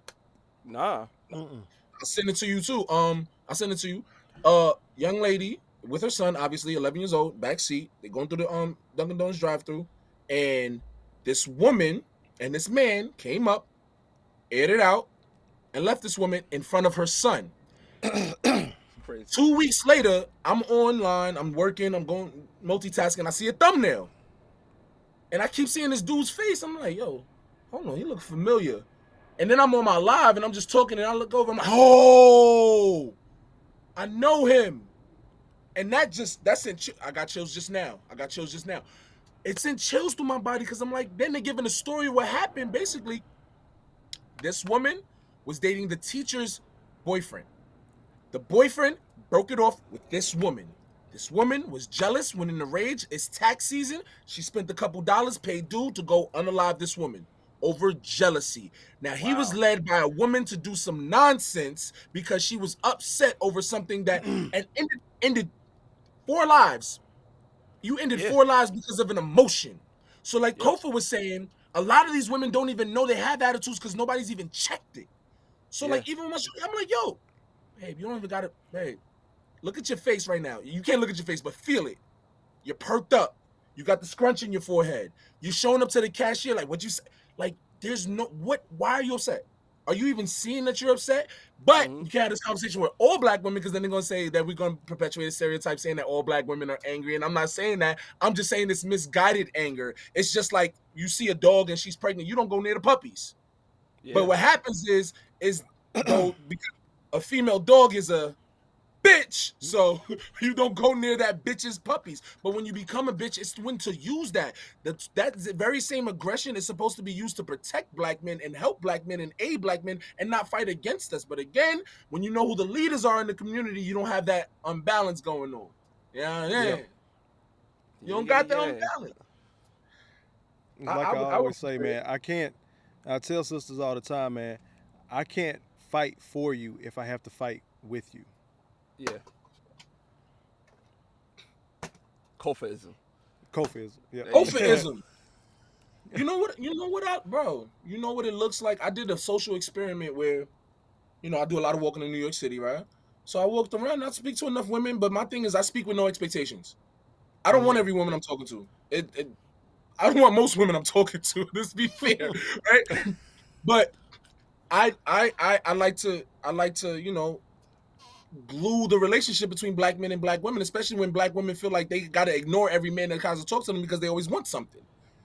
Nah. I'll send it to you too. I'll send it to you. Young lady with her son, obviously 11 years old, back seat. They're going through the Dunkin' Donuts drive-thru, and this woman and this man came up, aired it out, and left this woman in front of her son. Crazy. 2 weeks later, I'm online, I'm working, I'm going multitasking. I see a thumbnail, and I keep seeing this dude's face. I'm like, yo, hold on, he look familiar. And then I'm on my live, and I'm just talking, and I look over, I'm like, oh, I know him. And that's in, I got chills just now. It sent chills through my body because I'm like, then they're giving a story of what happened. Basically, this woman was dating the teacher's boyfriend. The boyfriend broke it off with this woman. This woman was jealous when in the rage. It's tax season. She spent a couple dollars, paid dude to go unalive this woman over jealousy. Now, he was led by a woman to do some nonsense because she was upset over something that and ended 4 lives. You ended 4 lives because of an emotion. So like Kofa was saying, a lot of these women don't even know they have attitudes because nobody's even checked it. So like even when I'm like, yo, babe, you don't even got to, babe, look at your face right now. You can't look at your face, but feel it. You're perked up. You got the scrunch in your forehead. You're showing up to the cashier like, what'd you say? Like, there's no, why are you upset? Are you even seeing that you're upset? But you can't have this conversation with all black women because then they're going to say that we're going to perpetuate a stereotype saying that all black women are angry. And I'm not saying that. I'm just saying it's misguided anger. It's just like you see a dog and she's pregnant. You don't go near the puppies. Yeah. But what happens is though because a female dog is a bitch, so you don't go near that bitch's puppies. But when you become a bitch, it's when to use that. That very same aggression is supposed to be used to protect black men and help black men and aid black men and not fight against us. But again, when you know who the leaders are in the community, you don't have that unbalance going on. Yeah. You don't got that unbalance. Like I always say, man, I tell sisters all the time, man, I can't fight for you if I have to fight with you. Yeah. Kofaism. Yeah. Kofaism. You know what it looks like? I did a social experiment where, I do a lot of walking in New York City, right? So I walked around, I speak to enough women, but my thing is I speak with no expectations. I don't want every woman I'm talking to. I don't want most women I'm talking to, let's be fair, right? But I like to, glue the relationship between black men and black women, especially when black women feel like they got to ignore every man that tries to talk to them because they always want something.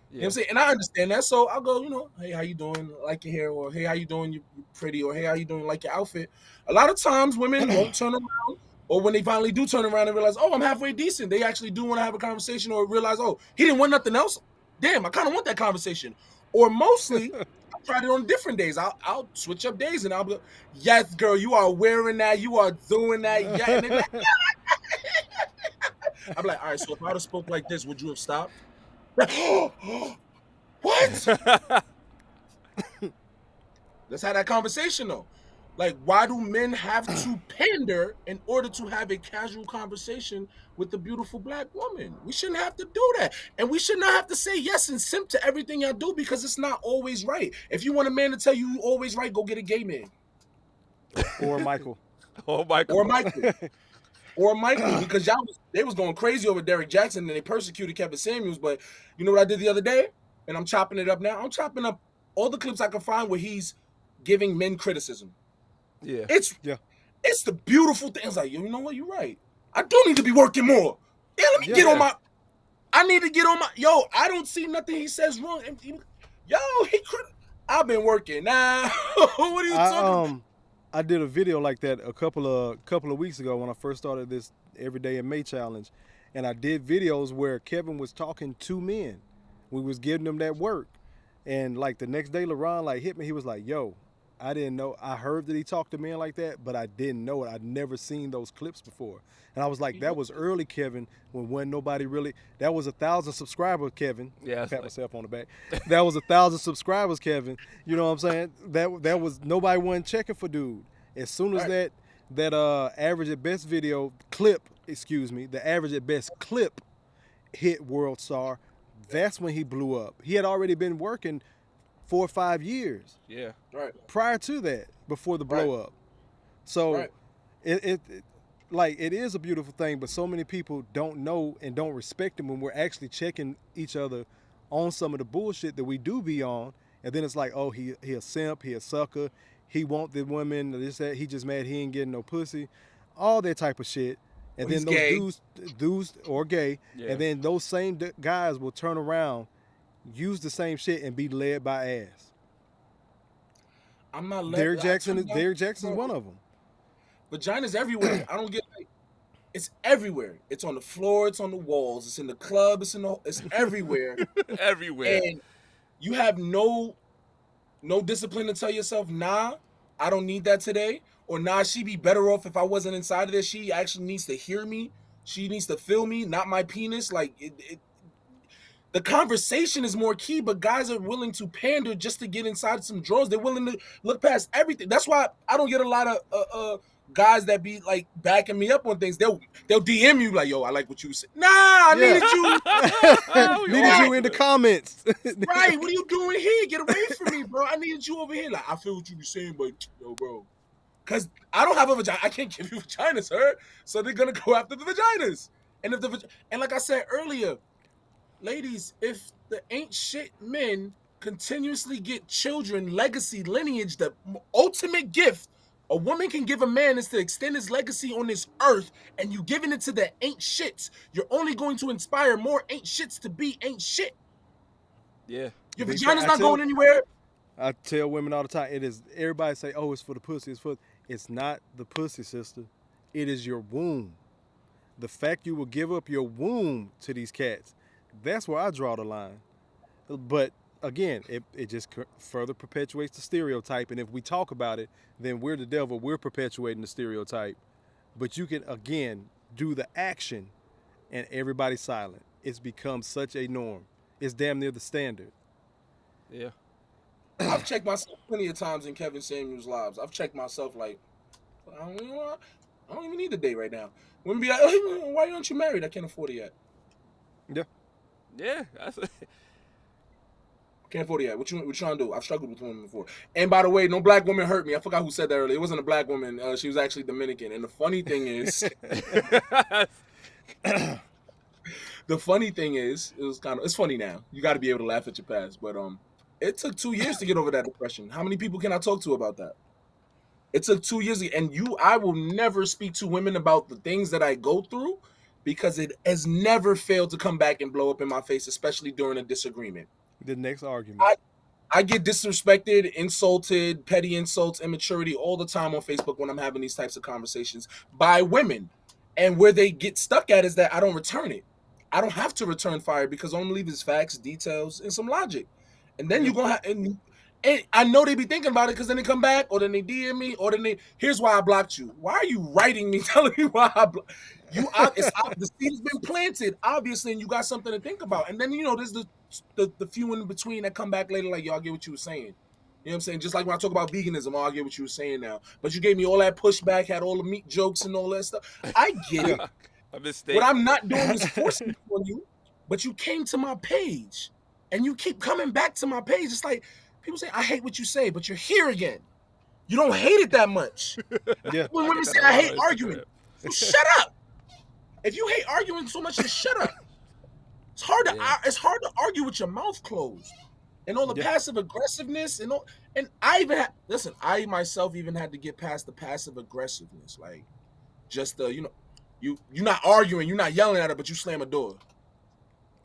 You know what I'm saying? And I understand that. So I'll go, hey, how you doing? I like your hair. Or, hey, how you doing? You're pretty. Or, hey, how you doing? I like your outfit. A lot of times women won't turn around. Or when they finally do turn around and realize, oh, I'm halfway decent. They actually do want to have a conversation or realize, oh, he didn't want nothing else. Damn, I kind of want that conversation. Or mostly, I tried it on different days. I'll switch up days and I'll be like, yes, girl, you are wearing that. You are doing that. Yeah. And like, I'm like, all right, so if I would have spoke like this, would you have stopped? What? Let's have that conversation, though. Like, why do men have to pander in order to have a casual conversation with the beautiful black woman? We shouldn't have to do that. And we should not have to say yes and simp to everything y'all do because it's not always right. If you want a man to tell you always right, go get a gay man. Or Michael. Or Michael, because they was going crazy over Derek Jackson and they persecuted Kevin Samuels. But you know what I did the other day? And I'm chopping it up now. I'm chopping up all the clips I can find where he's giving men criticism. Yeah. It's the beautiful thing. It's like, you know what? You're right. I do need to be working more. Yeah, let me get on my. I need to get on my. Yo, I don't see nothing he says wrong. I've been working now. What are you talking about? I did a video like that a couple of weeks ago when I first started this Everyday in May challenge, and I did videos where Kevin was talking to men. We was giving them that work, and like the next day, LeRon hit me. He was like, "Yo, I didn't know. I heard that he talked to men like that, but I didn't know it. I'd never seen those clips before." And I was like, "That was early, Kevin, when wasn't nobody really. That was 1,000 subscribers, Kevin." Yeah, pat myself on the back. That was 1,000 subscribers, Kevin. You know what I'm saying? That was nobody wasn't checking for dude. As soon as that average at best the average at best clip hit World Star, that's when he blew up. He had already been working 4 or 5 years. Yeah. Right. Prior to that, before the blow up. So it is a beautiful thing, but so many people don't know and don't respect him when we're actually checking each other on some of the bullshit that we do be on. And then it's like, oh, he a simp, he a sucker, he want the women, this, that, he just mad he ain't getting no pussy, all that type of shit. And then those dudes or gay, and then those same guys will turn around, use the same shit, and be led by ass. I'm not led. Derek Jackson is one of them. Vagina's everywhere. I don't get it. It's everywhere. It's on the floor. It's on the walls. It's in the club. It's everywhere. Everywhere. And you have no discipline to tell yourself, nah, I don't need that today. Or nah, she'd be better off if I wasn't inside of this. She actually needs to hear me. She needs to feel me, not my penis. Like the conversation is more key, but guys are willing to pander just to get inside some drawers. They're willing to look past everything. That's why I don't get a lot of guys that be like backing me up on things. They'll DM you like, yo, I like what you said. Nah, I needed you. Needed you in the comments. Right, what are you doing here? Get away from me, bro. I needed you over here. Like, I feel what you be saying, but yo, bro. Because I don't have a vagina. I can't give you vaginas, sir. So they're going to go after the vaginas. And like I said earlier, ladies, if the ain't shit men continuously get children, legacy, lineage. The ultimate gift a woman can give a man is to extend his legacy on this earth, and you giving it to the ain't shits. You're only going to inspire more ain't shits to be ain't shit. Yeah. Your vagina's not going anywhere. I tell women all the time, it is, everybody say, oh, it's for the pussy. It's not the pussy, sister. It is your womb. The fact you will give up your womb to these cats, that's where I draw the line. But again, it just further perpetuates the stereotype. And if we talk about it, then we're the devil. We're perpetuating the stereotype. But you can, again, do the action and everybody's silent. It's become such a norm. It's damn near the standard. Yeah. I've checked myself plenty of times in Kevin Samuels' lives. I've checked myself like, I don't even need the date right now. Women be like, why aren't you married? I can't afford it yet. Yeah. Yeah. That's Can't afford it yet. What you trying to do? I've struggled with women before. And by the way, no black woman hurt me. I forgot who said that earlier. It wasn't a black woman. She was actually Dominican. And the funny thing is, it's funny now. You got to be able to laugh at your past. But it took 2 years to get over that depression. How many people can I talk to about that? It took 2 years, and I will never speak to women about the things that I go through, because it has never failed to come back and blow up in my face, especially during a disagreement. The next argument. I get disrespected, insulted, petty insults, immaturity all the time on Facebook when I'm having these types of conversations by women. And where they get stuck at is that I don't return it. I don't have to return fire because all I'm leaving is facts, details, and some logic. And then you're going to have... And I know they be thinking about it because then they come back, or then they DM me, or then here's why I blocked you. Why are you writing me telling me why I blocked you? The seed has been planted, obviously, and you got something to think about. And then, there's the few in between that come back later like, yo, I get what you were saying. You know what I'm saying? Just like when I talk about veganism, I get what you were saying now. But you gave me all that pushback, had all the meat jokes and all that stuff. I get it. What I'm not doing is forcing it on you, but you came to my page, and you keep coming back to my page. It's like, people say, I hate what you say, but you're here again. You don't hate it that much. Yeah. When women say, I hate arguing, so shut up. If you hate arguing so much, just shut up. It's hard to argue with your mouth closed. And all the passive aggressiveness and all. And I myself even had to get past the passive aggressiveness. Like, just you're not arguing, you're not yelling at her, but you slam a door.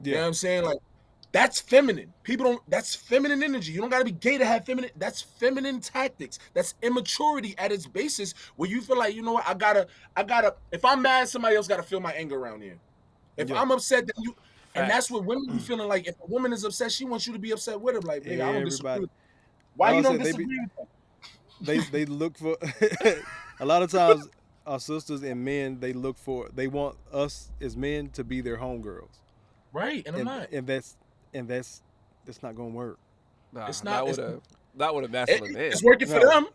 Yeah. You know what I'm saying? Like, that's feminine. That's feminine energy. You don't gotta be gay to have feminine. That's feminine tactics. That's immaturity at its basis, where you feel like, you know what, I gotta, if I'm mad, somebody else gotta feel my anger around here. If I'm upset, then you, and that's what women be feeling like. If a woman is upset, she wants you to be upset with her. Like, baby, I don't disagree with that. Why you don't disagree with that? They look for, a lot of times, our sisters and men, they want us as men to be their homegirls. Right, and I'm not. And that's not gonna work. Nah, it's not. Not with a masculine man. It's working for them,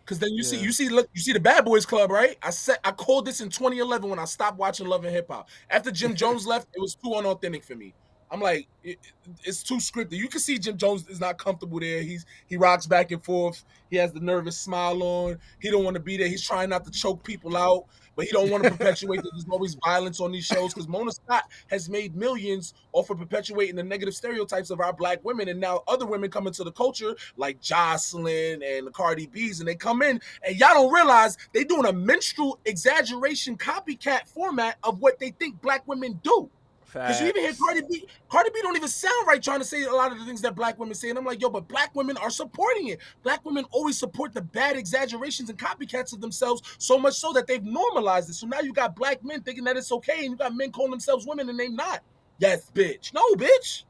because then you see the Bad Boys Club, right? I called this in 2011 when I stopped watching Love and Hip Hop. After Jim Jones left, it was too unauthentic for me. I'm like, it's too scripted. You can see Jim Jones is not comfortable there. He rocks back and forth. He has the nervous smile on. He don't want to be there. He's trying not to choke people out, but he don't want to perpetuate that there's always violence on these shows, because Mona Scott has made millions off of perpetuating the negative stereotypes of our black women. And now other women come into the culture like Jocelyn and the Cardi B's, and they come in and y'all don't realize they doing a menstrual exaggeration copycat format of what they think black women do. Because you even hear Cardi B don't even sound right trying to say a lot of the things that black women say. And I'm like, yo, but black women are supporting it. Black women always support the bad exaggerations and copycats of themselves, so much so that they've normalized it. So now you got black men thinking that it's okay, and you got men calling themselves women and they not. Yes, bitch. No, bitch.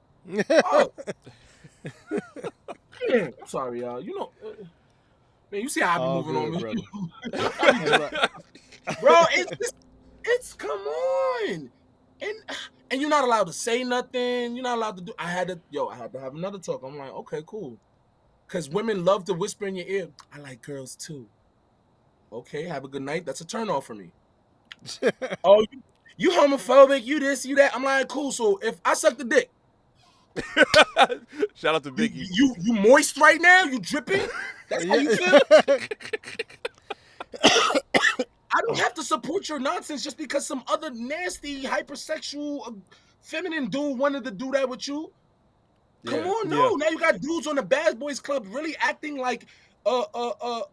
Oh. Man, I'm sorry, y'all. Man, you see how I be moving on, bro, it's come on. And you're not allowed to say nothing. You're not allowed to do. I had to have another talk. I'm like, okay, cool. Because women love to whisper in your ear, I like girls too. Okay, have a good night. That's a turn off for me. Oh, you homophobic, you this, you that. I'm like, cool. So if I suck the dick. Shout out to Biggie. You moist right now? You dripping? That's how you feel? I don't have to support your nonsense just because some other nasty, hypersexual, feminine dude wanted to do that with you. Come on, no. Now you got dudes on the Bad Boys Club really acting like the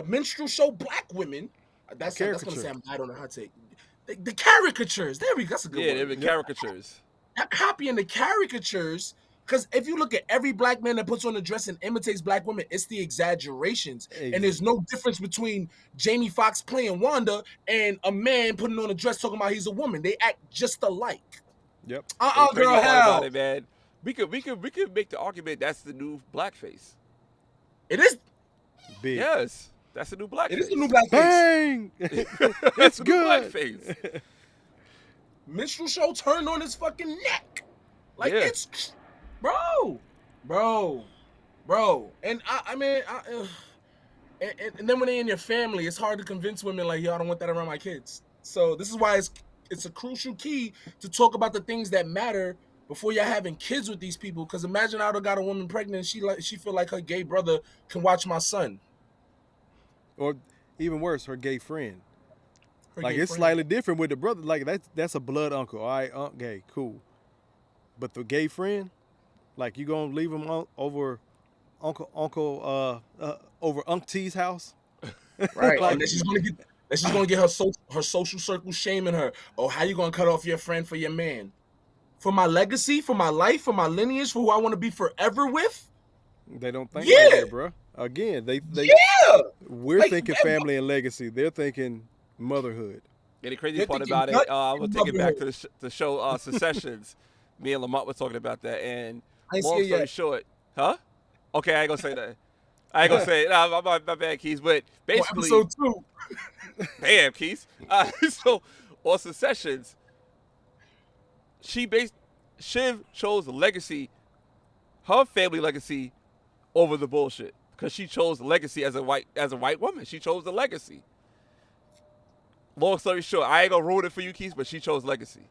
minstrel show black women. That's gonna say I'm bad on how to take the caricatures. There we go. That's a good word. Yeah, they're the caricatures. Not copying the caricatures. Because if you look at every black man that puts on a dress and imitates black women, it's the exaggerations. Exactly. And there's no difference between Jamie Foxx playing Wanda and a man putting on a dress talking about he's a woman. They act just alike. Yep. Girl, hell. It, man. We could make the argument that's the new blackface. It is big. Yes. That's the new blackface. It is the new blackface. Bang! It's good. Blackface. Minstrel show turned on his fucking neck. Like it's Bro. And I mean, and then when they're in your family, it's hard to convince women like, yo, I don't want that around my kids. So this is why it's a crucial key to talk about the things that matter before you're having kids with these people. Because imagine I got a woman pregnant, and she feel like her gay brother can watch my son, or even worse, her gay friend. It's slightly different with the brother. Like that's a blood uncle. All right, gay, cool. But the gay friend. Like you gonna leave him over over Unc T's house, right? Like, and then she's gonna get her social circle shaming her. Oh, how you gonna cut off your friend for your man? For my legacy, for my life, for my lineage, for who I want to be forever with. They don't think like that, bro. Again, we're thinking family and legacy. They're thinking motherhood. Yeah, the crazy part about it, I was thinking back to the show Secessions. Me and Lamont were talking about that, and long story short, huh? Okay, I ain't gonna say that. I ain't gonna say it. Nah, my bad, Keys. But basically, episode 2. Damn, Keys. So on Secessions, Shiv chose the legacy, her family legacy, over the bullshit because she chose the legacy as a white woman. She chose the legacy. Long story short, I ain't gonna ruin it for you, Keys, but she chose legacy.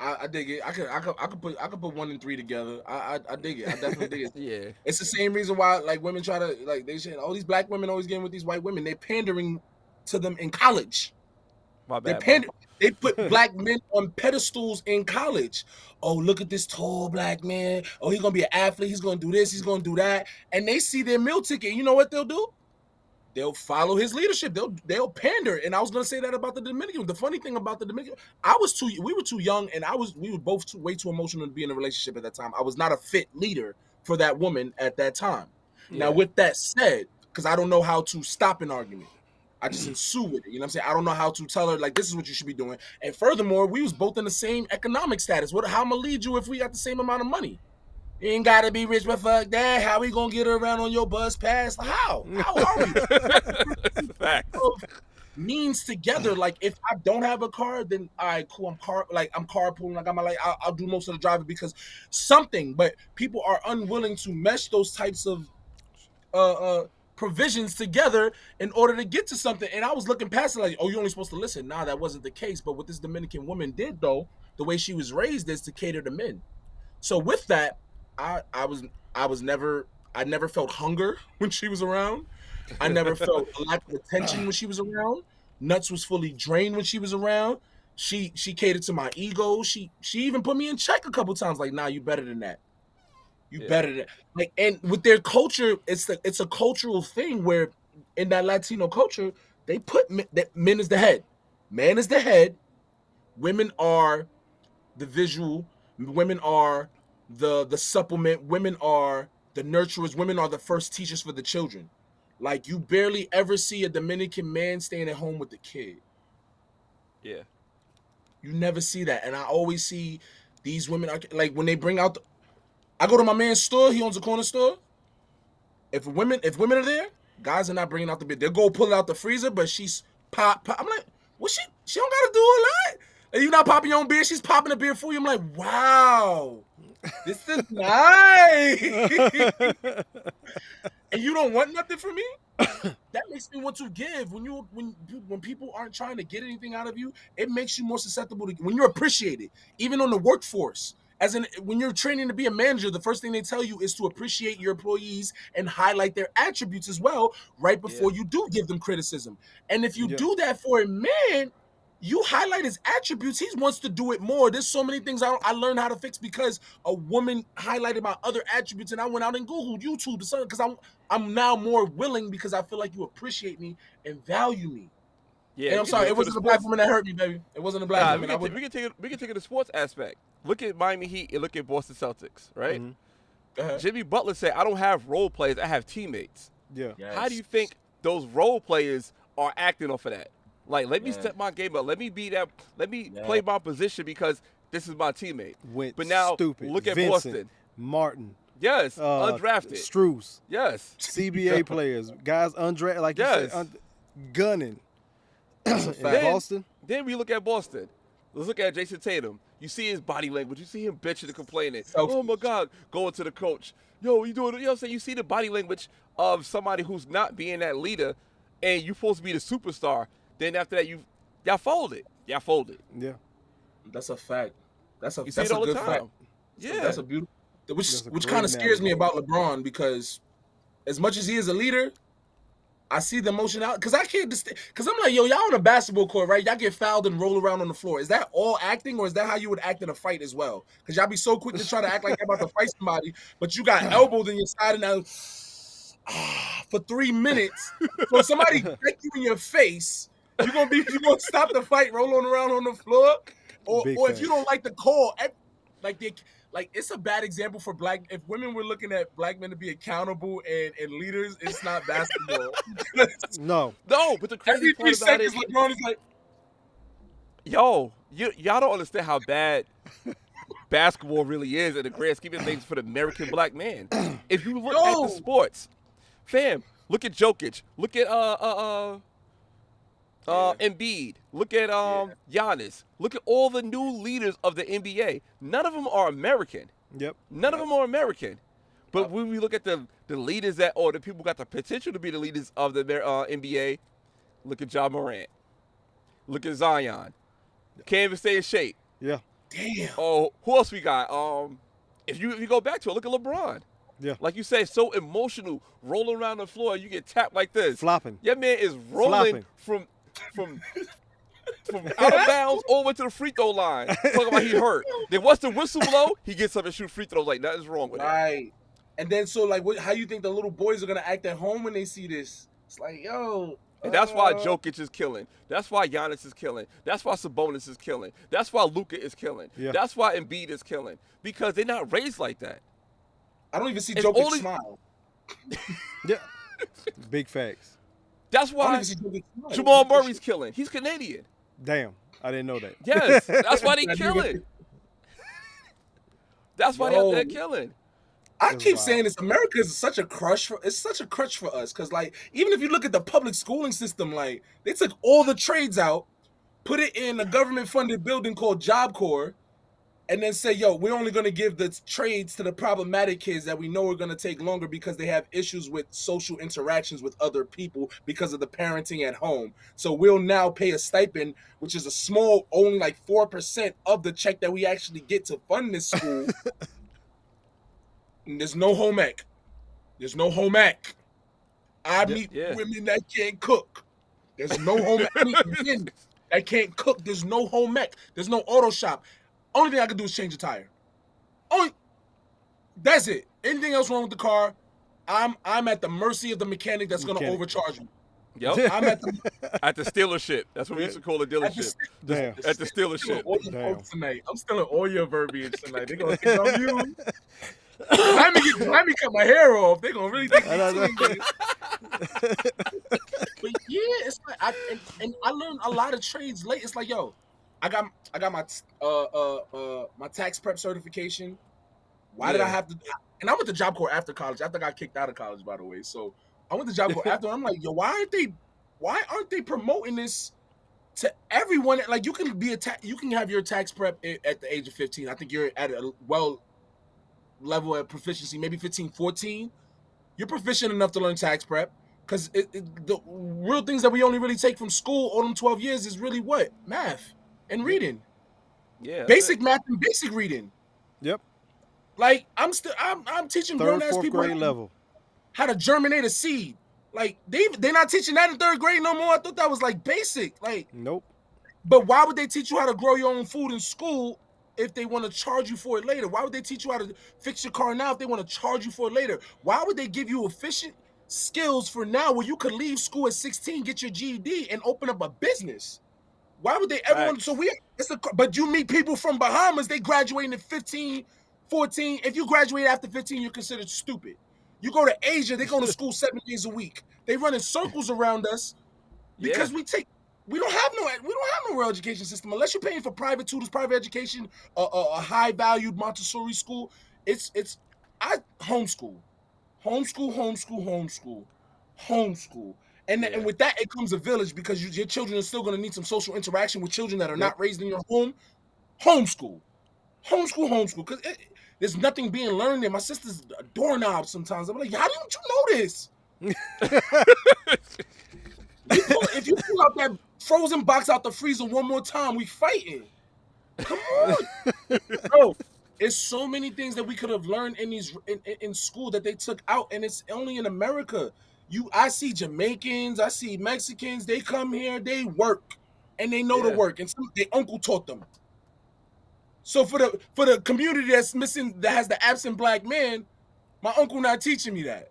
I dig it. I could put 1 and 3 together. I dig it. I definitely dig it. Yeah. It's the same reason why like women try to like they say all these black women always getting with these white women. They're pandering to them in college. My bad. They put black men on pedestals in college. Oh, look at this tall black man. Oh, he's gonna be an athlete. He's gonna do this. He's gonna do that. And they see their meal ticket. You know what they'll do? They'll follow his leadership. They'll pander. And I was gonna say that about the Dominican. The funny thing about the Dominican, we were too young, and we were both way too emotional to be in a relationship at that time. I was not a fit leader for that woman at that time. Yeah. Now, with that said, because I don't know how to stop an argument, I just ensue with it. You know what I'm saying? I don't know how to tell her like this is what you should be doing. And furthermore, we was both in the same economic status. How am I lead you if we got the same amount of money? You ain't gotta be rich, but fuck that. How we gonna get her around on your bus pass? How are we? Facts. Means together. Like if I don't have a car, then all right, cool. I'm carpooling. I got my I'll do most of the driving because something. But people are unwilling to mesh those types of provisions together in order to get to something. And I was looking past it like, oh, you're only supposed to listen. Nah, that wasn't the case. But what this Dominican woman did though, the way she was raised is to cater to men. So with that. I never felt hunger when she was around. I never felt a lack of attention when she was around. Nuts was fully drained when she was around. She catered to my ego. She even put me in check a couple times. Like, nah, you better than that. You better than that. Like, and with their culture, it's a cultural thing where in that Latino culture they put men is the head, man is the head, women are the visual, women are the supplement, women are the nurturers, women are the first teachers for the children. Like you barely ever see a Dominican man staying at home with the kid. Yeah. You never see that. And I always see these women like when they bring out I go to my man's store, he owns a corner store. If women are there, guys are not bringing out the beer. They'll go pull out the freezer, but she's pop. I'm like, what she don't gotta do a lot. And you not popping your own beer, she's popping a beer for you. I'm like, wow. This is nice. And you don't want nothing from me? That makes me want to give. When people aren't trying to get anything out of you, it makes you more susceptible to when you're appreciated, even on the workforce. When you're training to be a manager, the first thing they tell you is to appreciate your employees and highlight their attributes as well, right before you do give them criticism. And if you do that for a man, you highlight his attributes. He wants to do it more. There's so many things I learned how to fix because a woman highlighted my other attributes, and I went out and Googled YouTube to something because I'm now more willing because I feel like you appreciate me and value me. Yeah, And I'm sorry, it wasn't a black woman that hurt me, baby. It wasn't a black woman. We can take it to the sports aspect. Look at Miami Heat and look at Boston Celtics, right? Mm-hmm. Jimmy Butler said, "I don't have role players. I have teammates." Yeah. Yes. How do you think those role players are acting off of that? Like, let me step my game up. Let me be that. Let me play my position because this is my teammate. But now, look at Vincent, Boston. Martin. Yes, undrafted. Strus. Yes. CBA players. Guys undrafted, like you said, gunning. That's a fact. Boston. Then we look at Boston. Let's look at Jason Tatum. You see his body language. You see him bitching and complaining. Oh, my God. Going to the coach. Yo, what you doing? You know what I'm saying? You see the body language of somebody who's not being that leader, and you're supposed to be the superstar. Then after that, y'all folded. Y'all folded. Yeah. That's a fact. That's a You see it all good the time. fact. Yeah. That's a beautiful. Which kind of scares me about LeBron because as much as he is a leader, I see the emotion out because I can't because I'm like, yo, y'all on a basketball court, right? Y'all get fouled and roll around on the floor. Is that all acting, or is that how you would act in a fight as well? Because y'all be so quick to try to act like you're about to fight somebody, but you got elbowed in your side and now for 3 minutes. So if somebody kick you in your face, you gonna stop the fight rolling around on the floor, or if you don't like the call, like it's a bad example for black. If women were looking at black men to be accountable and leaders, it's not basketball. No, but the crazy part about it, LeBron is like, yo, y'all don't understand how bad basketball really is in the grand scheme of things for the American black man. If you look at the sports, fam, look at Jokic, look at Embiid, look at Giannis, look at all the new leaders of the NBA. None of them are American. Yep. None of them are American. But when we look at the leaders or the people who got the potential to be the leaders of the NBA, look at Ja Morant, look at Zion, can't even stay in shape. Yeah. Damn. Oh, who else we got? If you go back to it, look at LeBron. Yeah. Like you said, so emotional, rolling around the floor, you get tapped like this. Flopping. Your man is rolling from out of bounds all the way to the free throw line. Talking about he hurt. Then once the whistle blow, he gets up and shoot free throws like nothing's wrong with it. Right. And then so like how you think the little boys are gonna act at home when they see this? It's like, yo. And that's why Jokic is killing. That's why Giannis is killing. That's why Sabonis is killing. That's why Luka is killing. Yeah. That's why Embiid is killing. Because they're not raised like that. I don't even see Jokic smile. Yeah. Big facts. That's why Jamal Murray's killing. He's Canadian. Damn. I didn't know that. Yes. That's why they killing. That's why they're killing. I keep saying this. America is such a crutch for us. Cause like, even if you look at the public schooling system, like they took all the trades out, put it in a government funded building called Job Corps, and then say, yo, we're only going to give the trades to the problematic kids that we know are going to take longer because they have issues with social interactions with other people because of the parenting at home. So we'll now pay a stipend, which is a small, only like 4% of the check that we actually get to fund this school. And there's no home ec. There's no home ec. I meet women that can't cook. There's no home ec. I meet men that can't cook. There's no home ec. There's no auto shop. Only thing I can do is change a tire. That's it. Anything else wrong with the car, I'm at the mercy of the mechanic that's going to overcharge me. Yep. I'm at the dealership. That's what we used to call a dealership. At the dealership. I'm stealing all your verbiage tonight. They're going to think I'm you. Let me cut my hair off. They're going to really think I'm you. But yeah, it's like I learned a lot of trades late. It's like, yo, I got my my tax prep certification. Why did I have to? And I went to Job Corps after college. After I got kicked out of college, by the way. So I went to Job Corps after. I'm like, yo, why aren't they promoting this to everyone? Like, you can you can have your tax prep at the age of 15. I think you're at a level of proficiency, maybe 15, 14. You're proficient enough to learn tax prep. Because the real things that we only really take from school all them 12 years is really what? Math and reading. Yeah. Basic math and basic reading. Yep. Like, I'm teaching grown-ass people grade level how to germinate a seed. Like, they're not teaching that in third grade no more. I thought that was like basic. Like, nope. But why would they teach you how to grow your own food in school if they want to charge you for it later? Why would they teach you how to fix your car now if they want to charge you for it later? Why would they give you efficient skills for now where you could leave school at 16, get your GED, and open up a business? Why would they ever want to? But you meet people from Bahamas, they graduating at 15, 14. If you graduate after 15, you're considered stupid. You go to Asia, they go to school 7 days a week. They run in circles around us because we don't have no real education system unless you're paying for private tutors, private education, a high valued Montessori school. I homeschool. And with that, it comes a village because your children are still going to need some social interaction with children that are not raised in your home. Homeschool. Because there's nothing being learned there. My sister's a doorknob sometimes. I'm like, how don't you know this? If you pull out that frozen box out the freezer one more time, we fighting. Come on. Bro, there's so many things that we could have learned in school that they took out, and it's only in America. I see Jamaicans, I see Mexicans, they come here, they work, and they know the work, and their uncle taught them. So for the community that's missing, that has the absent black man, my uncle not teaching me that.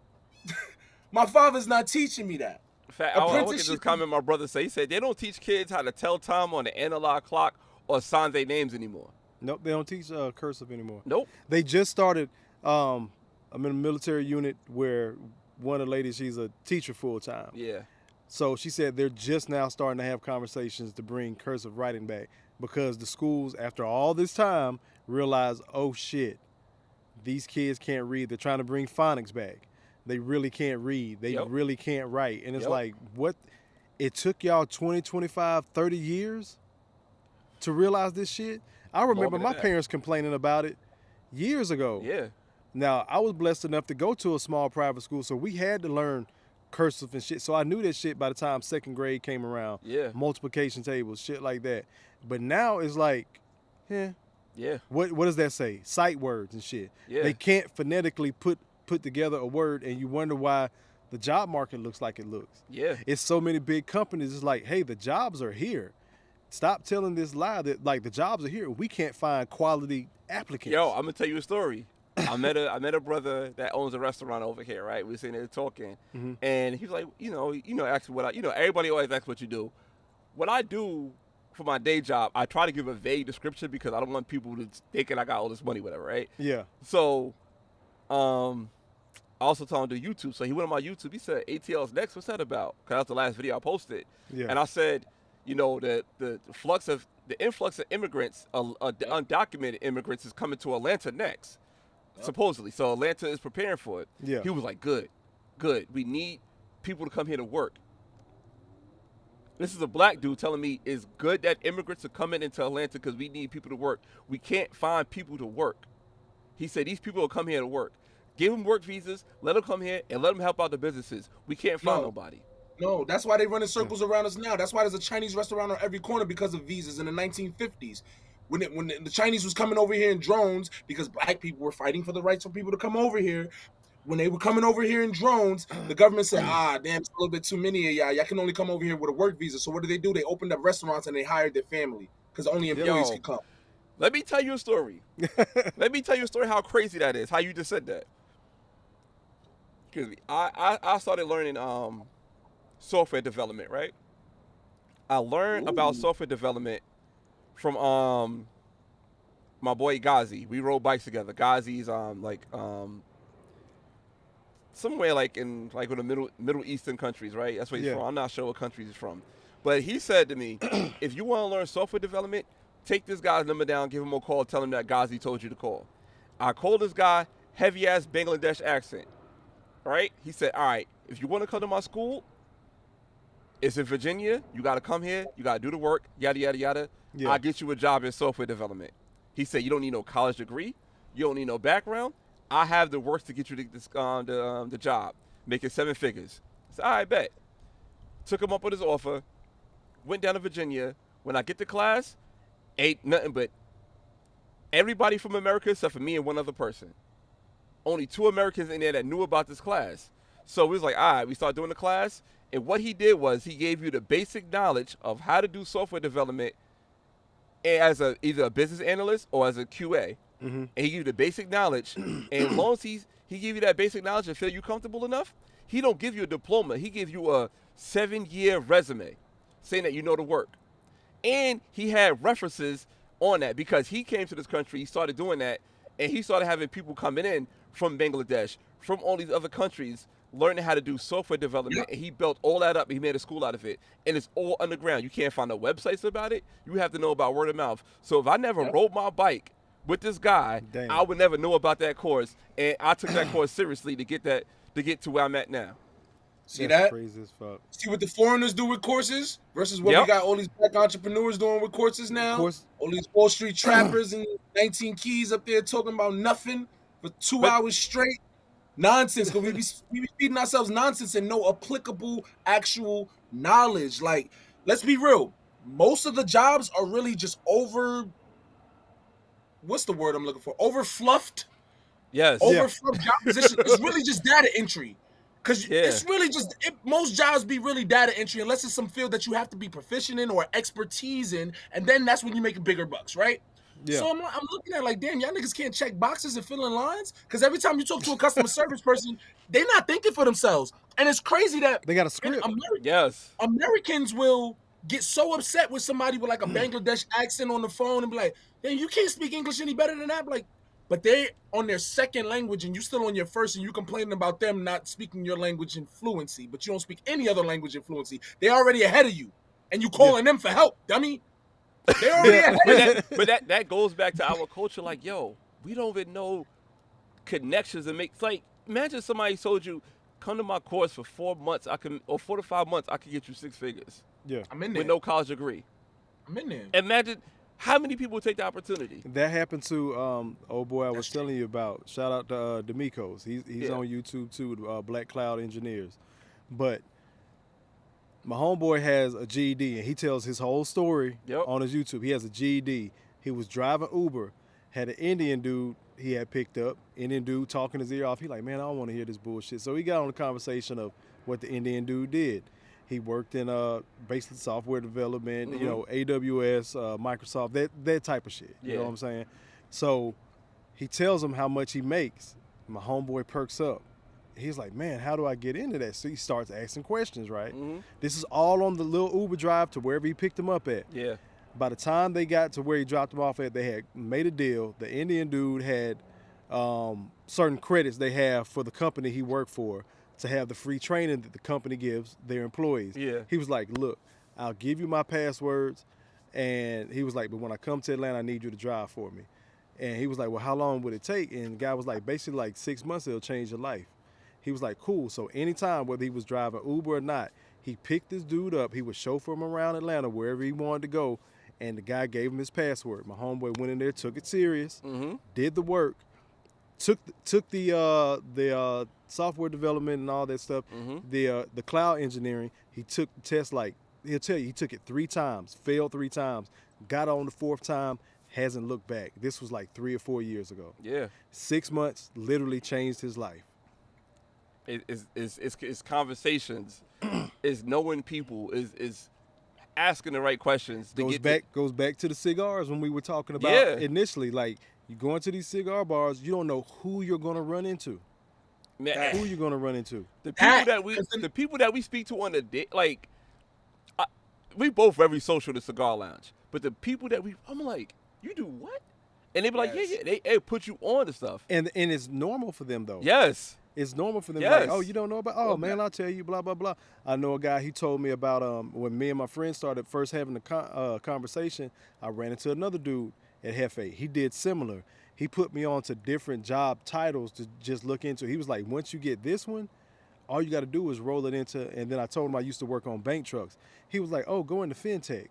My father's not teaching me that. I look at this comment my brother said. He said they don't teach kids how to tell time on the analog clock or sign their names anymore. Nope, they don't teach cursive anymore. Nope. They just started. I'm in a military unit where one of the ladies, she's a teacher full time. Yeah. So she said they're just now starting to have conversations to bring cursive writing back because the schools, after all this time, realize, oh shit, these kids can't read. They're trying to bring phonics back. They really can't read. They really can't write. And it's like, what? It took y'all 20, 25, 30 years to realize this shit? I remember my parents complaining about it years ago. Yeah. Now, I was blessed enough to go to a small private school, so we had to learn cursive and shit. So I knew that shit by the time second grade came around. Yeah. Multiplication tables, shit like that. But now it's like, yeah. What does that say? Sight words and shit. Yeah. They can't phonetically put together a word, and you wonder why the job market looks like it looks. Yeah. It's so many big companies. It's like, hey, the jobs are here. Stop telling this lie that like the jobs are here. We can't find quality applicants. Yo, I'm gonna tell you a story. I met a brother that owns a restaurant over here, right? We were sitting there talking, and he was like, ask me what everybody always asks what you do. What I do for my day job, I try to give a vague description because I don't want people to thinking I got all this money, whatever, right? Yeah. So, I also told him to do YouTube. So he went on my YouTube. He said, ATL's next. What's that about? Because that's the last video I posted. Yeah. And I said, the influx of immigrants, undocumented immigrants, is coming to Atlanta next, supposedly. So Atlanta is preparing for it. Yeah. He was like, good. We need people to come here to work. This is a black dude telling me it's good that immigrants are coming into Atlanta because we need people to work. We can't find people to work. He said these people will come here to work. Give them work visas, let them come here, and let them help out the businesses. We can't find nobody. No, that's why they run in circles around us now. That's why there's a Chinese restaurant on every corner because of visas in the 1950s. When the Chinese was coming over here in drones because black people were fighting for the rights for people to come over here. When they were coming over here in drones, the government said, damn, it's a little bit too many of y'all. Y'all can only come over here with a work visa. So what did? They opened up restaurants and they hired their family because only employees could come. Let me tell you a story. Let me tell you a story how crazy that is, how you just said that. Excuse me. I started learning software development, right? I learned about software development from my boy Ghazi. We rode bikes together. Ghazi's somewhere like in the Middle Eastern countries, right? That's where he's from. I'm not sure what country he's from. But he said to me, if you want to learn software development, take this guy's number down, give him a call, tell him that Ghazi told you to call. I called this guy, heavy-ass Bangladesh accent, right? He said, all right, if you want to come to my school, it's in Virginia. You got to come here. You got to do the work, yada, yada, yada. Yeah. I'll get you a job in software development. He said, you don't need no college degree. You don't need no background. I have the work to get you the job, making 7 figures. I said, all right, bet. Took him up with his offer, went down to Virginia. When I get to class, ain't nothing but everybody from America except for me and one other person. Only 2 Americans in there that knew about this class. So we was like, all right, we start doing the class, And what he did was he gave you the basic knowledge of how to do software development as either a business analyst or as a QA. And he gave you the basic knowledge. And as long as he give you that basic knowledge and feel you comfortable enough, he don't give you a diploma. He gives you a 7-year resume saying that you know the work. And he had references on that because he came to this country, he started doing that, and he started having people coming in from Bangladesh, from all these other countries, learning how to do software development, and he built all that up. He made a school out of it, and it's all underground. You can't find no websites about it. You have to know about word of mouth. So if I never rode my bike with this guy, I would never know about that course, and I took that course seriously to get to where I'm at now. See that? Crazy as fuck. See what the foreigners do with courses versus what we got all these black entrepreneurs doing with courses now. All these Wall Street trappers and 19 keys up there talking about nothing for 2 hours straight. Nonsense, because we be feeding ourselves nonsense and no applicable actual knowledge. Like, let's be real. Most of the jobs are really just what's the word I'm looking for? Over-fluffed? Yes. Over-fluffed job position. It's really just data entry. Because it's really just, most jobs be really data entry unless it's some field that you have to be proficient in or expertise in, and then that's when you make bigger bucks, right? Yeah. So I'm looking at like, damn, y'all niggas can't check boxes and fill in lines? Because every time you talk to a customer service person, they're not thinking for themselves. And it's crazy that they got a script. Americans will get so upset with somebody with like a Bangladesh accent on the phone and be like, damn, you can't speak English any better than that. Like, but they on their second language and you still on your first and you complaining about them not speaking your language in fluency, but you don't speak any other language in fluency. They're already ahead of you. And you calling them for help, dummy. They're already ahead. But that goes back to our culture. Like, yo, we don't even know connections and make. Like, imagine somebody told you, come to my course for 4 months, or 4 to 5 months, I can get you 6 figures. Yeah, I'm in there with no college degree. I'm in there. Imagine how many people would take the opportunity. That happened to old boy I was telling you about. Shout out to D'Amico's. He's on YouTube too, Black Cloud Engineers. But my homeboy has a GED, and he tells his whole story on his YouTube. He has a GED. He was driving Uber, had an Indian dude he had picked up, Indian dude talking his ear off. He like, man, I don't want to hear this bullshit. So he got on the conversation of what the Indian dude did. He worked in basically software development, you know, AWS, Microsoft, that type of shit. You know what I'm saying? So he tells him how much he makes. My homeboy perks up. He's like, man, how do I get into that? So he starts asking questions, right? This is all on the little Uber drive to wherever he picked him up at. Yeah. By the time they got to where he dropped him off at, they had made a deal. The Indian dude had certain credits they have for the company he worked for to have the free training that the company gives their employees. Yeah. He was like, look, I'll give you my passwords. And he was like, but when I come to Atlanta, I need you to drive for me. And he was like, well, how long would it take? And the guy was like, basically like 6 months, it'll change your life. He was like, cool. So anytime, whether he was driving Uber or not, he picked this dude up. He would chauffeur him around Atlanta, wherever he wanted to go. And the guy gave him his password. My homeboy went in there, took it serious, did the work, took the software development and all that stuff, the cloud engineering. He took the test like, he'll tell you, he took it 3 times, failed 3 times, got on the 4th time, hasn't looked back. This was like 3 or 4 years ago. Yeah. 6 months literally changed his life. It's conversations, is knowing people, is asking the right questions. Goes back to the cigars when we were talking about initially. Like, you go into these cigar bars, you don't know who you're gonna run into. Man, who you're gonna run into. The people that we speak to on the day, like, we both very social at the cigar lounge. But the people that I'm like, you do what? And they be like, they put you on to stuff. And it's normal for them though. Yes. It's normal for them. Like, oh, you don't know about? Oh, man, I'll tell you, blah, blah, blah. I know a guy, he told me about when me and my friend started first having the conversation, I ran into another dude at Hefe. He did similar. He put me on to different job titles to just look into. He was like, once you get this one, all you got to do is roll it into, and then I told him I used to work on bank trucks. He was like, oh, go into fintech,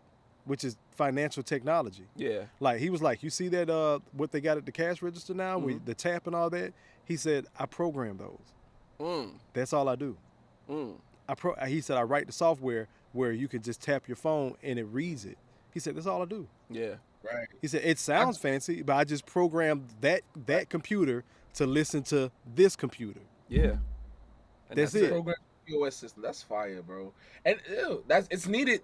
which is financial technology. Yeah. Like, he was like, you see that what they got at the cash register now, with the tap and all that? He said, I program those. That's all I do. He said, I write the software where you can just tap your phone and it reads it. He said, that's all I do. Yeah. Right. He said, it sounds fancy, but I just programmed that computer to listen to this computer. Yeah. That's it. POS system. That's fire, bro. And it's needed.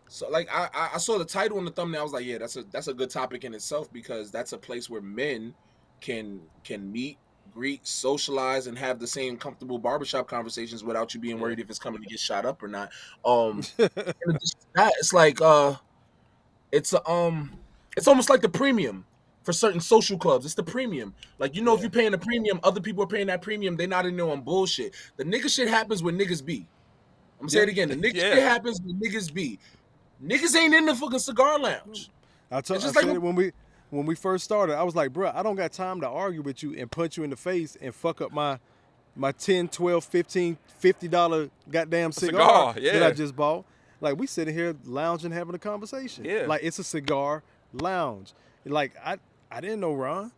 So like I saw the title and the thumbnail. I was like, yeah, that's a good topic in itself, because that's a place where men can meet, greet, socialize, and have the same comfortable barbershop conversations without you being worried if it's coming to get shot up or not. It's like it's almost like the premium for certain social clubs. It's the premium. Like, if you're paying the premium, other people are paying that premium. They're not in there on bullshit. The nigga shit happens when niggas be. I'm gonna say it again. The nigga shit happens when niggas be. Niggas ain't in the fucking cigar lounge. I said it when we first started. I was like, bro, I don't got time to argue with you and punch you in the face and fuck up my $10, $12, $15, $50 goddamn cigar that I just bought. Like, we sitting here lounging, having a conversation. Yeah. Like, it's a cigar lounge. Like, I didn't know Ron.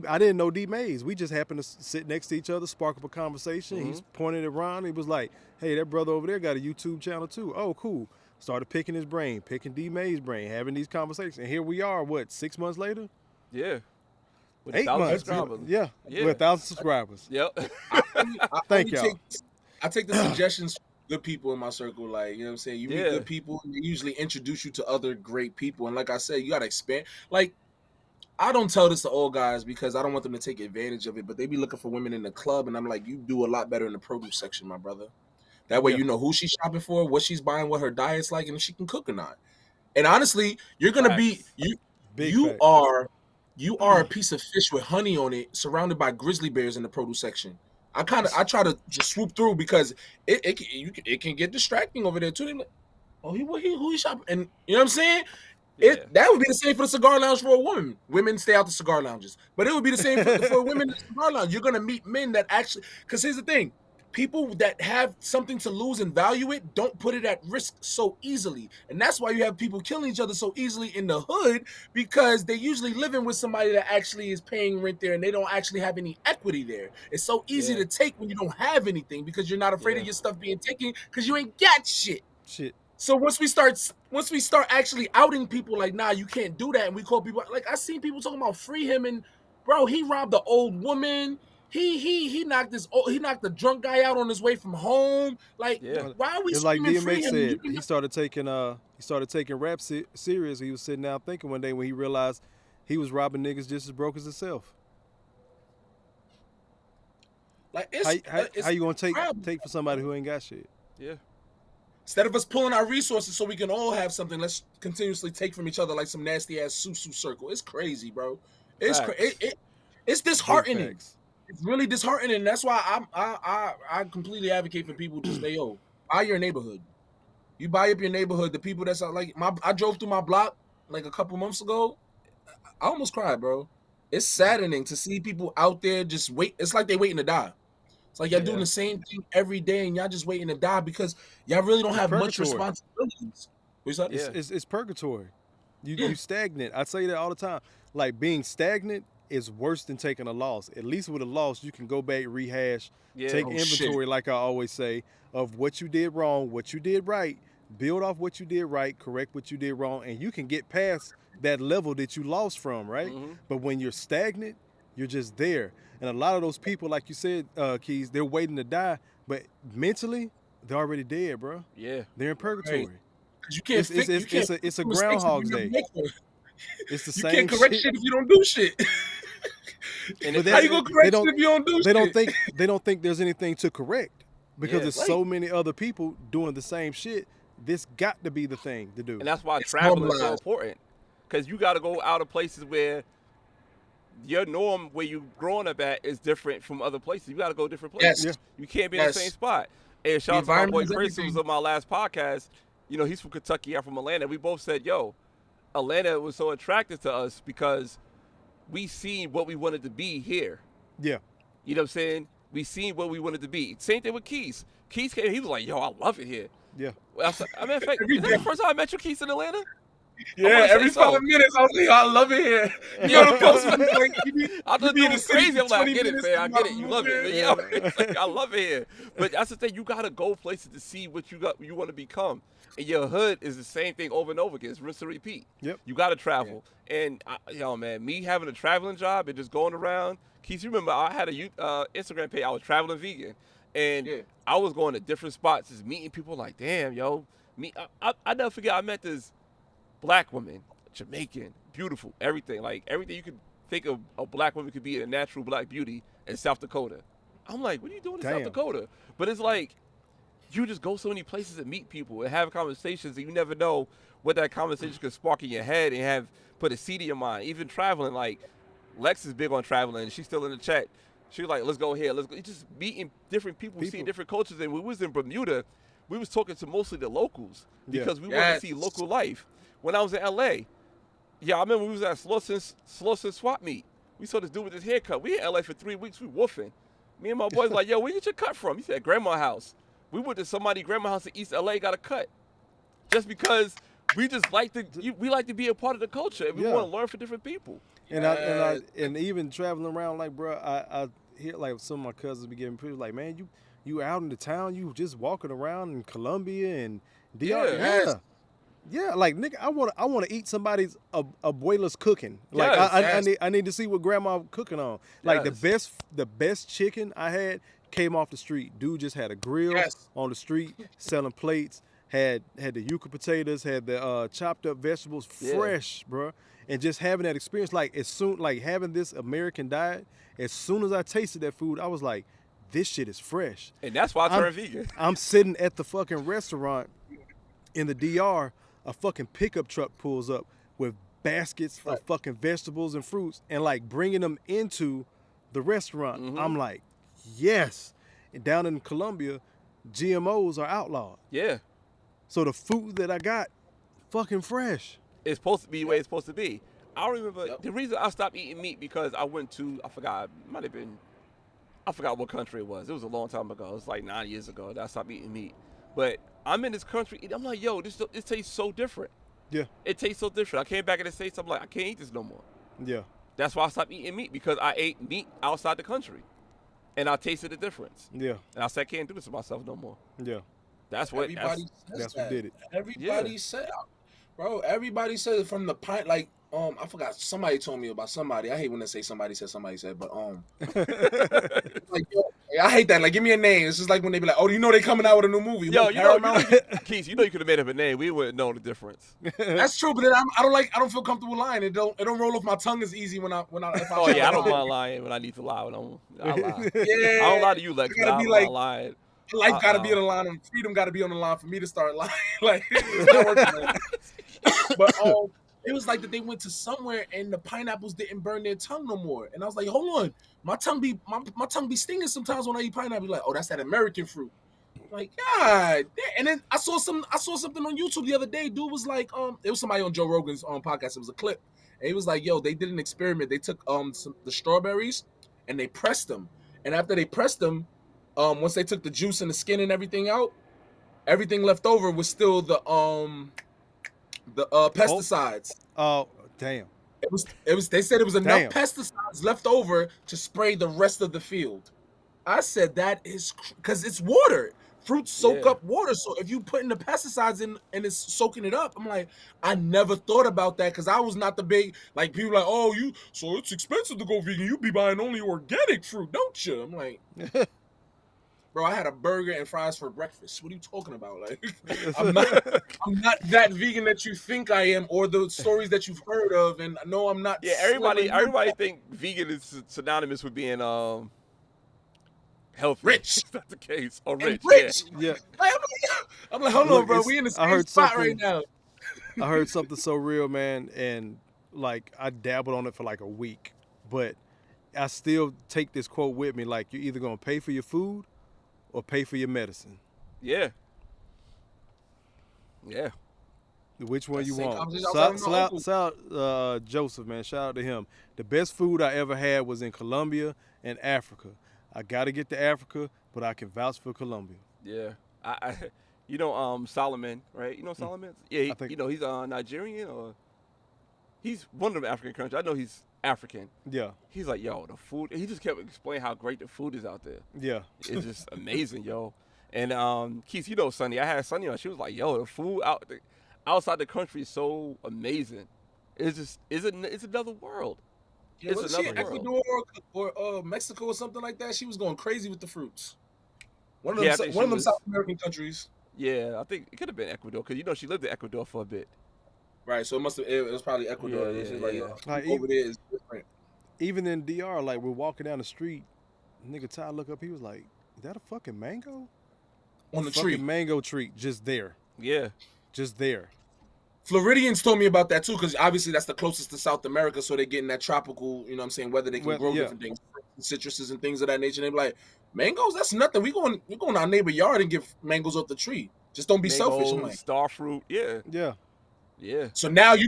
I didn't know D Mays. We just happened to sit next to each other, spark up a conversation. Mm-hmm. He's pointing at Ron. He was like, hey, that brother over there got a YouTube channel too. Oh, cool. Started picking his brain, picking D Mays' brain, having these conversations. And here we are, 6 months later? Yeah. With 8 months. Yeah. With 1,000 subscribers. Yep. Thank y'all. I take the suggestions from good people in my circle. Like, you know what I'm saying? You meet good people, and they usually introduce you to other great people. And like I said, you got to expand. Like, I don't tell this to old guys because I don't want them to take advantage of it, but they be looking for women in the club, and I'm like, you do a lot better in the produce section, my brother. That way you know who she's shopping for, what she's buying, what her diet's like, and if she can cook or not. And honestly, you're gonna be you are a piece of fish with honey on it, surrounded by grizzly bears in the produce section. I try to just swoop through because it can get distracting over there too. They're like, oh, who he shopping? And you know what I'm saying? That would be the same for the cigar lounge for a woman. Women stay out the cigar lounges, but it would be the same for women in the cigar lounge. You're gonna meet men that actually, because here's the thing. People that have something to lose and value it don't put it at risk so easily. And that's why you have people killing each other so easily in the hood, because they're usually living with somebody that actually is paying rent there and they don't actually have any equity there. It's so easy to take when you don't have anything because you're not afraid of your stuff being taken because you ain't got shit. So once we start actually outing people like, nah, you can't do that, and we call people, like, I seen people talking about free him, and bro, he robbed an old woman. He knocked the drunk guy out on his way from home. Like, why are we? It's like DMX said. He started taking rap serious. He was sitting down thinking one day when he realized he was robbing niggas just as broke as himself. Like, how you gonna take for somebody who ain't got shit? Yeah. Instead of us pulling our resources so we can all have something, let's continuously take from each other like some nasty ass susu circle. It's crazy, bro. It's disheartening. It's really disheartening. That's why I completely advocate for people to stay buy your neighborhood. You buy up your neighborhood. The people that's like I drove through my block like a couple months ago. I almost cried, bro. It's saddening to see people out there just wait. It's like they waiting to die. It's like y'all doing the same thing every day and y'all just waiting to die because y'all really don't have much responsibilities. It's purgatory. You stagnant. I say that all the time. Like, being stagnant is worse than taking a loss. At least with a loss, you can go back, rehash, take inventory, like I always say, of what you did wrong, what you did right, build off what you did right, correct what you did wrong, and you can get past that level that you lost from, right? Mm-hmm. But when you're stagnant, you're just there. And a lot of those people, like you said, Keys, they're waiting to die, but mentally, they're already dead, bro. Yeah. They're in purgatory. Because you can't it's a Groundhog's Day. It's the same shit. You can't correct shit if you don't do shit. And how you gonna correct shit if you don't do shit? They don't think there's anything to correct because there's so many other people doing the same shit. This got to be the thing to do. And that's why traveling is so important, because you got to go out of places where your norm, where you growing up at, is different from other places. You got to go different places. Yes. You can't be in the same spot. And shout out to my boy Chris, who was on my last podcast. You know, he's from Kentucky. I'm from Atlanta. We both said, Atlanta was so attractive to us because we seen what we wanted to be here. Yeah. You know what I'm saying? We seen what we wanted to be. Same thing with Keys. Keys came, he was like, I love it here. Yeah. Well, I mean, in fact, is that the first time I met you, Keys, in Atlanta? Yeah, every 5 minutes I was like, I love it here. The post was like, I thought it was crazy. I'm like, I get it, man. I get it. You love it. But, I love it here. But that's the thing. You got to go places to see what you want to become. And your hood is the same thing over and over again. It's rinse and repeat. Yep. You got to travel. Yeah. And, man, me having a traveling job and just going around. Keith, you remember I had a Instagram page. I was traveling vegan. And I was going to different spots, just meeting people like, damn, yo. I never forget, I met this black woman, Jamaican, beautiful, everything. Like, everything you could think of a black woman could be a natural black beauty in South Dakota. I'm like, what are you doing in South Dakota? But it's like, you just go so many places and meet people and have conversations, and you never know what that conversation could spark in your head and put a seed in your mind. Even traveling, like, Lex is big on traveling, and she's still in the chat. She was like, let's go here, let's go. Just meeting different people. Seeing different cultures. And when we was in Bermuda, we was talking to mostly the locals because we wanted to see local life. When I was in LA, I remember we was at Slauson Swap Meet. We saw this dude with his haircut. We in LA for 3 weeks, we woofing. Me and my boys like, yo, where you get your cut from? He said, grandma's house. We went to somebody's grandma's house in East LA, got a cut. Just because we just like to be a part of the culture, and we want to learn from different people. And even traveling around, like, bro, I hear like some of my cousins be getting pretty like, man, you out in the town, you just walking around in Colombia and DR. Yeah, like, nigga, I want to eat somebody's abuela's cooking. Like, I need to see what grandma cooking on. Like, the best chicken I had came off the street. Dude just had a grill on the street selling plates. Had the yuca potatoes, had the chopped up vegetables fresh, bro. And just having that experience, like, having this American diet, as soon as I tasted that food, I was like, this shit is fresh. And that's why I turned vegan. I'm sitting at the fucking restaurant in the DR, a fucking pickup truck pulls up with baskets of fucking vegetables and fruits and, like, bringing them into the restaurant. Mm-hmm. I'm like, yes. And down in Colombia, GMOs are outlawed. Yeah. So the food that I got, fucking fresh. It's supposed to be the way it's supposed to be. I remember the reason I stopped eating meat because I went to, I forgot what country it was. It was a long time ago. It was like 9 years ago that I stopped eating meat. But I'm in this country, and I'm like, yo, this tastes so different. Yeah. It tastes so different. I came back in the States, I'm like, I can't eat this no more. Yeah. That's why I stopped eating meat, because I ate meat outside the country. And I tasted the difference. Yeah. And I said, I can't do this to myself no more. Yeah. That's what that's what did it. Everybody said, bro, everybody said from the pint, like, I forgot, somebody told me about somebody. I hate when they say somebody said, but like, yo, I hate that. Like, give me a name. It's just like when they be like, oh, you know they coming out with a new movie. Yo, Keith, you could have made up a name. We wouldn't know the difference. That's true, but then I don't feel comfortable lying. It don't roll off my tongue as easy when I I don't mind lying when I need to lie. I lie. Yeah. I don't lie to you, Lex. I don't lie. Life got to be on the line, and freedom got to be on the line for me to start lying. Like, it's not working. Like. But it was like that they went to somewhere and the pineapples didn't burn their tongue no more. And I was like, hold on, my tongue be stinging sometimes when I eat pineapple. Like, oh, that's that American fruit. Like, God. And then I saw something on YouTube the other day. Dude was like, it was somebody on Joe Rogan's podcast. It was a clip, and he was like, yo, they did an experiment. They took the strawberries and they pressed them, and after they pressed them, once they took the juice and the skin and everything out, everything left over was still the pesticides. Oh, damn. It was. They said it was enough pesticides left over to spray the rest of the field. I said that is because it's water. Fruits soak up water, so if you putting the pesticides in and it's soaking it up, I'm like, I never thought about that because I was not the big, like, people like, oh, so it's expensive to go vegan. You be buying only organic fruit, don't you? I'm like, bro, I had a burger and fries for breakfast. What are you talking about? Like, I'm not that vegan that you think I am, or the stories that you've heard of. And no, I'm not. Yeah, everybody think vegan is synonymous with being healthy. Rich. That's the case. Or rich. Yeah. I'm like, hold on, bro. We in the same spot right now. I heard something so real, man, and like I dabbled on it for like a week, but I still take this quote with me. Like, you're either gonna pay for your food or pay for your medicine. Yeah. Yeah. Which one you want? Shout out Joseph, man. Shout out to him. The best food I ever had was in Colombia and Africa. I got to get to Africa, but I can vouch for Colombia. Yeah. Solomon, right? You know Solomon? Yeah, he's Nigerian, or he's one of the African countries. I know he's African. Yeah. He's like, yo, the food. He just kept explaining how great the food is out there. Yeah. It's just amazing, yo. And Keith, you know Sunny. I had Sunny on. She was like, yo, the food outside the country is so amazing. It's another world. Yeah, was she in Ecuador or Mexico or something like that? She was going crazy with the fruits. One of them South American countries. Yeah, I think it could have been Ecuador because she lived in Ecuador for a bit. Right, so it was probably Ecuador. Yeah. Like over there is different. Even in DR, like we're walking down the street, nigga Ty look up, he was like, "Is that a fucking mango?" On the tree. Mango tree, just there. Yeah. Just there. Floridians told me about that too, because obviously that's the closest to South America, so they're getting that tropical, you know what I'm saying, whether they can grow different things, citruses and things of that nature. They're like, mangoes, that's nothing. We're going to our neighbor yard and get mangoes off the tree. Just don't be selfish. I'm like, star fruit, yeah. So now I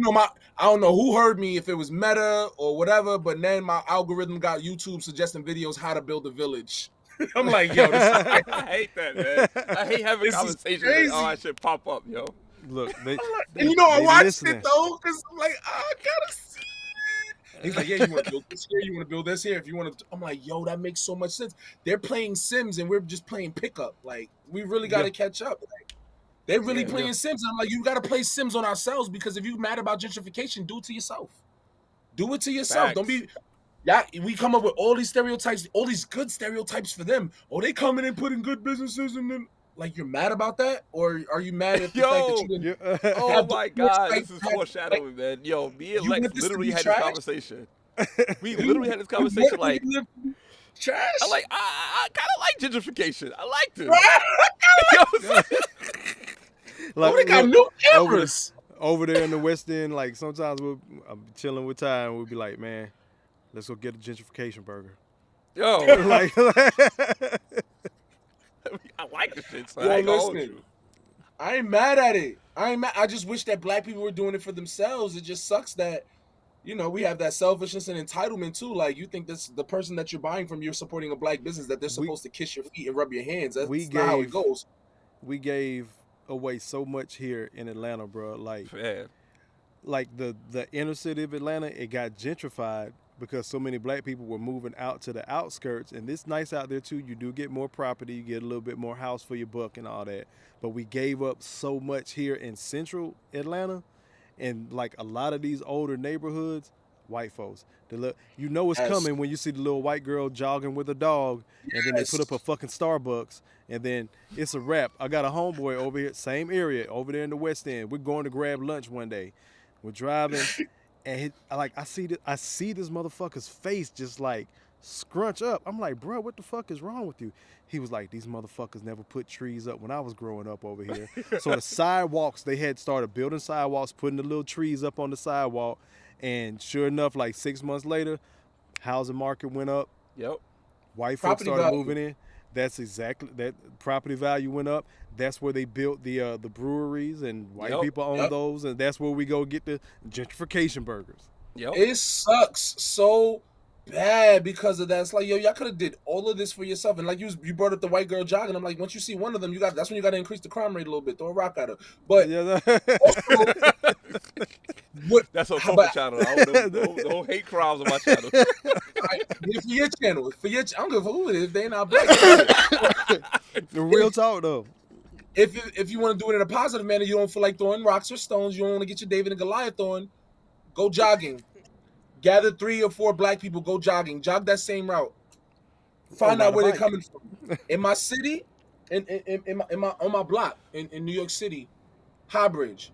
don't know who heard me, if it was Meta or whatever, but then my algorithm got YouTube suggesting videos how to build a village. I'm like, yo, I hate that, man. I hate having conversations and all that shit pop up, yo. Look, and I watched it though, because I'm like, I gotta see it. He's like, yeah, you want to build this here, you want to build this here. If you want to, I'm like, yo, that makes so much sense. They're playing Sims and we're just playing pickup. Like, we really got to catch up. Like, they're really playing Sims. And I'm like, you got to play Sims on ourselves, because if you're mad about gentrification, do it to yourself. Do it to yourself. Facts. Don't be. Yeah, we come up with all these stereotypes, all these good stereotypes for them. Oh, they coming and putting good businesses in them. Like, you're mad about that, or are you mad at the fact that you didn't? Oh my God, this is foreshadowing, man. Yo, me and Lex literally had this conversation. We literally had this conversation. Like, trash. I kind of like gentrification. I liked it. Like, they got new cameras over there in the West End. Like, sometimes I'm chilling with Ty and we'll be like, man, let's go get a gentrification burger. Yo, like. I like the shit. So I ain't mad at it. I just wish that black people were doing it for themselves. It just sucks that, we have that selfishness and entitlement too. Like, you think that's the person that you're buying from, you're supporting a black business, that they're supposed to kiss your feet and rub your hands. That's not how it goes. We gave away so much here in Atlanta, bro. Like the inner city of Atlanta, it got gentrified because so many black people were moving out to the outskirts, and it's nice out there too. You do get more property, you get a little bit more house for your buck and all that. But we gave up so much here in central Atlanta, and like a lot of these older neighborhoods, white folks. It's coming when you see the little white girl jogging with a dog, and then they put up a fucking Starbucks, and then it's a wrap. I got a homeboy over here, same area, over there in the West End. We're going to grab lunch one day. We're driving. And I see this motherfucker's face just like scrunch up. I'm like, bro, what the fuck is wrong with you? He was like, these motherfuckers never put trees up when I was growing up over here. So the sidewalks, they had started building sidewalks, putting the little trees up on the sidewalk. And sure enough, like 6 months later, housing market went up. Yep. White folks started moving in. That's exactly that. Property value went up. That's where they built the breweries, and white people own those, and that's where we go get the gentrification burgers. Yep. It sucks so bad because of that. It's like, yo, y'all could have did all of this for yourself. And like you brought up the white girl jogging. I'm like, once you see one of them, that's when you got to increase the crime rate a little bit. Throw a rock at her. But also, that's on Kofa channel. Don't hate crimes on my channel. For your channel, I don't give a fuck who it is. If they ain't not black. The real talk though. If you want to do it in a positive manner, you don't feel like throwing rocks or stones. You don't want to get your David and Goliath on. Go jogging. Gather 3 or 4 black people. Go jogging. Jog that same route. Find out where they're coming from. In my city, on my block in New York City, High Bridge.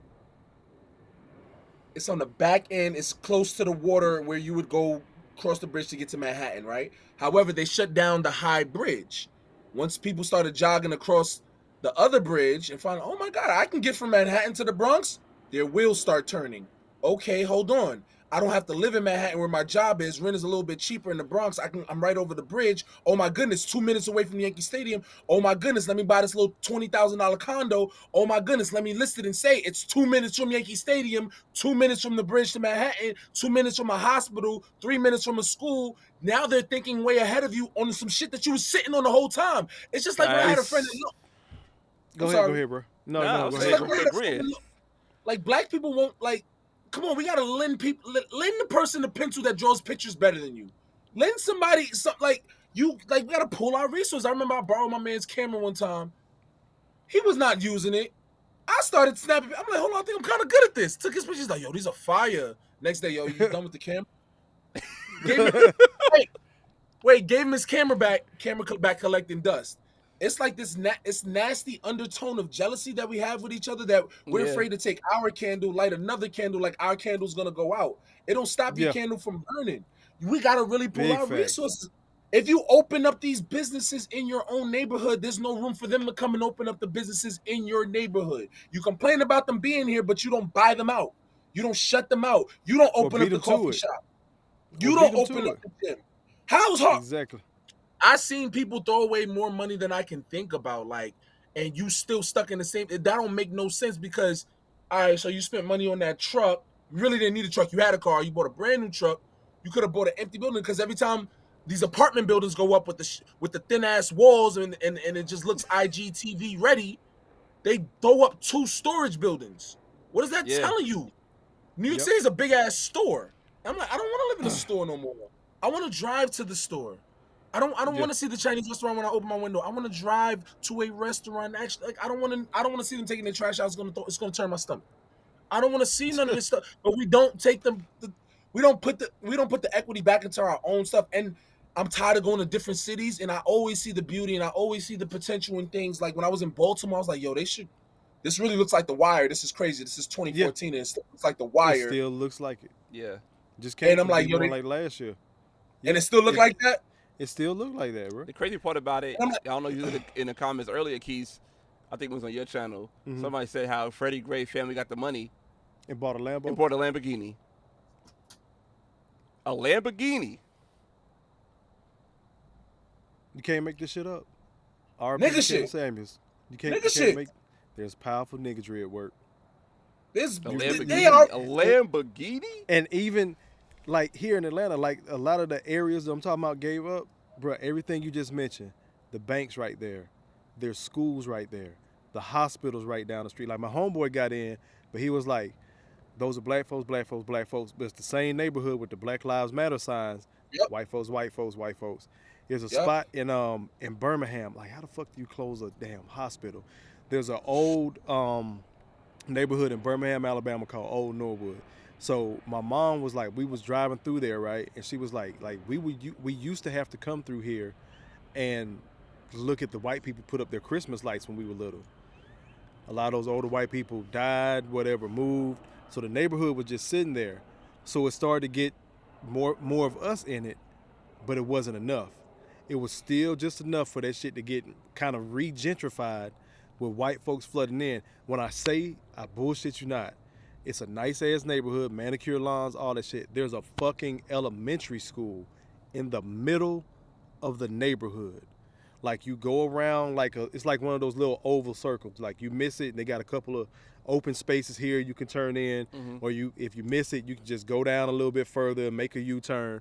It's on the back end. It's close to the water where you would go cross the bridge to get to Manhattan, right? However, they shut down the High Bridge. Once people started jogging across the other bridge and find, oh my God, I can get from Manhattan to the Bronx, their wheels start turning. Okay, hold on. I don't have to live in Manhattan where my job is. Rent is a little bit cheaper in the Bronx. I'm right over the bridge. Oh my goodness, 2 minutes away from the Yankee Stadium. Oh my goodness, let me buy this little $20,000 condo. Oh my goodness, let me list it and say it's 2 minutes from Yankee Stadium, 2 minutes from the bridge to Manhattan, 2 minutes from a hospital, 3 minutes from a school. Now they're thinking way ahead of you on some shit that you were sitting on the whole time. It's just like when I had a friend that Go ahead, bro. No, go ahead. Like black people won't like. Come on, we gotta lend the person the pencil that draws pictures better than you. Lend somebody something we gotta pull our resources. I remember I borrowed my man's camera one time. He was not using it. I started snapping. I'm like, hold on, I think I'm kind of good at this. Took his pictures, like, yo, these are fire. Next day, yo, you done with the camera? Gave him his camera back collecting dust. it's like this it's nasty undertone of jealousy that we have with each other, that we're afraid to take our candle, light another candle, like our candle's gonna go out. It don't stop your candle from burning. We gotta really pull our resources. If you open up these businesses in your own neighborhood, there's no room for them to come and open up the businesses in your neighborhood. You complain about them being here, but you don't buy them out. You don't shut them out. You don't open up the coffee shop. You don't open up the gym. How's hard? Exactly. I seen people throw away more money than I can think about, like, and you still stuck in the same. That don't make no sense, because, all right, so you spent money on that truck. You really didn't need a truck. You had a car. You bought a brand new truck. You could have bought an empty building, because every time these apartment buildings go up with the thin ass walls and it just looks IGTV ready, they throw up 2 storage buildings. What is that telling you? New York City is a big ass store. I'm like, I don't want to live in a store no more. I want to drive to the store. I don't want to see the Chinese restaurant when I open my window. I want to drive to a restaurant. Actually, like, I don't want to see them taking their trash out. It's gonna turn my stomach. I don't want to see none of this stuff. But we don't take them. We don't put the equity back into our own stuff. And I'm tired of going to different cities, and I always see the beauty and I always see the potential in things. Like when I was in Baltimore, I was like, yo, this really looks like The Wire. This is crazy. This is 2014, and it still looks like The Wire. It still looks like it. Yeah. Just came. And I'm like, yo, like last year. And it still looked like that. It still looked like that, bro. The crazy part about it, I don't know, you in the comments earlier, Keith, I think it was on your channel. Somebody said how Freddie Gray family got the money and bought a Lambo. And bought a Lamborghini. A Lamborghini. You can't make this shit up. Nigga shit. Samuels. You can't make. There's powerful niggatry at work. A Lamborghini. And even like here in Atlanta, like a lot of the areas that I'm talking about gave up, bro. Everything you just mentioned, the banks right there, there's schools right there, the hospitals right down the street. Like my homeboy got in, but he was like, those are black folks, black folks, black folks. But it's the same neighborhood with the Black Lives Matter signs. Yep. White folks, white folks, white folks. There's a spot in Birmingham. Like, how the fuck do you close a damn hospital? There's an old neighborhood in Birmingham, Alabama called Old Norwood. So my mom was like, we was driving through there, right? And she was like we used to have to come through here and look at the white people put up their Christmas lights when we were little. A lot of those older white people died, whatever, moved. So the neighborhood was just sitting there. So it started to get more of us in it, but it wasn't enough. It was still just enough for that shit to get kind of re-gentrified with white folks flooding in. When I say, I bullshit you not, it's a nice-ass neighborhood, manicure lawns, all that shit. There's a fucking elementary school in the middle of the neighborhood. Like, you go around it's like one of those little oval circles. Like, you miss it, and they got a couple of open spaces here you can turn in. Or if you miss it, you can just go down a little bit further and make a U-turn.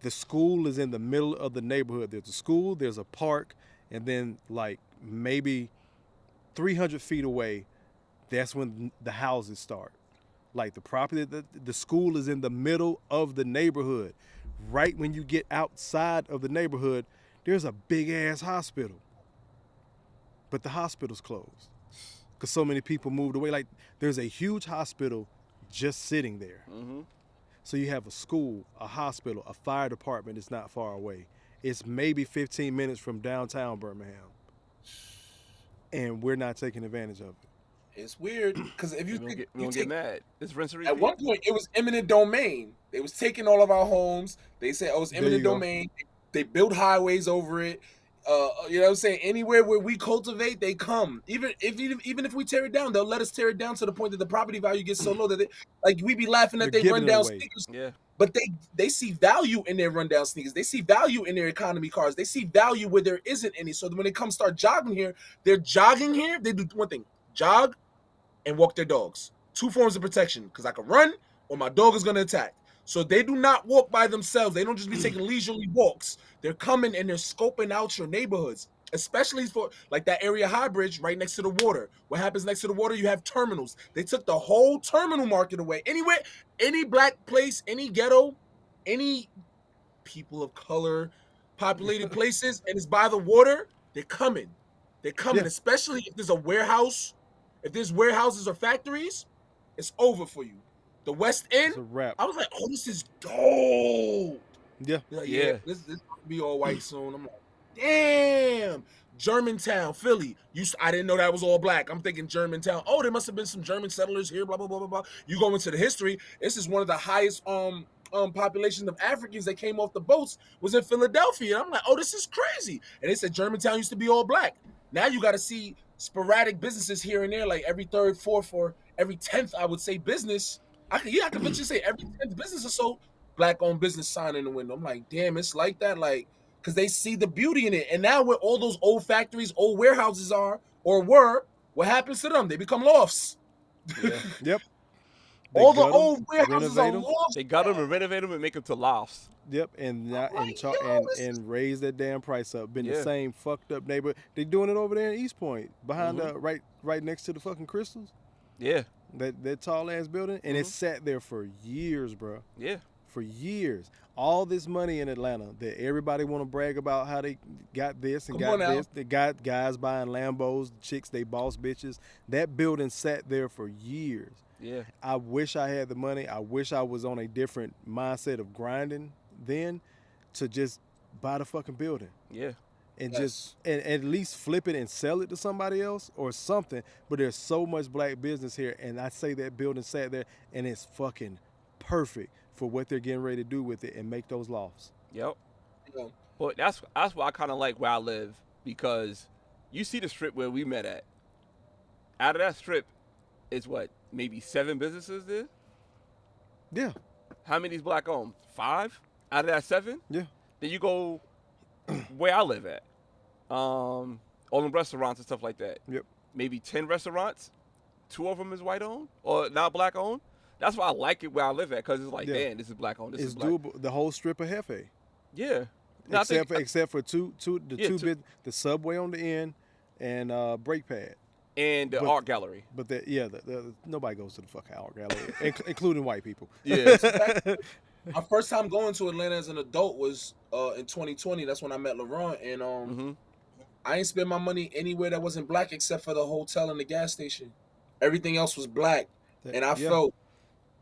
The school is in the middle of the neighborhood. There's a school, there's a park, and then like maybe 300 feet away, that's when the houses start. Like the property, the school is in the middle of the neighborhood. Right when you get outside of the neighborhood, there's a big ass hospital. But the hospital's closed because so many people moved away. Like there's a huge hospital just sitting there. So you have a school, a hospital, a fire department that's not far away. It's maybe 15 minutes from downtown Birmingham. And we're not taking advantage of it. It's weird because if you get mad, it's rinse and repeat. At one point, it was eminent domain. They was taking all of our homes. They said, "Oh, it's eminent domain." They build highways over it. You know what I'm saying? Anywhere where we cultivate, they come. Even if we tear it down, they'll let us tear it down to the point that the property value gets so low that we be laughing that they run down sneakers. Yeah. But they see value in their rundown sneakers. They see value in their economy cars. They see value where there isn't any. So when they come start jogging here, they're jogging here. They do one thing: jog and walk their dogs. 2 forms of protection, because I can run or my dog is going to attack. So they do not walk by themselves. They don't just be taking leisurely walks. They're coming and they're scoping out your neighborhoods, especially for like that area High Bridge right next to the water. What happens next to the water? You have terminals. They took the whole terminal market away. Anywhere, any black place, any ghetto, any people of color populated places, and it's by the water, they're coming. They're coming, especially if there's a warehouse. If there's warehouses or factories, it's over for you. The West End, I was like, oh, this is dope. Yeah. Like, yeah. This will be all white soon. I'm like, damn. Germantown, Philly. I didn't know that was all black. I'm thinking Germantown. Oh, there must have been some German settlers here. Blah blah blah blah blah. You go into the history. This is one of the highest population of Africans that came off the boats was in Philadelphia. And I'm like, oh, this is crazy. And they said Germantown used to be all black. Now you got to see sporadic businesses here and there, like every third, fourth, or every 10th, I would say, business. I could venture say every 10th business or so, black-owned business sign in the window. I'm like, damn, it's like that, like, because they see the beauty in it. And now where all those old factories, old warehouses are, or were, what happens to them? They become lofts. Yeah. Yep. All the old warehouses are lofts. They got them and renovate them and make them to lofts. Yep, and raise that damn price up. Been the same fucked up neighborhood. They doing it over there in East Point, behind right next to the fucking Crystals. Yeah. That tall ass building, and it sat there for years, bro. Yeah. For years. All this money in Atlanta that everybody want to brag about how they got this and got this. They got guys buying Lambos, chicks they boss bitches. That building sat there for years. Yeah. I wish I had the money. I wish I was on a different mindset of grinding then to just buy the fucking building. Yeah. And just and at least flip it and sell it to somebody else or something. But there's so much black business here, and I say that building sat there and it's fucking perfect for what they're getting ready to do with it and make those lofts. Yep. Well, that's why I kind of like where I live, because you see the strip where we met at. Out of that strip is what, maybe 7 businesses there? Yeah. How many is black owned? 5 out of that 7? Yeah. Then you go where I live at. All them restaurants and stuff like that. Yep. Maybe 10 restaurants. 2 of them is white owned or not black owned. That's why I like it where I live at, because it's like, damn, this is black owned. This is black. Doable. The whole strip of Hefe. Yeah. No, except for the subway on the end and brake pad. And the art gallery. But nobody goes to the fucking art gallery, including white people. Yeah. My first time going to Atlanta as an adult was in 2020. That's when I met LeBron, and I ain't spend my money anywhere that wasn't black except for the hotel and the gas station. Everything else was black, and I felt,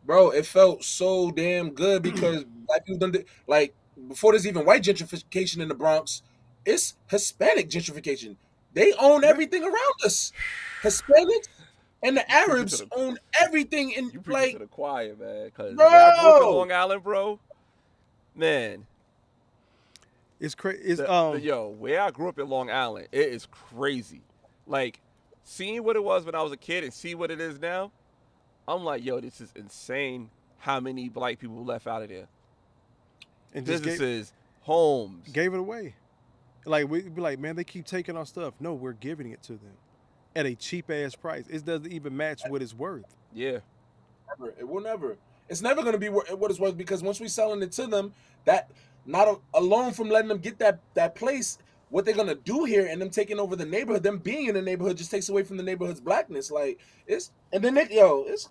bro, it felt so damn good because black people done like before there's even white gentrification in the Bronx, it's Hispanic gentrification. They own everything around us. Hispanics and the Arabs own everything in you like to the choir, man. Because I grew up in Long Island, bro. Man, it's crazy. Where I grew up in Long Island, it is crazy. Like seeing what it was when I was a kid and see what it is now, I'm like, yo, this is insane. How many black people left out of there? And businesses, homes, gave it away. Like we'd be like, man, they keep taking our stuff. No, we're giving it to them at a cheap ass price. It doesn't even match what it's worth. Yeah, it will never. It's never going to be what it's worth, because once we're selling it to them, that not alone from letting them get that place, what they're going to do here and them taking over the neighborhood, them being in the neighborhood just takes away from the neighborhood's blackness. Like it's and then I just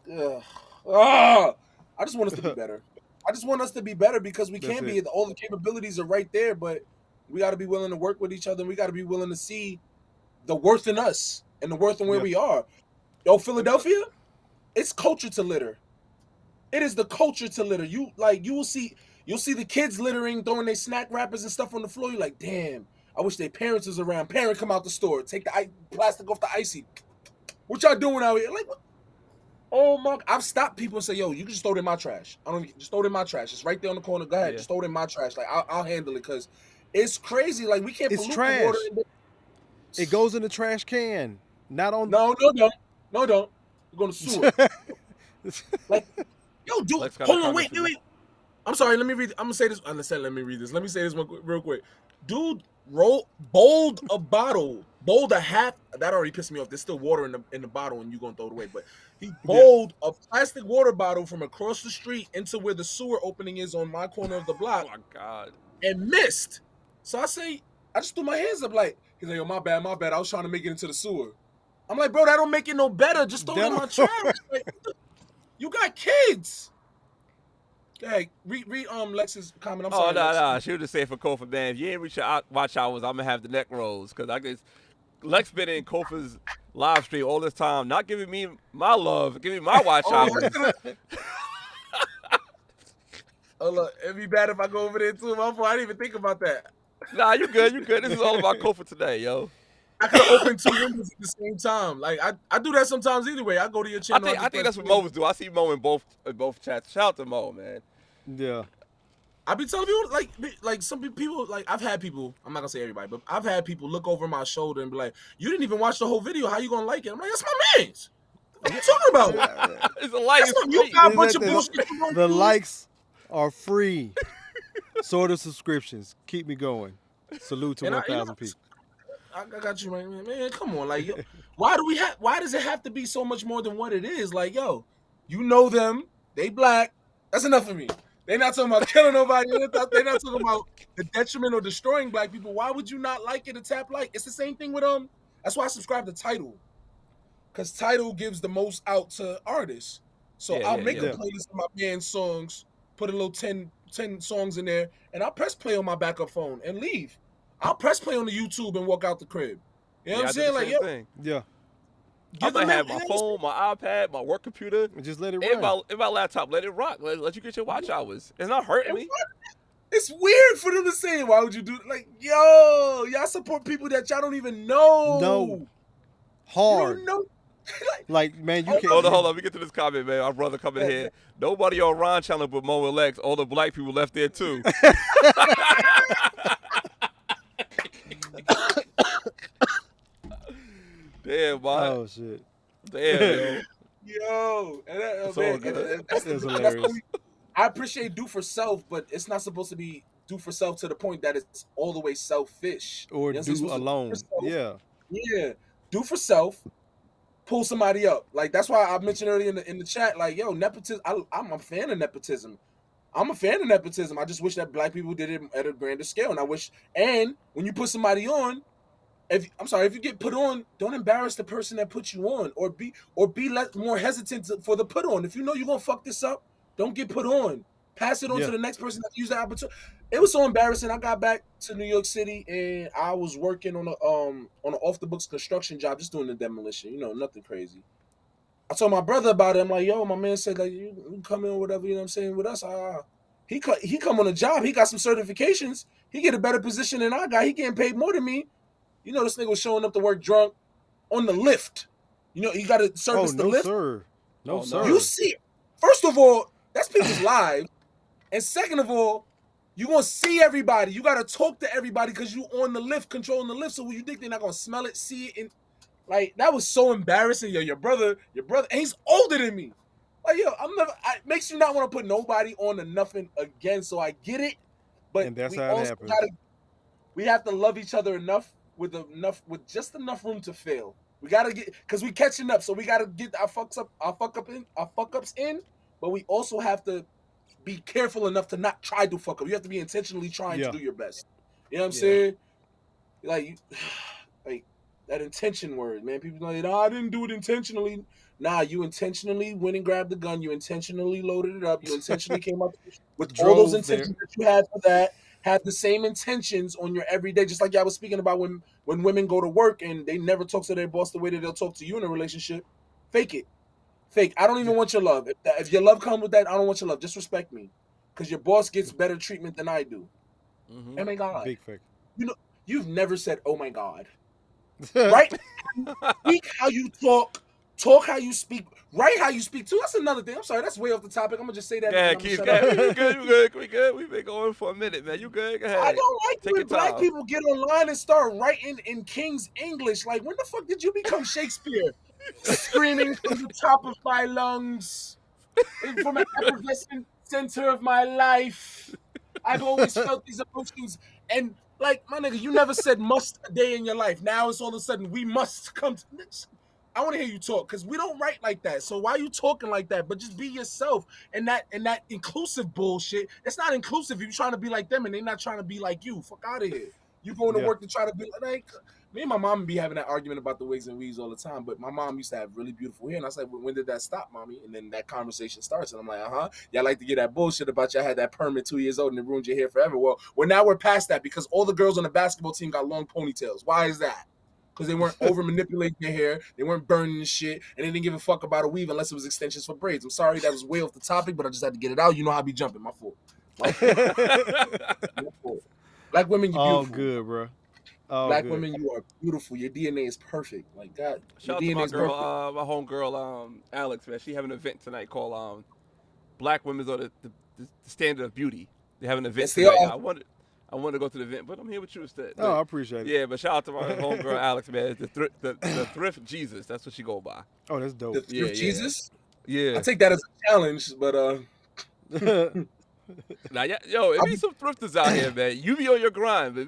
want us to be better. I just want us to be better because we can be. All the capabilities are right there, but we got to be willing to work with each other. And we got to be willing to see the worth in us and the worth in where we are. Yo, Philadelphia, it's culture to litter. It is the culture to litter. You'll see the kids littering, throwing their snack wrappers and stuff on the floor. You're like, damn, I wish their parents was around. Parent come out the store, take the plastic off the icy. What y'all doing out here? Like, what? Oh my! I've stopped people and say, "Yo, you can just throw it in my trash. Just throw it in my trash. It's right there on the corner. Go ahead, just throw it in my trash. Like I'll handle it, because it's crazy. Like we can't. It's pollute trash. The water it goes in the trash can, not on. No, don't. You're going to sewer. Like, yo, dude, hold on, wait. I'm sorry. Let me read. I'm gonna say this. Let me read this. Let me say this one real quick. Dude, bowled a half. That already pissed me off. There's still water in the bottle, and you're gonna throw it away. But he bowled a plastic water bottle from across the street into where the sewer opening is on my corner of the block. Oh my God! And missed. So I just threw my hands up like, he's like, yo, my bad. I was trying to make it into the sewer. I'm like, bro, that don't make it no better. Just throw it in my trash. Like, you got kids. Hey, read Lex's comment. I'm sorry. No. She would just say for Kofa, man, if you ain't reach your watch hours, I'm gonna have the neck rolls, because I guess Lex been in Kofa's live stream all this time, not giving me my love, giving me my watch hours. Oh look, it'd be bad if I go over there too. I didn't even think about that. Nah, you good. You good. This is all about Kofa today, yo. I could have opened 2 windows at the same time. Like I do that sometimes either way. I go to your channel. I think that's what Mo was doing. I see Mo in both chats. Shout out to Mo, man. Yeah. I be telling people like some people like I've had people. I'm not gonna say everybody, but I've had people look over my shoulder and be like, "You didn't even watch the whole video. How you gonna like it?" I'm like, "That's my man's. What are you talking about?" It's a like. You got a bunch of bullshit. The likes are free. Sort of subscriptions. Keep me going. Salute to 1,000 people. I got you, man. Come on, like, yo, why does it have to be so much more than what it is? Like, yo, you know them, they black. That's enough for me. They're not talking about killing nobody. They're not talking about the detriment or destroying black people. Why would you not like it or tap like? It's the same thing with That's why I subscribe to Tidal, because Tidal gives the most out to artists. So I'll make a playlist of my band's songs, put a little 10 songs in there, and I'll press play on my backup phone and leave. I'll press play on the YouTube and walk out the crib. You know what I'm saying? Like, yo, yeah. I might have my phone, my iPad, my work computer, and just let it run. And my laptop, let it rock. Let you get your watch hours. It's not hurting me. It's weird for them to say, why would you do it? Like, yo, y'all support people that y'all don't even know. No. Hard. You don't know. Like, man, you can't. Hold on. Let me get to this comment, man. My brother coming here. Nobody on Ron channel but Mo and Lex. All the black people left there, too. Damn, man. Oh, shit. Damn, yo. That's hilarious. I appreciate do for self, but it's not supposed to be do for self to the point that it's all the way selfish. Or do alone. Yeah. Yeah. Do for self. Pull somebody up. Like, that's why I mentioned earlier in the chat, like, yo, nepotism, I'm a fan of nepotism. I just wish that black people did it at a grander scale. And when you put somebody on, if you get put on, don't embarrass the person that put you on, or be more hesitant for the put on. If you know you're gonna fuck this up, don't get put on. Pass it on to the next person that use the opportunity. It was so embarrassing. I got back to New York City and I was working on an off the books construction job, just doing the demolition. You know, nothing crazy. I told my brother about it. I'm like, yo, my man said, like, you come in or whatever, you know what I'm saying, with us. He come on a job. He got some certifications. He get a better position than I got. He getting paid more than me. You know, this nigga was showing up to work drunk on the lift. You know, you got to service the lift. No, sir. You see it. First of all, that's people's lives. And second of all, you going to see everybody. You got to talk to everybody because you on the lift, controlling the lift. So you think they're not going to smell it, see it? And like, that was so embarrassing. Yo, your brother, and he's older than me. Like, yo, it makes you not want to put nobody on to nothing again. So I get it. But and that's how it happens. We have to love each other enough with just enough room to fail. We gotta get, because we catching up, so we gotta get our fuck ups in, but we also have to be careful enough to not try to fuck up. You have to be intentionally trying to do your best. You know what I'm saying? Like that intention word, man. People like, I didn't do it intentionally. Nah, you intentionally went and grabbed the gun. You intentionally loaded it up. You intentionally came up with all those intentions that you had for that. Have the same intentions on your everyday, just like y'all was speaking about when women go to work and they never talk to their boss the way that they'll talk to you in a relationship. Fake it. I don't even want your love. If your love comes with that, I don't want your love. Just respect me, because your boss gets better treatment than I do. Oh my God. Big fake. You know, you've never said, oh my God. Right? Speak how you talk how you speak, write how you speak too. That's another thing. I'm sorry, that's way off the topic. I'm gonna just say that. Yeah, Keith, you good. We good. We've been going for a minute, man. You good? Go ahead. I don't like when black people get online and start writing in King's English. Like, when the fuck did you become Shakespeare? Screaming from the top of my lungs, from an effervescent center of my life. I've always felt these emotions. And like, my nigga, you never said must a day in your life. Now it's all of a sudden we must come to this. I want to hear you talk, because we don't write like that. So why are you talking like that? But just be yourself. And that inclusive bullshit, it's not inclusive if you're trying to be like them and they're not trying to be like you. Fuck out of here. You going to work to try to be like, me and my mom be having that argument about the wigs and weaves all the time. But my mom used to have really beautiful hair. And I was like, when did that stop, mommy? And then that conversation starts. And I'm like, y'all like to get that bullshit about y'all had that perm at 2 years old and it ruined your hair forever. Well, now we're past that, because all the girls on the basketball team got long ponytails. Why is that? Because they weren't over manipulating their hair, they weren't burning the shit, and they didn't give a fuck about a weave unless it was extensions for braids. I'm sorry, that was way off the topic, but I just had to get it out. You know how I be jumping. My fault. Go Black women, you're All beautiful. good, bro. All Black good. women, you are beautiful. Your DNA is perfect. Like God, Shout out your to DNA my is girl, perfect. my homegirl, Alex, man. She having an event tonight called Black Women's are the Standard of Beauty. They have an event Yes, they tonight. are. I wanted to go to the event, but I'm here with you instead. Oh, I appreciate it. Yeah, but shout out to my homegirl Alex, man. The thrift Jesus. That's what she go by. Oh, that's dope. The thrift Yeah. Jesus. Yeah. I take that as a challenge, but Now, yo, it be some thrifters out here, man. You be on your grind, but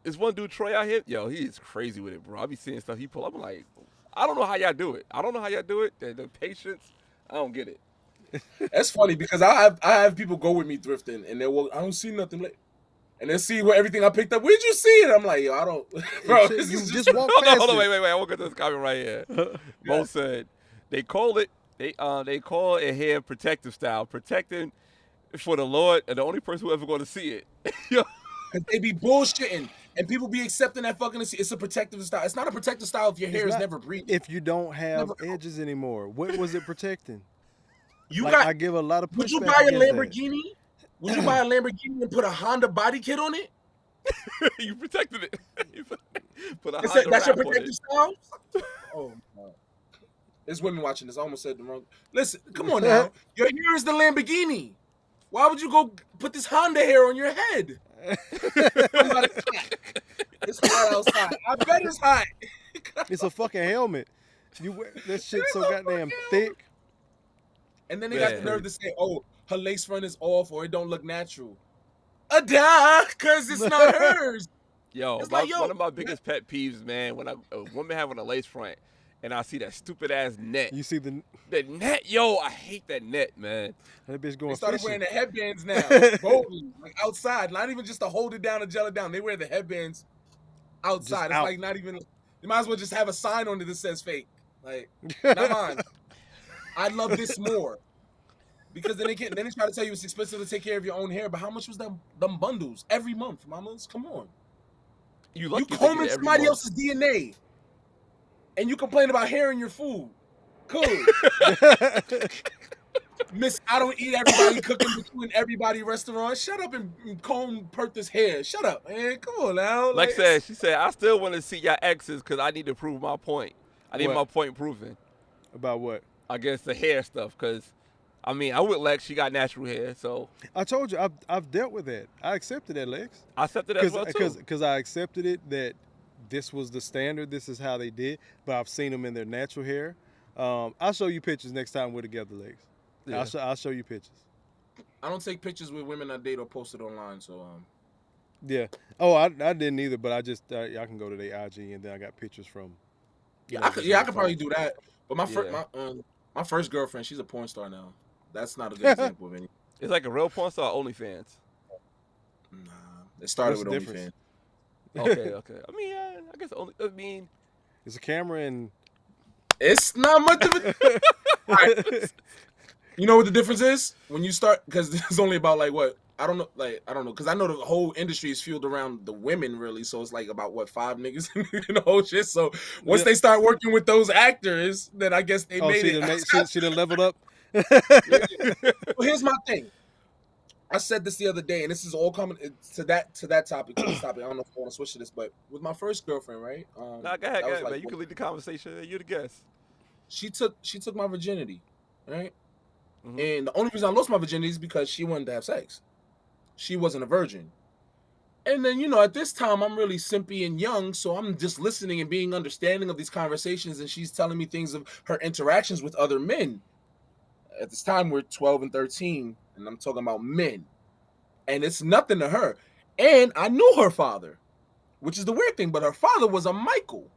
there's one dude Troy out here. Yo, he is crazy with it, bro. I be seeing stuff he pull up. I'm like, I don't know how y'all do it. The patience, I don't get it. that's funny because I have people go with me thrifting and they will. I don't see nothing like. And then see what everything I picked up. Where'd you see it? I'm like, yo, I don't, bro. Shit, This you is just walk Hold past on, it. wait. I won't get to this comment right here. Mo said they call it hair protective style, protecting for the Lord, and the only person who ever going to see it. Yo. Cause they be bullshitting and people be accepting that fucking. It's a protective style. It's not a protective style if your hair is never breathing. If you don't have edges anymore, what was it protecting? You like, got. I give a lot of pushback. Would you buy a against Lamborghini? Would you buy a Lamborghini and put a Honda body kit on it? You protected it. Put a That's your wrap on protective it. style? Oh my. There's women watching this. I almost said the wrong. Listen, come on now. Your hair is the Lamborghini. Why would you go put this Honda hair on your head? It's hot outside. I bet it's hot. It's a fucking helmet. You wear that shit so goddamn thick. And then they got the nerve to say, "Oh, her lace front is off, or it don't look natural." Because it's not hers. Yo, one of my biggest pet peeves, man, when a woman having a lace front, and I see that stupid ass net. You see the net, yo, I hate that net, man. That bitch going. They started fishing. wearing the headbands now, boldly, like outside, not even just to hold it down and gel it down. They wear the headbands outside. It's like not even. You might as well just have a sign on it that says "fake." Like, not mine. I love this more. Because then they try to tell you it's expensive to take care of your own hair, but how much was them bundles every month, mamas? Come on. You combing somebody else's DNA, and you complain about hair in your food. Cool. Miss, I don't eat everybody cooking between everybody restaurant. Shut up and comb Pertha's hair. Shut up, man. Come on now. Like she said, I still want to see your exes because I need to prove my point. I need my point proven. About what? I guess the hair stuff, because I mean, I'm with Lex. She got natural hair, so. I told you, I've dealt with that. I accepted that, Lex. I accepted that as well, too. Because I accepted it that this was the standard. This is how they did. But I've seen them in their natural hair. I'll show you pictures next time we're together, Lex. Yeah. I'll show you pictures. I don't take pictures with women I date or post it online, so. Yeah. Oh, I didn't either, but I just, I can go to their IG, and then I got pictures from. I could probably do that. But my first girlfriend, she's a porn star now. That's not a good example of any. It's like a real porn star or OnlyFans? Nah, it started with OnlyFans. Okay. I mean, it's a camera and. It's not much of it. Right. You know what the difference is when you start, because it's only about like what I don't know, because I know the whole industry is fueled around the women really, so it's like about what 5 niggas in the whole shit. So once they start working with those actors, then I guess they made it. She done leveled up. Well, here's my thing. I said this the other day, and this is all coming to that topic. To this topic, I don't know if I want to switch to this, but with my first girlfriend, right? Go ahead, man. You can lead the conversation. You're the guest. She took my virginity, right? Mm-hmm. And the only reason I lost my virginity is because she wanted to have sex. She wasn't a virgin. And then, at this time, I'm really simpy and young, so I'm just listening and being understanding of these conversations, and she's telling me things of her interactions with other men. At this time, we're 12 and 13, and I'm talking about men. And it's nothing to her. And I knew her father, which is the weird thing, but her father was a Michael.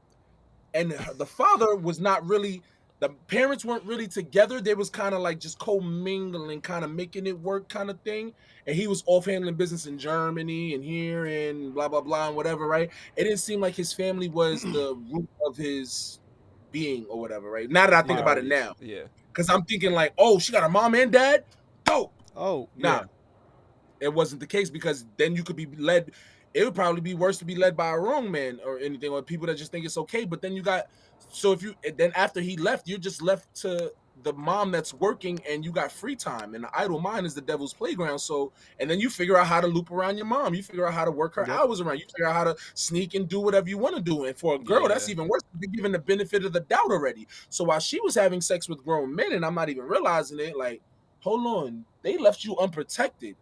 And the father was not really, the parents weren't really together. They was kind of like just co-mingling, kind of making it work kind of thing. And he was off handling business in Germany and here and blah, blah, blah, and whatever, right? It didn't seem like his family was the root of his being or whatever, right? Now that I think about it now. Yeah. Because I'm thinking like, oh, she got a mom and dad? Dope. Oh, nah. It wasn't the case, because then you could be led. It would probably be worse to be led by a wrong man or anything, or people that just think it's okay. But then then after he left, you're just left to the mom that's working and you got free time, and the idle mind is the devil's playground. So, and then you figure out how to loop around your mom. You figure out how to work her hours around. You figure out how to sneak and do whatever you want to do. And for a girl, that's even worse. You're given the benefit of the doubt already. So while she was having sex with grown men and I'm not even realizing it, like, hold on, they left you unprotected.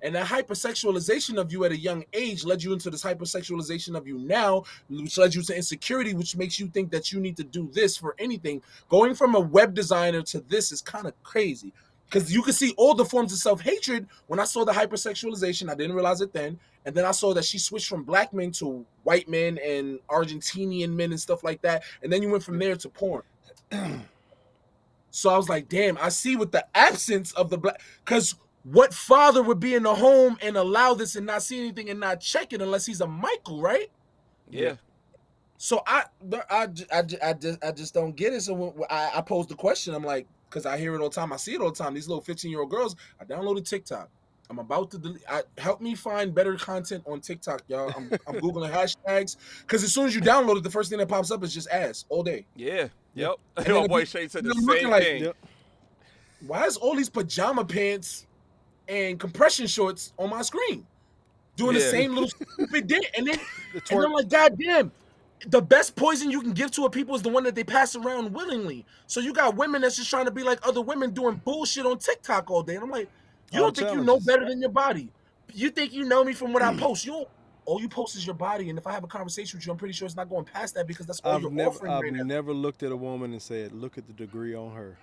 And that hypersexualization of you at a young age led you into this hypersexualization of you now, which led you to insecurity, which makes you think that you need to do this for anything. Going from a web designer to this is kind of crazy, because you can see all the forms of self-hatred. When I saw the hypersexualization, I didn't realize it then. And then I saw that she switched from black men to white men and Argentinian men and stuff like that. And then you went from there to porn. So I was like, damn, I see with the absence of the black, because what father would be in the home and allow this and not see anything and not check it unless he's a Michael, right? Yeah. So I just don't get it. So when I posed the question, I'm like, because I hear it all the time, I see it all the time. These little 15-year-old girls, I downloaded TikTok. I'm about to delete. Help me find better content on TikTok, y'all. I'm Googling hashtags, because as soon as you download it, the first thing that pops up is just ass all day. Yeah. Yep. And Your boy Shay said the same like, thing. Why is all these pajama pants and compression shorts on my screen doing the same little stupid dance? And then and I'm like, God damn, the best poison you can give to a people is the one that they pass around willingly. So you got women that's just trying to be like other women doing bullshit on TikTok all day. And I'm like, you don't think you know better than your body. You think you know me from what I post. All you post is your body, and if I have a conversation with you, I'm pretty sure it's not going past that, because that's all you're offering right now. I've never looked at a woman and said, look at the degree on her.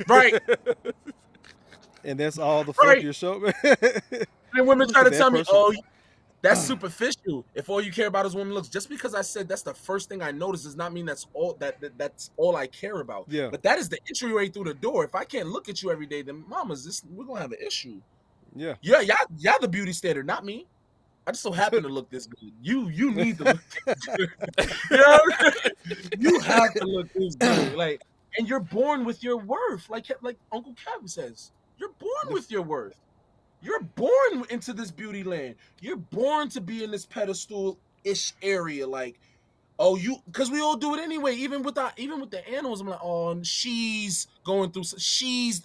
Right. And that's all the fuck you're showing. And women try to tell me, oh, that's superficial. If all you care about is women looks, just because I said that's the first thing I noticed does not mean that's all that's all I care about. Yeah. But that is the entryway through the door. If I can't look at you every day, then we're gonna have an issue. Yeah. Yeah, y'all the beauty standard, not me. I just so happen to look this good. You need to look this good. You know what I mean? You have to look this good. Like, and you're born with your worth. Like Uncle Kevin says, you're born with your worth. You're born into this beauty land. You're born to be in this pedestal-ish area. Like, oh, because we all do it anyway. Even with the animals, I'm like, oh, and she's going through.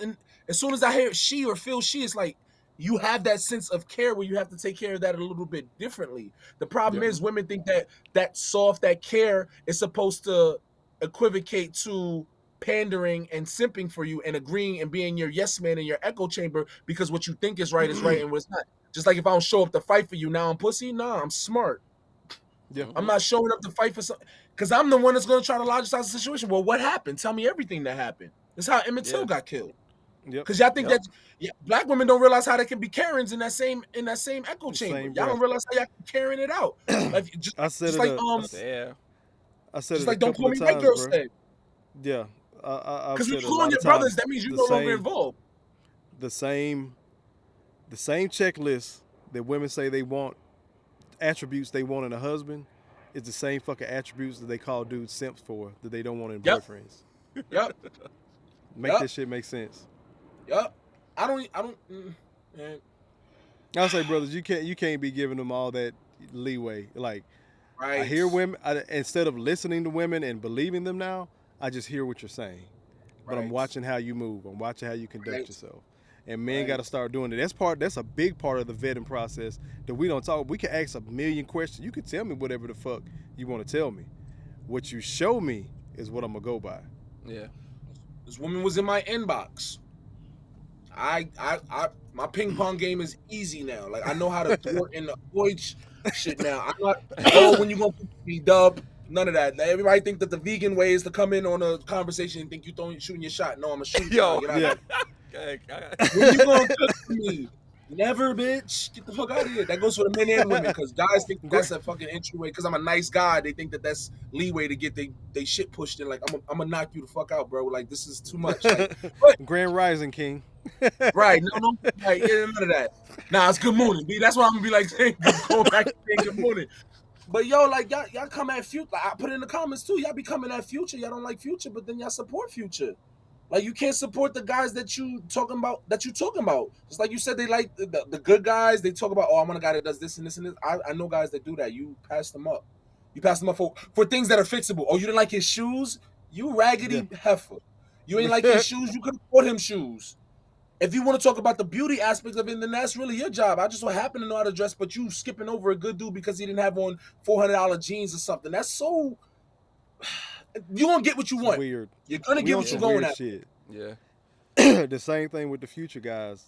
And as soon as I hear she or feel she, it's like, you have that sense of care where you have to take care of that a little bit differently. The problem is women think that care is supposed to equivocate to pandering and simping for you and agreeing and being your yes man in your echo chamber, because what you think is right and what's not. Just like if I don't show up to fight for you, now I'm pussy. Nah, I'm smart. Yeah. I'm not showing up to fight for something because I'm the one that's going to try to logicize the situation. Well, what happened? Tell me everything that happened. That's how Emmett Till got killed. Because y'all think that black women don't realize how they can be Karens in that same echo chamber. Y'all don't realize how y'all can Karen it out. Like, I said just it. Like I said just it like don't call me times, white girl bro. said. Yeah. Because when you call on your brothers, that means you're no longer involved. The same checklist that women say they want, attributes they want in a husband, is the same fucking attributes that they call dudes simps for, that they don't want in boyfriends. Yep. Make this shit make sense. Yep. I don't. I'll say, brothers, you can't be giving them all that leeway. Like, right. I hear women, instead of listening to women and believing them now, I just hear what you're saying. But I'm watching how you move. I'm watching how you conduct yourself. And men got to start doing it. That's a big part of the vetting process that we don't talk. We can ask a million questions. You can tell me whatever the fuck you want to tell me. What you show me is what I'm going to go by. Yeah. This woman was in my inbox. My ping pong game is easy now. Like, I know how to thwart and avoid shit now. I'm not, when you gonna be G.R.O.W.T.H, none of that. Everybody think that the vegan way is to come in on a conversation and think you shooting your shot. No, I'm a shooter. Yo, when you gonna cook for me? Never, bitch. Get the fuck out of here. That goes for the men and women, because guys think that's a fucking entryway. Because I'm a nice guy, they think that that's leeway to get they shit pushed in. Like, I'm gonna knock you the fuck out, bro. Like, this is too much. Like, Grand Rising King. Right. No, like, none of that. Nah, it's good morning, B. That's why I'm gonna be like, going back to saying good morning. But yo, like, y'all come at Future. Like, I put it in the comments too. Y'all be coming at Future. Y'all don't like Future, but then y'all support Future. Like, you can't support the guys that you talking about. Just like you said, they like the good guys. They talk about, oh, I'm a guy that does this and this and this. I know guys that do that. You pass them up. You pass them up for things that are fixable. Oh, you didn't like his shoes? You raggedy heifer. You ain't like his shoes, you could afford him shoes. If you want to talk about the beauty aspect of it, then that's really your job. I just so happen to know how to dress, but you skipping over a good dude because he didn't have on $400 jeans or something. That's so. You gonna get what you want. Weird. You're gonna get what you're weird going at. Shit. Yeah. The same thing with the Future guys,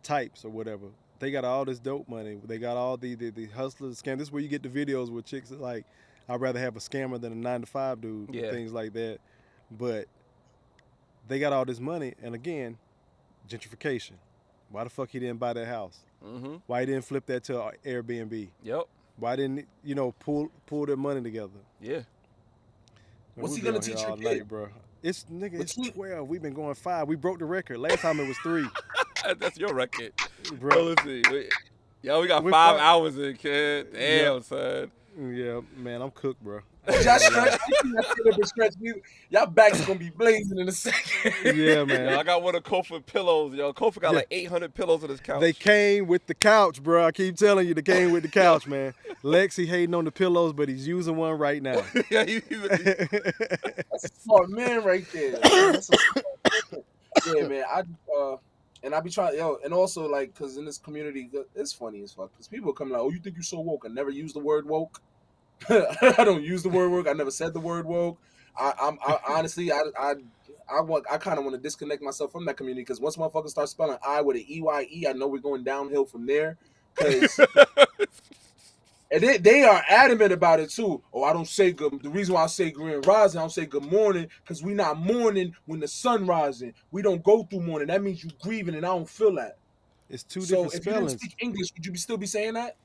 types or whatever. They got all this dope money. They got all the hustlers, scam. This is where you get the videos with chicks that like, I'd rather have a scammer than a 9-to-5 dude, and things like that. But they got all this money, and again, gentrification. Why the fuck he didn't buy that house? Mm-hmm. Why he didn't flip that to Airbnb? Yep. Why didn't pull their money together? Yeah. What's he gonna teach your kid, bro? It's 12. We've been going 5. We broke the record. Last time it was 3. That's your record, bro. Oh, let's see. We got 5 hours in, kid. Damn, son. Yeah, man, I'm cooked, bro. Y'all stretch. Y'all backs gonna be blazing in a second. Yeah, man. Yo, I got one of Kofa pillows. Yo, Kofa got like 800 pillows on his couch. They came with the couch, bro. I keep telling you, they came with the couch, man. Lexi hating on the pillows, but he's using one right now. Yeah, that's a smart man right there. Yeah, man. I be trying, and also like, cause in this community, it's funny as fuck. Cause people come like, oh, you think you so woke? I never use the word woke. I don't use the word woke. I never said the word woke. I honestly, I kind of want to disconnect myself from that community because once motherfuckers start spelling I with an EYE, I know we're going downhill from there. Cause and they are adamant about it too. Oh, I don't say good. The reason why I say grand rising, I don't say good morning, because we not mourning when the sun rising. We don't go through mourning. That means you grieving, and I don't feel that. It's two different spellings. So if you didn't speak English, would you still be saying that?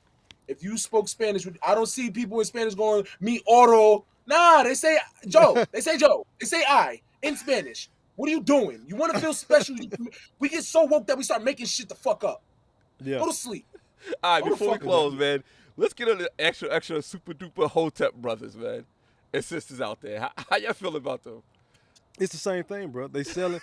If you spoke Spanish, I don't see people in Spanish going, me oro. Nah, they say Joe. They say Joe. They say I in Spanish. What are you doing? You want to feel special? We get so woke that we start making shit the fuck up. Yeah. Go to sleep. All right, before we close, man, let's get on the extra super duper Hotep brothers, man, and sisters out there. How y'all feel about them? It's the same thing, bro. They selling,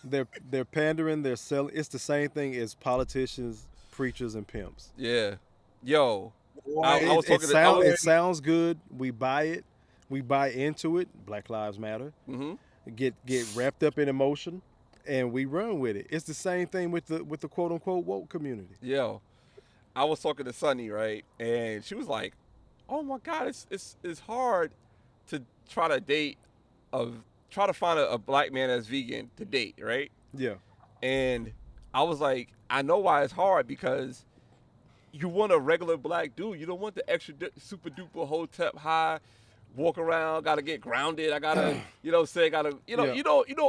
they're pandering, they're selling. It's the same thing as politicians, preachers, and pimps. Yeah. Yo, it sounds good. We buy it. We buy into it. Black Lives Matter. Mm-hmm. Get wrapped up in emotion, and we run with it. It's the same thing with the quote unquote woke community. Yo, I was talking to Sunny, right, and she was like, "Oh my God, it's hard to try to find a black man that's vegan to date, right?" Yeah. And I was like, I know why it's hard because you want a regular black dude. You don't want the extra super duper Hotep high, walk around, gotta get grounded. I gotta, you know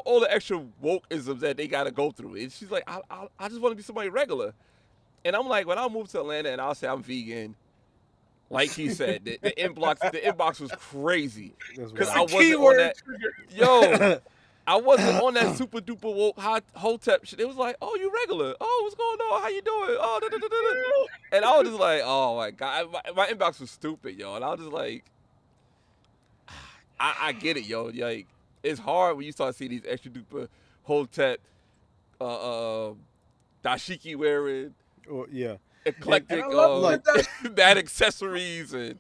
all the extra wokeisms that they gotta go through. And she's like, I just want to be somebody regular. And I'm like, when I move to Atlanta and I'll say I'm vegan, like he said, the inbox was crazy because I wasn't on that. Yo, I wasn't on that super duper woke Hotep shit. It was like, oh, you regular? Oh, what's going on? How you doing? Oh, da, da, da, da. And I was just like, oh my God, my inbox was stupid, yo. And I was just like, I get it, yo. Like, it's hard when you start seeing these extra duper Hotep, dashiki wearing, eclectic, bad accessories and.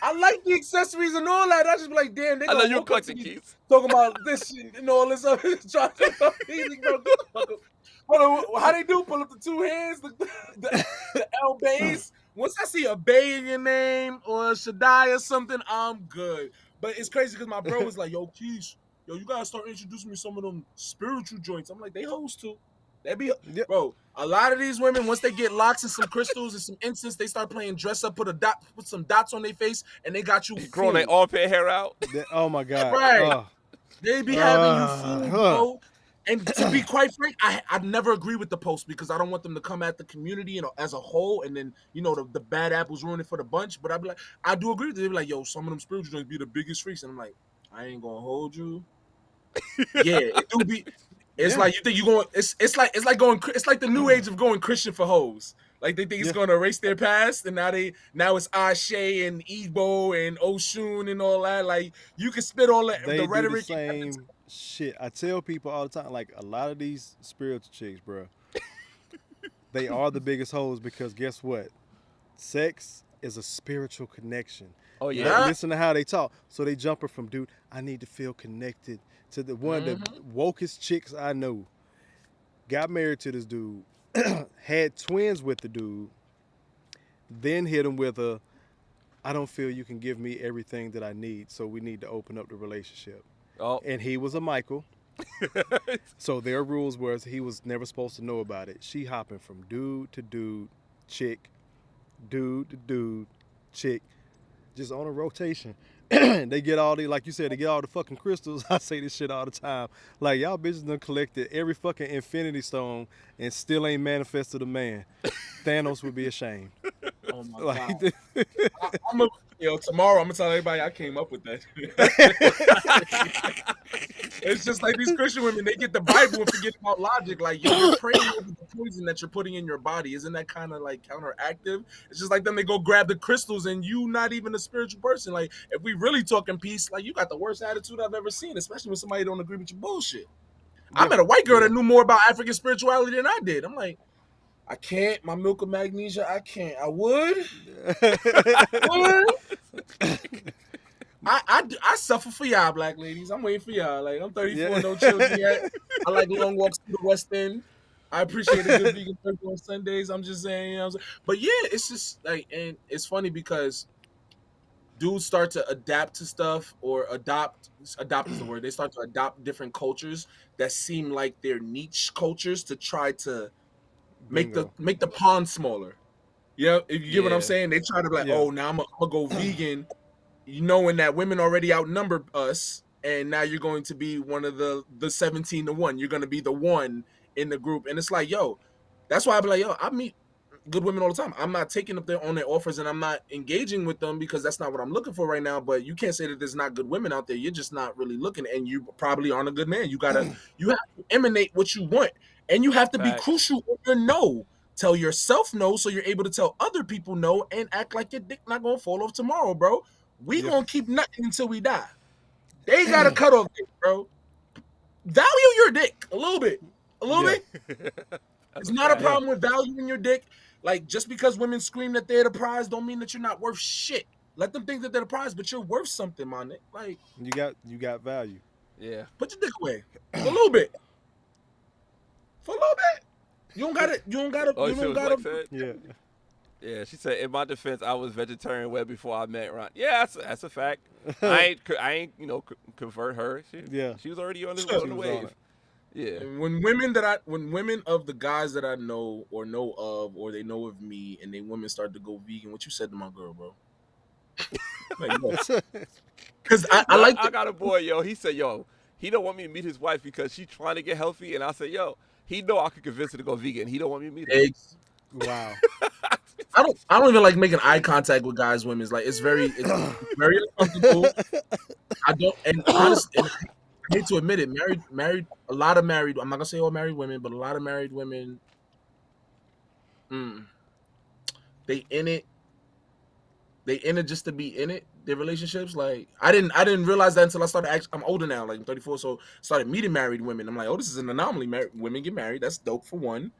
I like the accessories and all that. I just be like, damn, they I know you're collecting keys. Talking about this shit and all this other stuff. How they do? Pull up the two hands, the L bays. Once I see a Bay in your name or a Shaddai or something, I'm good. But it's crazy because my bro was like, yo, Keys, yo, you gotta start introducing me some of them spiritual joints. I'm like, they hoes too. They be, bro. A lot of these women, once they get locks and some crystals and some incense, they start playing dress up, put some dots on their face, and they got you growing their armpit hair out. Oh my God! Right? They be having you fooled, bro. And to be quite frank, I never agree with the post because I don't want them to come at the community, as a whole, and then the bad apples ruin it for the bunch. But I'd be like, I do agree with them. They be like, yo, some of them spiritual joints be the biggest freaks, and I'm like, I ain't gonna hold you. Yeah, it do be. It's like you think you going. It's like the new age of going Christian for hoes. Like they think it's going to erase their past, and now it's Ashe and Igbo and Oshun and all that. Like you can spit all that the rhetoric. Do the same shit. I tell people all the time. Like a lot of these spiritual chicks, bro, they are the biggest hoes because guess what? Sex is a spiritual connection. Oh yeah. Listen to how they talk. So they jumping from, dude, I need to feel connected to the one of the wokest chicks I know. Got married to this dude, had twins with the dude, then hit him with a, I don't feel you can give me everything that I need, so we need to open up the relationship. Oh. And he was a Michael. So their rules was he was never supposed to know about it. She hopping from dude to dude, chick, dude to dude, chick, just on a rotation. They get all the, like you said, they get all the fucking crystals. I say this shit all the time. Like, y'all bitches done collected every fucking infinity stone and still ain't manifested a man. Thanos would be ashamed. Oh my God. Tomorrow I'm gonna tell everybody I came up with that. It's just like these Christian women, they get the Bible and forget about logic. Like, yo, you're praying over the poison that you're putting in your body. Isn't that kind of like counteractive? It's just like them, they go grab the crystals and you not even a spiritual person. Like, if we really talking peace, like, you got the worst attitude I've ever seen, especially when somebody don't agree with your bullshit. I met a white girl that knew more about African spirituality than I did. I'm like, I can't. My milk of magnesia, I can't. I would. I suffer for y'all, black ladies. I'm waiting for y'all. Like, I'm 34, no children yet. I like long walks to the West End. I appreciate a good vegan burger on Sundays. I'm just saying, but yeah, it's just like, and it's funny because dudes start to adapt to stuff, or adopt is the word. They start to adopt different cultures that seem like they're niche cultures to try to make the pond smaller. Yeah, if you get what I'm saying, they try to be like, oh, now I'm gonna go vegan, knowing that women already outnumber us, and now you're going to be one of the 17 to 1. You're gonna be the one in the group, and it's like, yo, that's why I be like, yo, I meet good women all the time. I'm not taking up their offers, and I'm not engaging with them because that's not what I'm looking for right now. But you can't say that there's not good women out there. You're just not really looking, and you probably aren't a good man. You have to emanate what you want, and you have to be crucial on your no. Tell yourself no, so you're able to tell other people no, and act like your dick not gonna fall off tomorrow, bro. We gonna keep nutting until we die. They got a cutoff date, bro. Value your dick a little bit. It's not a problem with valuing your dick. Like, just because women scream that they're the prize don't mean that you're not worth shit. Let them think that they're the prize, but you're worth something, my nigga. Like, you got value. Yeah. Put your dick away. For a little bit. You don't gotta. Yeah. Yeah, she said, in my defense, I was vegetarian way before I met Ron. Yeah, that's a fact. I ain't convert her. She was already on the wave. Yeah. And when women of the guys that I know or know of, or they know of me, and they women start to go vegan, what you said to my girl, bro? Because I got a boy, yo. He said, yo, he don't want me to meet his wife because she's trying to get healthy, and I said, yo, he know I could convince her to go vegan. He don't want me to meet her. Wow. I don't even like making eye contact with guys, women. Like, it's very uncomfortable. I don't, and honestly, I hate to admit it, a lot of married, I'm not gonna say all married women, but a lot of married women, they in it just to be in it. Their relationships, like, I didn't realize that until I started. I'm older now, like I'm 34, so started meeting married women. I'm like, oh, this is an anomaly. Women get married. That's dope for one.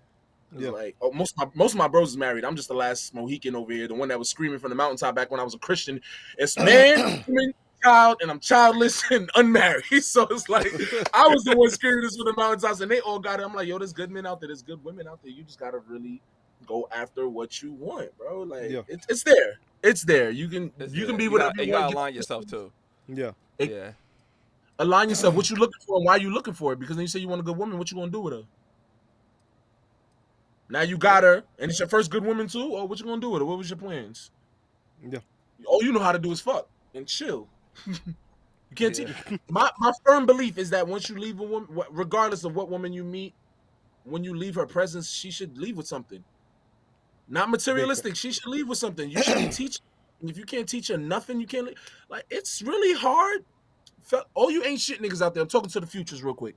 Yeah. Like, most of my bros is married. I'm just the last Mohican over here, the one that was screaming from the mountaintop back when I was a Christian. It's man, woman, child, and I'm childless and unmarried. So it's like I was the one screaming this from the mountaintops, and they all got it. I'm like, yo, there's good men out there, there's good women out there. You just gotta really go after what you want, bro. Like, it's there. It's there. You can be whatever you want. You align yourself too. Yeah. Align yourself. What you looking for and why you looking for it? Because then you say you want a good woman, what you gonna do with her? Now you got her, and it's your first good woman too. Or what you gonna do with her? What was your plans? Yeah. All you know how to do is fuck and chill. You can't teach. My firm belief is that once you leave a woman, regardless of what woman you meet, when you leave her presence, she should leave with something. Not materialistic. She should leave with something. You should be teaching. If you can't teach her nothing, you can't. Like, it's really hard. All you ain't shit niggas out there. I'm talking to the futures real quick.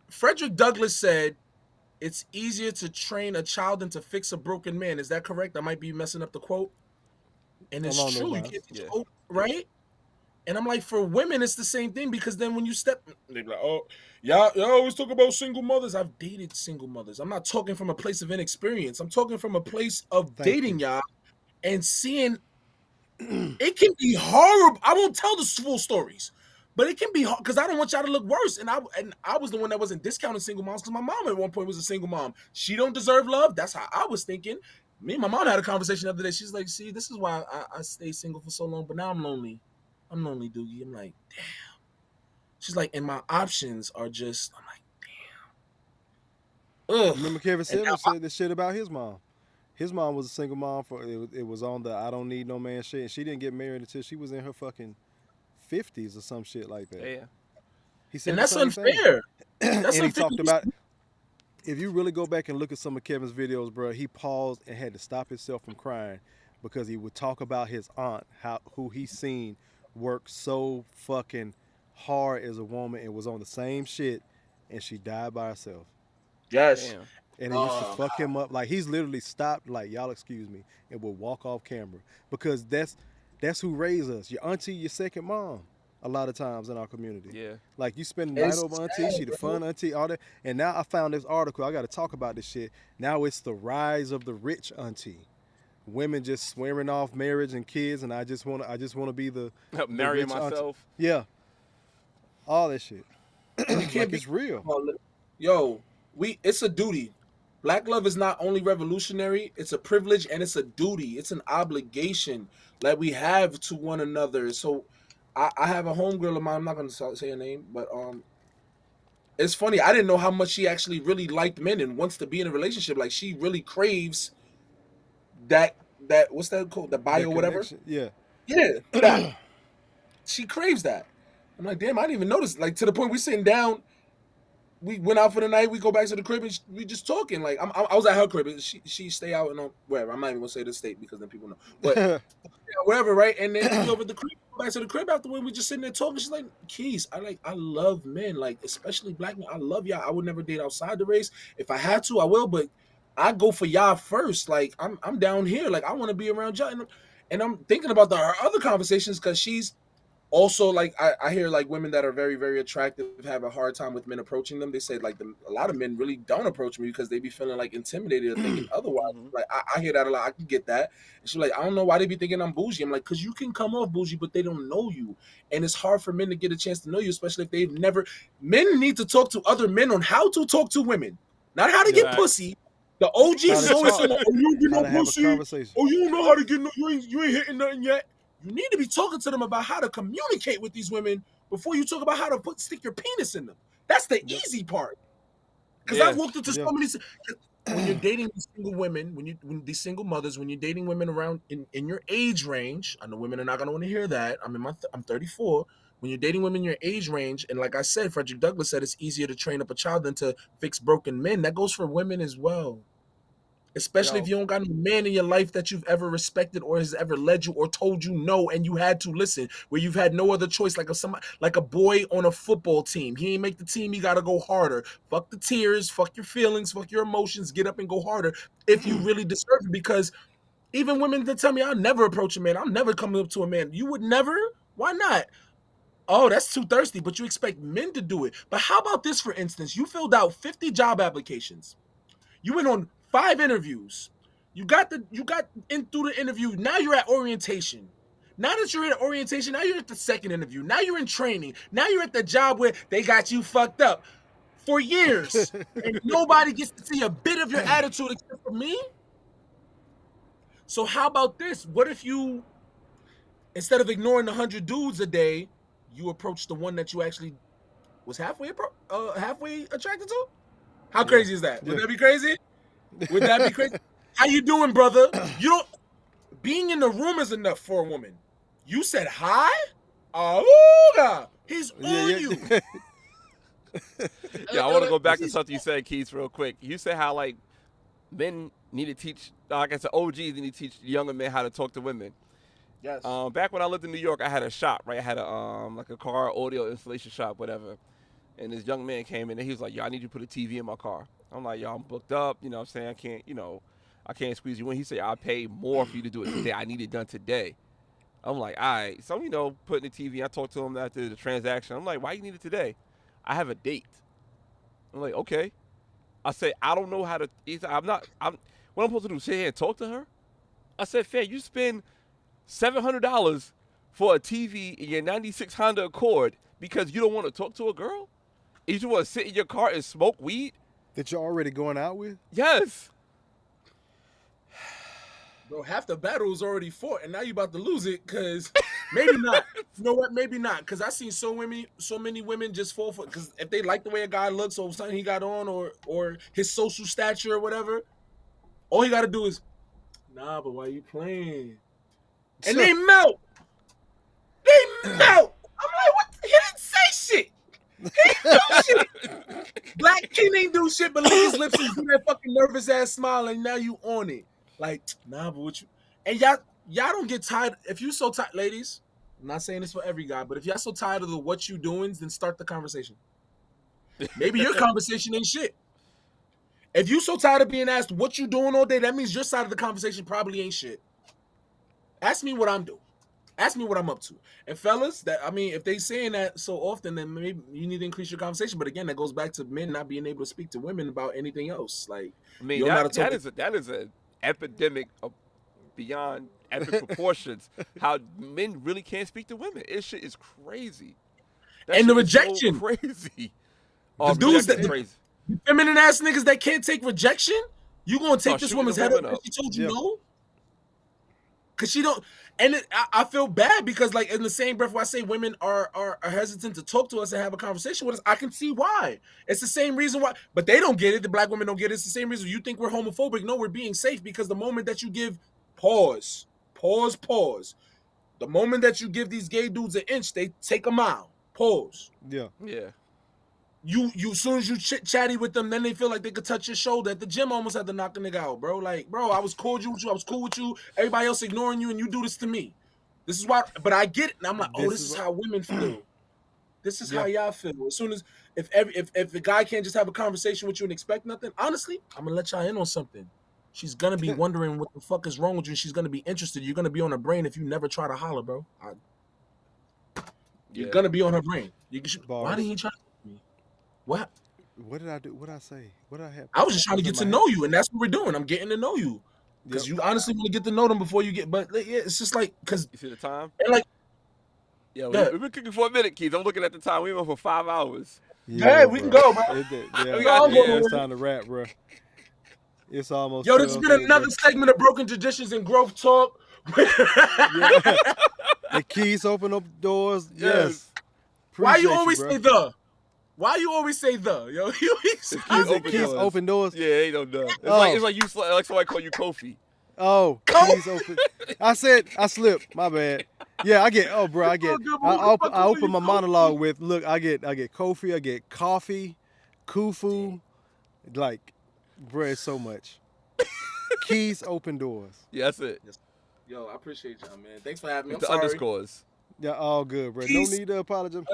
Frederick Douglass said, it's easier to train a child than to fix a broken man. Is that correct? I might be messing up the quote. And it's true. You can't teach right? And I'm like, for women, it's the same thing, because then when you they be like, oh, y'all always talk about single mothers. I've dated single mothers. I'm not talking from a place of inexperience. I'm talking from a place of dating y'all and seeing it can be horrible. I won't tell the full stories, but it can be hard because I don't want y'all to look worse. And I was the one that wasn't discounting single moms because my mom at one point was a single mom. She don't deserve love. That's how I was thinking. Me and my mom had a conversation the other day. She's like, see, this is why I stayed single for so long, but now I'm lonely. I'm lonely, Doogie. I'm like, damn. She's like, and my options are just, I'm like, ugh. Remember Kevin Simmons said this shit about his mom. His mom was a single mom for it was on the I don't need no man shit. And she didn't get married until she was in her fucking 50s or some shit like that. Yeah. He said and that's unfair. That's and he talked about, if you really go back and look at some of Kevin's videos, bro, he paused and had to stop himself from crying because he would talk about his aunt, who he seen work so fucking hard as a woman and was on the same shit, and she died by herself. Yes. Damn. And it used to fuck him up. Like, he's literally stopped, like, y'all excuse me, and would walk off camera. Because that's who raised us. Your auntie, your second mom, a lot of times in our community. Yeah. Like, you spend the night over auntie, she the fun auntie, all that. And now I found this article. I got to talk about this shit. Now it's the rise of the rich auntie. Women just swearing off marriage and kids, and I just want to be the marrying myself. Auntie. Yeah. All that shit. And you can't like it's real. Yo, it's a duty. Black love is not only revolutionary, it's a privilege and it's a duty. It's an obligation that we have to one another. So I have a homegirl of mine, I'm not going to say her name, but it's funny. I didn't know how much she actually really liked men and wants to be in a relationship. Like, she really craves that what's that called? The bio whatever? Yeah. Yeah. That. She craves that. I'm like, damn, I didn't even notice. Like, to the point we sitting down, we went out for the night. We go back to the crib and we just talking. Like, I was at her crib. And she stay out and wherever. I'm not even gonna say the state because then people know. But yeah, wherever, right? And then we over the crib. Go back to the crib after we just sitting there talking. She's like, Keys, I love men, like especially black men. I love y'all. I would never date outside the race. If I had to, I will. But I go for y'all first. Like, I'm down here. Like, I want to be around y'all. And I'm thinking about her other conversations because she's also, like, I hear, like, women that are very, very attractive have a hard time with men approaching them. They say, like, a lot of men really don't approach me because they be feeling, like, intimidated or thinking otherwise. Like, I hear that a lot. I can get that. And she's like, I don't know why they be thinking I'm bougie. I'm like, because you can come off bougie, but they don't know you. And it's hard for men to get a chance to know you, especially if they've never... Men need to talk to other men on how to talk to women, not how to get pussy. The OGs is always saying, oh, you don't get no pussy. Oh, you don't know how to get no... You ain't hitting nothing yet. You need to be talking to them about how to communicate with these women before you talk about how to stick your penis in them. That's the easy part. Because I've walked into so many. When you're dating these single women, when these single mothers, when you're dating women around in your age range, I know women are not gonna want to hear that. I'm 34. When you're dating women in your age range, and like I said, Frederick Douglass said it's easier to train up a child than to fix broken men. That goes for women as well. Especially if you don't got no man in your life that you've ever respected or has ever led you or told you no and you had to listen, where you've had no other choice, like a boy on a football team. He ain't make the team, he got to go harder. Fuck the tears, fuck your feelings, fuck your emotions, get up and go harder if you really deserve it. Because even women that tell me I'll never approach a man, I'm never coming up to a man. You would never? Why not? Oh, that's too thirsty, but you expect men to do it. But how about this, for instance? You filled out 50 job applications. You went on 5 interviews. You got in through the interview. Now you're at orientation. Now that you're at orientation, now you're at the second interview. Now you're in training. Now you're at the job where they got you fucked up for years. And nobody gets to see a bit of your attitude except for me. So how about this? What if you, instead of ignoring 100 dudes a day, you approach the one that you actually was halfway attracted to? How crazy is that? Would that be crazy? Would that be crazy? How you doing, brother? You don't... Being in the room is enough for a woman. You said hi? Oh, he's on you. Yeah, I want to go back to something you said, Keith, real quick. You said how, like, men need to teach, like I said, OGs need to teach younger men how to talk to women. Yes. Back when I lived in New York, I had a shop, right? I had a like a car audio installation shop, whatever. And this young man came in and he was like, yo, I need you to put a TV in my car. I'm like, yo, I'm booked up. You know what I'm saying? I can't squeeze you in. He said, I'll pay more for you to do it today. I need it done today. I'm like, all right. So, putting the TV, I talked to him after the transaction. I'm like, why you need it today? I have a date. I'm like, okay. I said, I don't know how to. He said, what I'm supposed to do, sit here and talk to her? I said, fam, you spend $700 for a TV in your 96 Honda Accord because you don't want to talk to a girl? You just want to sit in your car and smoke weed? That you're already going out with? Yes. Bro, half the battle is already fought, and now you about to lose it, because maybe not. You know what? Maybe not, because I seen so many women just fall for it, because if they like the way a guy looks or something he got on or his social stature or whatever, all he got to do is, nah, but why you playing? And they melt. They melt. I'm like, what? He didn't say shit. He didn't do shit. Black King ain't do shit but lick his lips and do that fucking nervous ass smile, and now you on it. Like, nah, but what you... And y'all don't get tired. If you so tired, ladies, I'm not saying this for every guy, but if y'all so tired of the what you doings, then start the conversation. Maybe your conversation ain't shit. If you so tired of being asked what you doing all day, that means your side of the conversation probably ain't shit. Ask me what I'm doing. Ask me what I'm up to. And fellas, if they saying that so often, then maybe you need to increase your conversation. But again, that goes back to men not being able to speak to women about anything else. Like, that is an epidemic of beyond epic proportions. How men really can't speak to women. This shit is crazy. And the rejection, so crazy. The dudes that crazy. The feminine ass niggas that can't take rejection. You gonna take this woman's head up because she told you no? Because she don't. And I feel bad because, like, in the same breath where I say women are hesitant to talk to us and have a conversation with us, I can see why. It's the same reason why. But they don't get it. The black women don't get it. It's the same reason you think we're homophobic. No, we're being safe because the moment that you give pause. The moment that you give these gay dudes an inch, they take a mile. Pause. Yeah. You as soon as you chatty with them, then they feel like they could touch your shoulder. At the gym, I almost had to knock a nigga out, bro. Like, bro, I was cool with you. I was cool with you. Everybody else ignoring you, and you do this to me. This is why. But I get it, and I'm like, this is how women feel. This is how y'all feel. As soon as if the guy can't just have a conversation with you and expect nothing, honestly, I'm gonna let y'all in on something. She's gonna be wondering what the fuck is wrong with you. And she's gonna be interested. You're gonna be on her brain if you never try to holler, bro. You're gonna be on her brain. Why didn't he try? What did I do? What did I say? What did I have? I was just trying to get to know you, and that's what we're doing. I'm getting to know you because you honestly want to get to know them before you get. But yeah, it's just like because you see the time. And like, we've been cooking for a minute, Keith. I'm looking at the time. We went for 5 hours. Yeah, we can go, bro. It's time to wrap, bro. It's almost. Yo, this has been another segment of Broken Traditions and Growth Talk. The keys open up doors. Yes. Why you always say the? Why you always say the? Yo, keys open doors. Yeah, ain't no duh. It's like somebody call you Kofi. Oh, keys open. I slipped. My bad. Yeah, I open my monologue with, look, I get Kofi, I get coffee, kufu, like, bro, it's so much. Keys open doors. Yeah, that's it. Yo, I appreciate y'all, man. Thanks for having me. I'm sorry. Underscores. Yeah, all good, bro. Keys, no need to apologize.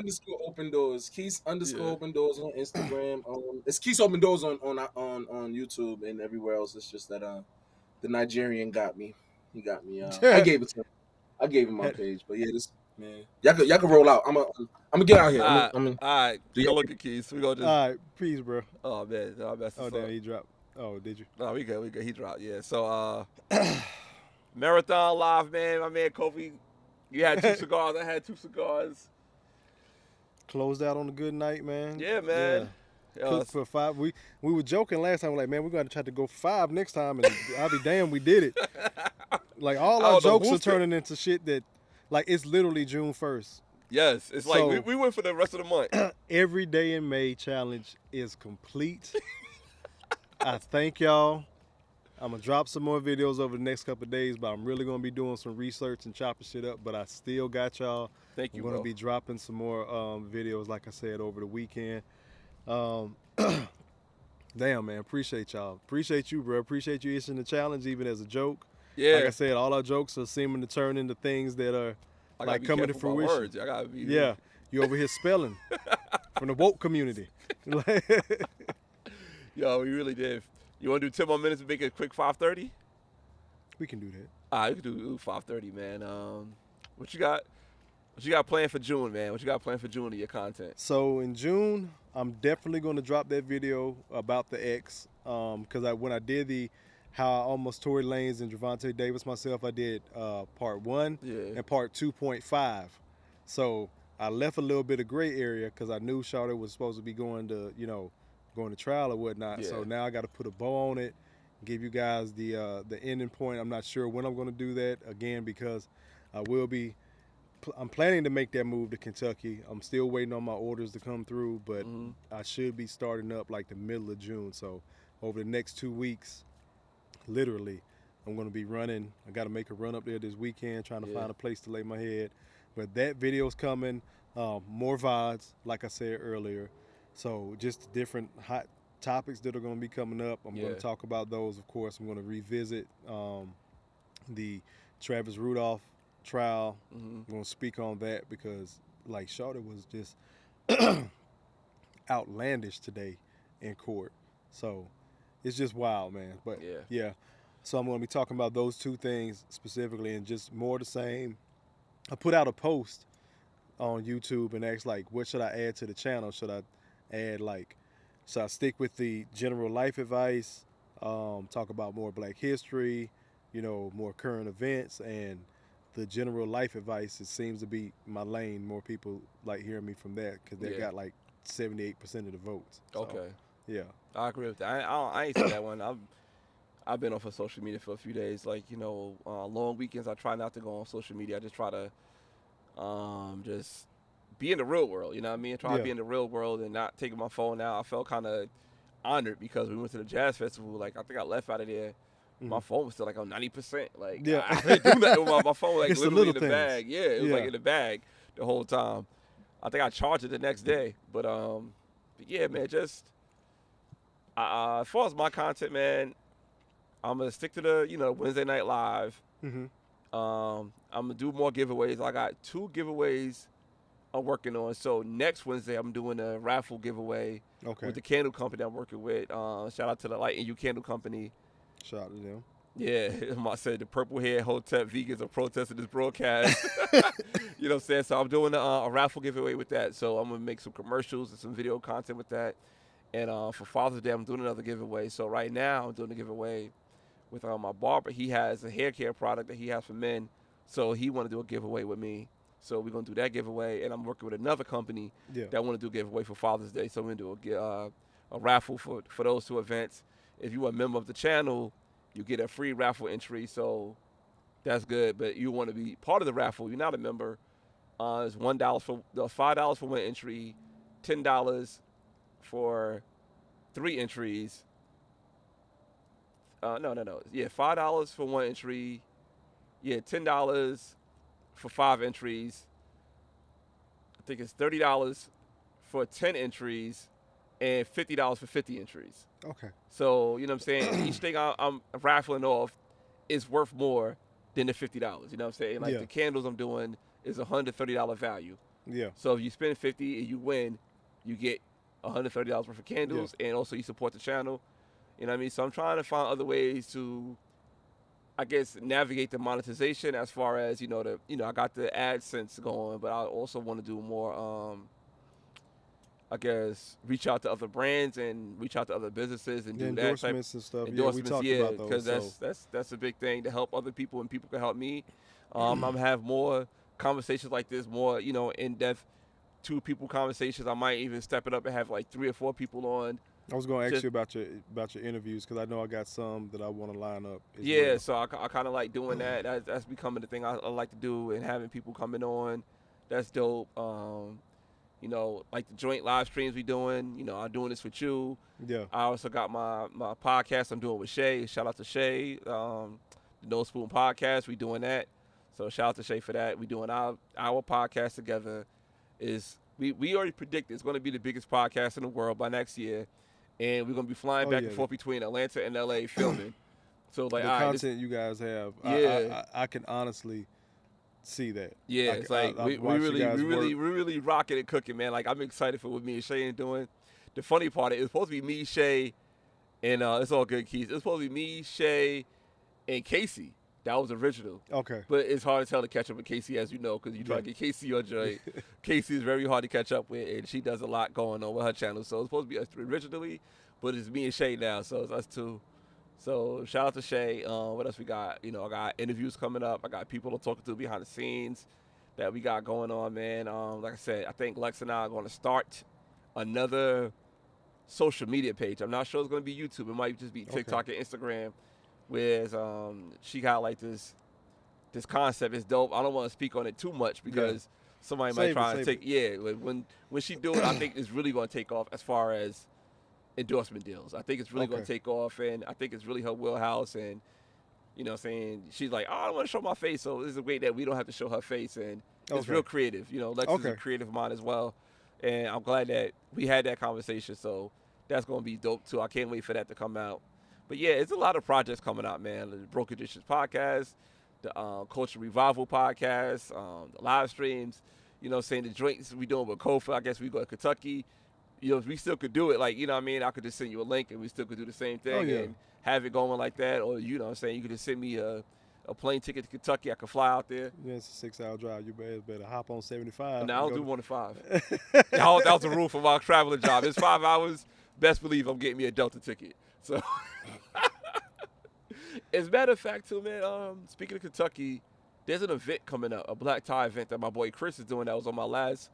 _open doors. Keys _open doors on Instagram. It's Keys open doors on YouTube and everywhere else. It's just that the Nigerian got me. He got me. I gave it to him. I gave him my page. But yeah, this man, y'all can roll out. I'm gonna get out here. All right. Go look at Keys. We go just. All right, peace, bro. Oh man, damn, he dropped. Oh, did you? No, we good. He dropped. Yeah. So Marathon Live, man. My man Kofi. You had 2 cigars. I had 2 cigars. Closed out on a good night, man. Yeah, man. Yeah. Cooked for 5. We were joking last time. We're like, man, we're going to try to go for 5 next time. And I'll be damned, we did it. Like, all our jokes are turning into shit that, like, it's literally June 1st. Yes. It's like we went for the rest of the month. Every day in May challenge is complete. I thank y'all. I'm going to drop some more videos over the next couple of days, but I'm really going to be doing some research and chopping shit up, but I still got y'all. Thank you, I'm going to be dropping some more videos, like I said, over the weekend. Damn, man, appreciate y'all. Appreciate you, bro. Appreciate you issuing the challenge, even as a joke. Yeah. Like I said, all our jokes are seeming to turn into things that are like coming to fruition. Words. I gotta be you over here spelling from the woke community. Yo, we really did. You want to do 10 more minutes and make it a quick 5:30? We can do that. We can do 5:30, man. What you got? What you got planned for June, man? What you got planned for June of your content? So in June, I'm definitely going to drop that video about the X. Because when I did how I almost Tory Lanez and Gervonta Davis myself, I did part 1 and part 2.5. So I left a little bit of gray area because I knew Shawty was supposed to be going to trial or whatnot. Yeah. So now I got to put a bow on it, give you guys the ending point. I'm not sure when I'm going to do that again because I'm planning to make that move to Kentucky. I'm still waiting on my orders to come through, but I should be starting up like the middle of June. So over the next 2 weeks, literally, I'm going to be running. I got to make a run up there this weekend, trying to find a place to lay my head. But that video's coming. More VODs, like I said earlier. So just different hot topics that are going to be coming up. I'm going to talk about those, of course. I'm going to revisit the Travis Rudolph trial. I'm going to speak on that because, like, Shawty was just outlandish today in court. So it's just wild, man. But yeah. So I'm going to be talking about those two things specifically and just more the same. I put out a post on YouTube and asked, like, what should I add to the channel? Should I add, like, should I stick with the general life advice, talk about more Black history, more current events, and the general life advice, it seems to be my lane. More people like hearing me from that because they got like 78% of the votes. So, Okay. Yeah. I agree with that. I ain't seen that one. I've been off of social media for a few days. Like, long weekends, I try not to go on social media. I just try to just be in the real world, you know what I mean? Try to be in the real world and not taking my phone out. I felt kind of honored because we went to the jazz festival. Like, I think I left out of there. My phone was still like on 90%. Like, I didn't do nothing with my phone, like, it's literally in the things. bag. Yeah, it was like in the bag the whole time. I think I charged it the next day. But yeah, man, just as far as my content, man, I'm going to stick to the, Wednesday Night Live. I'm going to do more giveaways. I got 2 giveaways I'm working on. So next Wednesday, I'm doing a raffle giveaway with the candle company I'm working with. Shout out to the Light and You Candle Company. Shout out to them. Yeah, I said the purple hair Hotep vegans are protesting this broadcast. You know what I'm saying? So I'm doing a raffle giveaway with that. So I'm going to make some commercials and some video content with that. And for Father's Day, I'm doing another giveaway. So right now, I'm doing a giveaway with my barber. He has a hair care product that he has for men. So he want to do a giveaway with me. So we're going to do that giveaway. And I'm working with another company that want to do a giveaway for Father's Day. So we're going to do a raffle for those 2 events. If you are a member of the channel, you get a free raffle entry. So that's good. But you want to be part of the raffle. You're not a member. It's $5 for 1 entry, $10 for 3 entries. No. Yeah, $5 for 1 entry. Yeah, $10 for 5 entries. I think it's $30 for 10 entries and $50 for 50 entries. Okay. So, you know what I'm saying? Each thing I'm raffling off is worth more than the $50. You know what I'm saying? Like the candles I'm doing is $130 value. Yeah. So if you spend $50 and you win, you get $130 worth of candles and also you support the channel. You know what I mean? So I'm trying to find other ways to, I guess, navigate the monetization as far as, I got the AdSense going, but I also want to do more, I guess, reach out to other brands and reach out to other businesses and do that type endorsements and stuff. Endorsements, we talked about those. Because that's a big thing to help other people and people can help me. I'm gonna have more conversations like this, more, in-depth 2 people conversations. I might even step it up and have like 3 or 4 people on. I was going to ask you about your interviews because I know I got some that I want to line up. Yeah, so I kind of like doing that. That's becoming the thing I like to do, and having people coming on. That's dope. Like the joint live streams we doing. I'm doing this with you. Yeah. I also got my podcast I'm doing with Shay. Shout out to Shay. The No Spoon Podcast. We doing that. So shout out to Shay for that. We doing our podcast together. We already predict it's going to be the biggest podcast in the world by next year. And we're going to be flying back and forth between Atlanta and LA filming. So like, the content you guys have, I can honestly see that. Yeah, it's like we really rocking and cooking, man. Like, I'm excited for what me and Shay are doing. The funny part is it's supposed to be me, Shay, and it's all good, Keith. It's supposed to be me, Shay, and Casey. That was original. Okay. But it's hard to tell to catch up with Casey, as you know, because you try to get Casey on joint. Casey is very hard to catch up with, and she does a lot going on with her channel. So it's supposed to be us originally, but it's me and Shay now, so it's us two. So shout out to Shay. What else we got? I got interviews coming up. I got people I'm talking to behind the scenes that we got going on, man. Like I said, I think Lex and I are going to start another social media page. I'm not sure it's going to be YouTube. It might just be TikTok and Instagram. Whereas she got like this concept. It's dope. I don't want to speak on it too much because somebody might try to take. Yeah, when she do it, I think it's really going to take off as far as endorsement deals. I think it's really going to take off, and I think it's really her wheelhouse. And you know what I'm saying, she's like, oh, I don't want to show my face, so this is a way that we don't have to show her face, and it's real creative. Lex is a creative mind as well, and I'm glad that we had that conversation. So that's going to be dope too. I can't wait for that to come out. But yeah, it's a lot of projects coming out, man. The Broken Dishes podcast, the Culture Revival podcast, the live streams, the drinks we doing with Kofa. I guess we go to Kentucky. If we still could do it, like, I could just send you a link and we still could do the same thing and have it going like that. Or, you could just send me a plane ticket to Kentucky. I could fly out there. Yeah, it's a 6-hour drive. You better hop on 75. No, I don't do 1 to 5. That was the rule for my traveling job. It's 5 hours. Best believe I'm getting me a Delta ticket. So, as a matter of fact, too, man, speaking of Kentucky, there's an event coming up, a black tie event that my boy Chris is doing that was on my last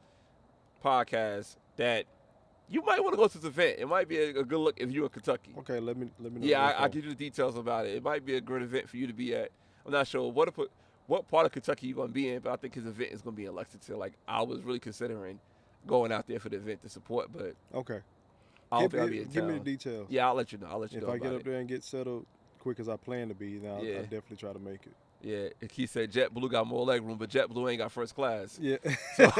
podcast that you might want to go to this event. It might be a good look if you're in Kentucky. Okay, let me know. Yeah, I'll give you the details about it. It might be a great event for you to be at. I'm not sure what part of Kentucky you're going to be in, but I think his event is going to be in Lexington. Like, I was really considering going out there for the event to support, but I don't think I'll be in town. Give me the details. Yeah, I'll let you know. If I get up there and get settled quick as I plan to be, then I'll definitely try to make it. Yeah, he said JetBlue got more leg room, but JetBlue ain't got first class. Yeah. So,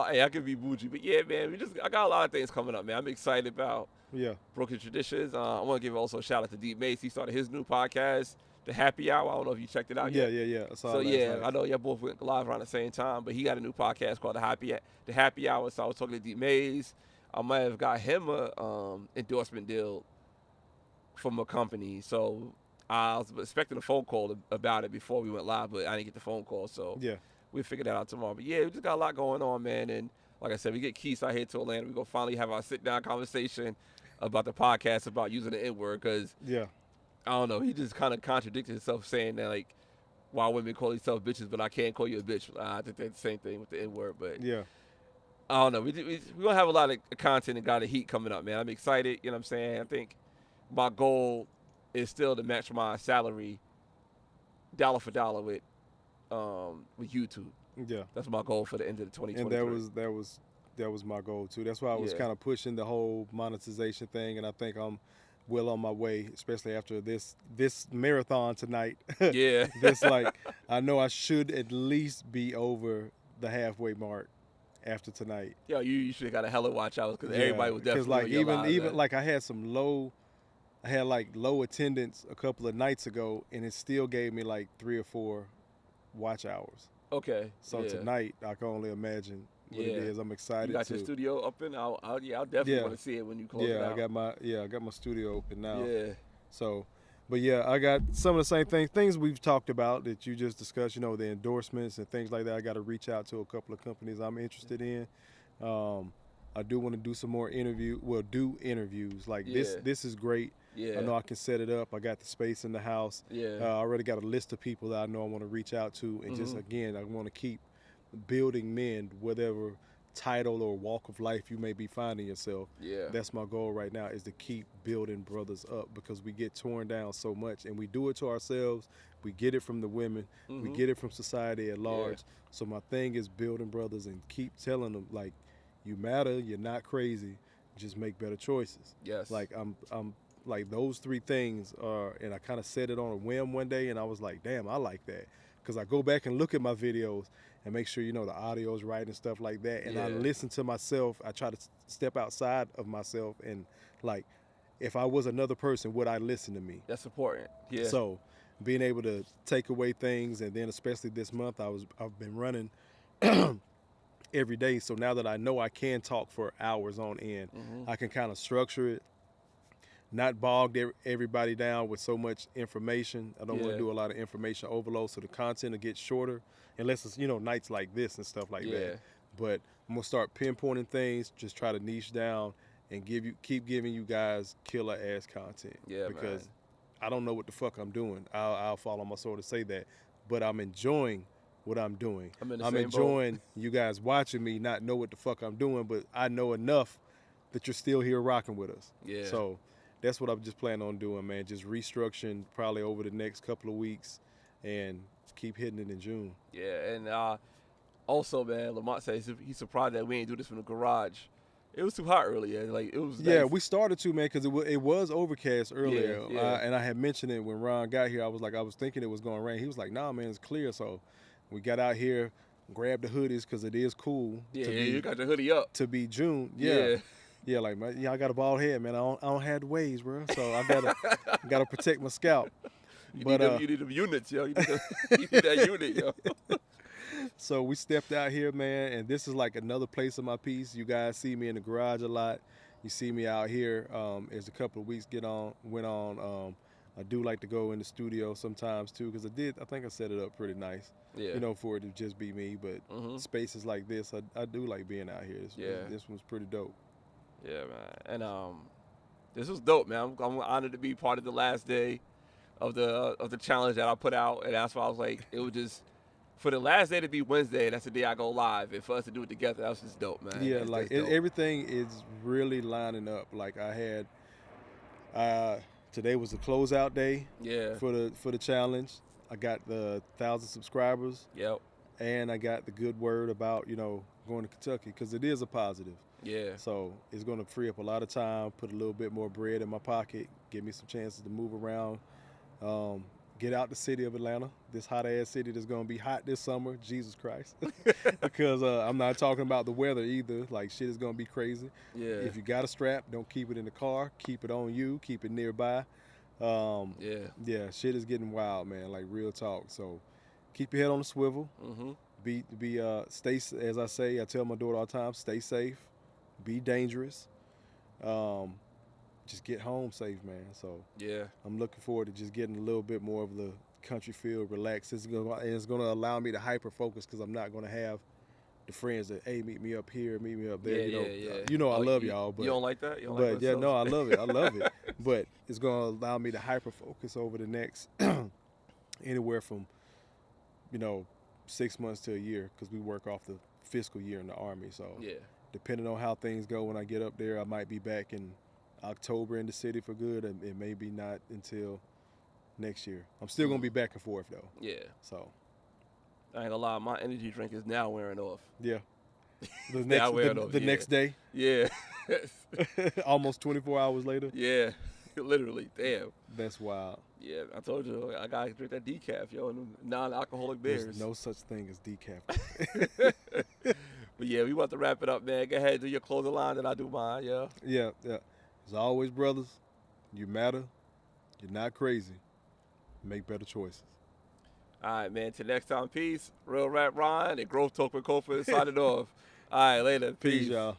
hey, I could be bougie, but yeah, man, I got a lot of things coming up, man. I'm excited about Broken Traditions. I want to give also a shout out to Deep Mace. He started his new podcast, The Happy Hour. I don't know if you checked it out yet. Yeah. I know y'all both went live around the same time, but he got a new podcast called The Happy Hour. So I was talking to Deep Mace. I might have got him a endorsement deal from a company. So I was expecting a phone call about it before we went live, but I didn't get the phone call. So we'll figure that out tomorrow. But yeah, we just got a lot going on, man. And like I said, we get Keith out here to Atlanta. We're going to finally have our sit-down conversation about the podcast about using the N-word because, I don't know, he just kind of contradicted himself saying that, like, why women call themselves bitches, but I can't call you a bitch. I think that's the same thing with the N-word. But I don't know. We're going to have a lot of content and got a heat coming up, man. I'm excited. You know what I'm saying? I think my goal is still to match my salary dollar for dollar with YouTube. Yeah, that's my goal for the end of the 2023. And that was my goal too. That's why I was kind of pushing the whole monetization thing, and I think I'm well on my way, especially after this marathon tonight. Yeah, I know I should at least be over the halfway mark after tonight. Yeah, you should have got a hella watch out because everybody was definitely even like I had low attendance a couple of nights ago, and it still gave me like 3 or 4 watch hours. Okay. So tonight, I can only imagine what it is. I'm excited. You got your studio open? I'll definitely want to see it when you close it out. I got my studio open now. Yeah. So, but yeah, I got some of the same things we've talked about that you just discussed. The endorsements and things like that. I got to reach out to a couple of companies I'm interested in. I do want to do some more interviews. Like this is great. Yeah. I know I can set it up. I got the space in the house. Yeah. I already got a list of people that I know I want to reach out to. And just, again, I want to keep building men, whatever title or walk of life you may be finding yourself. Yeah. That's my goal right now, is to keep building brothers up, because we get torn down so much. And we do it to ourselves. We get it from the women. We get it from society at large. Yeah. So my thing is building brothers and keep telling them, like, you matter, you're not crazy, just make better choices. Yes. Like, I'm like, those 3 things are, and I kind of said it on a whim one day, and I was like, damn, I like that. Because I go back and look at my videos and make sure, the audio's right and stuff like that. And I listen to myself. I try to step outside of myself and, like, if I was another person, would I listen to me? That's important. Yeah. So being able to take away things, and then especially this month, I've been running every day. So now that I know I can talk for hours on end, I can kind of structure it. not bogged everybody down with so much information. I don't want to do a lot of information overload, so the content will get shorter, unless it's, nights like this and stuff like that. But I'm gonna start pinpointing things, just try to niche down and keep giving you guys killer ass content. Yeah, because man. I don't know what the fuck I'm doing. I'll fall on my sword to say that, but I'm enjoying what I'm doing. I'm enjoying you guys watching me not know what the fuck I'm doing, but I know enough that you're still here rocking with us. Yeah. So that's what I'm just planning on doing, man. Just restructuring probably over the next couple of weeks and keep hitting it in June. Yeah, and also, man, Lamont says he's surprised that we ain't do this from the garage. It was too hot earlier. Like, it was Yeah, nice. we started to, man, because it was overcast earlier. Yeah. And I had mentioned it when Ron got here. I was thinking it was going to rain. He was like, nah, man, it's clear. So we got out here, grabbed the hoodies because it is cool. You got the hoodie up. To be June. Yeah, like, I got a bald head, man. I don't have the waves, bro. So I gotta protect my scalp. You need them units, yo. You need that unit, yo. So we stepped out here, man, and this is like another place of my piece. You guys see me in the garage a lot. You see me out here. As a couple of weeks went on, I do like to go in the studio sometimes too, because I think I set it up pretty nice. Yeah. For it to just be me. But spaces like this, I do like being out here. This one's pretty dope. Yeah, man. And this was dope, man. I'm honored to be part of the last day of the challenge that I put out, and that's why I was like, it was just for the last day to be Wednesday. That's the day I go live, and for us to do it together, that was just dope, man. Yeah, everything is really lining up. Like I had, today was the closeout day. Yeah. For the challenge, I got the 1,000 subscribers. Yep. And I got the good word about going to Kentucky, because it is a positive. Yeah. So it's going to free up a lot of time, put a little bit more bread in my pocket, give me some chances to move around, get out the city of Atlanta, this hot ass city that's going to be hot this summer, Jesus Christ. Because I'm not talking about the weather either. Like, shit is going to be crazy. Yeah. If you got a strap, don't keep it in the car. Keep it on you. Keep it nearby. Yeah, shit is getting wild, man. Like, real talk. So keep your head on the swivel. Mm-hmm. Stay, as I say, I tell my daughter all the time, stay safe. Be dangerous. Just get home safe, man. So yeah, I'm looking forward to just getting a little bit more of the country feel, relax. It's going to allow me to hyper focus, because I'm not going to have the friends that, hey, meet me up here, meet me up there. I love y'all, but you don't like that. No, I love it. I love it. But it's going to allow me to hyper focus over the next anywhere from 6 months to a year, because we work off the fiscal year in the Army. So yeah. Depending on how things go when I get up there, I might be back in October in the city for good, and it may be not until next year. I'm still going to be back and forth, though. Yeah. So I ain't gonna lie, my energy drink is now wearing off. Yeah. The next day. Yeah. Almost 24 hours later. Yeah. Literally. Damn. That's wild. Yeah, I told you, I gotta drink that decaf, yo, and non-alcoholic beers. There's no such thing as decaf. But yeah, we want to wrap it up, man. Go ahead, do your closing line, then I do mine, yeah. Yeah. As always, brothers, you matter. You're not crazy. Make better choices. All right, man. Till next time, peace. Real Rap Ron and Growth Talk with Kofa signing off. All right, later. Peace, y'all.